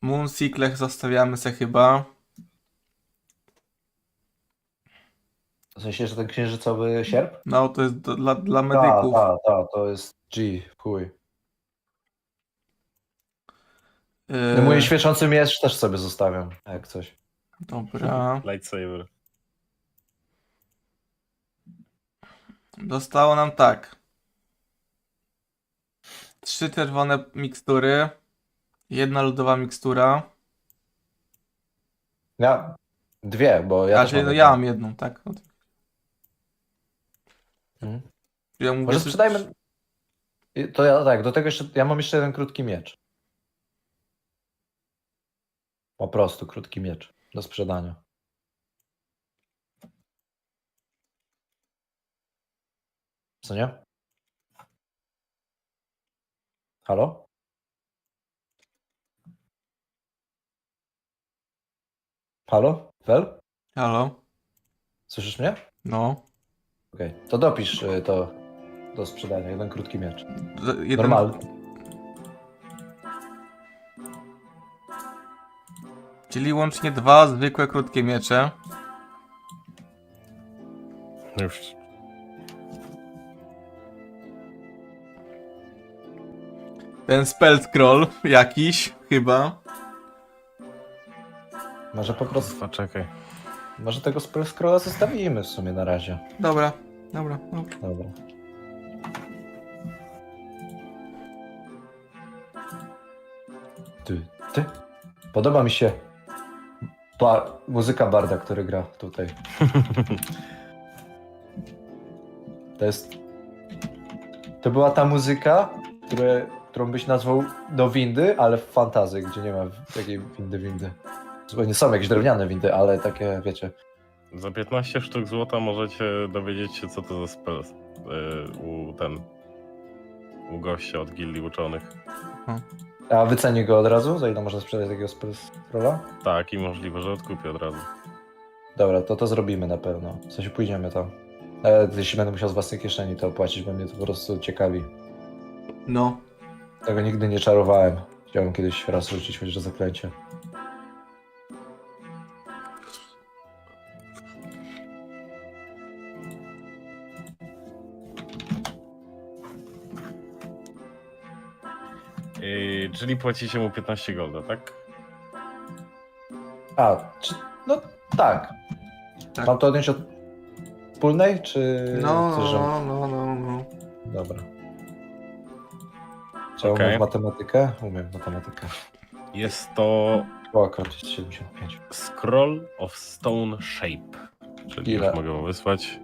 Moonsiklech zostawiamy se chyba. W sensie, że ten księżycowy sierp? No, to jest dla medyków. Tak, to jest G, chuj. Yy, Mój świecący miecz też sobie zostawiam, jak coś. Dobra. Lightsaber. Dostało nam tak. 3 czerwone mikstury. 1 lodowa mikstura. Ja... 2, bo ja też Ja mam jedną, tak? Mhm. Ja mówię, Może sprzedajmy... To ja tak, do tego jeszcze... Ja mam jeszcze jeden krótki miecz. Po prostu krótki miecz do sprzedania. Co nie? Halo? Halo? Fel? Halo? Słyszysz mnie? No. Okej, to dopisz to do sprzedania, jeden krótki miecz. Jeden... Normalny. Czyli łącznie 2 zwykłe krótkie miecze. Już. Ten spell scroll jakiś, chyba. Może po prostu... Czekaj. Może tego scrolla zostawimy w sumie na razie. Dobra. Dobra. Ty. Podoba mi się muzyka Barda, który gra tutaj. To była ta muzyka, którą byś nazwał do windy, ale w fantasy, gdzie nie ma takiej windy. Nie są jakieś drewniane windy, ale takie, wiecie. Za 15 sztuk złota możecie dowiedzieć się, co to za spell u gościa od gildii uczonych. A wyceni go od razu? Za ile można sprzedać takiego scrolla? Tak, i możliwe, że odkupię od razu. Dobra, to zrobimy na pewno. W sensie pójdziemy tam. Nawet jeśli będę musiał z własnej kieszeni to opłacić, bo mnie to po prostu ciekawi. No. Tego nigdy nie czarowałem. Chciałem kiedyś raz rzucić chociaż zaklęcie. Czyli płacicie mu 15 golda, tak? No tak. Mam to odjąć od wspólnej, czy... No. Dobra. Czy Okej. umiem matematykę? Umiem matematykę. Jest to O, akurat jest 75. Scroll of Stone Shape. Czyli Ile? już mogę go wysłać.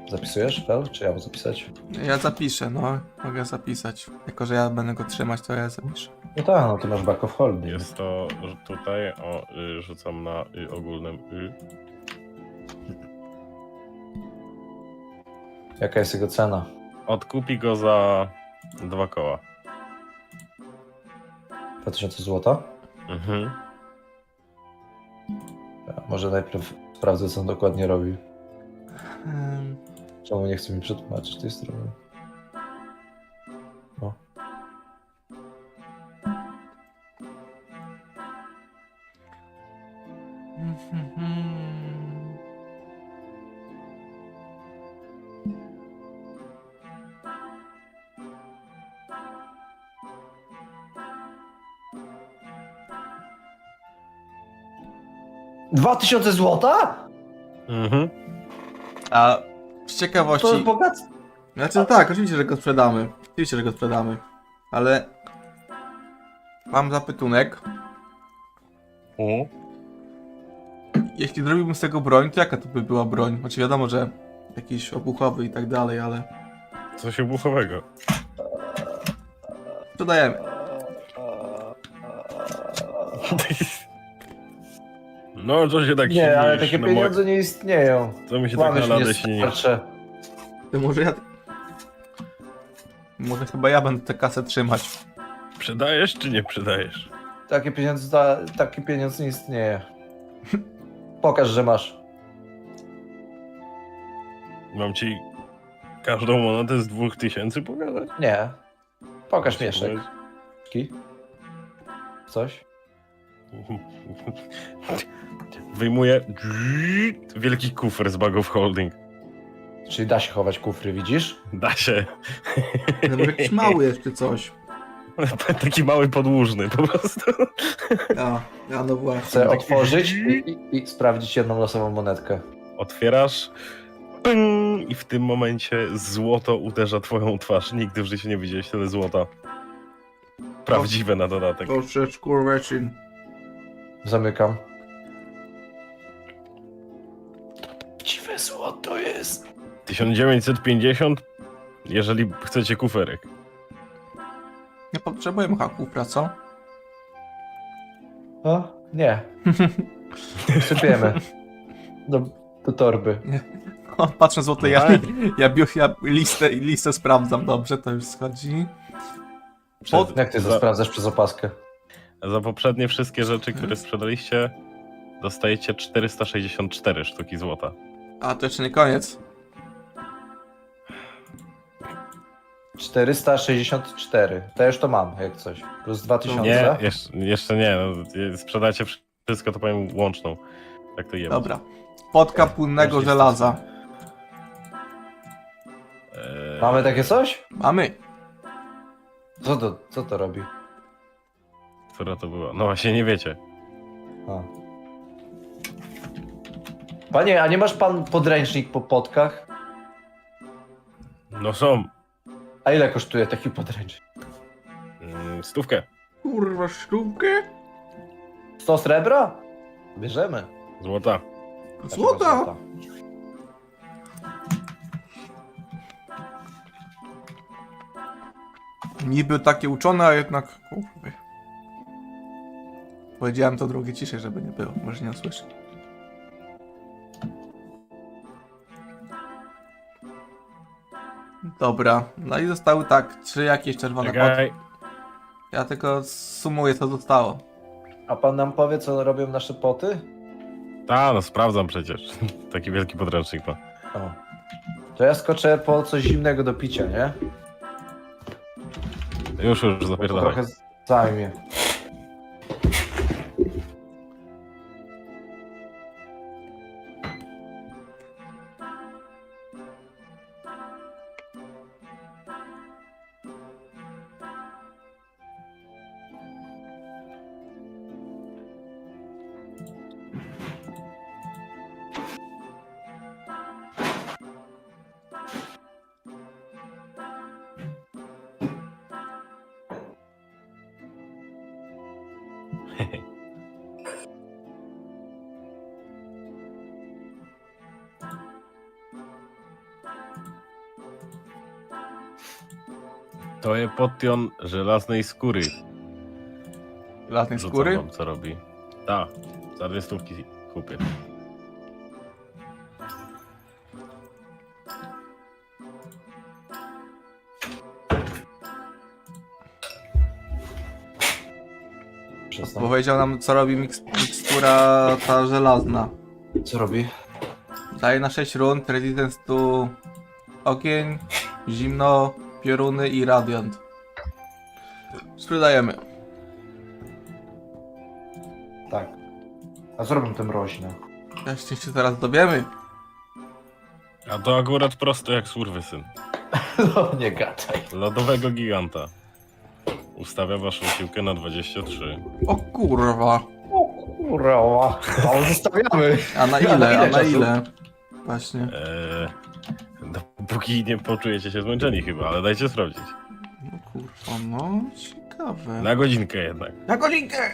Zapisujesz, Fel? Czy ja mam zapisać? Ja zapiszę, no. Mogę zapisać. Jako, że ja będę go trzymać, to ja zapiszę. No tak, no ty masz back of holding. Jest to tutaj, rzucam na ogólnym Jaka jest jego cena? Odkupi go za 2 koła. 2000 złota? Mhm. Może najpierw sprawdzę, co on dokładnie robi. Czemu nie chce mi przetłumaczyć tej strony? O. $2000 złota? Mhm. A z ciekawości... To jest bogactwo. Znaczy no tak, oczywiście, że go sprzedamy. Oczywiście, że go sprzedamy. Ale... Mam zapytunek. Jeśli zrobiłbym z tego broń, to jaka to by była broń? Znaczy wiadomo, że jakiś obuchowy i tak dalej, ale... Coś obuchowego. Sprzedajemy. No, co się tak Nie, ale śmiejesz takie na pieniądze nie istnieją. Co mi się Kłamiesz tak na mnie, ladę śni? starcze. To może ja... Może chyba ja będę tę kasę trzymać. Przydajesz czy nie przydajesz? Taki pieniądz nie istnieje. Pokaż, że masz. Mam ci każdą monetę z 2000 pokazać? Nie. Pokaż mieszek. Coś? Wyjmuję wielki kufer z bag of holding. Czyli da się chować kufry, widzisz? Da się. No może jakiś mały jeszcze coś. Taki mały podłużny po prostu. No właśnie. Chcę otworzyć i sprawdzić jedną losową monetkę. Otwierasz i w tym momencie złoto uderza twoją twarz. Nigdy w życiu nie widziałeś tyle złota. Prawdziwe na dodatek. To rzecz kurweczyn. Zamykam. Prawdziwe złoto jest. 1950, jeżeli chcecie kuferek. Nie potrzebujemy kufra, co? O, nie. Sypiemy. Do torby. O, patrzę złote, ja listę sprawdzam, dobrze, to już schodzi. Jak ty to sprawdzasz przez opaskę? Za poprzednie wszystkie rzeczy, które sprzedaliście, dostajecie 464 sztuki złota. A, to jeszcze nie koniec. 464. To już to mam, jak coś. Plus 2000. Nie, jeszcze nie. No, sprzedacie wszystko, to powiem łączną. Tak to jemy. Dobra. Spotka płynnego żelaza. Mamy takie coś? Mamy. Co to robi? Która to była? No właśnie nie wiecie. Panie, a nie masz pan podręcznik po potkach? No są. A ile kosztuje taki podręcznik? 100. Kurwa, sztukę? 100 srebra? Bierzemy. Złota. Złota? Niby takie uczone, a jednak... Kurwa. Powiedziałem to drugie ciszej, żeby nie było. Może nie usłyszy. Dobra, no i zostały tak, 3 jakieś czerwone potki. Ja tylko sumuję, co zostało. A pan nam powie, co robią nasze poty? No sprawdzam przecież. Taki wielki podręcznik ma. O. To ja skoczę po coś zimnego do picia, nie? Już zapierdalaj. Trochę zajmie. To jest potion żelaznej skóry. Żelaznej Rzucam skóry? wam, co robi. Tak, za 2 stówki kupię. Powiedział nam, co robi mikstura ta żelazna. Co robi? Daje na 6 rund, resistance to ogień, zimno, pioruny i radiant. Sprzedajemy. Tak. A co robią te mroźne? Jeszcze się teraz dowiemy. A to akurat prosto jak skurwysyn. No nie gadaj. Lodowego giganta. Ustawia waszą siłkę na 23. O kurwa. O kurwa. Ale zostawiamy. A na ile? A na ile? Właśnie. Dopóki nie poczujecie się zmęczeni chyba, ale dajcie sprawdzić. No kurwa, no ciekawe. Na godzinkę jednak. Na godzinkę!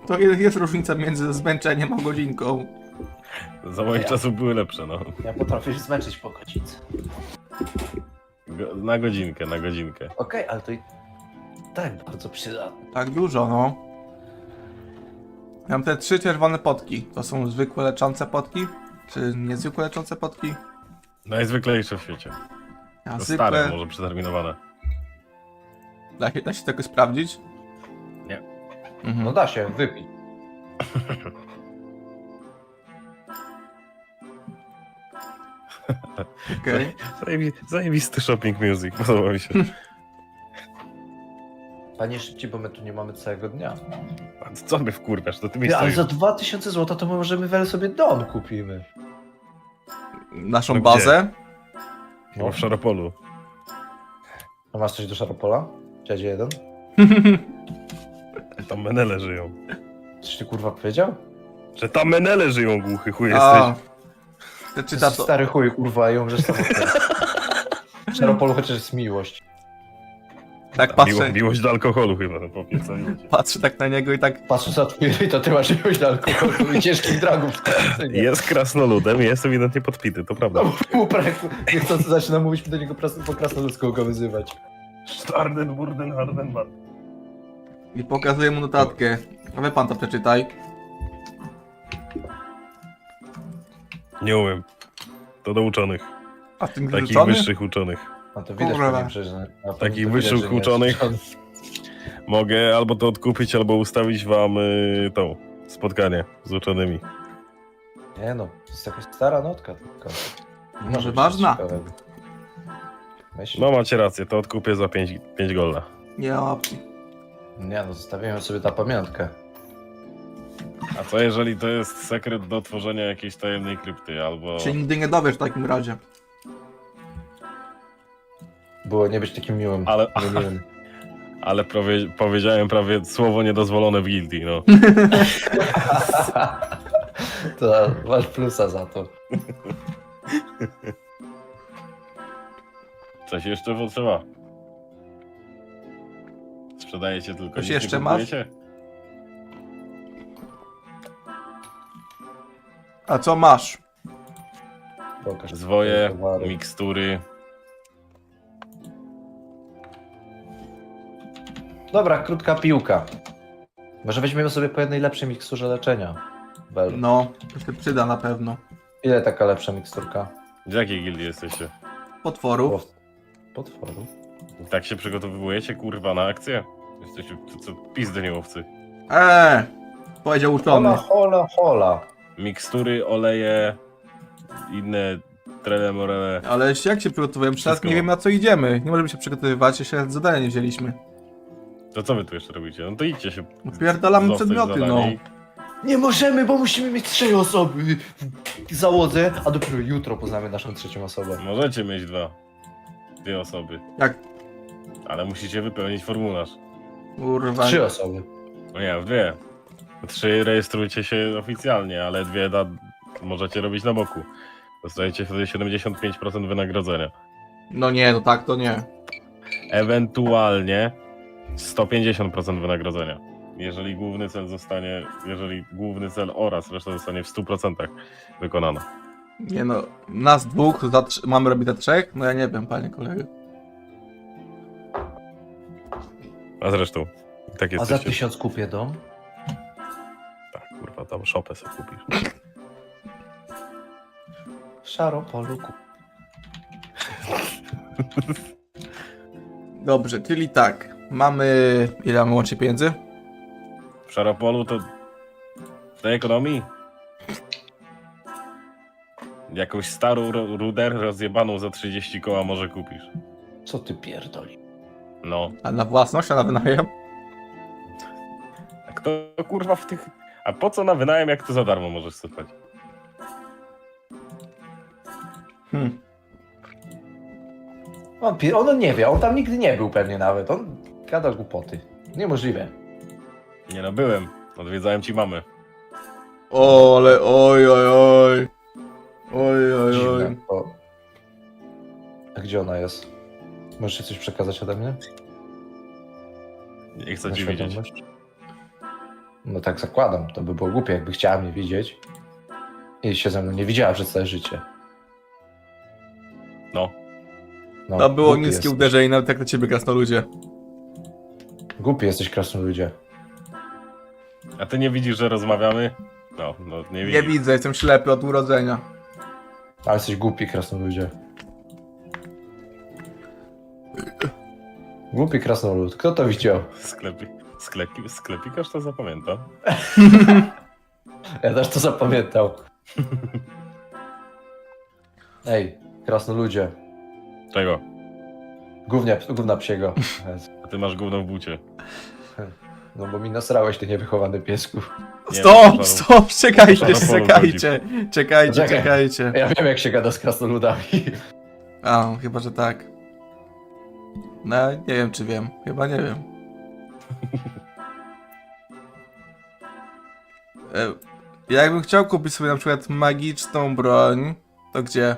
To jest różnica między zmęczeniem a godzinką. Za moich czasów były lepsze, no. Ja potrafię się zmęczyć po godzince. Na godzinkę, na godzinkę. Okej, ale to i tak bardzo przydatne. Tak dużo, no. Mam te 3 czerwone potki. To są zwykłe leczące potki? Czy niezwykłe leczące potki? Najzwyklejsze w świecie. A To zwykłe... stare, może przeterminowane. Da się tego sprawdzić? Nie. Mhm. No da się, wypij. Okej. Zajebisty shopping music, podoba mi się. Panie szybciej, bo my tu nie mamy całego dnia. A co mnie wkurwiasz, to ty mi Ty, ale stoisz. za 2000 zł to my możemy sobie dom kupimy. Naszą No bazę? No w Szaropolu. A masz coś do Szaropola? Dziadzie jeden? Tam menele żyją. Coś ty kurwa powiedział? Że tam menele żyją, głuchy chuj A. jesteś. To Ty czyta to... stary chuj, kurwa, ją że samotny. W Szaropolu chociaż jest miłość. Tak patrzę, Miłość do alkoholu chyba, no powiedz. patrzę tak na niego i tak... Patrzę za twój to ty masz miłość do alkoholu i ciężkich dragów. Jest krasnoludem i jest ewidentnie podpity, to prawda. Niechcący zaczyna mówić do niego po krasnoludzku go wyzywać. Starden, burden, harden, bad. I pokazuję mu notatkę. A wy pan to przeczytaj. Nie umiem. To do uczonych. A tym Takich uczony? wyższych uczonych. No to widać Kurwa. pewnie, że... Takich wyższych uczonych mogę albo to odkupić, albo ustawić wam tą spotkanie z uczonymi. Nie no, to jest jakaś stara notka tylko. Może ważna? No macie rację, to odkupię za 5 golda. Nie ma opcji. Nie no, zostawimy sobie na pamiątkę. A co jeżeli to jest sekret do tworzenia jakiejś tajemnej krypty, albo... Się nigdy nie dowiesz w takim razie. Było nie być takim miłym. Niemiłym. Ale powiedziałem prawie słowo niedozwolone w gildii, no. To masz plusa za to. Coś jeszcze potrzeba. Sprzedajecie tylko. Coś nic nie jeszcze masz? kupujecie? A co masz? Pokaż Zwoje, towary. mikstury. Dobra, krótka piłka. Może weźmiemy sobie po jednej lepszej miksturze leczenia. Bel. No, to się przyda na pewno. Ile taka lepsza miksturka? Z jakiej gildii jesteście? Potworów. Potworów. Tak się przygotowujecie, kurwa, na akcję? Jesteście co pizdy nie łowcy. Powiedział uczony. Hola. Mikstury, oleje, inne trele morele. Ale jak się przygotowujemy? Teraz Wszystko nie mam. wiem na co idziemy. Nie możemy się przygotowywać, jeszcze zadania nie wzięliśmy. To co wy tu jeszcze robicie? No to idźcie się. Pierdolamy zostać przedmioty, zadanie no. i- Nie możemy, bo musimy mieć 3 osoby w załodze, a dopiero jutro poznamy naszą trzecią osobę. Możecie mieć 2 osoby. Jak? Ale musicie wypełnić formularz. Kurwa. 3 osoby. No nie, 2. 3 rejestrujcie się oficjalnie, ale 2 możecie robić na boku. Dostajecie wtedy 75% wynagrodzenia. No nie, no tak to nie. Ewentualnie 150% wynagrodzenia. Jeżeli główny cel oraz reszta zostanie w 100% wykonana. Nie no, nas dwóch, mamy robić za 3? No ja nie wiem, panie kolego. A zresztą, tak A jesteście. za 1000 kupię dom? Tak, kurwa, tam szopę sobie kupisz. Szaro polu kup. Dobrze, czyli tak. Mamy... Ile mamy łącznie pieniędzy? W Szaropolu to w tej ekonomii jakąś starą ruder rozjebaną za 30 koła może kupisz. Co ty pierdoli? No. A na własność, a na wynajem? A kto kurwa w tych... A po co na wynajem, jak to za darmo możesz sypać? On nie wie, on tam nigdy nie był pewnie nawet. On gada głupoty. Niemożliwe. Nie no, byłem. Odwiedzałem ci mamę. O, ale oj. Oj. Dziwne. A gdzie ona jest? Możesz coś przekazać ode mnie? Nie chcę Na ci widzieć. świadomość? No tak zakładam. To by było głupie, jakby chciała mnie widzieć. I się ze mną nie widziała przez całe życie. No. To było głupi niskie jesteś. uderzenie, nawet jak na ciebie krasnoludzie. Głupi jesteś, krasnoludzie. A ty nie widzisz, że rozmawiamy? No, nie widzisz. Nie widzę, jestem ślepy od urodzenia. Ale jesteś głupi, krasnoludzie. Głupi krasnolud. Kto to widział? Sklepikarz to zapamięta. Ja też to zapamiętał. Ej, krasnoludzie. Czego? Gówna psiego. A ty masz gówno w bucie. No bo mi nasrałeś, ty niewychowany piesku. Stop, czekajcie. Ja wiem, jak się gada z krasnoludami. A, chyba, że tak. No, nie wiem, czy wiem. Chyba nie wiem. Jakbym chciał kupić sobie na przykład magiczną broń, to gdzie?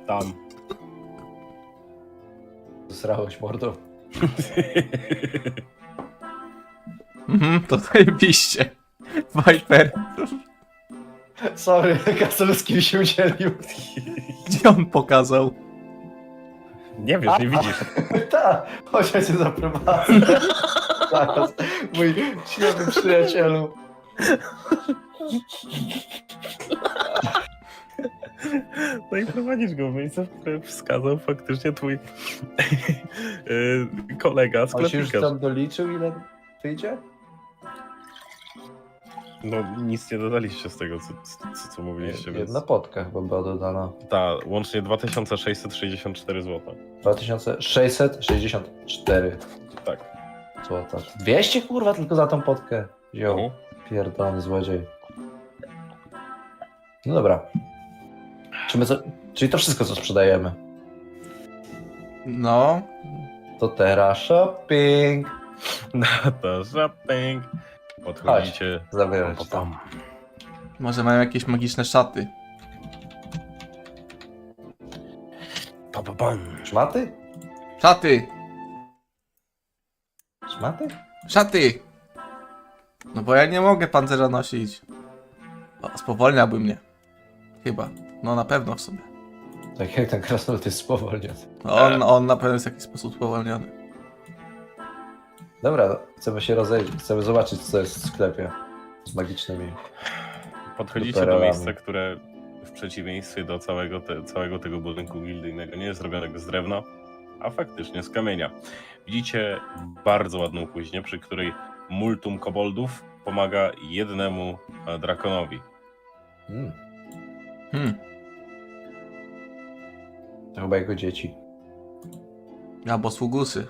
Tam. Zasrałeś, mordo. To zajebiście. Viper. Sorry, krasnoludski mi się udzielił. Gdzie on pokazał? Nie wiesz, nie widzisz. Tak, chodź, ja cię zaprowadzę. Zaraz, mój śmieszny przyjacielu. No i prowadzisz go w miejsce, w które wskazał faktycznie twój kolega On się już sklepikarz. tam doliczył, ile wyjdzie? No nic nie dodaliście z tego, co mówiliście. Jedna potka chyba była dodana. Tak, łącznie 2664 zł. 2664 Tak. złota. 200 kurwa tylko za tą potkę wziął. Pierdolony złodziej. No dobra. Czyli to wszystko, co sprzedajemy. No. To teraz shopping. No to shopping. Podchodzicie. Zabierać tam. Może mają jakieś magiczne szaty. Szmaty? Szaty! Szmaty? Szaty! No bo ja nie mogę pancerza nosić. O, spowolniałby mnie. Chyba. No na pewno w sumie. Tak jak ten krasnolud jest spowolniony. On na pewno jest w jakiś sposób spowolniony. Dobra, chcemy się rozejrzeć, chcemy zobaczyć, co jest w sklepie z magicznymi. Podchodzicie do miejsca, które w przeciwieństwie do całego tego budynku gildyjnego nie jest zrobionego z drewna, a faktycznie z kamienia. Widzicie bardzo ładną kuźnię, przy której multum koboldów pomaga jednemu drakonowi. To chyba jego dzieci. Albo sługusy.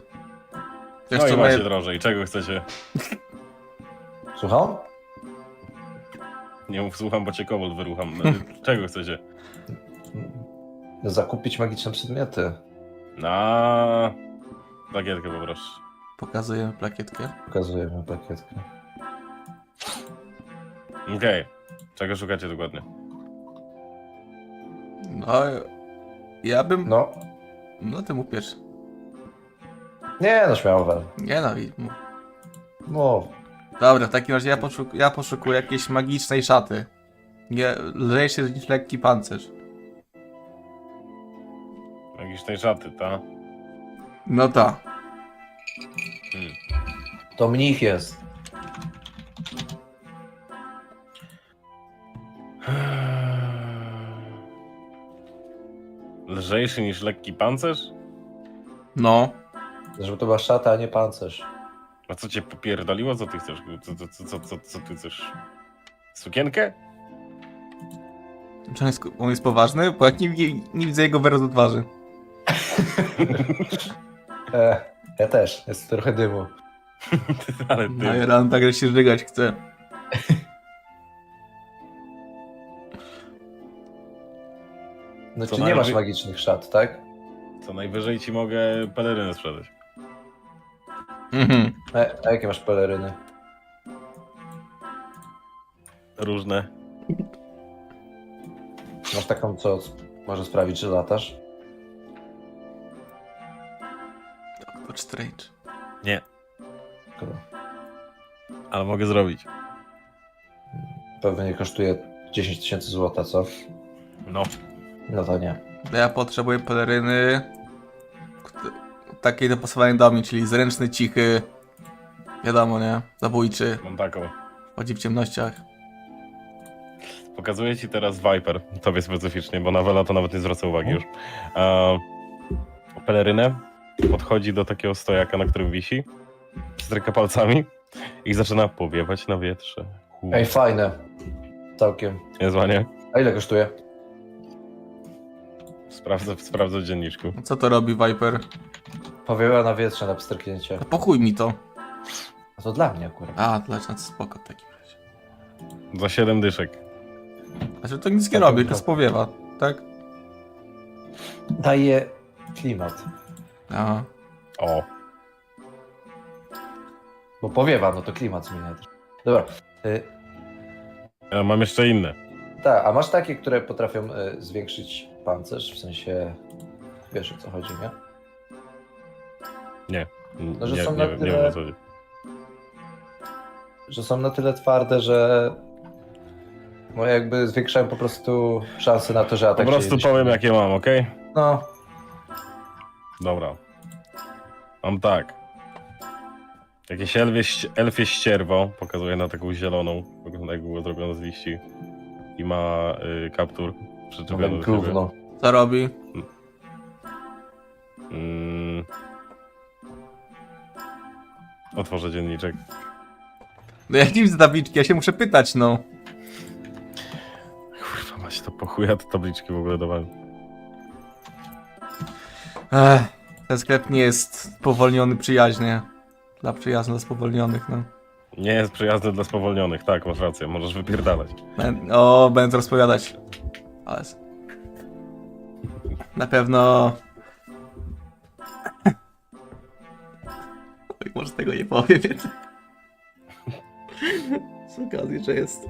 No i macie drożej. Czego chcecie? Słucham? Nie mów słucham, bo cię kobold wyrucham. Czego chcecie? Zakupić magiczne przedmioty. Na plakietkę poproszę. Pokazujemy plakietkę. Pokazujemy plakietkę. Okej. Czego szukacie dokładnie? No, ja bym... No. No ty mów pierwszy. Nie, no śmiało wal. Nie no, i mów. Mów. Dobra, w takim razie ja poszukuję jakiejś magicznej szaty. Nie, lżejszy niż lekki pancerz. Magicznej szaty, ta? No ta. To mnich jest. Lżejszy niż lekki pancerz? No. Żeby to była szata, a nie pancerz. A co cię popierdoliło? Co ty chcesz? Co ty chcesz? Sukienkę? Czy on jest poważny? Bo jak nie widzę jego wyrazu twarzy. Ja też. Jest trochę dymu. Ale No i rano tak się żygać chce. No czy nie masz magicznych szat, tak? Co najwyżej ci mogę pelerynę sprzedać. A jakie masz peleryny? Różne. Masz taką, co może sprawić, że latasz? Doctor Strange. Nie. Szkoda. Ale mogę zrobić. Pewnie kosztuje 10 000 złota, co? No. No to nie. Ja potrzebuję peleryny takiej dopasowanej do mnie, czyli zręczny, cichy. Wiadomo, nie? Zabójczy. Mam taką. Chodzi w ciemnościach. Pokazuję ci teraz Viper, tobie specyficznie, bo Nawela to nawet nie zwraca uwagi już. Pelerynę podchodzi do takiego stojaka, na którym wisi, stryka palcami i zaczyna powiewać na wietrze. Ej, fajne. Całkiem. Niezła, nie? A ile kosztuje? Sprawdzę w dzienniczku. Co to robi Viper? Powiewa na wietrze na pstryknięcie. Pokój mi to. A to dla mnie akurat. A, dla ciebie spoko w takim razie. Za 7 dyszek. Znaczy to nic nie robi, tylko spowiewa, tak? Daje klimat. Aha. O. Bo powiewa, no to klimat zmienia też. Dobra. Ja mam jeszcze inne. Tak, a masz takie, które potrafią zwiększyć pancerz? W sensie, wiesz o co chodzi, nie? Nie. No, że nie, są nie, na nie tyle, wiem o co chodzi. że są na tyle twarde, że no jakby zwiększają po prostu szanse na to, że atak Po prostu powiem jakie mam, okej? No. Dobra. Mam tak. Jakieś elfie ścierwo, pokazuje na taką zieloną, wygląda jak było zrobione z liści. I ma kaptur przyczepiony do siebie. Co robi? Otworzę dzienniczek. No ja nie widzę tabliczki, ja się muszę pytać, no. Kurwa, macie to po chuja te tabliczki w ogóle dawałem. Ten sklep nie jest spowolniony przyjaźnie. Dla przyjaznych, dla spowolnionych, no. Nie jest przyjazny dla spowolnionych, tak, masz rację, możesz wypierdalać. Będę rozpowiadać. Ale... Na pewno... Oj, może tego nie powiem, więc... z okazji,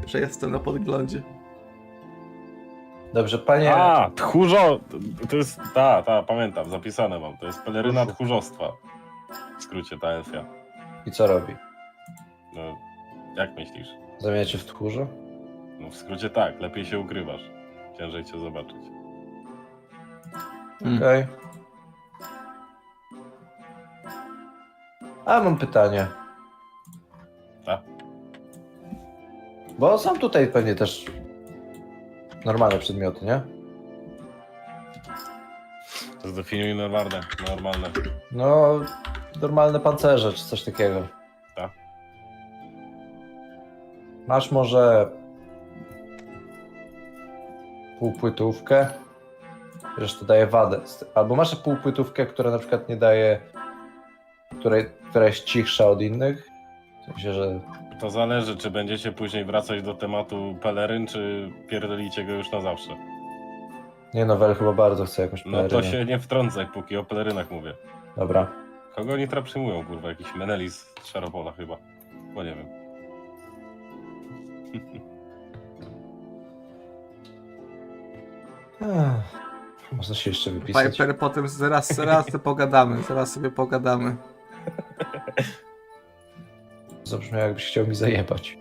że jestem na podglądzie. Dobrze, panie... A, tchórzo! To jest... pamiętam, zapisane mam. To jest peleryna tchórzostwa. W skrócie, ta elfia. I co robi? No, jak myślisz? Zamienia cię w tchórza? No w skrócie tak, lepiej się ukrywasz. Ciężej cię zobaczyć. Okej. A mam pytanie. Tak? Bo są tutaj pewnie też normalne przedmioty, nie? To zdefiniuj normalne. No, normalne pancerze czy coś takiego. Tak. Masz może półpłytówkę, zresztą daje wadę. Albo masz półpłytówkę, która na przykład nie daje, która jest cichsza od innych. W sensie, że... To zależy, czy będziecie później wracać do tematu peleryn, czy pierdolicie go już na zawsze. Nie no, Wel chyba bardzo chce jakąś No pelerynę. to się nie wtrącaj, póki o pelerynach mówię. Dobra. Kogo oni teraz przyjmują, kurwa? Jakiś Menelis z Szaropola chyba. Bo nie wiem. Można się jeszcze wypisać. Piper, potem zaraz sobie pogadamy, Zabrzmiało, jakbyś chciał mi zajebać.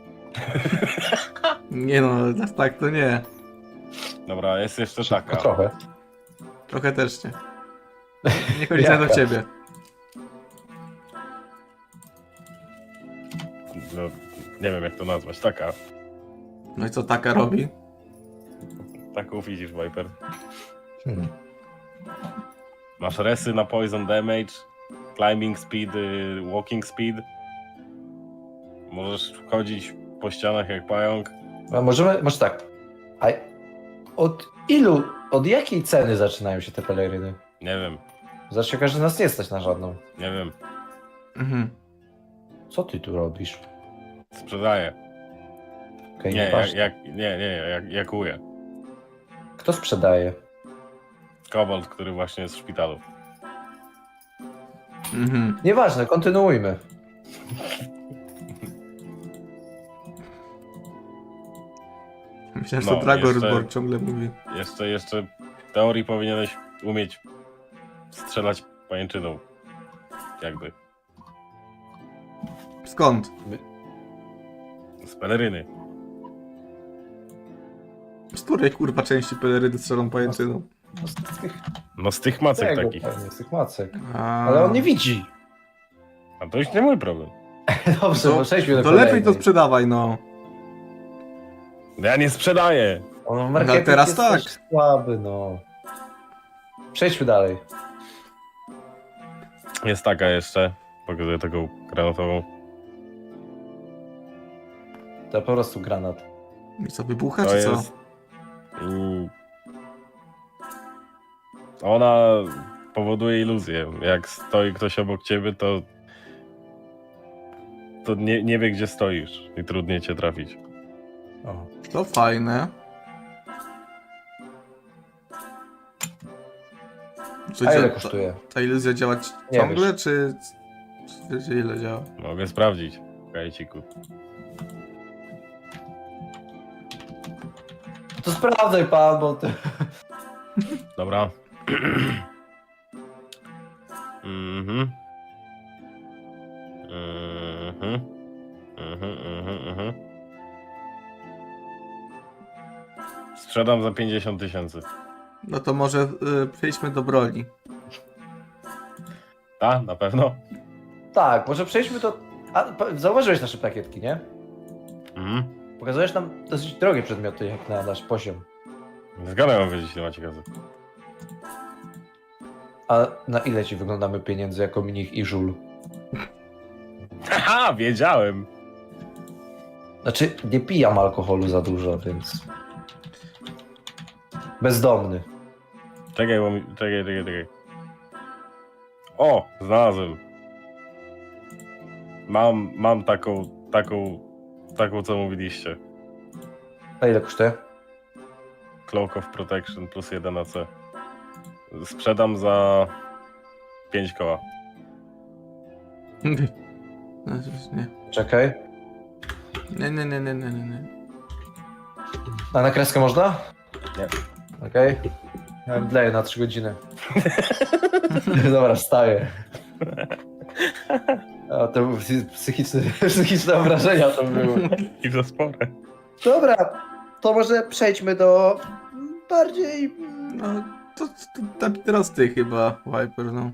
Nie no, tak to nie. Dobra, jest jeszcze taka. Trochę. Trochę też nie. Nie chodzi do ciebie. No, nie wiem jak to nazwać, taka. No i co taka robi? Taką widzisz, Viper. Masz resy na poison damage, climbing speed, walking speed. Możesz chodzić po ścianach jak pająk. A może tak. A od jakiej ceny zaczynają się te peleryny? Nie wiem. Zawsze każe nas nie stać na żadną. Nie wiem. Mhm. Co ty tu robisz? Sprzedaję. Okay, nie, jakuję. Kto sprzedaje? Kobold, który właśnie jest w szpitalu. Mhm. Nieważne, kontynuujmy. Myślałem, że to Dragorborn ciągle mówi. Jeszcze w teorii powinieneś umieć strzelać pajęczyną. Jakby. Skąd? Z peleryny. Z której kurwa części peleryny strzelą pajęczyną? No z tych macek takich. Pewnie, z tych macek. Ale on nie widzi. A to już nie mój problem. Dobrze, no przejdźmy do To kolejnej. lepiej to sprzedawaj, no. Ja nie sprzedaję. On No teraz jest tak. Słaby, no. Przejdźmy dalej. Jest taka jeszcze. Pokazuję taką granatową. To po prostu granat. I co, wybucha, To czy co? jest... Ona powoduje iluzję. Jak stoi ktoś obok ciebie, to nie wie, gdzie stoisz i trudniej cię trafić. O. To fajne. A ile kosztuje? Ta iluzja działać Nie ciągle, wiesz. czy wiecie ile działa? Mogę sprawdzić. Kajciku. To sprawdzaj pan, bo ty... Dobra. Mhm. Mhm. Mhm. Sprzedam za 50 000. No to może przejdźmy do broni. A, na pewno? Tak, może przejdźmy do... Zauważyłeś nasze plakietki, nie? Mhm. Pokazujesz nam dosyć drogie przedmioty, jak na nasz poziom. Zgadam mam wiedzieć, ile macie kasy. A na ile ci wyglądamy pieniędzy jako mnich i żul? Haha, wiedziałem. Znaczy, nie pijam alkoholu za dużo, więc... Bezdomny. Czekaj, bo mi... Czekaj. O, znalazłem. Mam taką, co mówiliście. A ile kosztuje? Cloak of Protection plus 1 AC. Sprzedam za 5 koła. Nie. Czekaj. Nie. A na kreskę można? Nie. Okej. Ja wleję na 3 godziny. Dobra, wstaję. A to były psychiczne obrażenia to były. I to spore. Dobra, to może przejdźmy do bardziej... No, to teraz ty chyba, Viper, no.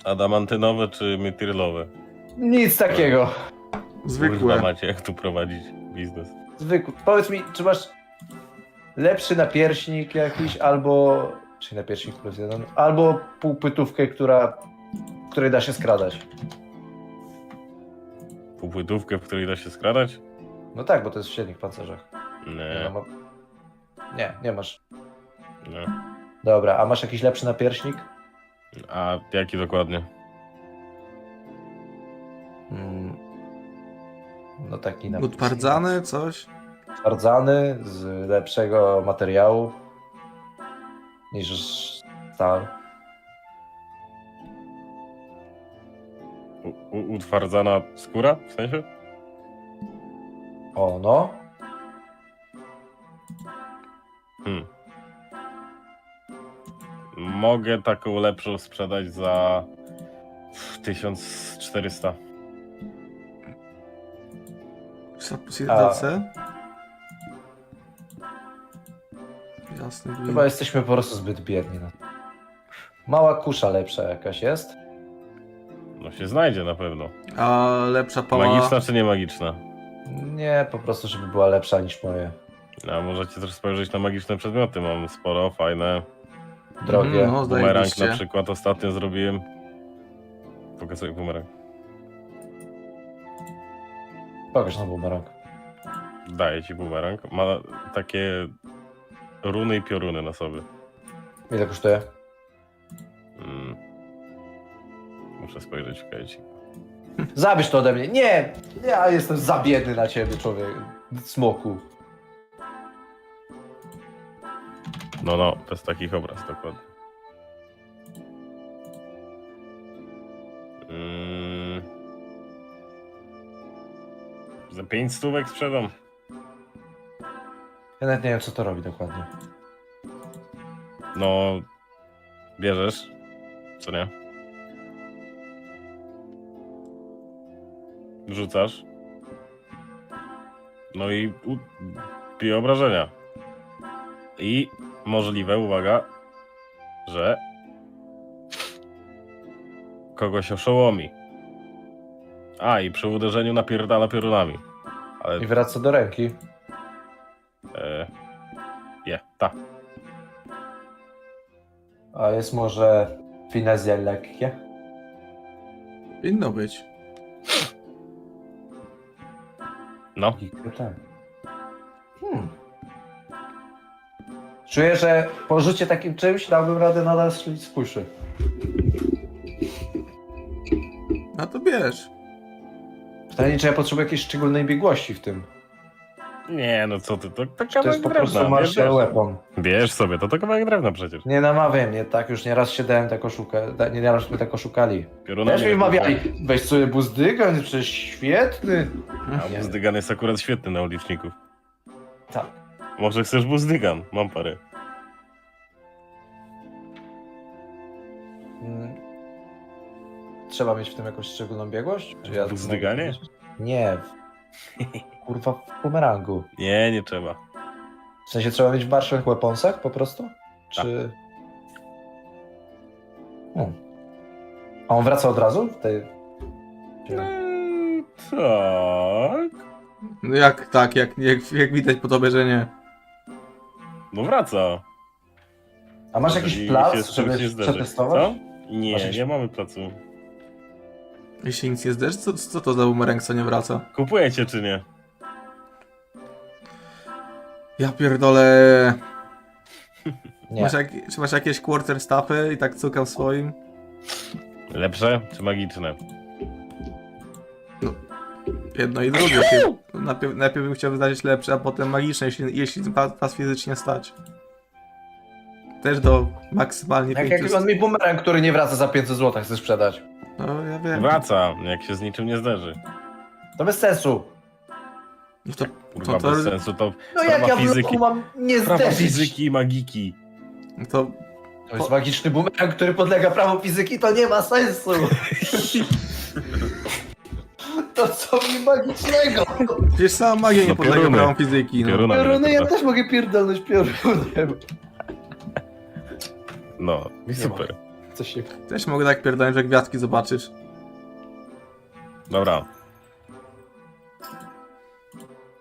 Adamantynowe czy mityrlowe? Nic takiego. Zwykłe. Kurwa macie, jak tu prowadzić biznes. Zwykły. Powiedz mi, czy masz lepszy napierśnik jakiś, albo... Czy napierśnik +1, albo półpytówkę, której da się skradać. Półpłytówkę, w której da się skradać? No tak, bo to jest w średnich pancerzach. Nie. Nie masz. Nie. Dobra, a masz jakiś lepszy napierśnik? A jaki dokładnie? No taki Utwardzany, coś? Utwardzany, z lepszego materiału niż stal. Utwardzana skóra, w sensie? O, no. Mogę taką lepszą sprzedać za 1400. Plus 1C? Jasny gwint. Chyba jesteśmy po prostu zbyt biedni. No. Mała kusza lepsza jakaś jest? No się znajdzie na pewno. A lepsza pała... Magiczna czy nie magiczna? Nie, po prostu żeby była lepsza niż moje. A możecie też spojrzeć na magiczne przedmioty. Mam sporo, fajne. Drogie. No, Bumerang zajebiście. na przykład ostatnio zrobiłem. Pokazuję bumerang. Pokaż na bumerang. Daję ci bumerang. Ma takie runy i pioruny na sobie. Ile kosztuje? Muszę spojrzeć w kajci. Zabierz to ode mnie. Nie! Ja jestem za biedny na ciebie, człowiek. Smoku. No, bez takich obraz dokładnie. Za 5 stówek sprzedam. Ja nawet nie wiem, co to robi dokładnie. No, bierzesz, co nie? Rzucasz. No i pije obrażenia. I możliwe, uwaga, że kogoś oszołomi. A, i przy uderzeniu napierdala piorunami. Ale... I wraca do ręki. Tak. A jest może finezja lekkie? Powinno być. No. Tak. Czuję, że po rzucie takim czymś dałbym radę nadal strzelić z kuszy. A to bierz. Pytanie, czy ja potrzebuję jakiejś szczególnej biegłości w tym? Nie, no co ty, to To kawałek jest po prostu drewna. martial weapon. Bierz sobie, to kawałek drewna przecież. Nie namawiaj mnie, tak już nieraz się dałem tak nieraz mnie tak oszukali. Piorunami Też mi wmawiali, weź sobie buzdygan, przecież świetny. A buzdygan jest akurat świetny na uliczników. Tak. Może chcesz buzdygan? Mam parę. Trzeba mieć w tym jakąś szczególną biegłość? Czy ja W buzdyganie? Nie. Kurwa, w bumerangu. Nie trzeba. W sensie trzeba mieć w marszych weaponsach po prostu? Czy... A on wraca od razu? Tak. No jak tak, jak widać po tobie, że nie. No wraca. A masz jakiś Jeżeli plac, się z czymś żeby nie zderzy. przetestować? Co? Nie, Masz jakiś- nie mamy placu. Jeśli nic nie zderzy, co to za bumerang, co nie wraca? Kupujecie czy nie? Ja pierdolę. Nie. Czy masz jakieś quarter stafy i tak cukał swoim? Lepsze czy magiczne? Jedno i drugie. Najpierw bym chciał znaleźć lepsze, a potem magiczne, jeśli was fizycznie stać. Też do maksymalnie Jak 500. on mi bumerang, który nie wraca za 500 zł, chce sprzedać. No ja wiem. Wraca, jak się z niczym nie zderzy. To bez sensu. Kurwa, bez sensu, to No sprawa jak ja w fizyki. lochu mam nie Sprawa zderzyć? fizyki i magiki. To To jest magiczny bumerang, który podlega prawu fizyki, to nie ma sensu. To co mi magicznego? Przecież sama magia nie podlega pioruny. prawom fizyki. No. Pioruny, ja też mogę pierdolnąć piorunem. No, i super. Co się... Też mogę tak pierdolnąć, że gwiazdki zobaczysz. Dobra.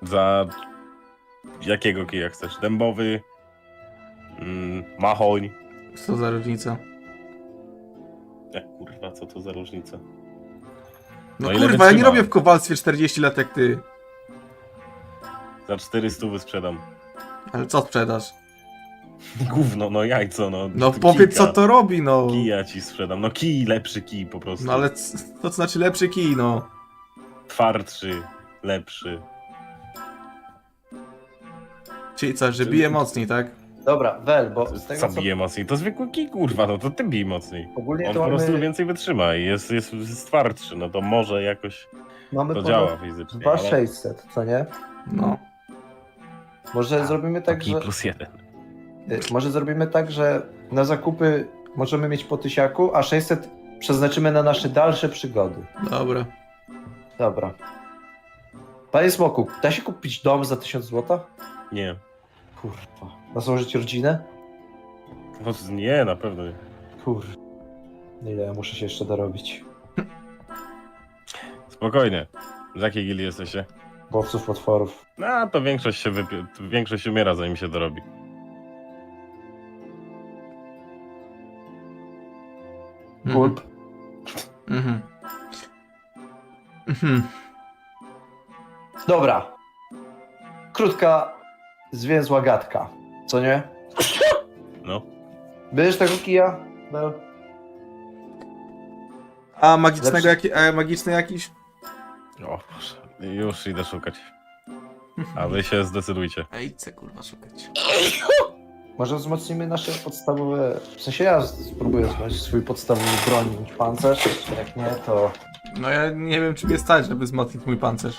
Za jakiego kija chcesz? Dębowy? Machoń? Co za różnica? Jak kurwa, co to za różnica? No ile kurwa, ja nie wytrzyma? robię w kowalstwie 40 lat jak ty. Za 400 sprzedam. Ale co sprzedasz? Gówno, no jajco, no. No powiedz co to robi, no. Kija ci sprzedam. No kij, lepszy kij po prostu. No ale to znaczy lepszy kij, no. Twardszy, lepszy. Czyli co, że bije mocniej, tak? Dobra, Wel, bo z tego Co bije mocniej? To zwykły kij, kurwa, no to ty bij mocniej. Ogólnie On to po prostu mamy- więcej wytrzyma i jest twardszy, no to może jakoś Mamy to ponad działa fizycznie. 2600, co nie? No. Może zrobimy tak, Kij że... plus 1. Może zrobimy tak, że na zakupy możemy mieć po 1000, a 600 przeznaczymy na nasze dalsze przygody. Dobra. Dobra. Panie Smoku, da się kupić dom za 1000 zł? Nie. Kurwa. Na założyć rodzinę? No, nie, na pewno nie. Kurwa. Ile ja muszę się jeszcze dorobić? Spokojnie. Z jakiej gildii jesteście? Bowców, potworów. No, to większość umiera, zanim się dorobi. Gulp. Mhm. Dobra. Krótka, zwięzła gadka. Co nie? No. Bierzesz tego kija? Bel? A magicznego Lepszy- magiczny jakiś? O Boże, już idę szukać. A wy się zdecydujcie. Ej, chcę kurwa szukać. Może wzmocnimy nasze podstawowe... W sensie ja spróbuję wzmocnić swój podstawowy broń bądź pancerz. Jak nie, to... No ja nie wiem, czy mnie stać, żeby wzmocnić mój pancerz.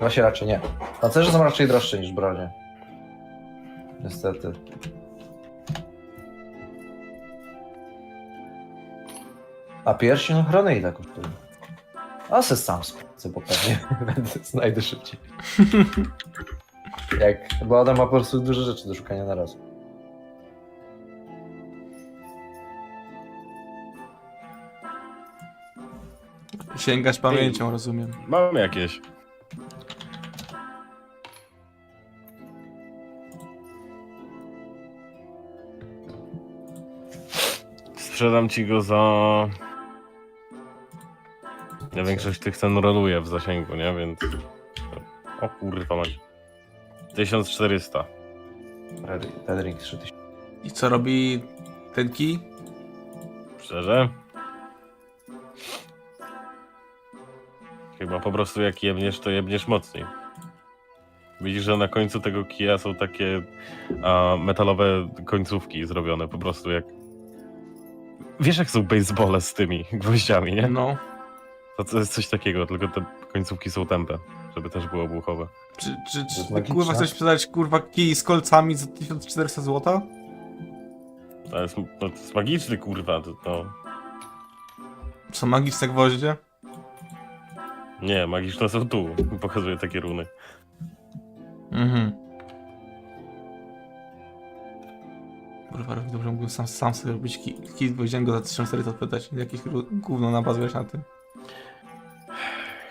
Właśnie raczej nie. Pancerze są raczej droższe niż bronie. Niestety. A pierścień ochrony ile kosztuje? A se sam sprawdzę, bo pewnie znajdę szybciej. Bo Adam ma po prostu dużo rzeczy do szukania na raz. Sięgasz pamięcią, rozumiem. Mam jakieś. Sprzedam ci go za... Ja większość tych cen roluję w zasięgu, nie? Więc... O kurwa mać. 1400. Pedring 3000. I co robi ten kij? Szczerze? Chyba po prostu jak jebniesz, to jebniesz mocniej. Widzisz, że na końcu tego kija są takie metalowe końcówki zrobione po prostu jak... Wiesz jak są basebole z tymi gwoździami, nie? No. To jest coś takiego, tylko te końcówki są tępe, żeby też było obuchowe. Czy magiczne? kurwa chcesz sprzedać kurwa kij z kolcami za 1400 zł? To jest magiczny kurwa, to... Są magiczne gwoździe? Nie, magiczne są tu, pokazuję takie runy. Mhm. Kurwa, dobrze mógłbym sam sobie robić kij z gwoździem go za 1400 odpytać. Jakieś gówno nabawiasz na tym.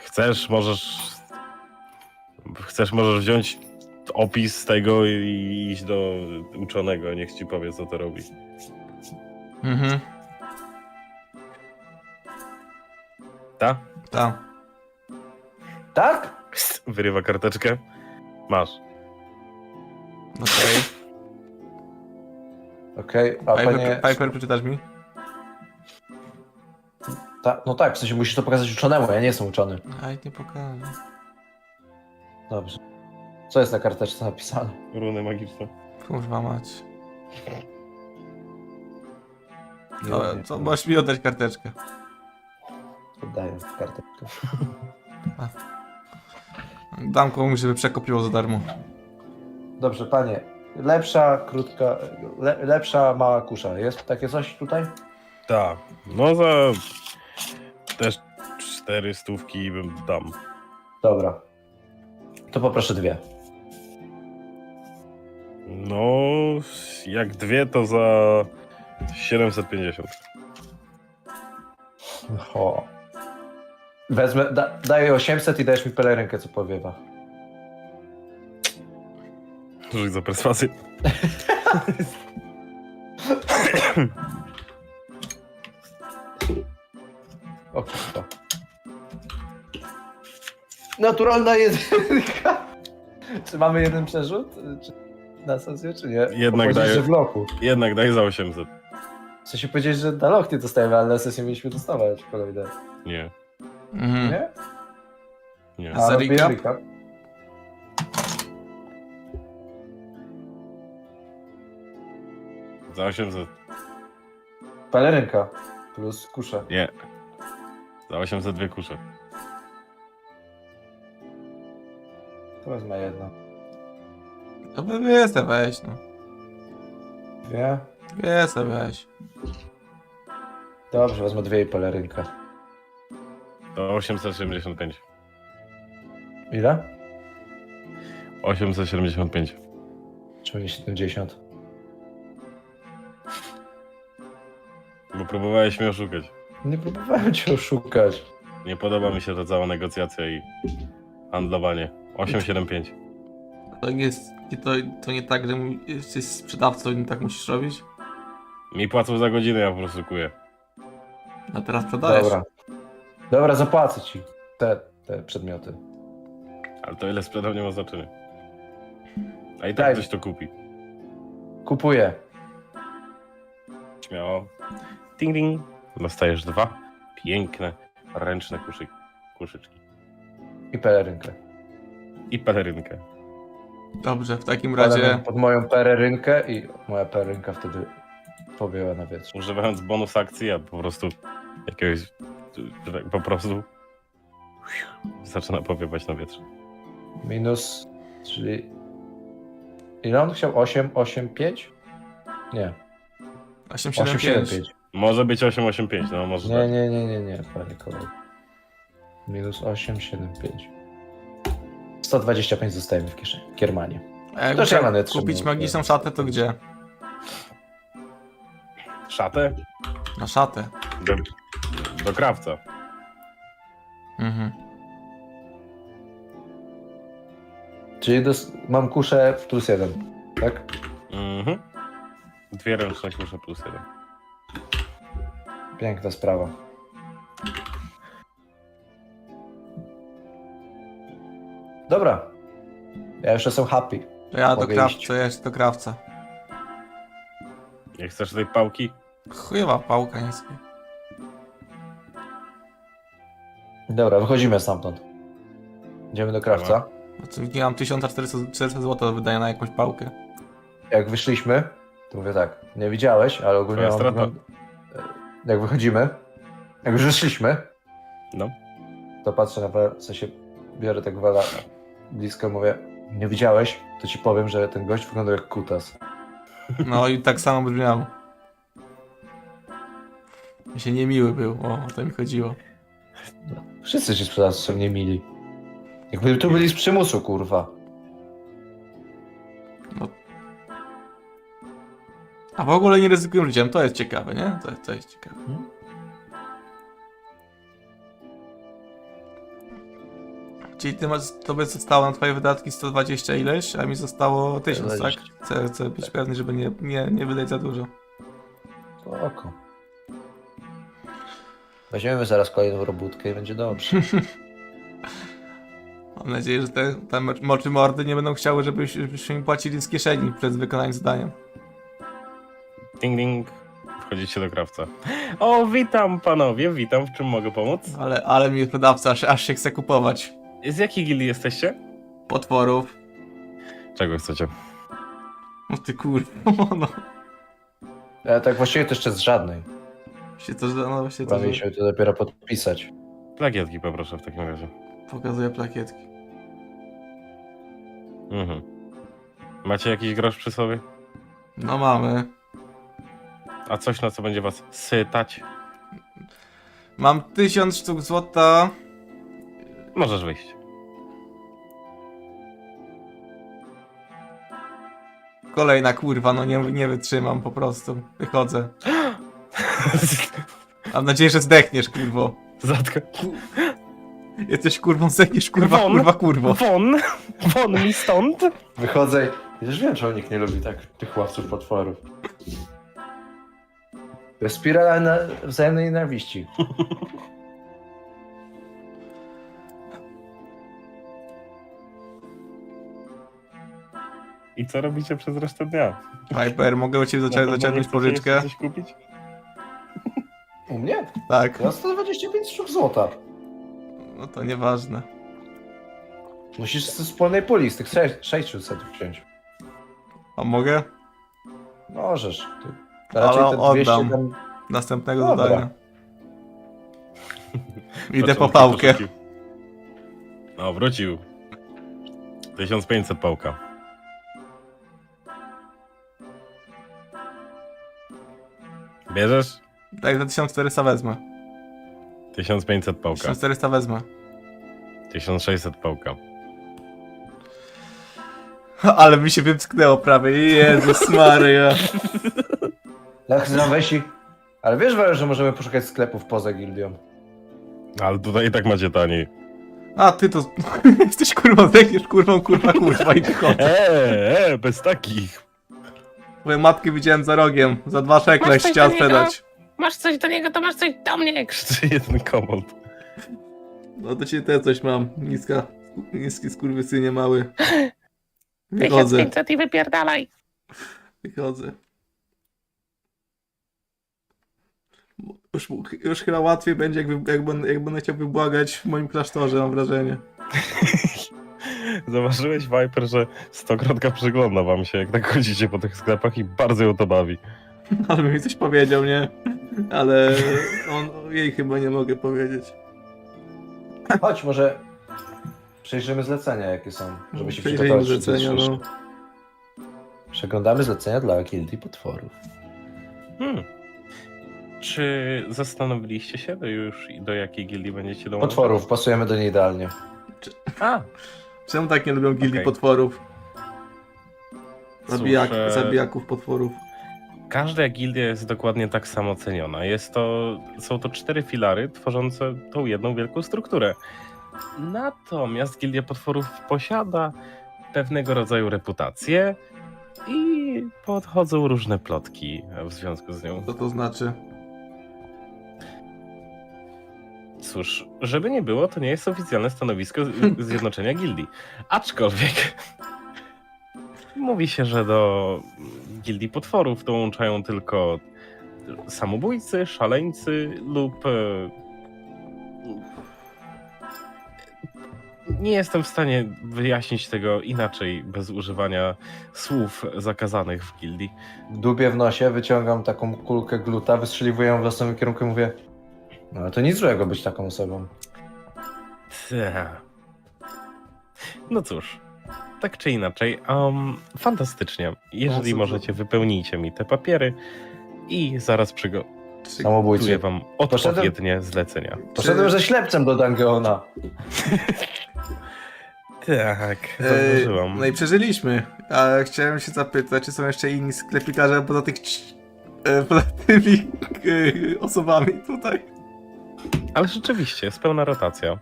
Chcesz, możesz wziąć opis tego i iść do uczonego, niech ci powie, co to robi. Mhm. Ta? Ta. Tak? Wyrywa karteczkę. Masz. Okej. Okej, a panie... Piper, przeczytasz mi? No tak, w sensie musisz to pokazać uczonemu, ja nie jestem uczony. Aj, nie pokażę. Dobrze. Co jest na karteczce napisane? Runy magiczne. Kurwa mać. No, co, możesz mi oddać karteczkę. Oddaję karteczkę. Dam komuś, żeby przekopiło za darmo. Dobrze, panie. Lepsza, krótka, lepsza mała kusza. Jest takie coś tutaj? Tak, no za też 400 bym dam. Dobra. To poproszę 2. No, jak 2 to za 750. O. Wezmę, daję 800 i dajesz mi pelerynkę, co powiewa. Rzuć za perswazję. O kurwa. Naturalna jedynka. Czy mamy jeden przerzut? Na sesję, czy nie? Jednak daję, że w lochu. jednak daj za 800. W sensie powiedzieć, że na loch nie dostajemy, ale na sesję mieliśmy dostawać kolejne. Nie. Nie? Nie. A Za robię recap? recap. Za 800. Pelerynka plus kusze. Nie. Za 802 kusze. To wezmę jedno. To by sobie weź, no. 2. Wie sobie weź. Dobrze, wezmę 2 i pelerynkę. To 875. Ile? 875. Czemu nie 70? Bo próbowałeś mnie oszukać. Nie próbowałem cię oszukać. Nie podoba mi się ta cała negocjacja i handlowanie. 875. To nie tak, że jesteś sprzedawcą i nie tak musisz robić? Mi płacą za godzinę, ja po prostu kuję. A teraz sprzedajesz. Dobra. Dobra, zapłacę ci te przedmioty. Ale to ile sprzedam nie ma znaczenia. A i tak Daj. ktoś to kupi. Kupuję. Śmiało. Ding ding. Dostajesz 2 piękne, ręczne kuszyczki. I pelerynkę. I pelerynkę. Dobrze, w takim razie... Pod moją pelerynkę i moja pelerynka wtedy powiała na wietrze. Używając bonus akcji, ja po prostu jakiegoś... Po prostu... Zaczyna powiewać na wietrze. Minus, czyli... Ile on chciał? 8, 8, 5? Nie. 875. Może być 885, no może Nie, tak. nie, panie kolego. Minus 8, 7, 5. 125 zostajemy w kieszeni. Kiermanie. A jak To musiał trzeba kupić magiczną szatę, to gdzie? Szatę? Na szatę. Do krawca. Mhm. Czyli mam kuszę plus 1, tak? Mhm. 2 ręczne kusze plus 1. Piękna sprawa. Dobra. Ja już jestem happy. To ja Mogę iść. do krawca. Nie chcesz tej pałki? Chujowa pałka, nic. Dobra, wychodzimy stamtąd. Idziemy do krawca. Nie mam 1400 zł do wydania na jakąś pałkę. Jak wyszliśmy, to mówię tak, nie widziałeś, ale ogólnie Twoja strata. jak wychodzimy, jak już wyszliśmy, no, to patrzę na w sensie biorę tak wala blisko, mówię, nie widziałeś, to ci powiem, że ten gość wygląda jak kutas. No i tak samo brzmiało. Mi się niemiły był, o to mi chodziło. Wszyscy ci sprzedawcy są niemili. Jakby tu byli z przymusu, kurwa. No. A w ogóle nie ryzykują życiem, to jest ciekawe, nie? To jest ciekawe. Czyli tobie zostało na twoje wydatki 120 ileś, a mi zostało 1000, tak? Chcę być pewny, żeby nie wydać za dużo. Oko. Weźmiemy zaraz kolejną robótkę i będzie dobrze. Mam nadzieję, że te moczy mordy nie będą chciały, żebyśmy im płacili z kieszeni przed wykonaniem zadania. Ding ding. Wchodzicie do krawca. O, witam panowie, witam. W czym mogę pomóc? Ale mi sprzedawca aż się chce kupować. Z jakiej gildii jesteście? Potworów. Czego chcecie? O ty kurwa, no. Ale tak właściwie to jeszcze z żadnej. Mieliśmy to dopiero podpisać. Plakietki poproszę w takim razie. Pokazuję plakietki. Mhm. Macie jakiś grosz przy sobie? No mamy. A coś, na co będzie was sytać? Mam 1000 sztuk złota. Możesz wyjść. Kolejna kurwa, no nie wytrzymam po prostu. Wychodzę. Mam nadzieję, że zdechniesz, kurwo. Zatka. Jesteś kurwą, zdechniesz, kurwa, Won. kurwa, kurwo. Won mi stąd. Wychodzę i już wiem, czemu nikt nie lubi tak tych łowców potworów. To jest spirala wzajemnej nienawiści. I co robicie przez resztę dnia? Piper, mogę u ciebie zaciągnąć pożyczkę? Coś kupić? U mnie? Tak. Ja 125 sztuk złota. No to nieważne. Musisz ze wspólnej puli, z tych 600 wziąć. A mogę? Możesz. Ale te 200 oddam. tam... Następnego Dobra. zadania. Idę po pałkę. No, wrócił. 1500 pałka. Bierzesz? Tak, za 1400 wezmę. 1500 pałka. 1400 wezmę. 1600 pałka. Ale mi się wymsknęło prawie. Jezus Maria. Ja chcę wejść i... Ale wiesz, że możemy poszukać sklepów poza gildią. Ale tutaj i tak macie taniej. A, ty to... Jesteś kurwą, zdechniesz kurwą, kurwa i wychodzę. Bez takich. Twoją matkę widziałem za rogiem. Za 2 szekle chciała sprzedać. Masz coś do niego, to masz coś do mnie. Krzyczy jeden kobold. No to cię też coś mam. Niski skurwysynie mały. Wychodzę. 1500 i wypierdalaj. Wychodzę. Już chyba łatwiej będzie, jak będę chciał wybłagać w moim klasztorze, mam wrażenie. Zauważyłeś, Viper, że Stokrotka przygląda wam się, jak tak chodzicie po tych sklepach i bardzo ją to bawi. Ale mi coś powiedział, nie? Ale jej chyba nie mogę powiedzieć. Chodź, może przejrzymy zlecenia, jakie są, żeby się Przejrzyjmy przygotować. zlecenia, no. Przeglądamy zlecenia dla gildii potworów. Czy zastanowiliście się do jakiej gildii będziecie dołączać? Potworów, pasujemy do niej idealnie. Czemu tak nie lubią gildii potworów? Zabijaków potworów. Każda gildia jest dokładnie tak samo ceniona. Są to 4 filary tworzące tą jedną wielką strukturę. Natomiast gildia potworów posiada pewnego rodzaju reputację i podchodzą różne plotki w związku z nią. Co to znaczy? Cóż, żeby nie było, to nie jest oficjalne stanowisko Zjednoczenia Gildii. Aczkolwiek mówi się, że do Gildii Potworów dołączają tylko samobójcy, szaleńcy lub... Nie jestem w stanie wyjaśnić tego inaczej, bez używania słów zakazanych w gildii. Dubię w nosie, wyciągam taką kulkę gluta, wystrzeliwuję ją w losowym kierunku i mówię: no ale to nic złego być taką osobą. No cóż, tak czy inaczej, fantastycznie. Jeżeli możecie, wypełnijcie mi te papiery i zaraz przygotuję wam odpowiednie zlecenia. Poszedłem ze ślepcem do Dungeona. Tak, zauważyłam. No i przeżyliśmy. A chciałem się zapytać, czy są jeszcze inni sklepikarze poza tymi osobami tutaj? Ale rzeczywiście, jest pełna rotacja.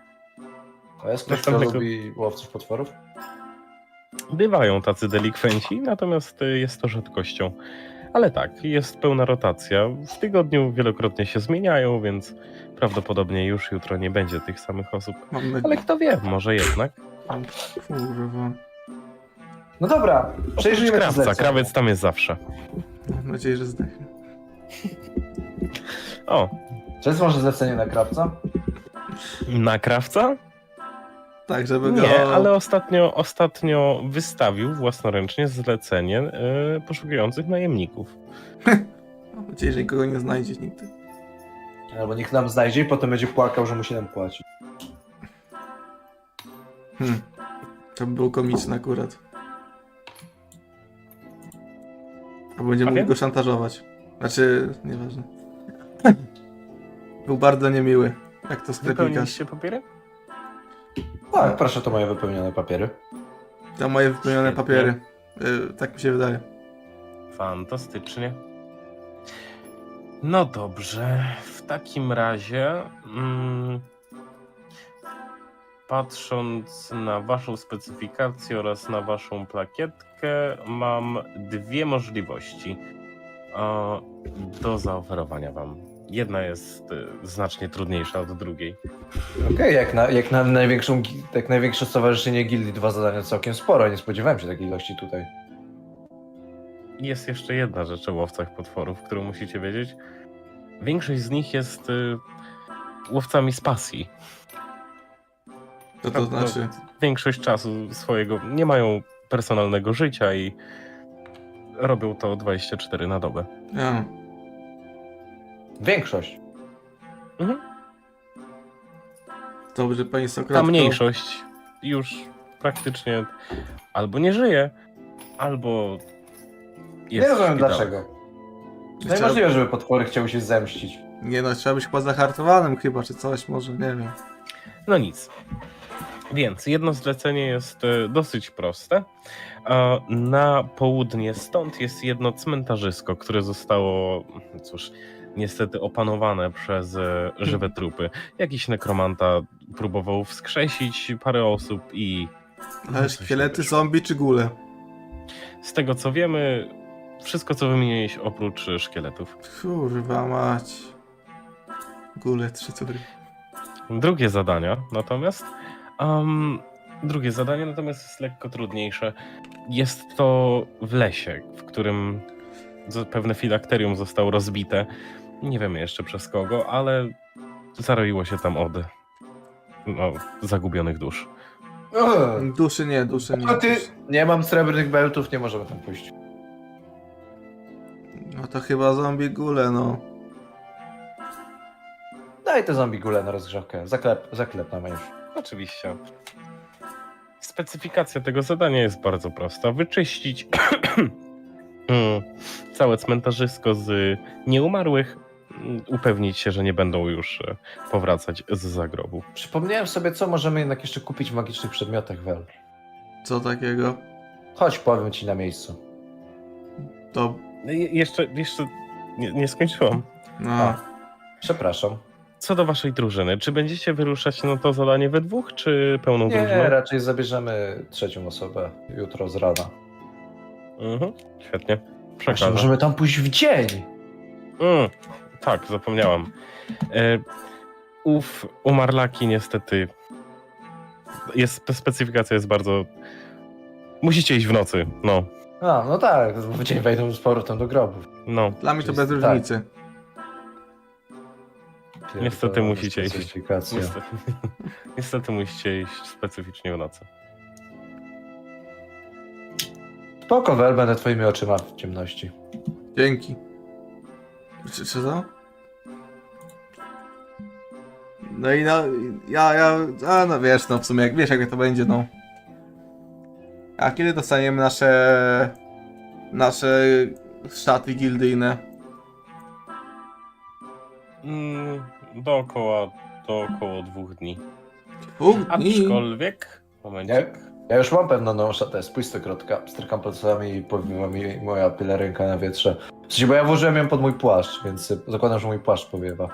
A jest ktoś, kto lubi łowców potworów? Bywają tacy delikwenci, natomiast jest to rzadkością. Ale tak, jest pełna rotacja. W tygodniu wielokrotnie się zmieniają, więc prawdopodobnie już jutro nie będzie tych samych osób. Ale kto wie, może jednak. Kurwa. No dobra, przejrzyjmy krawca. Krawiec tam jest zawsze. Mam nadzieję, że zdechnę. O. Czy jest może zlecenie na krawca? Na krawca? Tak, żeby go... Nie, ale ostatnio wystawił własnoręcznie zlecenie poszukujących najemników. Mam nadzieję, że nikogo nie znajdzie nigdy. Albo nikt nam znajdzie i potem będzie płakał, że musi nam płacić. To by było komiczne akurat. A będziemy mogli go szantażować. Znaczy, nieważne. Był bardzo niemiły, jak to sklepikarz. Wypełniliście papiery? Tak, proszę, to moje wypełnione papiery. To moje wypełnione papiery. Tak mi się wydaje. Fantastycznie. No dobrze, w takim razie patrząc na waszą specyfikację oraz na waszą plakietkę, mam dwie możliwości do zaoferowania wam. Jedna jest znacznie trudniejsza od drugiej. Okej, jak na największe stowarzyszenie gildii 2 zadania całkiem sporo, nie spodziewałem się takiej ilości tutaj. Jest jeszcze jedna rzecz o łowcach potworów, którą musicie wiedzieć. Większość z nich jest łowcami z pasji. Co to znaczy? Większość czasu swojego nie mają personalnego życia i robią to 24 na dobę. Ja. Większość. Mhm. Dobrze, pani Sokratko. Ta mniejszość już praktycznie albo nie żyje, albo jest Nie rozumiem w szpitalach. dlaczego. Najmożliwe, żeby potwory chciały się zemścić. Nie no, trzeba być chyba zahartowanym chyba, czy coś może, nie wiem. No nic. Więc jedno zlecenie jest dosyć proste. Na południe stąd jest jedno cmentarzysko, które zostało, cóż, niestety opanowane przez żywe trupy. Jakiś nekromanta próbował wskrzesić parę osób i... Ale szkielety, zombie czy góle? Z tego co wiemy, wszystko co wymieniłeś oprócz szkieletów. Kurwa mać. Góle, 3 cudry. Drugie zadanie natomiast jest lekko trudniejsze. Jest to w lesie, w którym pewne filakterium zostało rozbite. Nie wiemy jeszcze przez kogo, ale zaroiło się tam od zagubionych dusz. Duszy nie. No ty, nie mam srebrnych bełtów, nie możemy tam pójść. No to chyba zombie góle, no. Daj te zombie gule na rozgrzewkę. Zaklepnamy już. Oczywiście. Specyfikacja tego zadania jest bardzo prosta. Wyczyścić całe cmentarzysko z nieumarłych, upewnić się, że nie będą już powracać z zagrobu. Przypomniałem sobie, co możemy jednak jeszcze kupić w magicznych przedmiotach, Wel. Co takiego? Chodź, powiem ci na miejscu. To... Jeszcze nie skończyłam. No. Przepraszam. Co do waszej drużyny, czy będziecie wyruszać na to zadanie we dwóch, czy pełną drużyną? Nie, raczej zabierzemy trzecią osobę jutro z rana. Świetnie. Właśnie, możemy tam pójść w dzień. Tak, zapomniałam. Umarlaki niestety... Specyfikacja jest bardzo... Musicie iść w nocy, no. No tak, w dzień wejdą z powrotem do grobów. No. Dla mnie to bez różnicy. Niestety musicie iść. Specyfikacja. Niestety musicie iść specyficznie w nocy. Spoko, Wel, będę twoimi oczyma w ciemności. Dzięki. Czy to? No i no wiesz, no w sumie wiesz jak to będzie, no. A kiedy dostaniemy nasze szaty gildyjne? Dookoła 2 dni. 2 dni? Aczkolwiek, momencik. Ja już mam pewną nową szatę, spójrz stokrotka. Strykam palcami i powiewa mi moja pelerynka na wietrze. W sensie, bo ja włożyłem ją pod mój płaszcz, więc zakładam, że mój płaszcz powiewa.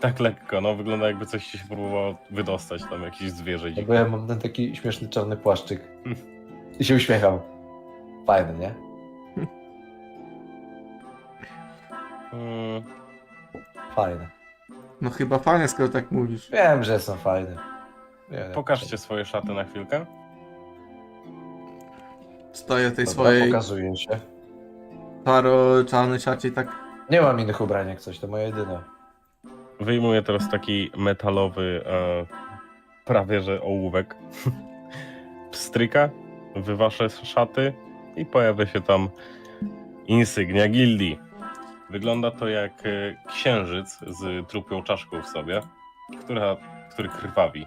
Tak lekko, no wygląda jakby coś ci się próbowało wydostać, tam jakieś zwierzę. Bo ja mam ten taki śmieszny czarny płaszczyk. I się uśmiechał. Fajny, nie? Fajne. No chyba fajne, skoro tak mówisz. Wiem, że są fajne. Pokażcie swoje szaty na chwilkę. Stoję w tej Dobra, swojej... pokazuję się. czarnej szacie i tak... Nie mam innych ubrań jak coś, to moje jedyne. Wyjmuję teraz taki metalowy, prawie że ołówek. Pstryka w wasze szaty i pojawia się tam insygnia gildii. Wygląda to jak księżyc z trupią czaszką w sobie, który krwawi.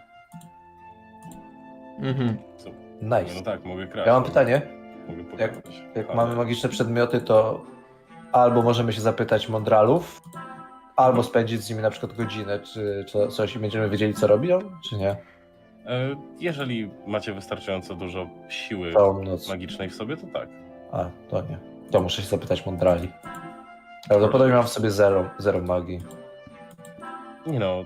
Mhm. Nice. No tak, mogę kraść. Ja mam pytanie. mogę Jak, pogadać. jak mamy magiczne przedmioty, to albo możemy się zapytać mądralów, albo spędzić z nimi na przykład godzinę, czy coś i będziemy wiedzieli, co robią, czy nie? Jeżeli macie wystarczająco dużo siły Całą noc. magicznej w sobie, to tak. A, to nie. To muszę się zapytać mądrali. Prawdopodobnie mam w sobie zero magii. Nie no,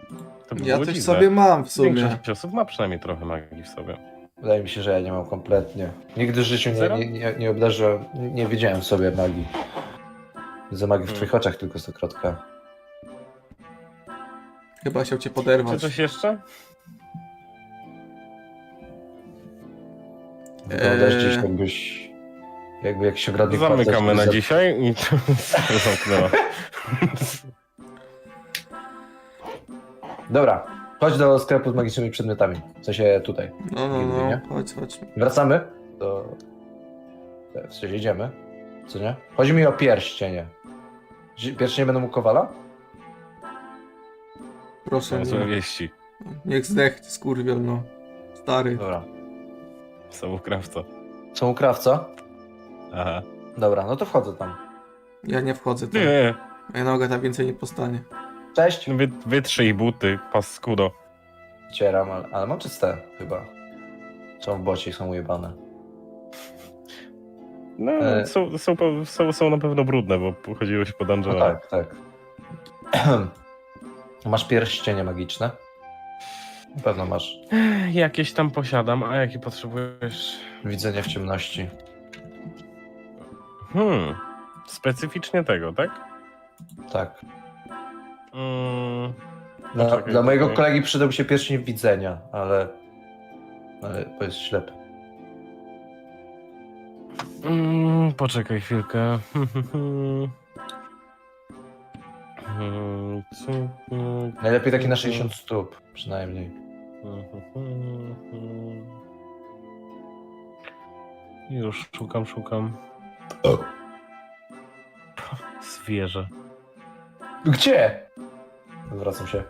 to by Ja było też dziwne. sobie mam w sumie. Większość osób ma przynajmniej trochę magii w sobie. Wydaje mi się, że ja nie mam kompletnie. Nigdy w życiu Zero? nie obdarzyłem, nie widziałem w sobie magii. Widzę magię w twoich oczach tylko stokrotka. Chyba chciał cię Czy poderwać. coś jeszcze? Wyglądasz dziś jakby jakiś ogrodnik Zamykamy na pasterski dzisiaj i to zamknęła. Dobra, chodź do sklepu z magicznymi przedmiotami. W sensie tutaj. No, nie? chodź. Wracamy do... W sensie idziemy, co nie? Chodzi mi o pierścienie. Pierścienie będą u Kowala? Proszę Są złe nie. wieści. Niech zdechnie, skurwiel, no. Stary. Dobra. Są u krawca. Są u krawca? Aha. Dobra, no to wchodzę tam. Ja nie wchodzę tam. Nie. Moja noga tam więcej nie postanie. Cześć. Wytrzyj buty, paskudo. Cieram, ale mam czyste chyba. Są w bocie i są ujebane. No, są na pewno brudne, bo pochodziłeś po dungeonach. No tak. Masz pierścienie magiczne? Na pewno masz. Jakieś tam posiadam, a jakie potrzebujesz? Widzenie w ciemności. Specyficznie tego, tak? Tak. Poczekaj, Dla mojego tutaj. kolegi przydałby się pierścień widzenia, ale bo jest ślepy. Poczekaj chwilkę. Najlepiej taki na 60 stóp, przynajmniej. Już szukam. Zwierzę. Gdzie? Zwracam się.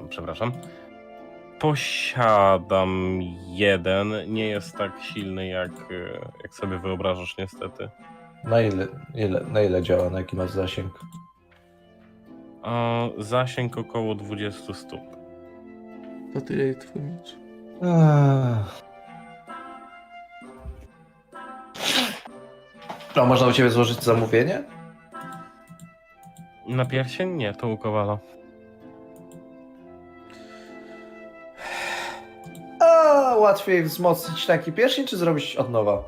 Przepraszam. Posiadam jeden. Nie jest tak silny, jak sobie wyobrażasz, niestety. Na ile działa? Na jaki masz zasięg? Zasięg około 20 stóp. To tyle twój miecz. A można u ciebie złożyć zamówienie? Na pierścień? Nie, to u Kowala. Łatwiej wzmocnić taki pierścień, czy zrobić od nowa?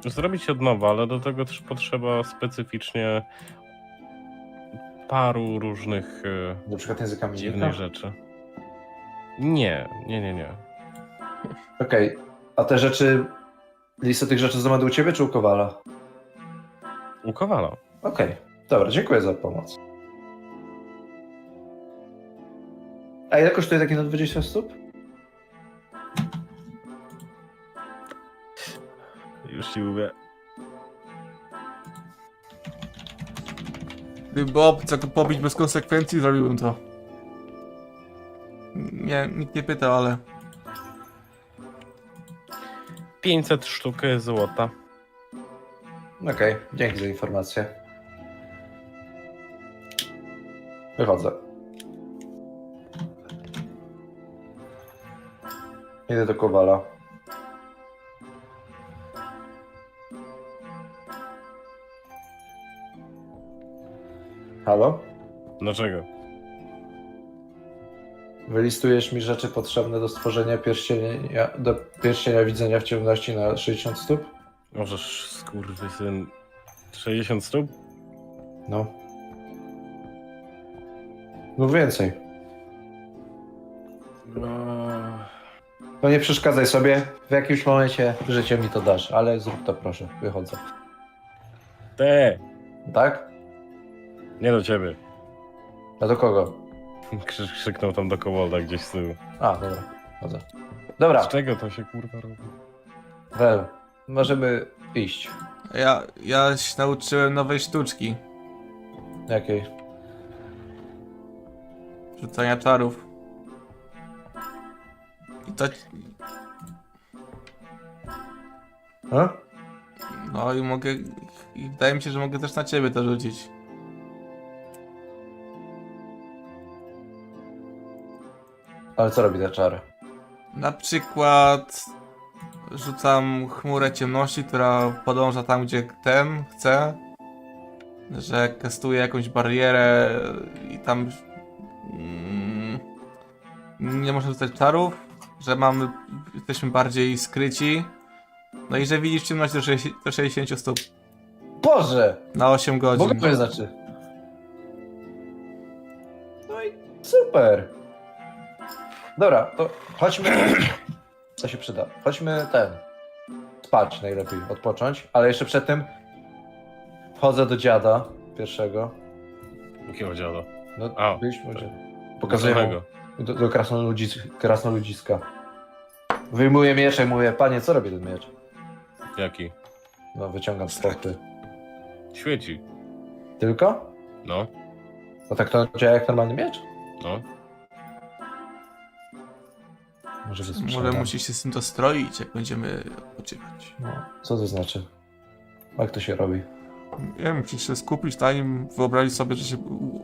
Zrobić od nowa, ale do tego też potrzeba specyficznie paru różnych Na przykład języka dziwnych mimika? rzeczy. Nie. Okej, a te rzeczy, listę tych rzeczy znajdę u ciebie, czy u Kowala? U Kowala. Okej, dobra, dziękuję za pomoc. A ile kosztuje taki na 20 stóp? Już ci mówię. Gdyby było opcja to pobić bez konsekwencji, zrobiłbym to. Nie, nikt nie pytał, ale... 500 sztuk złota. Okej, dzięki za informację. Wychodzę. Idę do Kowala. Halo? Dlaczego? Wylistujesz mi rzeczy potrzebne do stworzenia pierścienia widzenia w ciemności na 60 stóp? Możesz, skurwysyn, 60 stóp? No. No więcej. To nie przeszkadzaj sobie, w jakimś momencie życie mi to dasz, ale zrób to proszę, wychodzę. Te! Tak? Nie do ciebie. A do kogo? Krzyknął tam do Kowalda gdzieś z tyłu. A, dobra, chodzę. Dobra. Z czego to się kurwa robi? Wel, możemy iść. Ja się nauczyłem nowej sztuczki. Jakiej? Rzucania czarów. I to... A? No i mogę... I wydaje mi się, że mogę też na ciebie to rzucić. Ale co robi ta czara? Na przykład... Rzucam chmurę ciemności, która podąża tam, gdzie ten chce. Że kastuję jakąś barierę i tam... nie można rzucać czarów. Że jesteśmy bardziej skryci. No i że widzisz ciemność do 60 stóp. Boże! Na 8 godzin. Bogowie znaczy. No i super. Dobra, to chodźmy. Co się przyda? Chodźmy spać najlepiej, odpocząć, ale jeszcze przed tym wchodzę do dziada pierwszego. Jakiego dziada? No, A, byliśmy gdzie? Pokazuję mu do krasnoludziska. Wyjmuję miecz i mówię, panie, co robi ten miecz? Jaki? No, wyciągam z popy. Świeci. Tylko? No. No tak to działa jak normalny miecz? No. Może musisz się z tym dostroić, jak będziemy odpoczywać. No, co to znaczy? Jak to się robi? Nie wiem, musisz się skupić na nim, wyobrazić sobie, że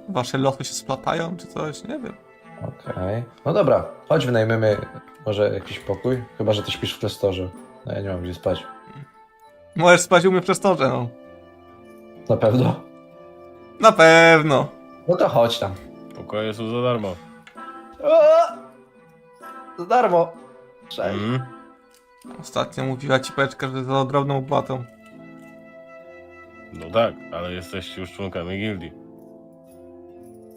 wasze losy się splatają, czy coś, nie wiem. Okej. No dobra, chodź wynajmiemy może jakiś pokój. Chyba, że ty śpisz w klasztorze. No ja nie mam gdzie spać. Możesz spać u mnie w klasztorze, no. Na pewno? Na pewno. No to chodź tam. Pokoje są za darmo. Za darmo. Cześć. Ostatnio mówiła ci Peczka, że za drobną opłatą. No tak, ale jesteście już członkami gildii.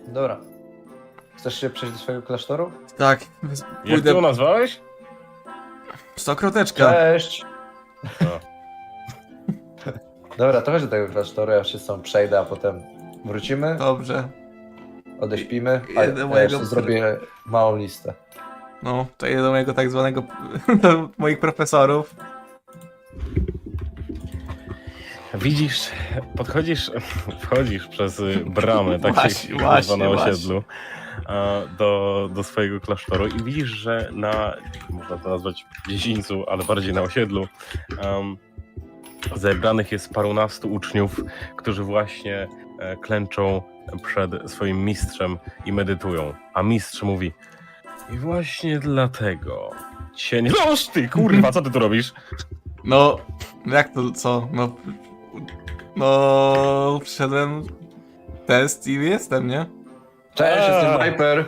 Dobra. Chcesz się przejść do swojego klasztoru? Tak. Jak ty ją nazwałeś? Stokroteczka. Cześć. Dobra, to chodź do tego klasztoru, ja się z tą przejdę, a potem wrócimy. Dobrze. Odeśpimy, a ja jeszcze zrobię małą listę. No, to jeden do mojego tak zwanego... do moich profesorów. Widzisz, wchodzisz przez bramę takiej na osiedlu do swojego klasztoru i widzisz, że można to nazwać dziedzińcu, ale bardziej na osiedlu, zebranych jest parunastu uczniów, którzy właśnie klęczą przed swoim mistrzem i medytują. A mistrz mówi: i właśnie dlatego cię nie... Noż ty, kurwa, co ty tu robisz? No, jak to, co? No, przyszedłem test i jestem, nie? Cześć, jestem Viper.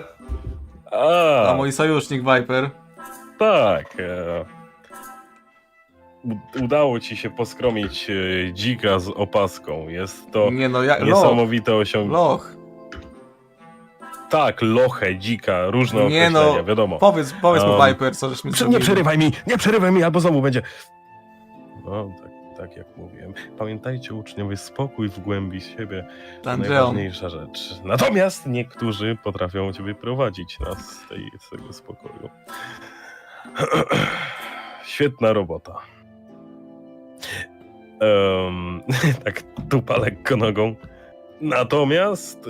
A mój sojusznik Viper. Tak. Udało ci się poskromić dzika z opaską. Jest to niesamowite osiągnięcie. Loch. Tak, lochę, dzika, różne określenia, wiadomo. Powiedz mu Viper, co żeśmy zrobili. Nie przerywaj mi, albo znowu będzie... No, tak jak mówiłem. Pamiętajcie, uczniowie, spokój w głębi siebie to najważniejsza rzecz. Natomiast niektórzy potrafią cię wyprowadzić z tego spokoju. Świetna robota. Tak tupa lekko nogą. Natomiast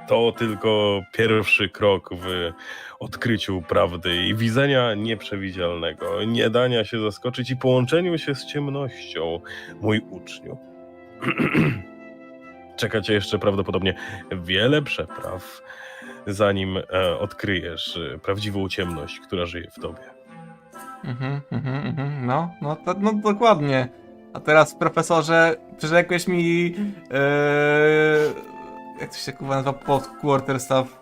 to tylko pierwszy krok w odkryciu prawdy i widzenia nieprzewidzialnego, nie dania się zaskoczyć i połączeniu się z ciemnością, mój uczniu. Czeka cię jeszcze prawdopodobnie wiele przepraw, zanim odkryjesz prawdziwą ciemność, która żyje w tobie. No dokładnie. A teraz, profesorze, przyrzekłeś mi... jak to się kurwa nazywa? Quarterstaff.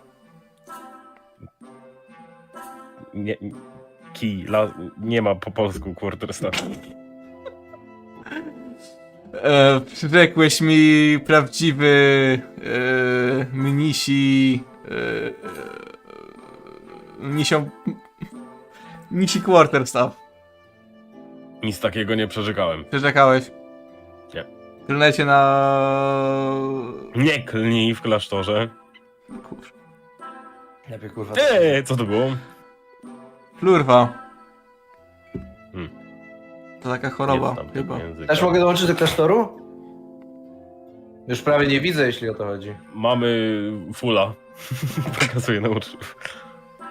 Nie ma po polsku quarterstaff. Przyrzekłeś mi prawdziwy mnisią... Nisi quarter staw. Nic takiego nie przerzekałem. Przerzekałeś. Nie. Klnecie na... Nie klnij w klasztorze. Kurwa. Lepiej kurwa. Co to było? Plurwa. Hmm. To taka choroba, Nie znam tego chyba. języka. Też mogę dołączyć do klasztoru? Już prawie nie widzę, jeśli o to chodzi. Mamy fulla. Pokazuję na uczniów.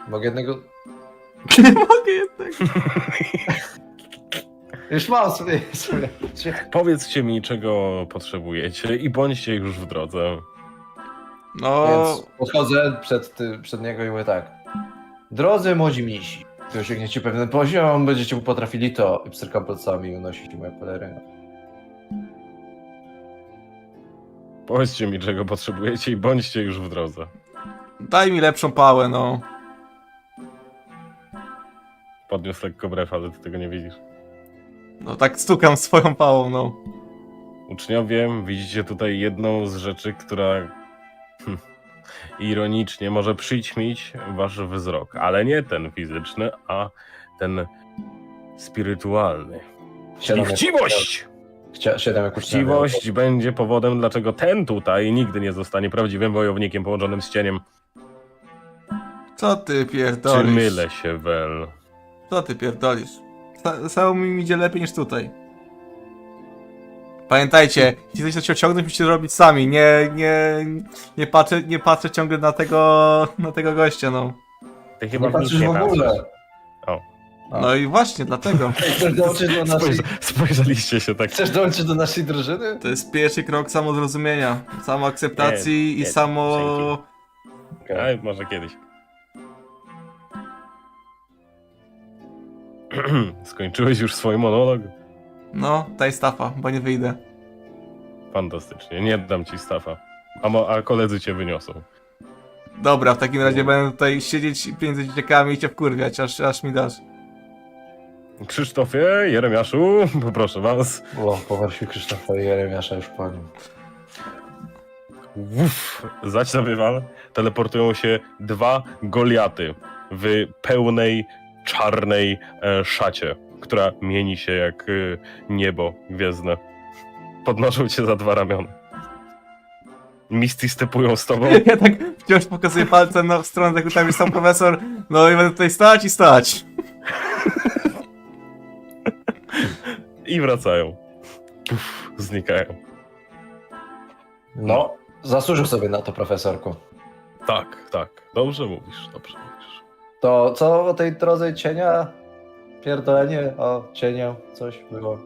Mogę jednego... Nie mogę jednego. Już mam sobie. Powiedzcie mi, czego potrzebujecie i bądźcie już w drodze. No... Więc podchodzę przed niego i mówię tak. Drodzy młodzi mnisi, gdy osiągniecie pewien poziom, będziecie potrafili to. I pstrykam palcami i unosić moją pelerynę. Powiedzcie mi, czego potrzebujecie i bądźcie już w drodze. Daj mi lepszą pałę, no. Podniósł lekko brew, ale ty tego nie widzisz. No tak stukam swoją pałą, no. Uczniowie, widzicie tutaj jedną z rzeczy, która ironicznie może przyćmić wasz wzrok, ale nie ten fizyczny, a ten spirytualny. Czyli chciwość! Chciwość będzie powodem, dlaczego ten tutaj nigdy nie zostanie prawdziwym wojownikiem połączonym z cieniem. Co ty pierdolisz? Czy mylę się, Wel? Co ty pierdolisz? Samemu mi idzie lepiej niż tutaj. Pamiętajcie, jeśli chcecie coś osiągnąć, musicie robić sami. Nie patrzę ciągle na tego gościa, no. Ty chyba nie patrzysz w ogóle. O. No i właśnie, dlatego. Chcesz dołączyć do naszej... Spojrzeliście się tak. Chcesz dołączyć do naszej drużyny? To jest pierwszy krok samozrozumienia, samoakceptacji i samo... Okay. Może kiedyś. Skończyłeś już swój monolog? No, daj stafa, bo nie wyjdę. Fantastycznie, nie dam ci stafa. A koledzy cię wyniosą. Dobra, w takim razie będę tutaj siedzieć między dzieciakami i cię wkurwiać, aż mi dasz. Krzysztofie, Jeremiaszu, poproszę was. O, powersił Krzysztofa i Jeremiasza już po nim. Zać na wywal teleportują się dwa Goliaty w pełnej, czarnej szacie, która mieni się jak niebo gwiezdne. Podnoszą cię za dwa ramiona. Misty stepują z tobą. Ja tak wciąż pokazuję palcem w stronę, jak tam jest sam profesor. No i będę tutaj stać i stać. I wracają. Znikają. No, zasłużył sobie na to, profesorku. Tak. Dobrze mówisz. To co o tej drodze cienia? Pierdolenie o cieniu, coś było.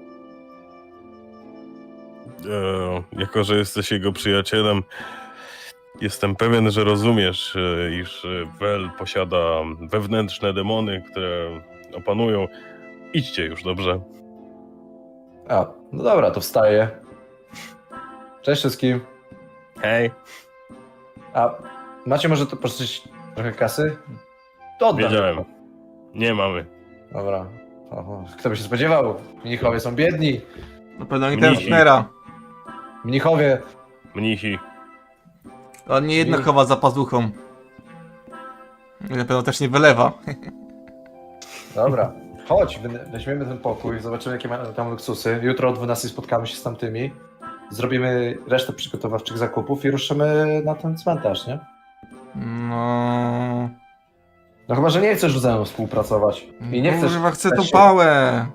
Jako że jesteś jego przyjacielem, jestem pewien, że rozumiesz, iż Wel posiada wewnętrzne demony, które opanują. Idźcie już, dobrze? A, no dobra, to wstaję. Cześć wszystkim. Hej. A macie może to pożyczyć trochę kasy? To oddam. Wiedziałem. Nie mamy. Dobra. Oho, kto by się spodziewał? Mnichowie są biedni. Na pewno nie ten Schnera. Mnichowie. Mnichi. On nie jedno chowa za pazuchą. I na pewno też nie wylewa. Dobra. Chodź, weźmiemy ten pokój, zobaczymy jakie mamy tam luksusy. Jutro o 12 spotkamy się z tamtymi. Zrobimy resztę przygotowawczych zakupów i ruszymy na ten cmentarz, nie? No... No chyba, że nie chcesz ze mną współpracować. I nie chcesz... Chyba chcę tą pałę.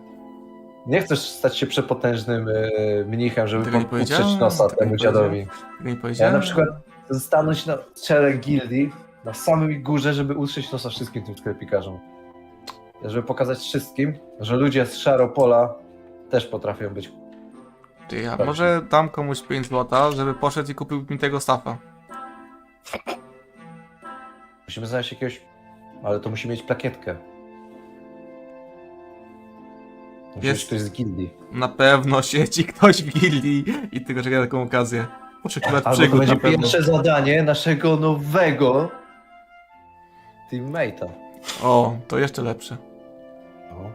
Nie chcesz stać się przepotężnym mnichem, żeby Tego nie utrzeć powiedziałem, nosa tego temu nie dziadowi. Nie Ja powiedziałem. na przykład stanąć na czele gildii, na samej górze, żeby utrzeć nosa wszystkim tym sklepikarzom. Żeby pokazać wszystkim, że ludzie z Szaropola też potrafią być. Ty, ja może dam komuś 5 złota, żeby poszedł i kupił mi tego stafa. Musimy znaleźć jakiegoś... Ale to musi mieć plakietkę. Musi być ktoś z gildii. Na pewno siedzi ktoś w gildii i tylko czeka na taką okazję. Poszukiwać Albo to przygód będzie na pewno. pierwsze zadanie naszego nowego teammate'a. O, to jeszcze lepsze. No,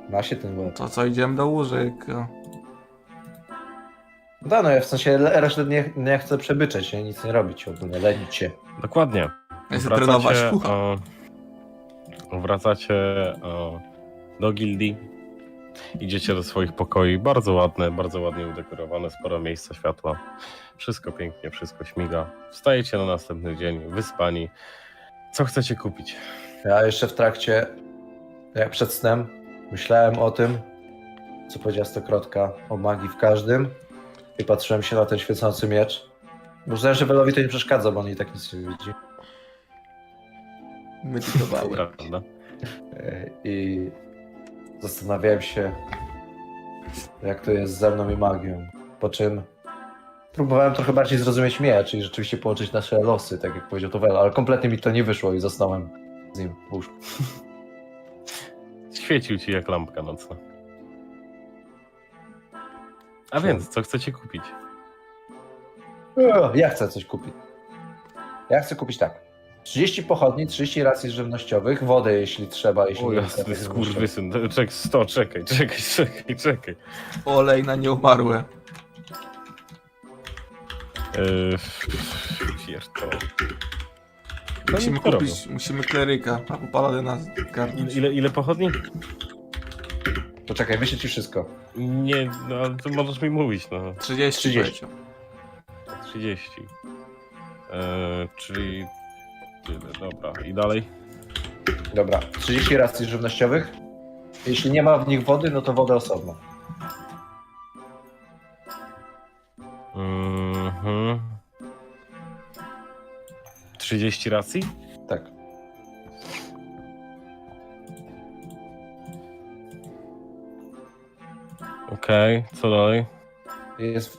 ma się ten łeb. To co, idziemy do łóżek. No, ja w sensie resztę nie chcę przebyczać, nic nie robić ogólnie, lenić się. Dokładnie. Ja chcę trenować. Wracacie do gildii. Idziecie do swoich pokoi. Bardzo ładne, bardzo ładnie udekorowane, sporo miejsca, światła. Wszystko pięknie, wszystko śmiga. Wstajecie na następny dzień, wyspani. Co chcecie kupić? Ja jeszcze w trakcie, jak przed snem, myślałem o tym, co powiedziała Stokrotka, o magii w każdym i patrzyłem się na ten świecący miecz. Bo uznałem, że Welowi to nie przeszkadza, bo on i tak nic nie widzi. Medytowałem. Prawda? I zastanawiałem się, jak to jest ze mną i magią. Po czym próbowałem trochę bardziej zrozumieć miecz i rzeczywiście połączyć nasze losy, tak jak powiedział to Wela, ale kompletnie mi to nie wyszło i zasnąłem z nim w łóżku. Świecił ci jak lampka nocna. A więc, co chcecie kupić? Ja chcę coś kupić. Ja chcę kupić tak. 30 pochodni, 30 racji żywnościowych, wodę jeśli trzeba, jeśli O nie jasny skurwysyn. Czekaj. Olej na nieumarłe. Pierdolę. Musimy kupić, musimy kleryka, albo paladyna zgarnąć. Ile pochodni? Poczekaj, wyślę ci wszystko. Nie, no ale to możesz mi mówić, no. 30. 30. Czyli tyle, dobra. I dalej? Dobra, 30 racji żywnościowych. Jeśli nie ma w nich wody, no to wodę osobno. 30 racji? Tak. Okej, co dalej?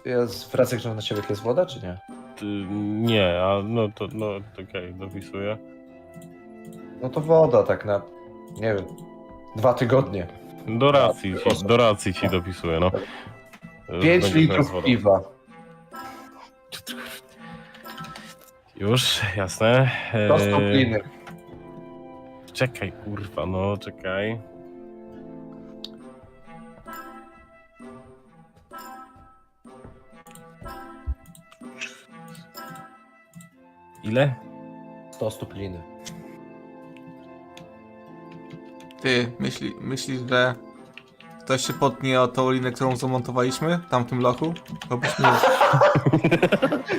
Jest w racjach żywnościowych jest woda, czy nie? Nie, a no to okej, dopisuję. No to woda tak na, nie wiem, 2 tygodnie. Do racji ci dopisuję, no. 5 litrów piwa. Już, jasne. Do stopliny. Czekaj, kurwa, no czekaj. Ile? 100 stopliny. Ty, myślisz, że ktoś się potnie o tą linę, którą zamontowaliśmy tam w tym lochu? To byśmy...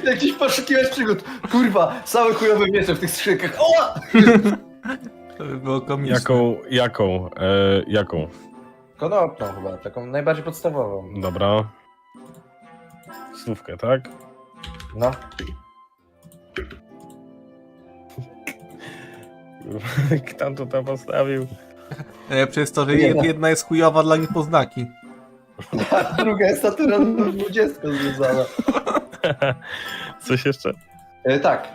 Jakiś poszukiwać przygód. Kurwa, same chujowe miecze w tych skrzynkach. O! To by było komiczne. Jaką? Konopną chyba, taką najbardziej podstawową. Dobra. 100, tak? No. Kto to tam postawił? Przez to, że jedna jest chujowa dla niepoznaki. A druga jest naturalną 20 związana. Coś jeszcze? Tak.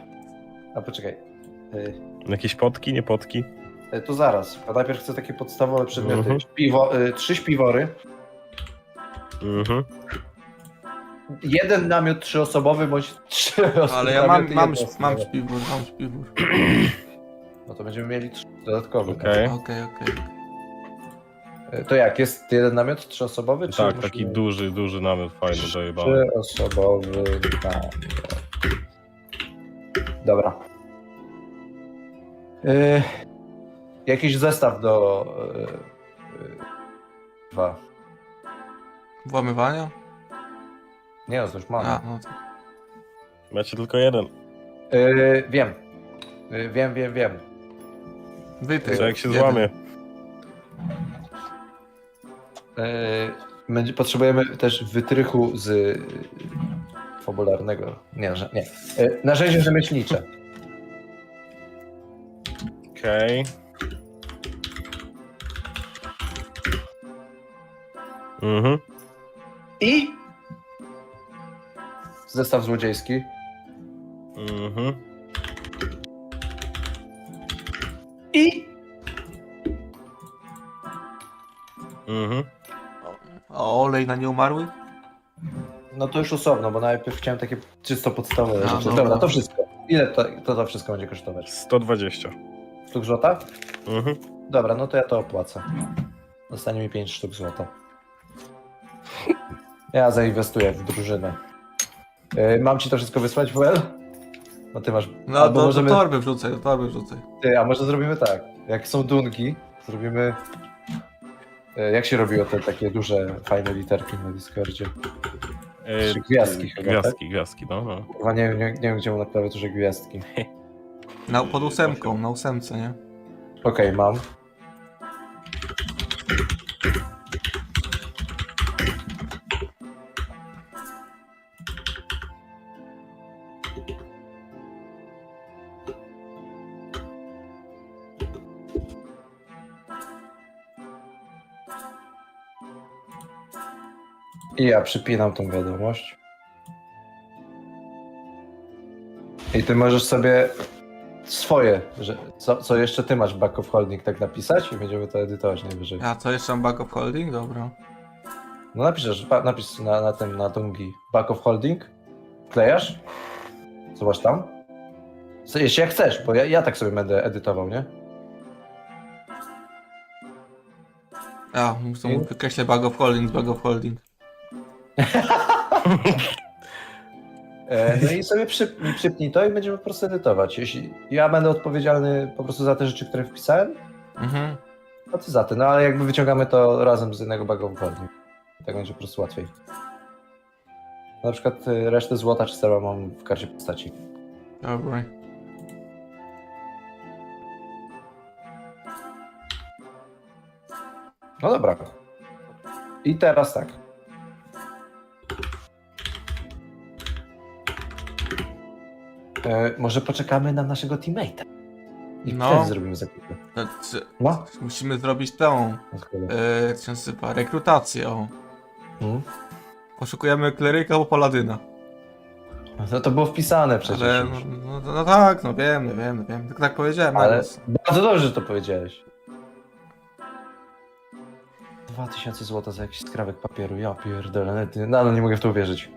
A poczekaj. Jakieś potki, nie potki? To zaraz. A najpierw chcę takie podstawowe przedmioty. 3 śpiwory. Jeden namiot 3-osobowy bądź 3 osoby. Ale ja mam śpiwór. No to będziemy mieli 3 dodatkowe. Okej. To jak? Jest jeden namiot 3-osobowy? Czy Tak, musimy... taki duży namiot, fajny, dojebany. 3-osobowy namiot. Dobra. Jakiś zestaw do... 2. Włamywania? Nie, no to już mamy. No to... Macie tylko jeden. Wiem. Co jak się złamie? Potrzebujemy też wytrychu z fabularnego. Nie. Narzędzie rzemieślnicze. Okej. I zestaw złodziejski. I A olej na nieumarłych? no to już osobno, bo najpierw chciałem takie czysto podstawowe rzeczy. dobra. Dobra, to wszystko. Ile to wszystko będzie kosztować? 120. Sztuk złota? Dobra, no to ja to opłacę. Zostanie mi 5 sztuk złota. Ja zainwestuję w drużynę. Mam ci to wszystko wysłać, Well? No ty masz... No to możemy... do torby wrzucaj. Ty, a może zrobimy tak. Jak są dungi, zrobimy... Jak się robiło te takie duże, fajne literki na Discordzie? Gwiazdki chyba, tak? Gwiazdki, no. Chyba nie wiem, gdzie mam na klawiaturze gwiazdki. Pod 8, na 8, nie? Okej, mam. I ja przypinam tą wiadomość. I ty możesz sobie swoje, że co jeszcze ty masz back of holding tak napisać i będziemy to edytować najwyżej. A co jeszcze mam back of holding? Dobra. No napisz na dungi back of holding, wklejasz, zobacz tam. Jeśli jak chcesz, bo ja tak sobie będę edytował, nie? Wykreślę back of holding. No i sobie przypnij to i będziemy po prostu edytować. Jeśli ja będę odpowiedzialny po prostu za te rzeczy, które wpisałem, no ty za te. No ale jakby wyciągamy to razem z jednego back of holding. Tak będzie po prostu łatwiej. Na przykład resztę złota czy srebra mam w karcie postaci. Dobra. No dobra. I teraz tak. Może poczekamy na naszego teammate'a. I wtedy zrobimy zakupy. No. Musimy zrobić tą jak się nazywa, rekrutację. O. Poszukujemy kleryka albo paladyna. No to było wpisane przecież. Ale, no tak, no wiem. Tylko tak powiedziałem. Ale bardzo dobrze, że to powiedziałeś. 2000 zł za jakiś skrawek papieru. Ja pierdolę, no nie mogę w to uwierzyć.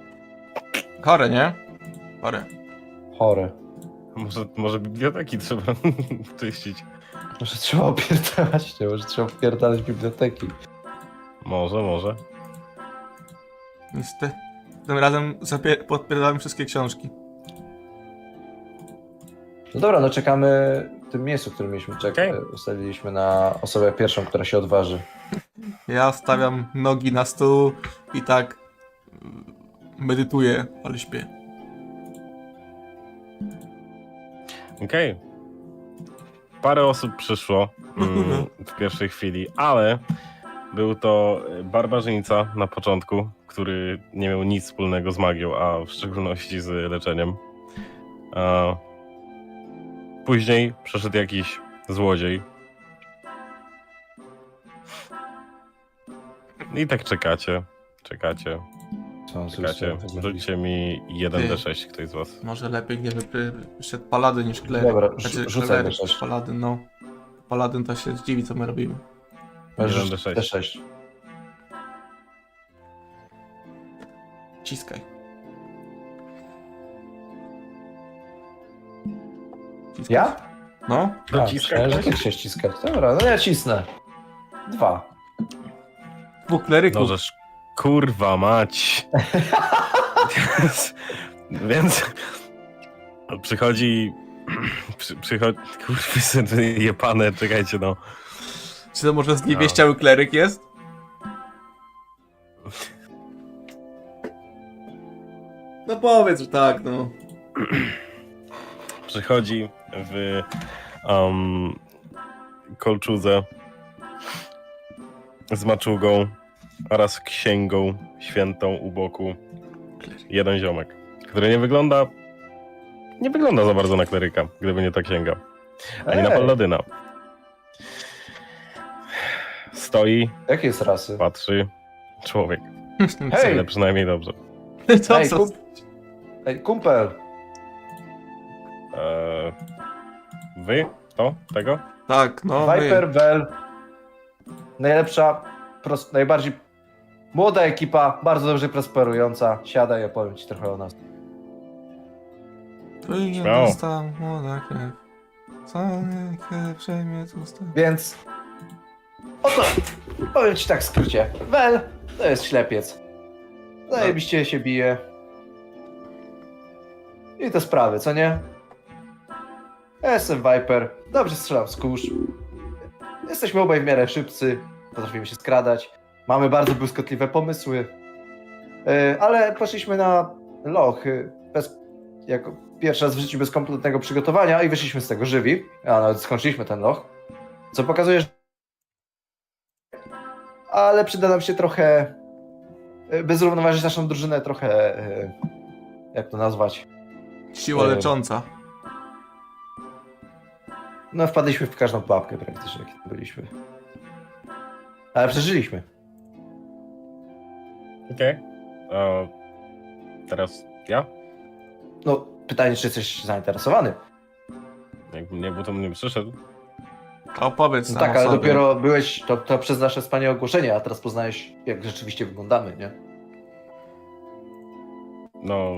Chore, nie? Chore. Może biblioteki trzeba czyścić. Może trzeba opierdalać, może trzeba opierdalać biblioteki. Może. Niestety. Tym razem podpierdałem wszystkie książki. No dobra, no czekamy w tym miejscu, w którym mieliśmy czekać. Ustaliliśmy na osobę pierwszą, która się odważy. Ja stawiam nogi na stół i tak medytuję, ale śpię. Okej. Parę osób przyszło w pierwszej chwili, ale był to barbarzyńca na początku, który nie miał nic wspólnego z magią, a w szczególności z leczeniem. Później przyszedł jakiś złodziej. I tak czekacie. Rzućcie mi 1d6, ktoś z was. Może lepiej gdyby przyszedł paladyn niż kleryk. Dobra, rzucaj d6. Paladyn, no. Paladyn to się zdziwi, co my robimy. 1d6. Ciskaj. Ja? No. Myślałem, że ty chcesz ściskać. Dobra, no ja cisnę. 2. Dwóch kleryków. Możesz, kurwa mać. Więc przychodzi, kurwa, syny jebane, czekajcie no. Czy to może zniewieściały kleryk jest? No powiedz, że tak, no. Przychodzi w kolczudze z maczugą oraz księgą świętą u boku. Jeden ziomek, który nie wygląda za bardzo na kleryka, gdyby nie ta księga. Ani na paladyna. Stoi. Jakiej jest rasy? Patrzy. Człowiek. Hej! Ale przynajmniej dobrze. Ej, kumpel! Wy? To? Tego? Tak, no. Viper, Vel. Najlepsza, najbardziej młoda ekipa, bardzo dobrze prosperująca. Siadaj, opowiem ci trochę o nas. Śmiało. Więc oto, powiem ci tak w skrócie. Vel to jest ślepiec. Zajebiście się bije. I te sprawy, co nie? Ja jestem Viper, dobrze strzelam z kurz. Jesteśmy obaj w miarę szybcy, potrafimy się skradać, mamy bardzo błyskotliwe pomysły, ale poszliśmy na loch jako pierwszy raz w życiu bez kompletnego przygotowania i wyszliśmy z tego żywi, a nawet skończyliśmy ten loch, co pokazuje, że... Ale przyda nam się trochę, by zrównoważyć naszą drużynę, trochę, jak to nazwać? Siła lecząca. No wpadliśmy w każdą pułapkę praktycznie, jak tam byliśmy. Ale przeżyliśmy. Okej. Teraz ja? No, pytanie, czy jesteś zainteresowany? Jakbym nie był, to bym nie przyszedł. Opowiedz No nam tak, o ale sobie. dopiero byłeś, to przez nasze wspaniałe ogłoszenie, a teraz poznajesz, jak rzeczywiście wyglądamy, nie? No...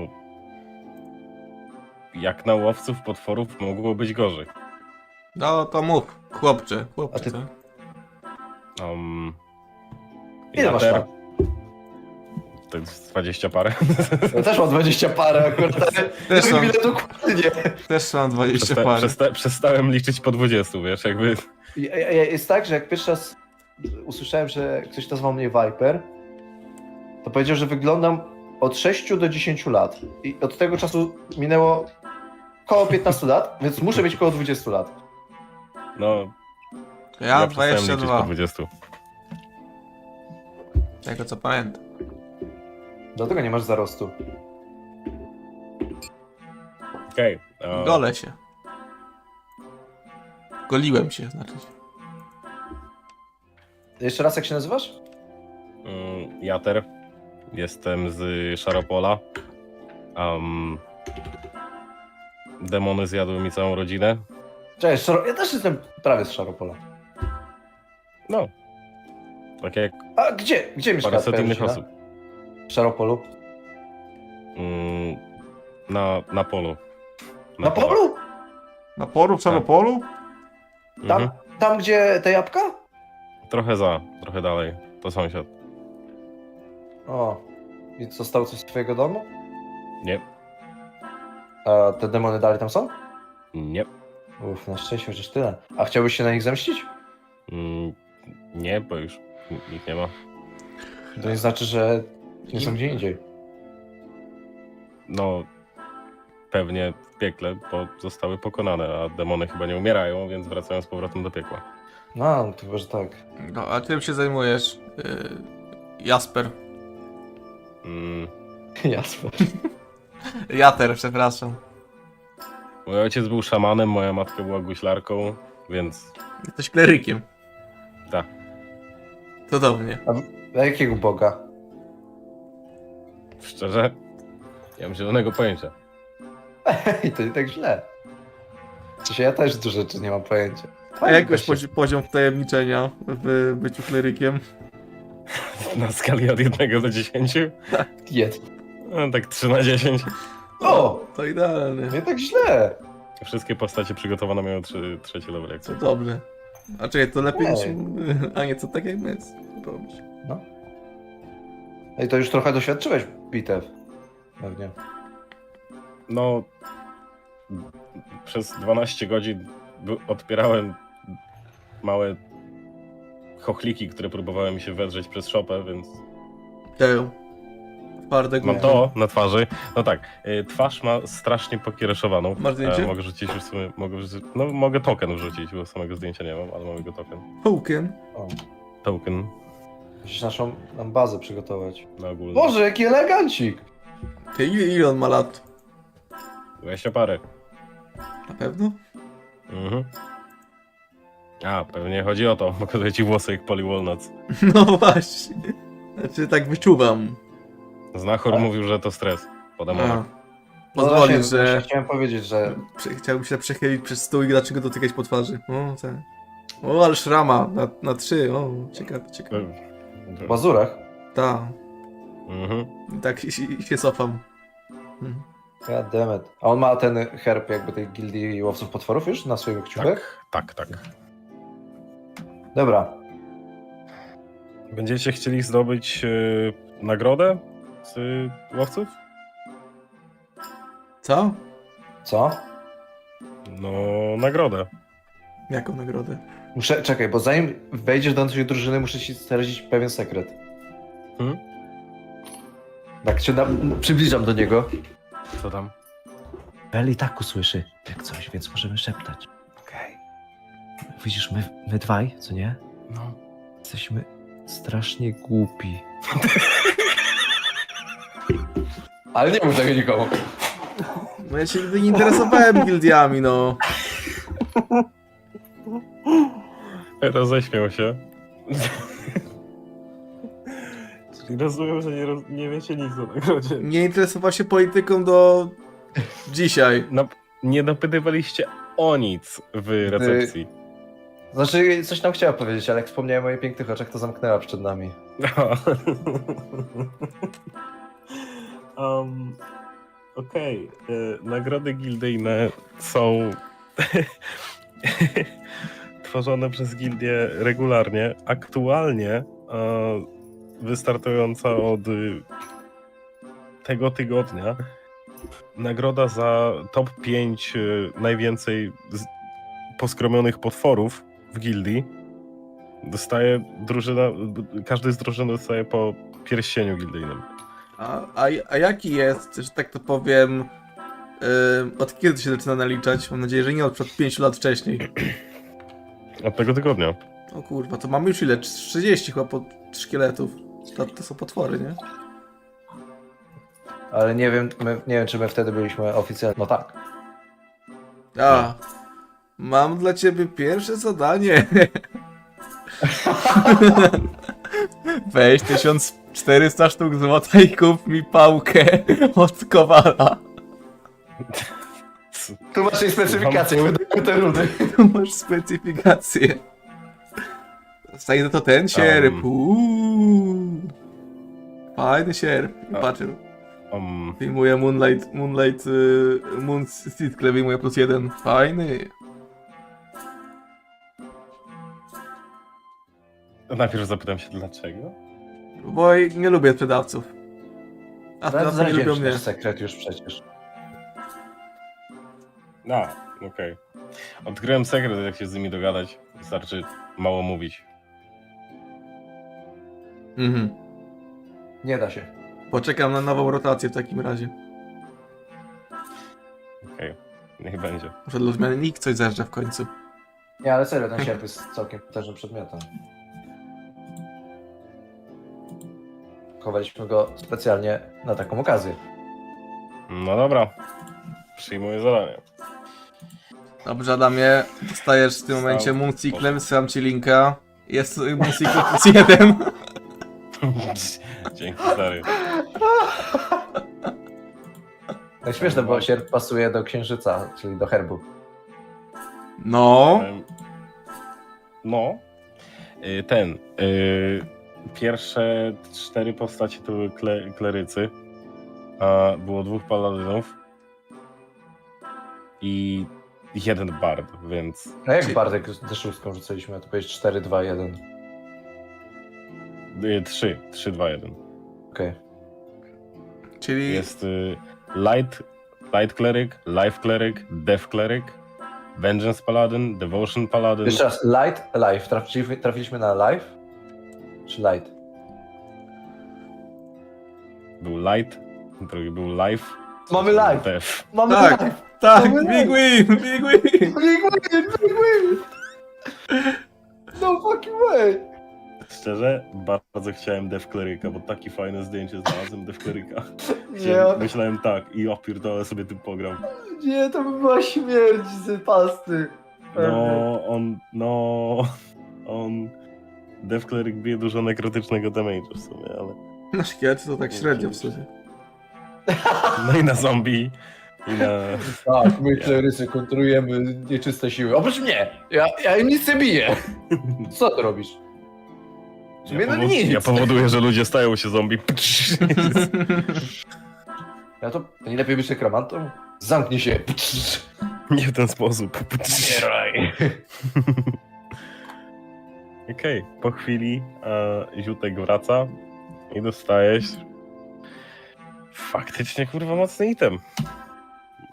Jak na łowców potworów mogło być gorzej. No to mów, chłopcze. A ty... Ile masz lat? To jest 20 parę. Ja też mam 20 parę akurat, Też mam. ile dokładnie. Też mam 20 parę. Przestałem liczyć po 20, wiesz, jakby... Jest tak, że jak pierwszy raz usłyszałem, że ktoś nazwał mnie Viper, to powiedział, że wyglądam od 6 do 10 lat. I od tego czasu minęło koło 15 lat, więc muszę mieć koło 20 lat. No... Ja przestałem liczyć 22. po 20. Tego co pamiętam. Dlatego nie masz zarostu. Okej. Golę się. Goliłem się, znaczy się. Jeszcze raz, jak się nazywasz? Jater. Jestem z Szaropola. Demony zjadły mi całą rodzinę. Cześć, ja też jestem prawie z Szaropola. No. Tak jak A gdzie mieszka paręset twoja innych rodzina? osób. W Szaropolu? Na polu. Na polu? Na polu? W Szaropolu? Tam, gdzie te jabłka? Trochę dalej. To sąsiad. O. I zostało coś z twojego domu? Nie. A te demony dalej tam są? Nie. Uff, na szczęście chociaż tyle. A chciałbyś się na nich zemścić? Nie, bo już nikt nie ma. To nie znaczy, że nie są gdzie indziej. No, pewnie w piekle, bo zostały pokonane, a demony chyba nie umierają, więc wracają z powrotem do piekła. No, to chyba, że tak. No, a czym się zajmujesz? Jasper. Jasper. Jater, przepraszam. Mój ojciec był szamanem, moja matka była guślarką, więc... Jesteś klerykiem. Tak. Cudownie. A jakiego boga? Szczerze, nie mam zielonego pojęcia. Ej, to nie tak źle. W sensie ja też dużo rzeczy nie mam pojęcia. A jak masz poziom wtajemniczenia w byciu klerykiem? Na skali od 1 do 10? Tak. No, tak 3 na 10. O! To idealnie. Nie tak źle. Wszystkie postacie przygotowane mają trzeci level jak To coś. dobrze. A czekaj, to lepiej niż... Ej. A nie, co tak jak my jest. Robisz. No. Ej, to już trochę doświadczyłeś bitew. Pewnie. No, przez 12 godzin odpierałem małe chochliki, które próbowały mi się wedrzeć przez szopę, więc... Twarde Mam to na twarzy. No tak, twarz ma strasznie pokiereszowaną. Masz zdjęcie? Mogę rzucić już sobie, mogę token wrzucić, bo samego zdjęcia nie mam, ale mam jego token. Token? O. Token. Musisz naszą bazę przygotować. Na ogólny. Boże, jaki elegancik! Ty, ile on ma lat? 20 parę. Na pewno? Mhm. A, pewnie chodzi o to. Pokazuję ci włosy jak Polly Walnuts. No właśnie. Znaczy tak wyczuwam. Znachor mówił, że to stres. Pozwolisz, właśnie, że... Chciałem powiedzieć, że... Chciałbym się przechylić przez stół i dlaczego dotykać po twarzy. O, tak. O, ale szrama na 3. O, ciekawe. W bazurach? Tak. Mhm. I tak się cofam. God damn it. A on ma ten herb jakby tej gildii łowców potworów już na swoich kciukach? Tak. Dobra. Będziecie chcieli zdobyć nagrodę z łowców? Co? Co? No, nagrodę. Jaką nagrodę? Czekaj, bo zanim wejdziesz do naszej drużyny, muszę ci zdradzić pewien sekret. Tak się przybliżam do niego. Co tam? Bel i tak usłyszy jak coś, więc możemy szeptać. Okej. Widzisz, my dwaj, co nie? No. Jesteśmy strasznie głupi. Ale nie mów tego nikomu. No ja się nigdy nie interesowałem gildiami, no. Roześmiał się. Czyli rozumiem, że nie wiecie nic o nagrodzie. Nie interesował się polityką do dzisiaj. Nie dopytywaliście o nic w recepcji. Znaczy, coś nam chciała powiedzieć, ale jak wspomniałem o jej pięknych oczach, to zamknęła przed nami. Okej. Nagrody gildyjne są tworzone przez gildię regularnie. Aktualnie wystartująca od tego tygodnia nagroda za top 5 najwięcej poskromionych potworów w gildii dostaje drużyna, każdy z drużyn dostaje po pierścieniu gildyjnym. A jaki jest, że tak to powiem, od kiedy to się zaczyna naliczać? Mam nadzieję, że nie od 5 lat wcześniej. Od tego tygodnia. O kurwa, to mamy już ile? 30 chyba szkieletów. To są potwory, nie? Ale nie wiem, czy my wtedy byliśmy oficjalnie. No tak. Mam dla ciebie pierwsze zadanie. Weź 1400 sztuk złota i kup mi pałkę od kowala. Tu masz jej specyfikację, wydajmy te rudy. Tu masz specyfikację. Zostaje to ten sierp. Fajny sierp. Patrzę. Wyjmuję Moon Sitkle wyjmuję +1. Fajny. Najpierw zapytam się dlaczego. Bo nie lubię sprzedawców. A sprzedawcy nie lubią mnie. Sekret już przecież. Okej. Odkryłem sekret, jak się z nimi dogadać. Wystarczy mało mówić. Nie da się. Poczekam na nową rotację w takim razie. Okej, niech będzie. Może dla zmiany nikt coś zerze w końcu. Nie, ale serio, ten sierp jest całkiem potężnym przedmiotem. Chowaliśmy go specjalnie na taką okazję. No dobra. Przyjmuję zadanie. Dobrze, Adamie. Dostajesz w tym momencie Mooncyclem, wysyłam ci linka. Jest Mooncycle +1. Dzięki, stary. Tak śmieszne, bo sierp pasuje do księżyca, czyli do herbu. No. Pierwsze 4 postacie to były klerycy, a było 2 paladynów i 1 bard, więc... A jak bardek ze szóstką rzucaliśmy? To powiedzieć 4, 2, 1. 3, 2, 1. Okej. Czyli... Jest Light Cleric, Life Cleric, Death Cleric, Vengeance Paladin, Devotion Paladin. Jeszcze raz, Light, Life. Trafiliśmy na Life? Czy Light? Był Light, drugi był Life. Mamy Life! Death. Mamy tak, Life! tak, Mamy big win, big win! Big win! No fucking way! Szczerze, bardzo chciałem Death Clerica, bo takie fajne zdjęcie znalazłem Death Clerica. Myślałem tak, i ja pierdolę sobie tym pogram. Nie, to by była śmierć z pasty. On... Death Cleric bije dużo nekrotycznego damage'u w sumie, ale... Na szkielety to tak średnio w sumie. No i na zombie, i na... Tak, my klerycy kontrujemy nieczyste siły. Oprócz mnie! Ja im nic nie biję! Co ty robisz? Ja powoduję, że ludzie stają się zombie. To nie lepiej być nekromantą? Zamknij się. Nie w ten sposób. Umieraj. Okej, po chwili Ziutek wraca i dostajesz faktycznie kurwa mocny item.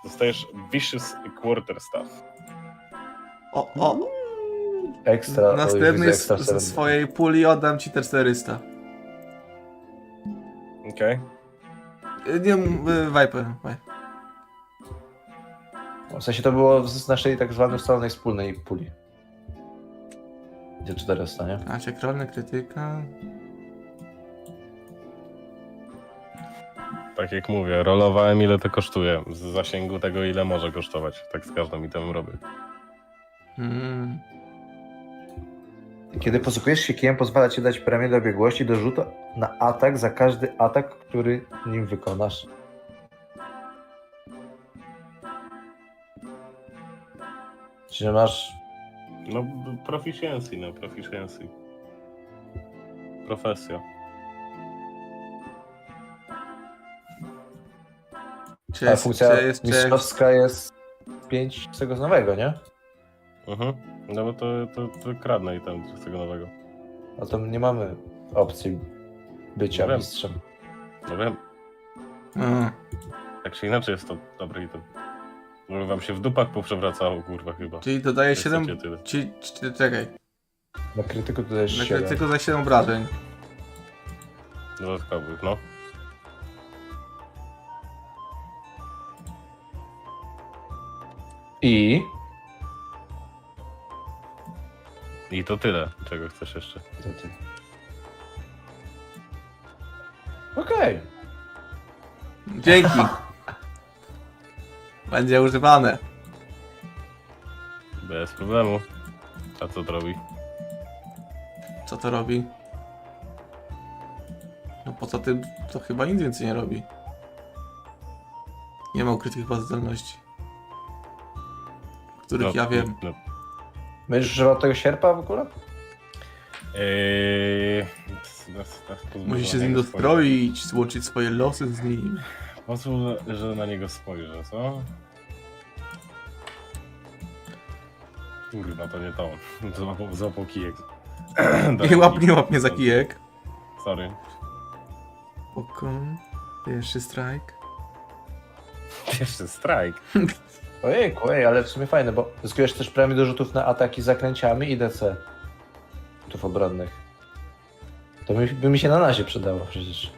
Dostajesz Vicious Quarterstaff. Ekstra. o, już Następny widzę ekstra ze 7. swojej puli oddam ci te 400. Okej. Nie, Viper. W sensie to było z naszej tak zwanej ustalnej wspólnej puli. Gdzie 400, nie? A cię krolny krytyka. Tak jak mówię, rolowałem ile to kosztuje. Z zasięgu tego ile może kosztować. Tak z każdym itemem robię. Kiedy posługujesz się kijem, pozwala ci dać premię do biegłości do rzutu na atak za każdy atak, który nim wykonasz. Czy masz... No, proficiency, no, proficiency. Profesja. Ta funkcja mistrzowska jest 5 z tego nowego, nie? No bo to kradnę i tam z tego nowego. A to nie mamy opcji bycia No wiem. mistrzem. No wiem. Tak czy inaczej jest to dobry item. Może wam się w dupach poprzewracało, kurwa, chyba. Czyli dodaje Jak 7... chcecie tyle. Czekaj. Na krytyku dodajesz Na 7. krytyku za 7 obrażeń. Dodatkowych, no. I to tyle. Czego chcesz jeszcze? Okej. Dzięki. Będzie używane. Bez problemu. A co to robi? Co to robi? No poza tym to chyba nic więcej nie robi. Nie ma ukrytych baz zdolności. Których ja wiem. No. Będziesz używał tego sierpa w ogóle? Musisz się z nim dostroić, złączyć swoje losy z nim. Pozwól, że na niego spojrzę, co? Kurwa, to nie to. Złapał kijek. Nie łap mnie za kijek. Sorry. Oko. Pierwszy strike. Pierwszy strike. Ojejku, ale w sumie fajne, bo zyskujesz też premię do rzutów na ataki zaklęciami i DC. Rzutów obronnych. To by mi się na nazie przydało przecież.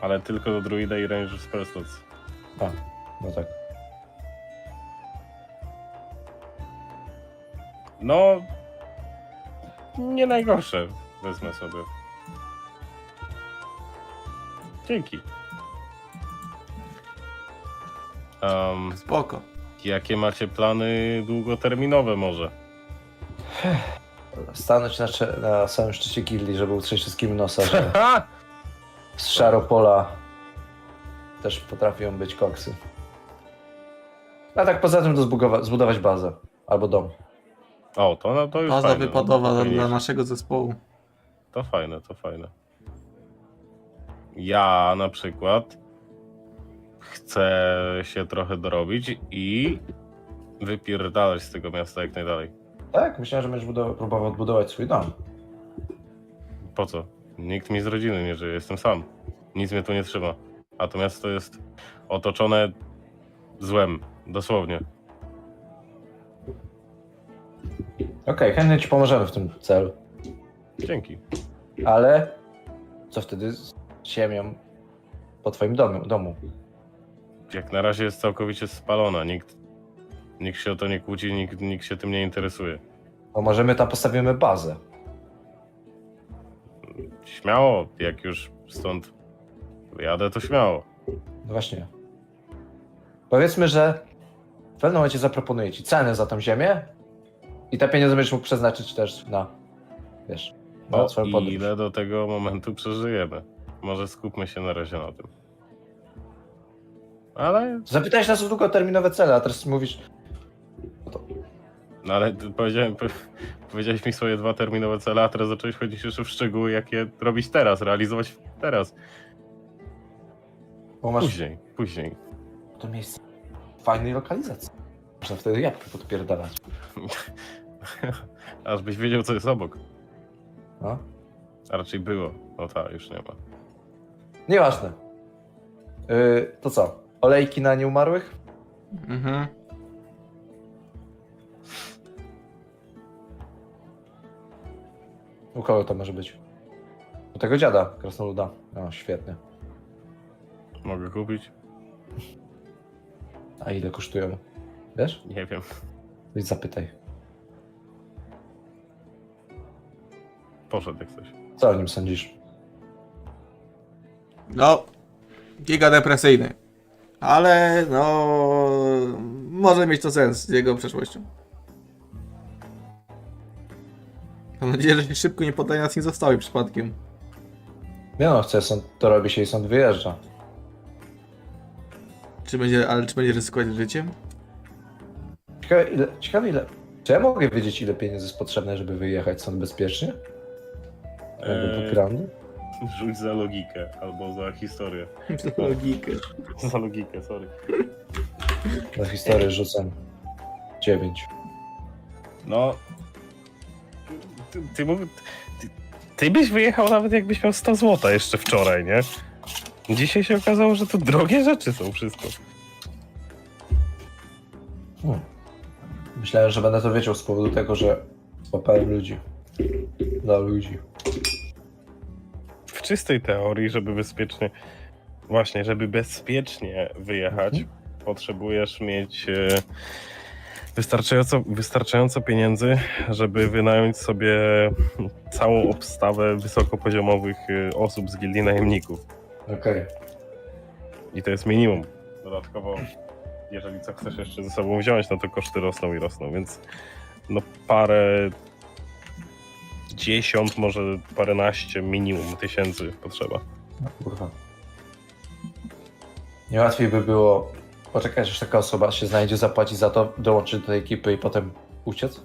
Ale tylko do druida i ranger spell slots. A, no tak. No... Nie najgorsze. Wezmę sobie. Dzięki. Spoko. Jakie macie plany długoterminowe może? Stanąć na samym szczycie gildii, żeby utrzeć wszystkim nosa, że z Szaropola też potrafią być koksy. A tak poza tym to zbudować bazę. Albo dom. O, to już Baza fajne. wypadowa dla naszego zespołu. To fajne. Ja na przykład chcę się trochę dorobić i wypierdalać z tego miasta jak najdalej. Tak? Myślałem, że będziesz próbował odbudować swój dom. Po co? Nikt mi z rodziny nie żyje, jestem sam. Nic mnie tu nie trzyma. A to miasto jest otoczone złem, dosłownie. Okej, chętnie ci pomożemy w tym celu. Dzięki. Ale co wtedy z ziemią po twoim domu? Jak na razie jest całkowicie spalona, nikt się o to nie kłóci, nikt się tym nie interesuje. Bo może my tam postawimy bazę. Śmiało, jak już stąd wyjadę, to śmiało. No właśnie. Powiedzmy, że w pewnym momencie zaproponuję ci cenę za tą ziemię i te pieniądze będziesz mógł przeznaczyć też na, wiesz, na swoją podróż. Ile do tego momentu przeżyjemy? Może skupmy się na razie na tym. Ale... Zapytałeś nas o długoterminowe cele, a teraz mówisz... No ale powiedziałeś mi swoje 2 terminowe cele, a teraz zacząłeś chodzić już w szczegóły, jak je robić teraz, realizować teraz. Bo masz Później. to miejsce w fajnej lokalizacji. Można wtedy jabłkę podpierdalać. Aż byś wiedział, co jest obok. No. A raczej było. No tak, już nie ma. Nieważne. To co? Olejki na nieumarłych? U kogo to może być? U tego dziada, krasnoluda. O, świetnie. Mogę kupić? A ile kosztują? Wiesz? Nie wiem. Weź zapytaj. Poszedł jak coś. Co o nim sądzisz? No, giga depresyjny. Ale no, może mieć to sens z jego przeszłością. Mam nadzieję, że się szybko nie poddaje nas nie zostały przypadkiem. Nie no, chce sąd, to robi się i sąd wyjeżdża. Czy będzie ryzykować życiem? Ciekawe ile... Czy ja mogę wiedzieć, ile pieniędzy jest potrzebne, żeby wyjechać stąd bezpiecznie? Backgroundu? Rzuć za logikę, albo za historię. Za logikę. Za logikę, sorry. Na historię rzucam 9. No... Ty byś wyjechał nawet jakbyś miał 100 zł jeszcze wczoraj, nie? Dzisiaj się okazało, że to drogie rzeczy są wszystko. Myślałem, że będę to wiedział z powodu tego, że złapałem ludzi. Dla ludzi. W czystej teorii, żeby bezpiecznie... Właśnie, żeby bezpiecznie wyjechać, potrzebujesz mieć wystarczająco pieniędzy, żeby wynająć sobie całą obstawę wysokopoziomowych osób z gildii najemników. Okej. I to jest minimum. Dodatkowo, jeżeli co chcesz jeszcze ze sobą wziąć, no to koszty rosną i rosną, więc no parę dziesiąt, może paręnaście minimum tysięcy potrzeba. No kurwa. Nie łatwiej by było poczekać, aż taka osoba się znajdzie, zapłaci za to, dołączyć do tej ekipy i potem uciec?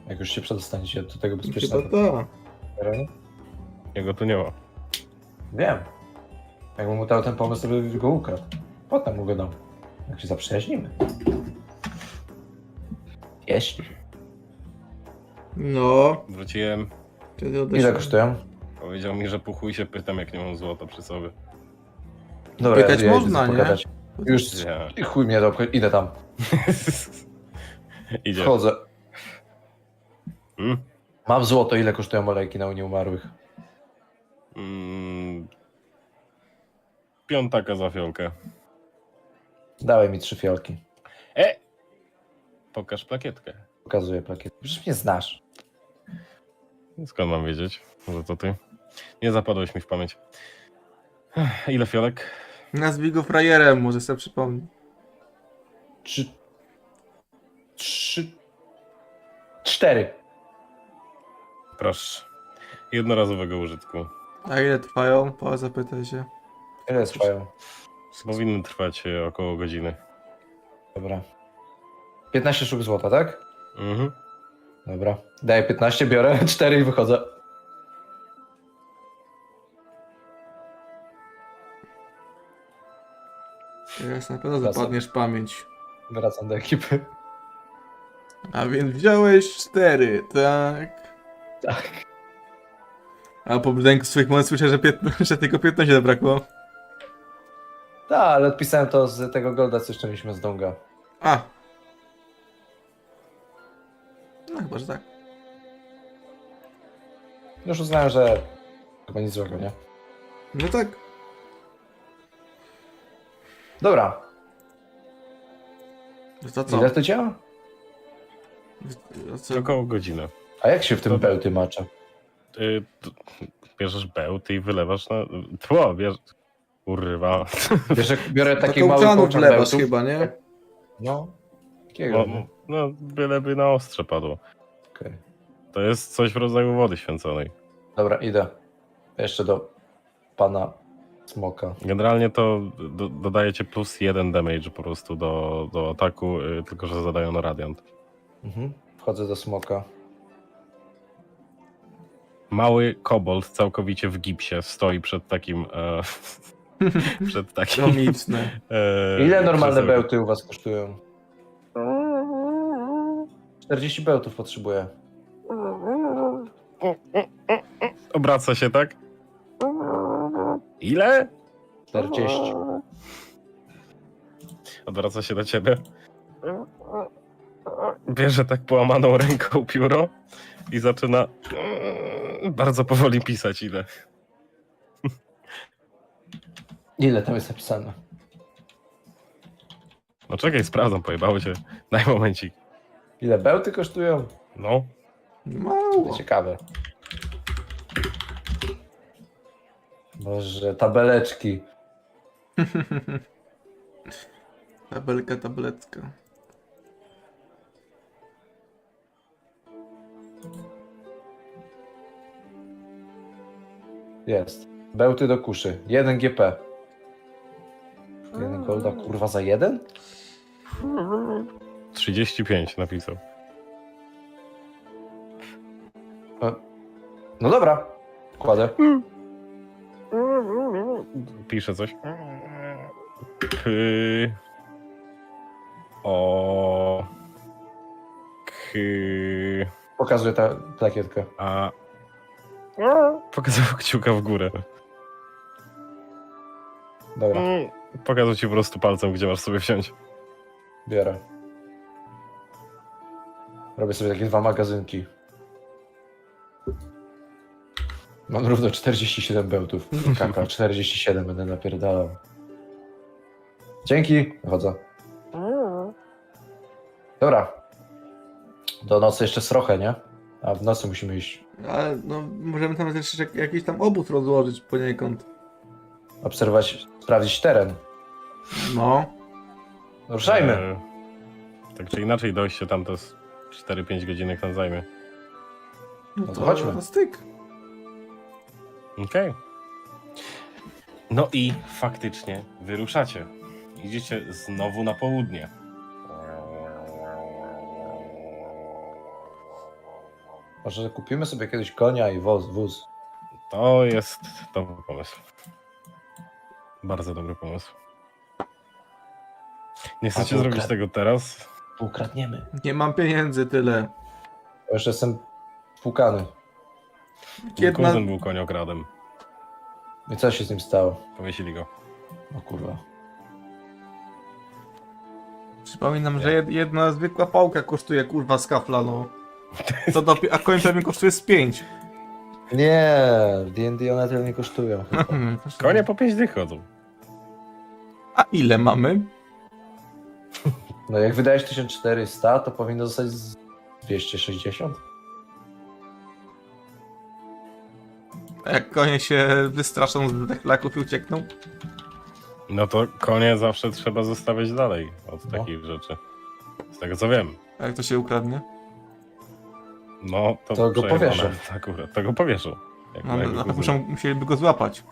Jak już się przedostaniecie do tego bezpiecznego Chyba terenu? Jego tu nie ma. Wiem. Jakbym mu dał ten pomysł, to by go ukradł. Potem mu go dam. Jak się zaprzyjaźnimy. Jeśli. No. Wróciłem. Ile kosztują? Powiedział mi, że po chuj się pytam, jak nie mam złota przy sobie. Dobra, Pytać ja można, idę nie? pogadać. Już i chuj mnie do... Idę tam. Idzie. Wchodzę. Mam złoto, ile kosztują olejki na nieumarłych? Piątaka za fiolkę. Dawaj mi 3 fiolki. Pokaż plakietkę. Pokazuję plakietkę. Przecież mnie znasz. Skąd mam wiedzieć, że to ty? Nie zapadłeś mi w pamięć. Ile fiolek? Nazwij go frajerem, może sobie przypomnę. 4. Proszę. Jednorazowego użytku. A ile trwają? Zapytaj się. Ile trwają? Powinny trwać około godziny. Dobra. 15 sztuk złota, tak? Mhm. Dobra. Daję 15, biorę 4 i wychodzę. Teraz na pewno zapadniesz pamięć. Wracam do ekipy. A więc wziąłeś 4, tak? Tak. A po budynku swoich monet słyszę, że tylko 15 zabrakło. Tak, ale odpisałem to z tego golda, co jeszcze mieliśmy z Donga. A. No chyba, że tak. Już uznałem, że chyba nic złego, nie? No tak. Dobra. To co? Ile to działa? Około godziny. A jak się w tym bełty macza? Bierzesz bełty i wylewasz na... Tło, Kurwa. Biorę taki do mały kołczanu kołczan wlewasz bełtów. chyba, nie? No. Takiego, No, byleby na ostrze padło. Okay. To jest coś w rodzaju wody święconej. Dobra, idę. Jeszcze do pana smoka. Generalnie to dodajecie plus 1 damage po prostu do ataku, tylko że zadają na radiant. Wchodzę do smoka. Mały kobold całkowicie w gipsie stoi przed takim... przed takim... Komiczne. Ile normalne bełty u was kosztują? 40 bełtów potrzebuję. Obraca się, tak? Ile? 40. Odwraca się do ciebie. Bierze tak połamaną ręką pióro, i zaczyna bardzo powoli pisać ile. Ile tam jest napisane? No czekaj, sprawdzam, pojebało cię. Daj momencik. Ile bełty kosztują? No. Mało. Ciekawe. Boże, tabeleczki. Tabletka. Jest. Bełty do kuszy. 1 GP. 1 golda, kurwa, za 1? 35 napisał. No dobra. Kładę. Pisze coś. O. Pokazuję tę plakietkę. A. Pokazał kciuka w górę. Dobra. Pokazał ci po prostu palcem, gdzie masz sobie wsiąść. Biorę. Robię sobie takie 2 magazynki. Mam równo 47 bełtów. Kaka, 47 będę napierdalał. Dzięki. Wychodzę. Dobra. Do nocy jeszcze trochę, nie? A w nocy musimy iść. Ale no, możemy tam jeszcze jakiś tam obóz rozłożyć poniekąd. Obserwować, sprawdzić teren. No. Ruszajmy. Tak czy inaczej dojście tam to jest 4-5 godzinek tam zajmie. No to chodźmy. Na styk. Okej. No i faktycznie wyruszacie. Idziecie znowu na południe. Może kupimy sobie kiedyś konia i wóz. To jest dobry pomysł. Bardzo dobry pomysł. Nie chcecie zrobić tego teraz? Ukradniemy. Nie mam pieniędzy tyle. Bo jeszcze jestem pukany. Mój kuzyn był koniokradem. I co się z nim stało? Powiesili go. O kurwa. Przypominam, że jedna zwykła pałka kosztuje kurwa z kafla, no. A koń pewnie kosztuje z 5. Nie, w D&D one tyle nie kosztują. Konie po 5 dych chodzą. A ile mamy? No jak wydajesz 1400, to powinno zostać z 260. A jak konie się wystraszą z deklaków i uciekną? No to konie zawsze trzeba zostawiać dalej od takich rzeczy. Z tego co wiem. A jak to się ukradnie? No To go powieszą. Akurat, to go powieszą. Musieliby go złapać.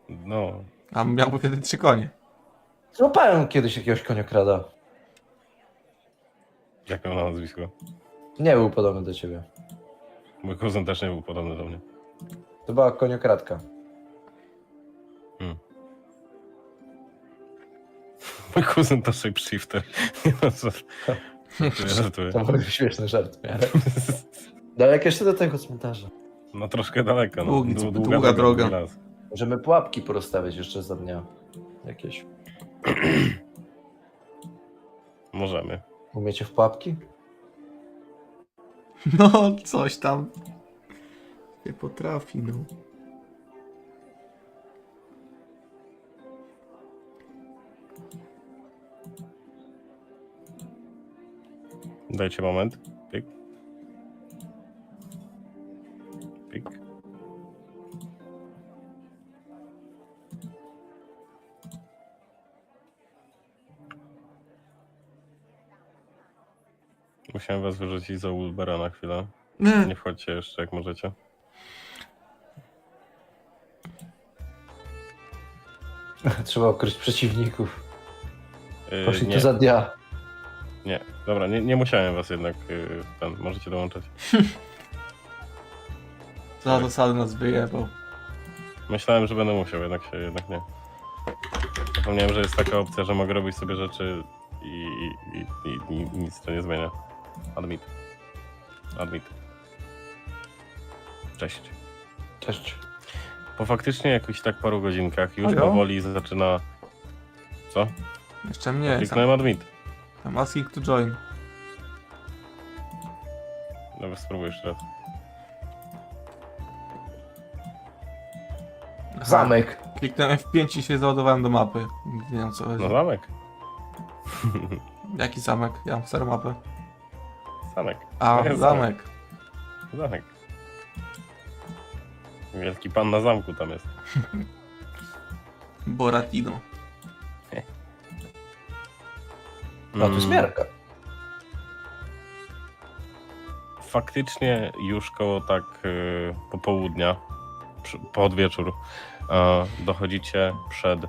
No. A miałby wtedy 3 konie. Złapałem kiedyś jakiegoś koniokrada. Jak miał na nazwisko? Nie był podobny do ciebie. Mój kuzyn też nie był podobny do mnie. To była koniokradka. Mój kuzyn to shapeshifter. Żartuję. To był śmieszny żart w miarę. Daleko jeszcze do tego cmentarza. No troszkę daleko. No. Długa droga. Możemy pułapki porozstawiać jeszcze za dnia. Jakieś. Możemy. Umiecie w pułapki? No, coś tam. Nie potrafi, no. Dajcie moment. Pyk. Pyk. Musiałem was wyrzucić za Wilbera na chwilę. Nie wchodźcie jeszcze jak możecie. Trzeba ukryć przeciwników. Poszli nie. tu za dnia. Nie, dobra, nie musiałem was jednak możecie dołączać. Za zasady nas wyjebał. Myślałem, że będę musiał, jednak nie. Zapomniałem, że jest taka opcja, że mogę robić sobie rzeczy i nic to nie zmienia. Admit. Cześć. Cześć. Po faktycznie jakichś tak paru godzinkach już powoli zaczyna... Co? Jeszcze mnie. Kliknąłem admit. I'm asking to join. Dobra, spróbuj jeszcze raz. Zamek. Kliknąłem F5 i się załadowałem do mapy. Nie wiem co chodzi. No zamek. Jaki zamek? Ja mam starą mapę. Zamek. A, To jest zamek. Zamek. Wielki pan na zamku tam jest. Boratino. No tu jest miarka. Faktycznie już koło tak popołudnia, pod wieczór, dochodzicie przed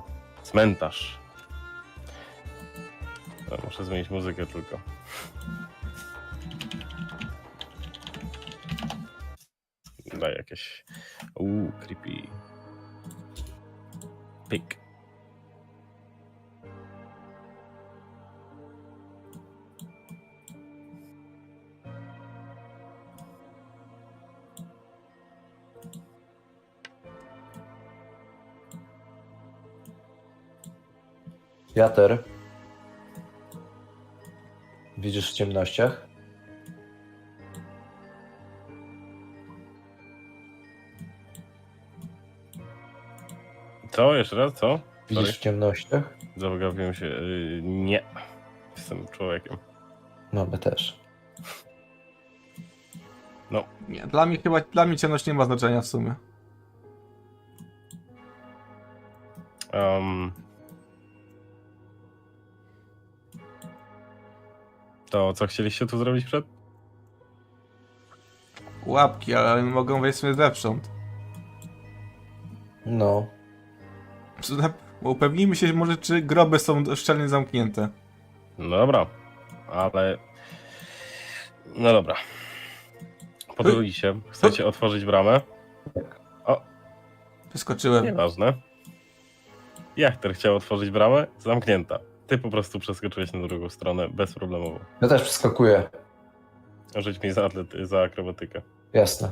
cmentarz. Muszę zmienić muzykę tylko. Daj jakieś... creepy. Pik. Wiater. Widzisz w ciemnościach? Co? Jeszcze raz? Co? Widzisz Sorry. w ciemnościach? Zagapiłem się. Nie. Jestem człowiekiem. No, my też. No. Nie, dla mnie ciemność nie ma znaczenia w sumie. To co chcieliście tu zrobić przed? Łapki, ale mogą wejść sobie zewsząd. No. Upewnijmy się może, czy groby są szczelnie zamknięte. No dobra, ale... No dobra. Podchodzicie, chcecie otworzyć bramę. O! Przeskoczyłem. Nieważne. Jachter chciał otworzyć bramę, zamknięta. Ty po prostu przeskoczyłeś na drugą stronę bezproblemowo. Ja też przeskakuję. Rzuć mi za akrobatykę. Jasne.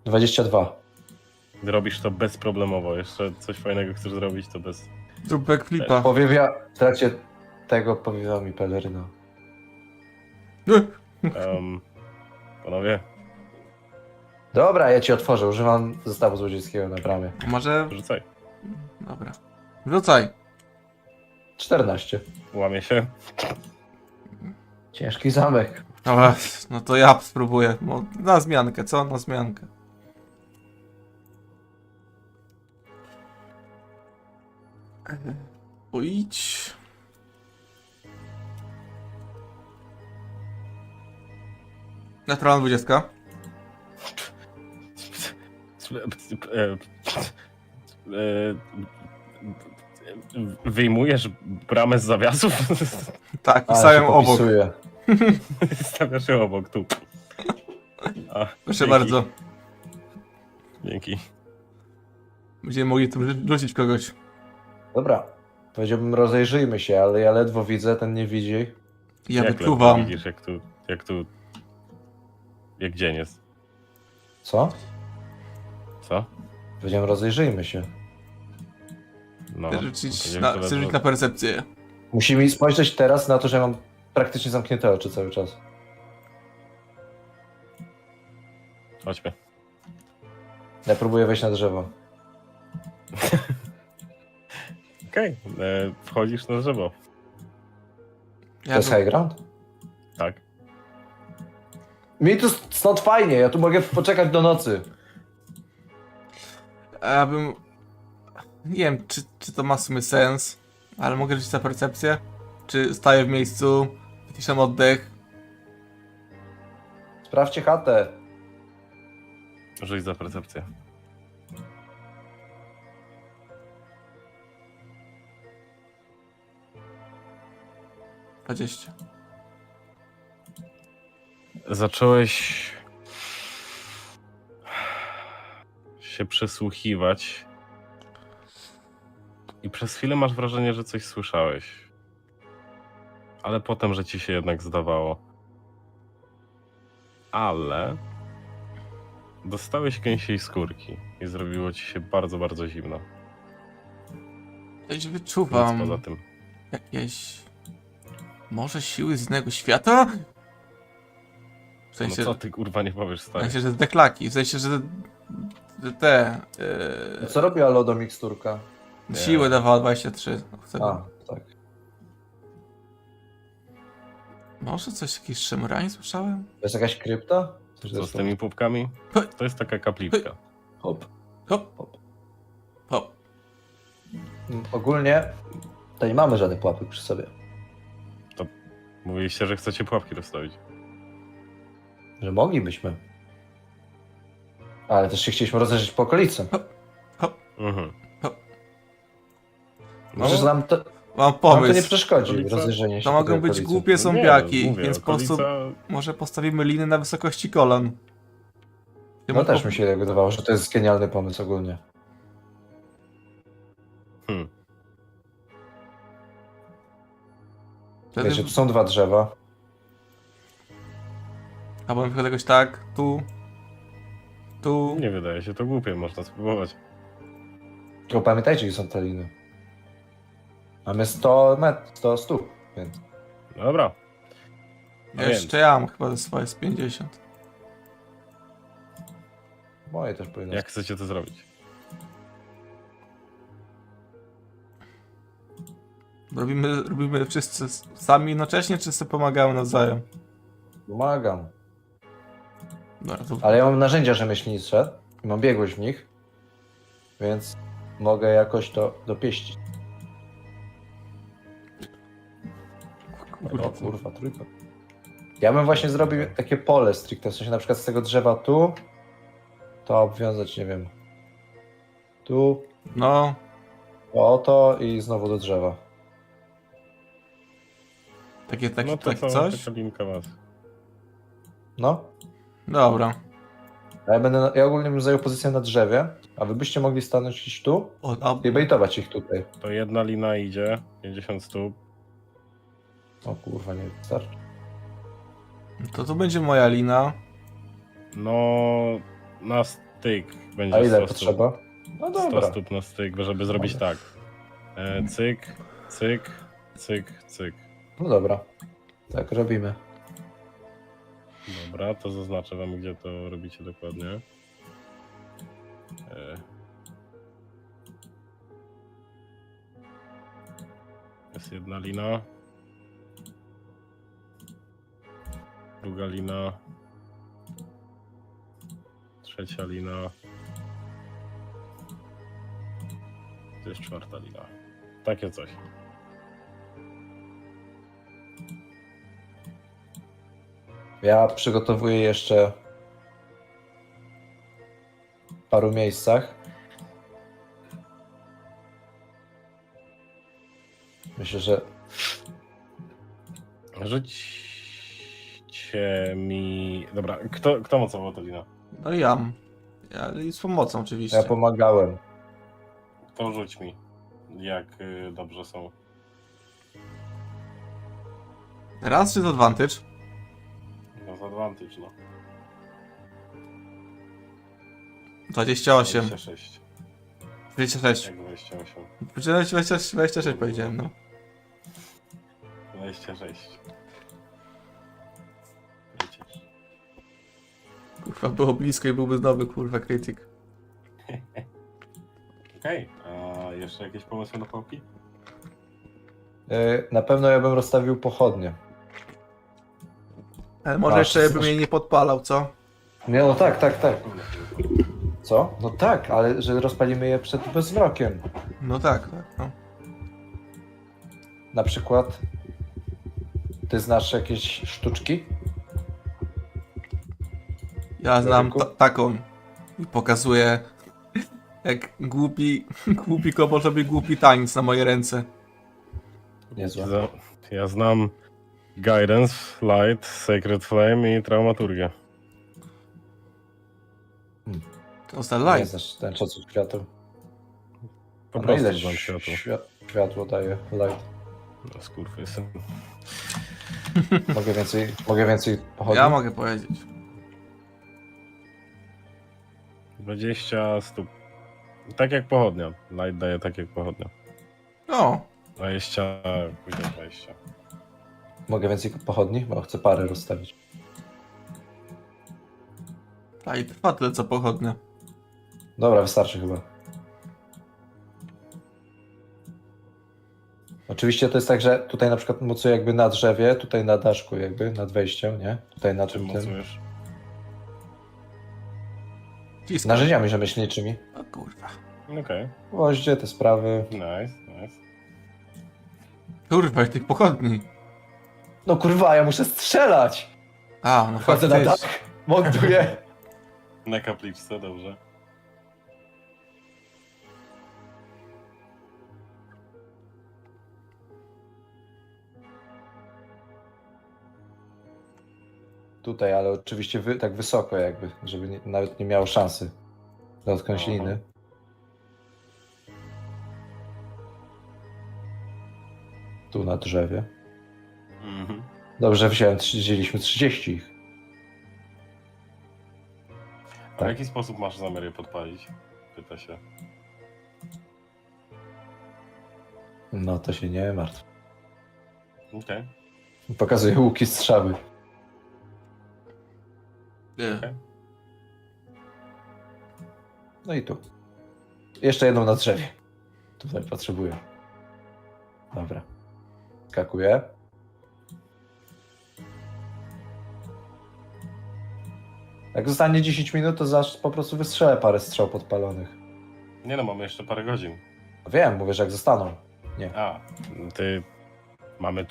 22. Robisz to bezproblemowo. Jeszcze coś fajnego chcesz zrobić, to bez... Zrób backflipa. W trakcie tego powiewa mi peleryna. Panowie, Dobra, ja ci otworzę. Używam zestawu złodziejskiego na bramie. Może... rzucaj. Dobra. Rzucaj. 14. Łamie się. Ciężki zamek. Dobra, no to ja spróbuję. Na zmiankę, co? Na zmiankę. Idź. Naturalna 20. Wyjmujesz bramę z zawiasów? Tak, i stałem obok. Stawiasz ją obok, tu. Proszę dzięki. bardzo. Dzięki. Będziemy mogli tu rzucić kogoś. Dobra. Powiedziałbym, rozejrzyjmy się, ale ja ledwo widzę, ten nie widzi. Ja Jak wyczuwam. widzisz, jak dzień jest. Co? Co? Powiedziałem, rozejrzyjmy się. No. Chcę rzucić na percepcję. Musimy spojrzeć teraz na to, że mam praktycznie zamknięte oczy cały czas. Chodźmy. Ja próbuję wejść na drzewo. Okej, wchodzisz na drzewo. To jest high ground? Tak. Mi tu stąd fajnie, ja tu mogę poczekać do nocy. Ja bym... Nie wiem, czy to ma w sumie sens, ale mogę rzucić na percepcję? Czy staję w miejscu, wyciszam oddech? Sprawdźcie chatę. Rzuć za percepcję. Dwadzieścia. Zacząłeś się przysłuchiwać i przez chwilę masz wrażenie, że coś słyszałeś. Ale potem, że ci się jednak zdawało. Ale dostałeś gęsiej skórki i zrobiło ci się bardzo, bardzo zimno. Ja się wyczuwam Nic poza tym. jakieś Może siły z innego świata? W No sensie, co ty kurwa nie powiesz, w stary? sensie, że deklaki, w sensie, że te... Co robiła lodomiksturka? Siłę dawała 23. Wtedy. A, tak. Może coś, jakiś szemrań słyszałem? To jest jakaś krypta? Co z tymi pupkami? To jest taka kapliczka. Hop. Hop. Hop. Hop. Ogólnie to nie mamy żadnych pułapek przy sobie. To mówiliście, że chcecie pułapki rozstawić. Że moglibyśmy. Ale też się chcieliśmy rozejrzeć po okolicy. Mhm. Może nam to... Mam Nam pomysł. to nie przeszkodzi, Okolica? rozejrzenie się To po mogą tej być okolicy. głupie Nie, zombiaki, mówię, więc po prostu okolica- może postawimy liny na wysokości kolan. No też mi się wydawało, że to jest genialny pomysł ogólnie. Wtedy... Wiecie, tu są 2 drzewa. Albo na przykład jakoś tak, tu... Tu... Nie wydaje się to głupie, można spróbować. Tylko pamiętajcie, gdzie są te liny. Mamy 100 metrów, 100 stóp, więc... Dobra. A Jeszcze ja mam chyba swoje z 50. Moje też powinno. Jak chcecie to zrobić? Robimy wszyscy sami jednocześnie, czy sobie pomagamy nawzajem? Pomagam. Dobra, to... Ale ja mam narzędzia rzemieślnicze i mam biegłość w nich, więc mogę jakoś to dopieścić. O kurwa, trójka. Ja bym właśnie zrobił takie pole stricte, w sensie na przykład z tego drzewa tu, to obwiązać, nie wiem, tu, no, o to i znowu do drzewa. Takie No to takie coś? taka linka was. No. Dobra. A ja ogólnie bym zajął pozycję na drzewie, a wy byście mogli stanąć gdzieś tu i bejtować ich tutaj. To jedna lina idzie, 50 stóp. O kurwa, nie wystarczy. To będzie moja lina. No, na styk będzie A ile 100 potrzeba? stóp. No 100 dobra. stóp na styk, żeby zrobić tak. Cyk, cyk, cyk, cyk. No dobra. Tak robimy. Dobra, to zaznaczę wam, gdzie to robicie dokładnie. Jest jedna lina. Druga lina. Trzecia lina. To jest czwarta lina. Takie coś. Ja przygotowuję jeszcze w paru miejscach. Myślę, że... Rzućcie mi... Dobra, kto mocował tę linę? No ja. Ja z pomocą oczywiście. Ja pomagałem. To rzuć mi, jak dobrze są. Raz czy z advantage? No z advantage, no. 28. 26. 26. Jak 28? 26 powiedziałem, no. 26. Kurwa, było blisko i byłby znowu, kurwa, krytyk. Okej, a jeszcze jakieś pomysły na pułapki? Na pewno ja bym rozstawił pochodnie. Ale może jeszcze bym jej nie podpalał, co? Nie, no tak. Co? No tak, ale że rozpalimy je przed bezmrokiem. No tak, no. Na przykład ty znasz jakieś sztuczki? Ja znam taką i pokazuję, jak głupi kobold robi głupi tańc na moje ręce. Niezłe. Ja znam Guidance, Light, Sacred Flame i Traumaturgię. To jest light. Nie znasz ten czas światła. Po A na prostu ile znam światło. Światło daje light. No skurwysyn. Mogę więcej pochodni? Ja mogę powiedzieć. 20 stóp. Tak jak pochodnia. Light daje tak jak pochodnia. O. 20, później 20. Mogę więcej pochodni? Bo chcę parę rozstawić. A i trwa tyle co pochodnia. Dobra, wystarczy chyba. Oczywiście to jest tak, że tutaj na przykład mocuję jakby na drzewie, tutaj na daszku jakby, nad wejściem, nie? Tutaj na Czym czym tym. mocujesz? Narzędziami rzemieślniczymi. O kurwa. Okej. Gwoździe, te sprawy. Nice. Kurwa, i tych pochodni. No kurwa, ja muszę strzelać! A, no Wchodzę na faktycznie. dach, montuję. Na kapliczce, dobrze. Tutaj, ale oczywiście tak wysoko jakby, żeby nawet nie miało szansy dotknąć liny. Tu na drzewie. Mhm. Dobrze, wzięliśmy 30 ich. A w jaki sposób masz zamiar je podpalić? Pyta się. No to się nie martw. Okej. Pokazuję łuki, strzały. Nie. No i tu. Jeszcze jedną na drzewie. Tutaj potrzebuję. Dobra. Skakuję. Jak zostanie 10 minut, to po prostu wystrzelę parę strzał podpalonych. Nie no, mamy jeszcze parę godzin. Wiem, mówię, że jak zostaną. Nie. A, ty... Mamy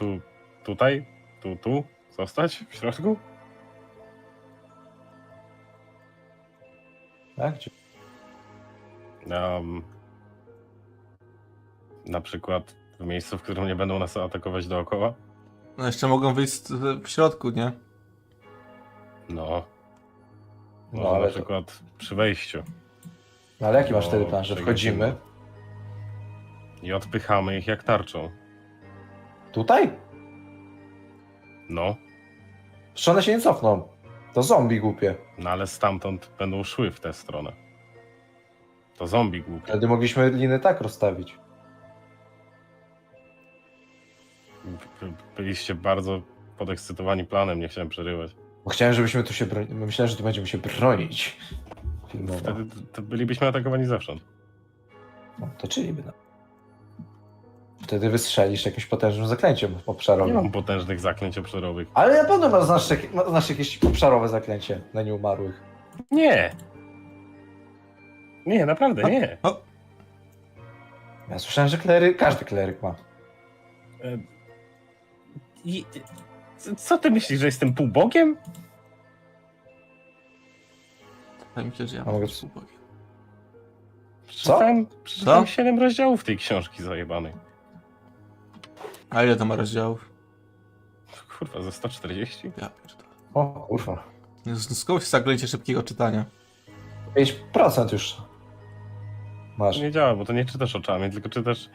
tutaj? Tu? Zostać? W środku? Tak? Gdzie? Na przykład w miejscu, w którym nie będą nas atakować dookoła? No jeszcze mogą wyjść w środku, nie? No. No, Może ale na to- przykład przy wejściu. No ale jaki masz No, wtedy plan, że wchodzimy? I odpychamy ich jak tarczą. Tutaj? No. Przecież one się nie cofną. To zombie głupie. No ale stamtąd będą szły w tę stronę. To zombie głupie. Wtedy mogliśmy liny tak rozstawić. Byliście bardzo podekscytowani planem, nie chciałem przerywać. Bo chciałem, żebyśmy tu się bronili. Myślałem, że tu będziemy się bronić. Filmowo. Wtedy to bylibyśmy atakowani zewsząd. No, to czyliby. No. Wtedy wystrzelisz jakimś potężnym zaklęciem Nie obszarowym. mam potężnych zaklęć obszarowych. Ale na pewno znasz jakieś obszarowe zaklęcie na nieumarłych. Nie! Nie, naprawdę nie. Ja słyszałem, że każdy kleryk ma. Co ty myślisz, że jestem półbogiem? Wydaje mi się, że ja A mogę- Przeczytałem 7 rozdziałów tej książki zajebanej. A ile to ma rozdziałów? Kurwa, ze 140? Ja pierdolę. O kurwa. Skąd się zaklęcie szybkiego czytania? 5% już masz. Nie działa, bo to nie czytasz oczami, tylko czytasz...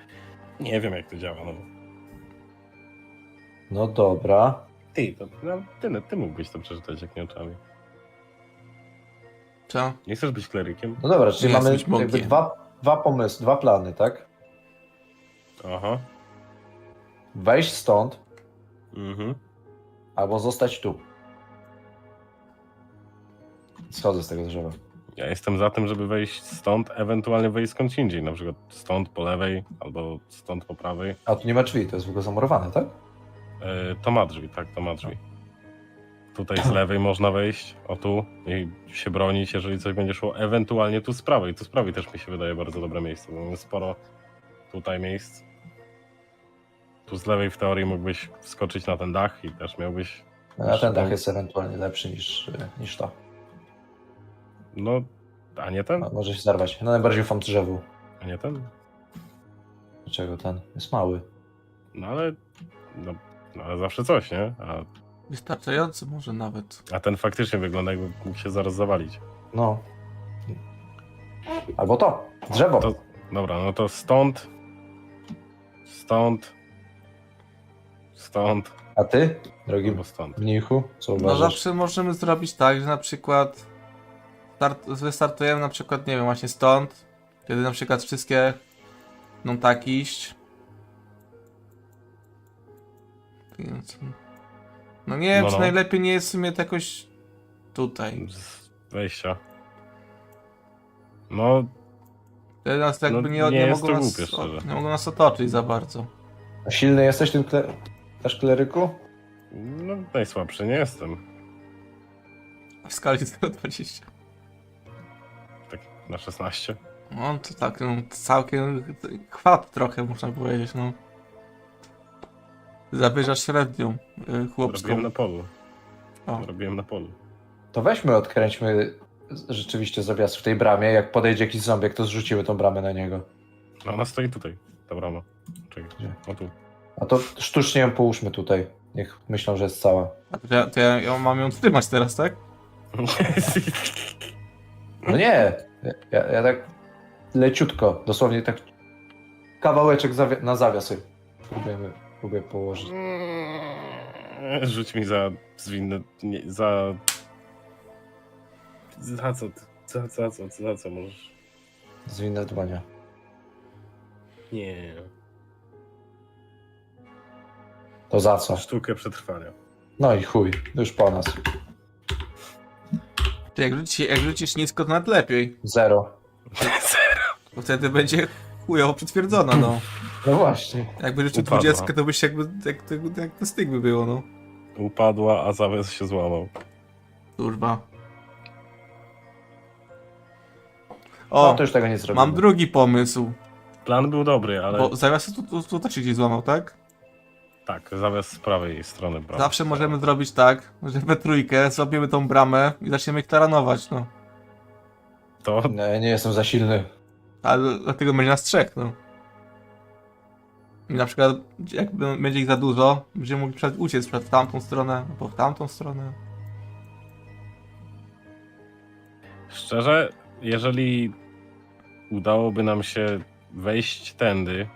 Nie wiem jak to działa, no. No dobra. Ty mógłbyś to przeczytać jak nie oczami. Co? Nie chcesz być klerykiem? No dobra, czyli Nie, mamy jesteś jakby bogiem. dwa pomysły, dwa plany, tak? Aha. Wejść stąd, Mhm. albo zostać tu. Schodzę z tego drzewa. Ja jestem za tym, żeby wejść stąd, ewentualnie wejść skądś indziej. Na przykład stąd po lewej, albo stąd po prawej. A tu nie ma drzwi, to jest w ogóle zamurowane, tak? To ma drzwi, tak, to ma drzwi. Tutaj z lewej można wejść, o tu, i się bronić, jeżeli coś będzie szło. Ewentualnie tu z prawej. Tu z prawej też mi się wydaje bardzo dobre miejsce, bo mamy sporo tutaj miejsc. Tu z lewej w teorii mógłbyś wskoczyć na ten dach i też miałbyś... A ten dach jest ewentualnie lepszy niż to. No, a nie ten? A może się zarwać. No najbardziej ufam drzewu. A nie ten? Dlaczego ten? Jest mały. No ale... No, ale zawsze coś, nie? Wystarczający może nawet. A ten faktycznie wygląda, jakby mógł się zaraz zawalić. No. Albo to. Drzewo. Dobra, no to stąd. A ty, drogi Albo stąd. mnichu, co No uważasz? zawsze możemy zrobić tak, że na przykład wystartujemy na przykład, nie wiem, właśnie stąd, kiedy na przykład wszystkie będą tak iść. Więc No nie wiem, No, czy no. najlepiej nie jest w sumie to jakoś tutaj. Z wejścia. No, Teraz jakby No, nie nie jest mogą to nas, głupie, szczerze. nie mogą nas otoczyć za bardzo. A silny jesteś tym też kleryku? no najsłabszy nie jestem. W skali 0,20. Tak na 16. No to tak, no, całkiem chwat trochę można powiedzieć, no. Zawyżasz średnią chłopską. Robiłem na polu. O. Robiłem na polu. To weźmy, odkręćmy rzeczywiście zawias w tej bramie. Jak podejdzie jakiś zombiek, to zrzucimy tą bramę na niego. No ona stoi tutaj, ta brama. Czekaj, o tu. A to sztucznie ją połóżmy tutaj. Niech myślą, że jest cała. A to ja mam ją trzymać teraz, tak? No nie! Ja tak leciutko, dosłownie tak kawałeczek na zawias próbuję położyć. Rzuć mi za zwinne... Nie, za... Za co? Za co możesz? Zwinne dłonia. Nie. To za co? Sztukę przetrwania. No i chuj, już po nas. Czy jak rzucisz nisko, to nawet lepiej. 0. Bo wtedy będzie chujowo przytwierdzona, no. No właśnie. Jakby rzucił Upadła. 20, to byś jakby, jak to styk by było, no. Upadła, a zawias się złamał. Kurwa. No to już tego nie zrobimy. Mam drugi pomysł. Plan był dobry, ale... Bo zawias tu też się gdzieś złamał, tak? Tak, zawias z prawej strony bramy. Zawsze możemy zrobić tak, że we trójkę zrobimy tą bramę i zaczniemy ich taranować, no. To... Nie jestem za silny. Ale dlatego będzie nas trzech, no. I na przykład, jak będzie ich za dużo, będziemy mogli uciec przed tamtą stronę, albo w tamtą stronę. Szczerze, jeżeli udałoby nam się wejść tędy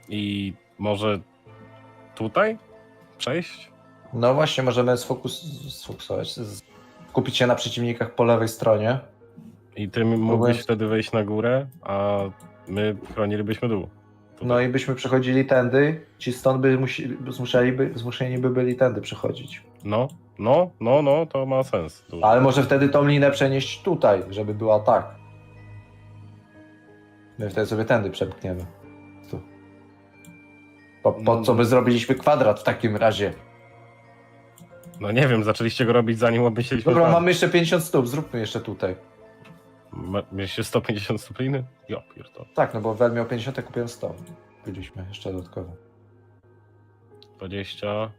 i może tutaj przejść? No właśnie, możemy sfokusować, skupić się na przeciwnikach po lewej stronie. I ty mógłbyś wtedy wejść na górę, a my chronilibyśmy dół. No i byśmy przechodzili tędy, ci stąd by zmuszeni by byli tędy przechodzić. No, to ma sens. Ale może wtedy tą linę przenieść tutaj, żeby była tak. My wtedy sobie tędy przepchniemy. Tu. Po co by zrobiliśmy kwadrat w takim razie? No nie wiem, zaczęliście go robić zanim obmyśliliśmy. Dobra, plan. mamy jeszcze 50 stóp, zróbmy jeszcze tutaj. Mieliście 150 stóp liny? Jo, pierdol. Tak, no bo Wel miał 50, a kupiłem 100. Byliśmy jeszcze dodatkowo. 20.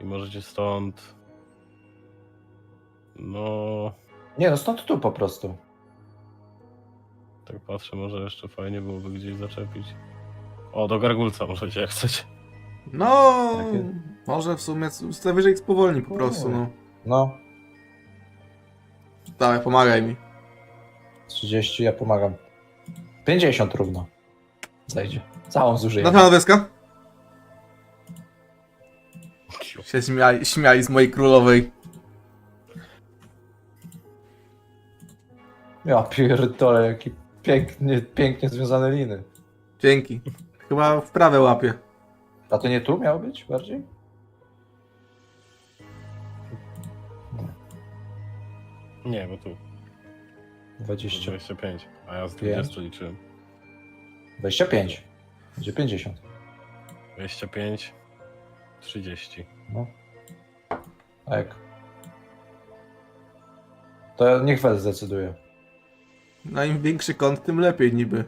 I możecie stąd... No... Nie no, stąd tu po prostu. Tak patrzę, może jeszcze fajnie byłoby gdzieś zaczepić. O, do gargulca możecie, jak chcecie. No, może w sumie najwyżej ich spowolni po prostu, no. No. Dawaj, pomagaj mi. 30, ja pomagam. 50 równo. Zajdzie. Całą zużyję. Na pana deska? Się śmiali z mojej królowej. Ja pierdolę, jakie pięknie związane liny. Dzięki. Chyba w prawe łapie. A to nie tu miało być bardziej? Nie, bo tu. 20. 25. A ja z 20 liczyłem. 25. Będzie 50. 25. 30. No. A jak? To niech Wel zdecyduje. No im większy kąt, tym lepiej niby.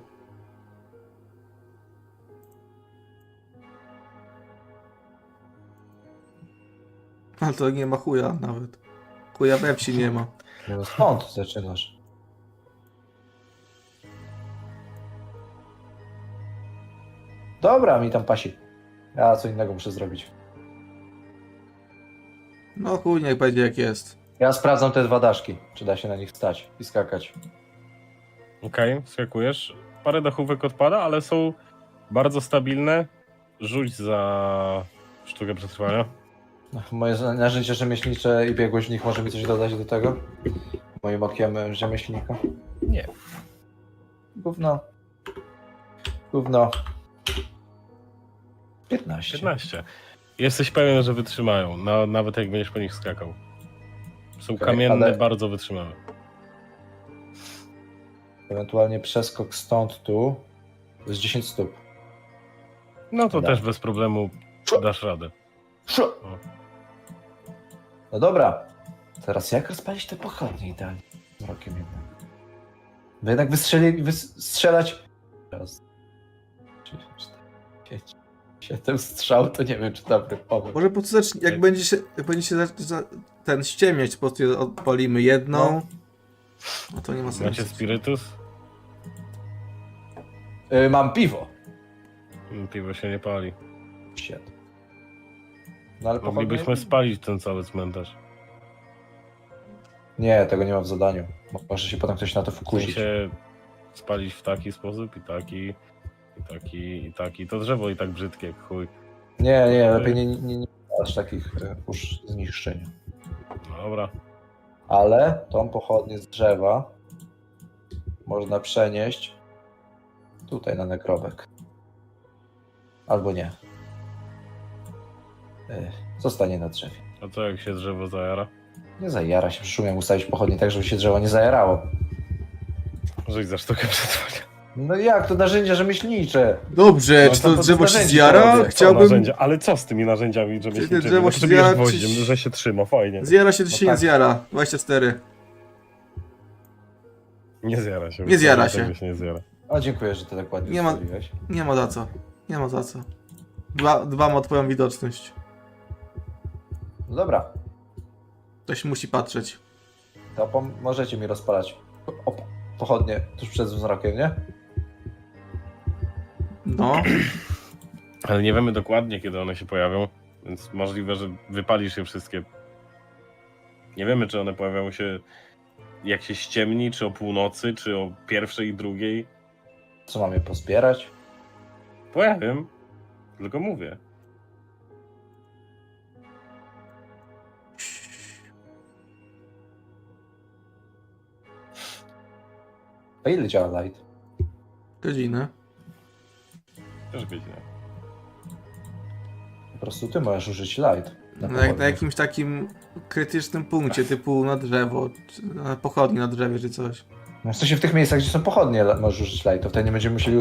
Ale to nie ma chuja nawet. Chuja we wsi nie ma. No skąd zaczynasz? Dobra, mi tam pasi. Ja co innego muszę zrobić. No chuj, niech będzie jak jest. Ja sprawdzam te dwa daszki, czy da się na nich stać i skakać. Okej, skakujesz. Parę dachówek odpada, ale są bardzo stabilne. Rzuć za sztukę przetrwania. Moje narzędzie rzemieślnicze i biegłość w nich może mi coś dodać do tego? Moim okiem rzemieślnika? Nie. Gówno. Gówno. 15. 15. Jesteś pewien, że wytrzymają, nawet jak będziesz po nich skakał. Są Okej, kamienne, ale- bardzo wytrzymałe. Ewentualnie przeskok stąd tu. To jest 10 stóp. No to Dobra. też bez problemu dasz radę. O. No dobra. Teraz jak rozpalić te pochodnie idealnie? Z rokiem jednak. Bo jednak strzelać. Raz, 3, 4, 5, 7 strzał, to nie wiem, czy dobry pomysł. Może po prostu jak będzie się ten ściemniać, po prostu odpalimy jedną. No to nie ma sensu. Macie spirytus? Mam piwo. Piwo się nie pali. Shit. No ale Moglibyśmy pochodnie... spalić ten cały cmentarz. Nie, tego nie ma w zadaniu. Może się potem ktoś na to wkurzyć. się spalić w taki sposób i taki. To drzewo i tak brzydkie jak chuj. Nie, lepiej nie aż takich już zniszczeń. Dobra. Ale tą pochodnię z drzewa można przenieść tutaj na nagrobek. Albo nie. Zostanie na drzewie. A co jak się drzewo zajara? Nie zajara się, przyszło miałem ustawić pochodnie tak, żeby się drzewo nie zajarało. Rzuć za sztukę przetrwania. No jak, to narzędzia rzemieślnicze. Dobrze, No, czy to to drzewo się narzędzie zjara? robię. Chciałbym... Narzędzia. Ale co z tymi narzędziami rzemieślniczymi? drzewo się To bierz zjara, gwoździem, czy- że się trzyma, fajnie. Zjara się, czy No się tak. nie zjara? 24. Nie zjara się. Nie zjara Tego się. nie zjara. O, dziękuję, że ty tak ładnie Nie ma- ustawiłeś. Nie ma za co. Nie ma za co. Dbam o twoją widoczność. No dobra, Ktoś musi patrzeć. to możecie mi rozpalać pochodnie tuż przed wzrokiem, nie? No. Ale nie wiemy dokładnie, kiedy one się pojawią, więc możliwe, że wypalisz je wszystkie. Nie wiemy, czy one pojawiają się jak się ściemni, czy o północy, czy o pierwszej i drugiej. Co mam je pozbierać? Pojawię, tylko mówię. A ile działa light? Godzinę. Też godzinę. Po prostu ty możesz użyć light. Na jakimś takim krytycznym punkcie, typu na drzewo, czy na pochodni na drzewie, czy coś. No w sensie w tych miejscach, gdzie są pochodnie, możesz użyć light, to wtedy nie będziemy musieli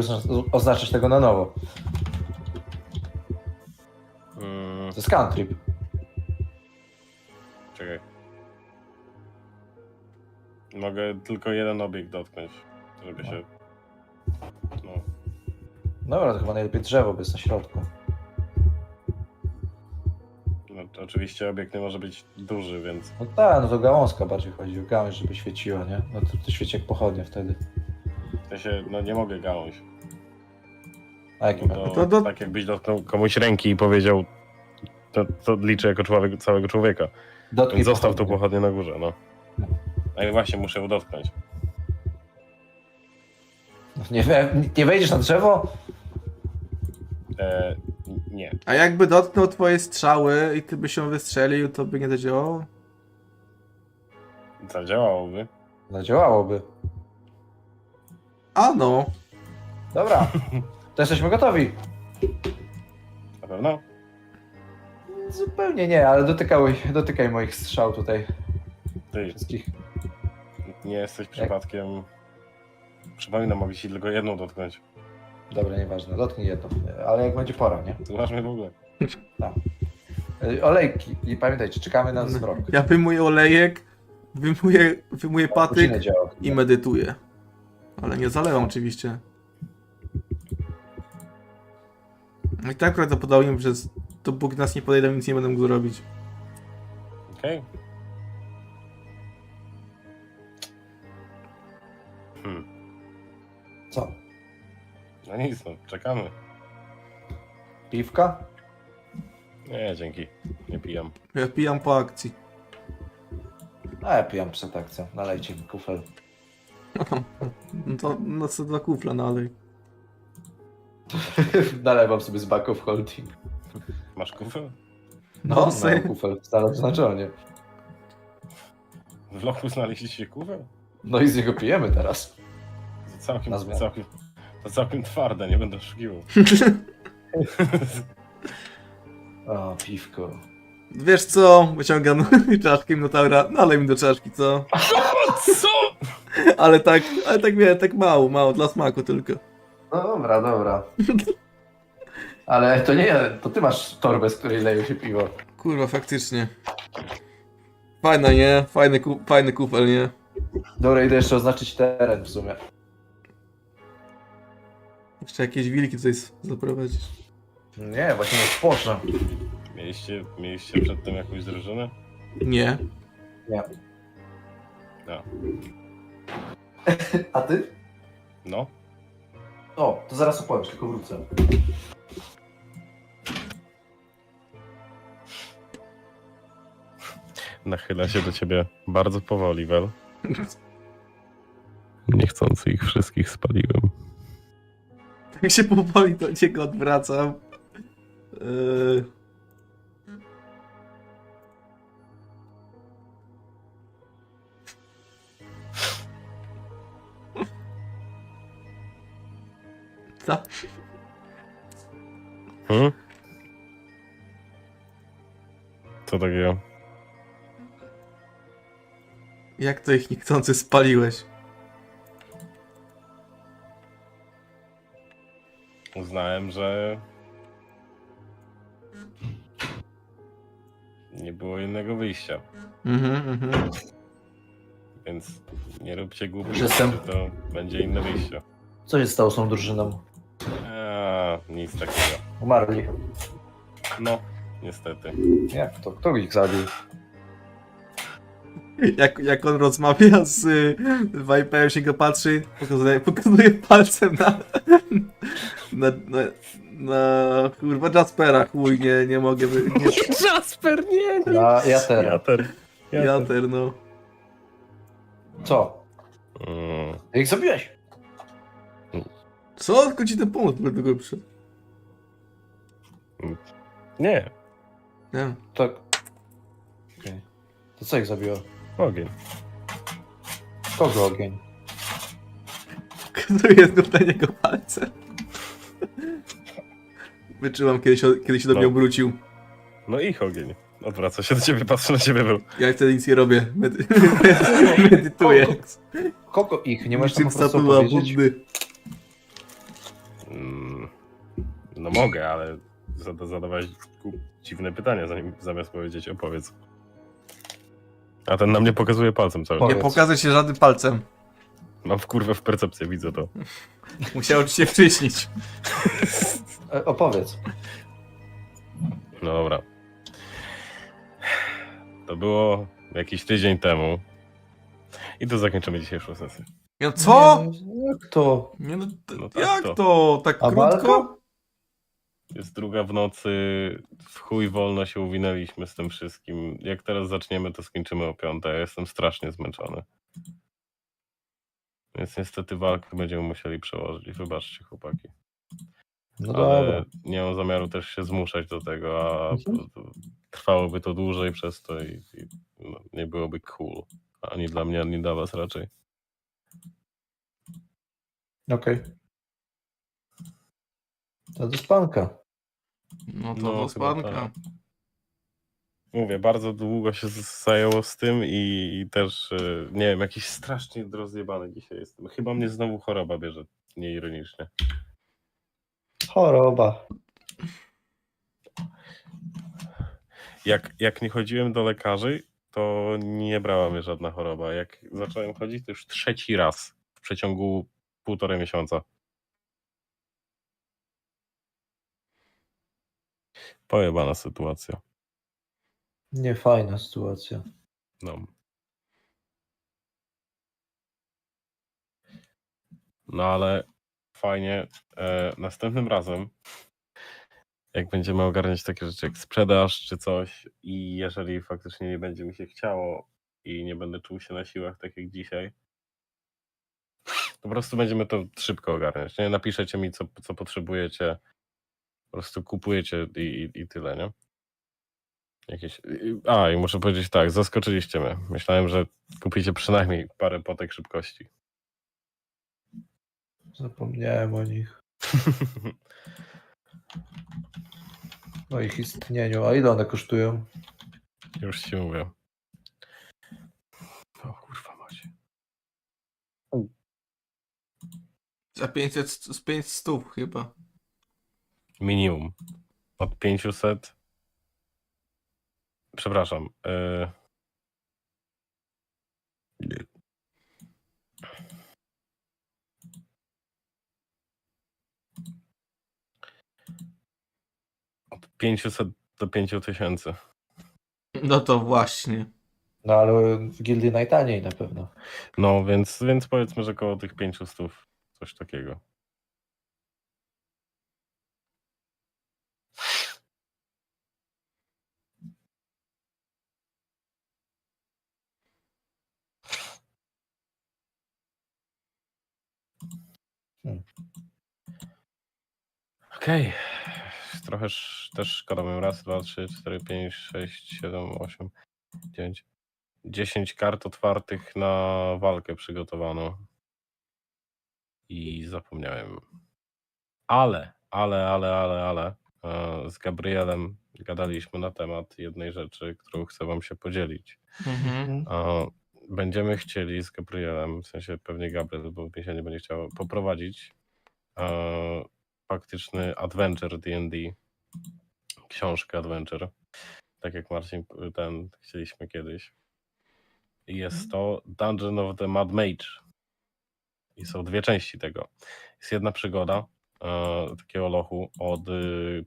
oznaczać tego na nowo. To jest cantrip. Czekaj. Mogę tylko jeden obiekt dotknąć, żeby się... No. Dobra, to chyba najlepiej drzewo, bo jest na środku. No to oczywiście obiekt nie może być duży, więc... No tak, no to gałązka bardziej chodzi o gałąź, żeby świeciła, nie? No to świeci jak pochodnie wtedy. W sensie, no nie mogę gałąź. A jakim To tak jakbyś dotknął komuś ręki i powiedział, to liczę jako całego człowieka. Dotknij Więc zostaw tą pochodnie. pochodnię na górze, no. No i właśnie, muszę ją dotknąć. Nie wejdziesz na drzewo? Nie. A jakby dotknął twoje strzały i ty byś się wystrzelił, to by nie zadziałało? Zadziałałoby. Zadziałałoby. A no. Dobra, to jesteśmy gotowi. Na pewno? Zupełnie nie, ale dotykaj moich strzał tutaj. Ty, Wszystkich. nie jesteś przypadkiem... Przypominam, mogę ci tylko jedną dotknąć. Dobra, nieważne, dotknij jedno. Ale jak będzie pora, nie? Zobaczmy w ogóle. Tak. Olejki. I pamiętajcie, czekamy na zwrot. Ja wyjmuję olejek, wyjmuję patyk Godzinę działa. i medytuję. Ale nie zalewam oczywiście. I tak prawdopodobnie, że dopóki nas nie podejdą, nic nie będę mógł zrobić. Okej. Co? No nic, no, czekamy. Piwka? Nie, dzięki. Nie pijam. Ja pijam po akcji. A ja pijam przed akcją. Nalejcie mi kufel. No to no co dla kufla nalej. Nalewam sobie z back of holding. Masz kufel? No, sobie- mam kufel. Stale oznaczenie. W lochu znaleźliście kufel? No i z niego pijemy teraz. To Na zmianę. całkiem twarde, nie będę oszukiwał. O, piwko. Wiesz co? Wyciągam czaszkę Minotaura, nalej mi do czaszki, co? Co? Ale tak wiem, tak mało, dla smaku tylko. No dobra, dobra. Ale to nie ja, to ty masz torbę, z której leje się piwo. Kurwa, faktycznie. Fajna, nie? Fajny kufel, nie? Dobra, idę jeszcze oznaczyć teren w sumie. Jeszcze jakieś wilki tutaj zaprowadzisz. Nie, właśnie nie spocznę. Mieliście przed tym jakąś drużynę? Nie. Nie. No. A ty? No. O, to zaraz opowiesz, tylko wrócę. Nachyla się do ciebie bardzo powoli, Wel. Niechcący ich wszystkich spaliłem. Tak się powoli do ciebie odwracam. Co? Co takiego? Jak to ich niechcący spaliłeś? Uznałem, że nie było innego wyjścia. Więc nie róbcie głupich, Jestem. to będzie inne wyjście. Co się stało z tą drużyną? Nic takiego. Umarli. No, niestety. Jak to? Kto ich zabił? Jak on rozmawia z Viperem, się go patrzy, pokazuje palcem na kurwa Jaspera, chuj, nie mogę nie. Jasper, nie! Na Jater. Jater, no. Co? Ty ich zabiłeś? Co? Tylko ci ten pomoc do tego przyszedł. Nie. Nie. Tak. Okay. To co ich zabiło? Ogień. Kogo ogień? Pokazuje znów na niego palcem. Wyczułam, kiedy się do mnie obrócił. No ich ogień. Odwraca się do ciebie, patrzy na ciebie był. Ja wtedy nic nie robię. Medytuję. Kogo ich? Nie możesz tam po prostu powiedzieć? No mogę, ale zadawałeś dziwne pytania, zamiast powiedzieć opowiedz. A ten na mnie pokazuje palcem cały czas. Nie pokazuje się żadnym palcem. Mam w percepcję, widzę to. Musiało ci się wczyśnić. Opowiedz. No dobra. To było jakiś tydzień temu. I tu zakończymy dzisiejszą sesję. Ja co? Jak to? Nie, no, No tak jak to? Tak A krótko? walka? Jest 2 w nocy, w chuj wolno się uwinęliśmy z tym wszystkim. Jak teraz zaczniemy, to skończymy o 5. Ja jestem strasznie zmęczony. Więc niestety walkę będziemy musieli przełożyć. Wybaczcie, chłopaki. No Ale dobra. nie mam zamiaru też się zmuszać do tego, a trwałoby to dłużej przez to i no, nie byłoby cool. Ani dla mnie, ani dla was raczej. Okej. To do spanka. No to do spanka. Tak. Mówię, bardzo długo się zajęło z tym i też, nie wiem, jakiś strasznie rozjebany dzisiaj jestem. Chyba mnie znowu choroba bierze, nieironicznie. Choroba. Jak nie chodziłem do lekarzy, to nie brała mnie żadna choroba. Jak zacząłem chodzić, to już 3. raz w przeciągu 1,5 miesiąca. Pojebana sytuacja. Niefajna sytuacja. No. No ale fajnie. Następnym razem, jak będziemy ogarniać takie rzeczy jak sprzedaż czy coś i jeżeli faktycznie nie będzie mi się chciało i nie będę czuł się na siłach tak jak dzisiaj, to po prostu będziemy to szybko ogarniać. Nie? Napiszecie mi, co potrzebujecie, po prostu kupujecie i tyle, nie? Jakieś... i muszę powiedzieć tak, zaskoczyliście mnie. Myślałem, że kupicie przynajmniej parę potek szybkości. Zapomniałem o nich. o ich istnieniu. A ile one kosztują? Już ci mówię. O kurwa macie. Za 500, z 500 chyba. Minimum. Od 500. Przepraszam. Od 500 do 5000. No to właśnie. No ale w gildii najtaniej na pewno. No więc powiedzmy, że koło tych 500. Coś takiego. Okej. Trochę też szkoda miałem. Raz, 2, 3, 4, 5, 6, 7, 8, 9. 10 kart otwartych na walkę przygotowano. I zapomniałem. Ale z Gabrielem gadaliśmy na temat jednej rzeczy, którą chcę wam się podzielić. Będziemy chcieli z Gabrielem, w sensie pewnie Gabriel, bo mi się nie będzie chciał, poprowadzić faktyczny adventure D&D, książkę adventure, tak jak Marcin chcieliśmy kiedyś. I jest to Dungeon of the Mad Mage. I są dwie części tego. Jest jedna przygoda takiego lochu od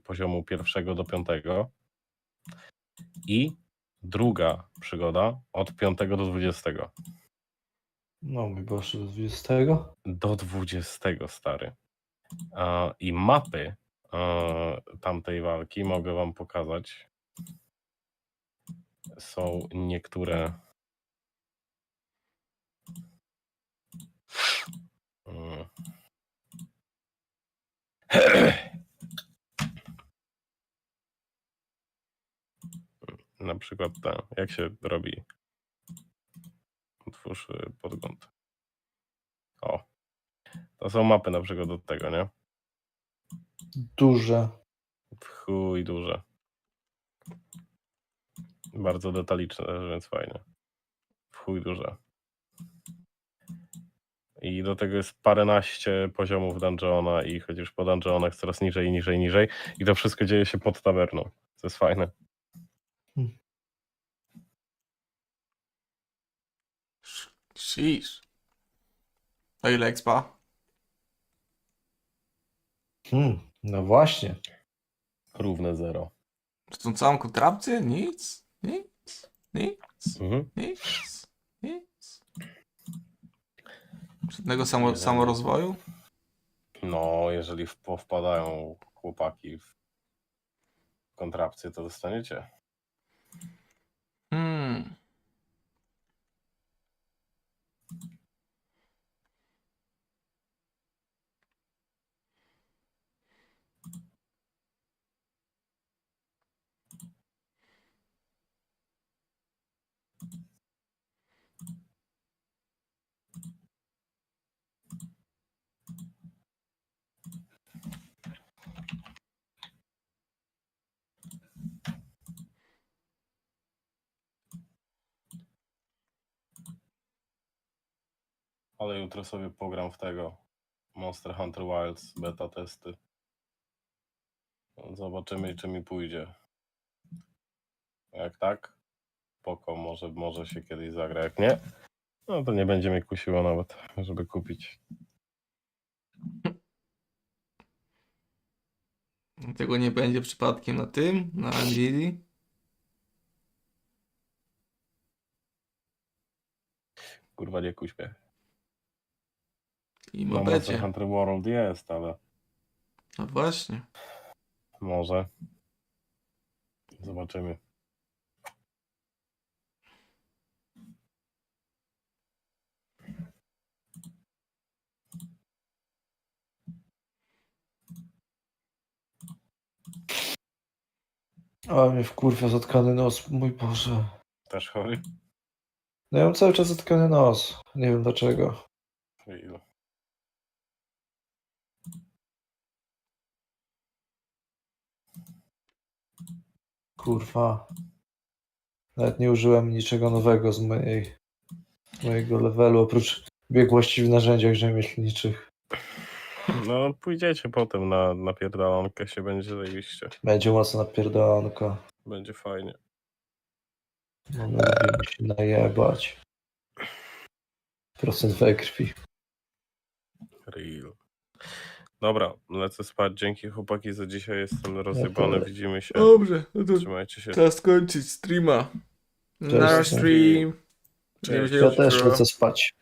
poziomu 1 do 5 i druga przygoda od 5 do 20. No mój Boże, do 20? Do 20, stary. I mapy tamtej walki mogę wam pokazać. Są niektóre na przykład jak się robi. Otwórz podgląd. O. To są mapy na przykład do tego, nie? Duże. W chuj duże. Bardzo detaliczne, więc fajnie. W chuj duże. I do tego jest paręnaście poziomów dungeona i chodzisz po dungeonach coraz niżej, niżej, niżej. I to wszystko dzieje się pod tawerną. To jest fajne. Sheesh. A ile expa? No właśnie. Równe 0. Czy tą całą kontrapcję? Nic? Żadnego samorozwoju? No, jeżeli wpadają chłopaki w kontrapcję, to dostaniecie. Ale jutro sobie pogram w tego Monster Hunter Wilds beta testy. Zobaczymy, czy mi pójdzie. Jak tak, spoko, może się kiedyś zagra. Jak nie, no to nie będzie mnie kusiło nawet, żeby kupić. Tego nie będzie przypadkiem na tym, na Nvidia? Kurwa, nie kuś mnie. I No, Monster Hunter World jest, ale... No właśnie. Może. Zobaczymy. O, mnie wkurwia zatkany nos, mój Boże. Też chory? No ja mam cały czas zatkany nos. Nie wiem dlaczego. Ilu? kurwa. Nawet nie użyłem niczego nowego z mojego levelu, oprócz biegłości w narzędziach rzemieślniczych. No, pójdziecie potem na napierdalonkę, się będzie zajebiście. Będzie mocno napierdolonka. Będzie fajnie. No, my lubimy się najebać. Procent we krwi. Real. Dobra, lecę spać. Dzięki chłopaki za dzisiaj. Jestem rozjebany. Widzimy się. Dobrze, no to Trzymajcie się. czas skończyć streama. Cześć. Na stream. Cześć. Ja też lecę spać.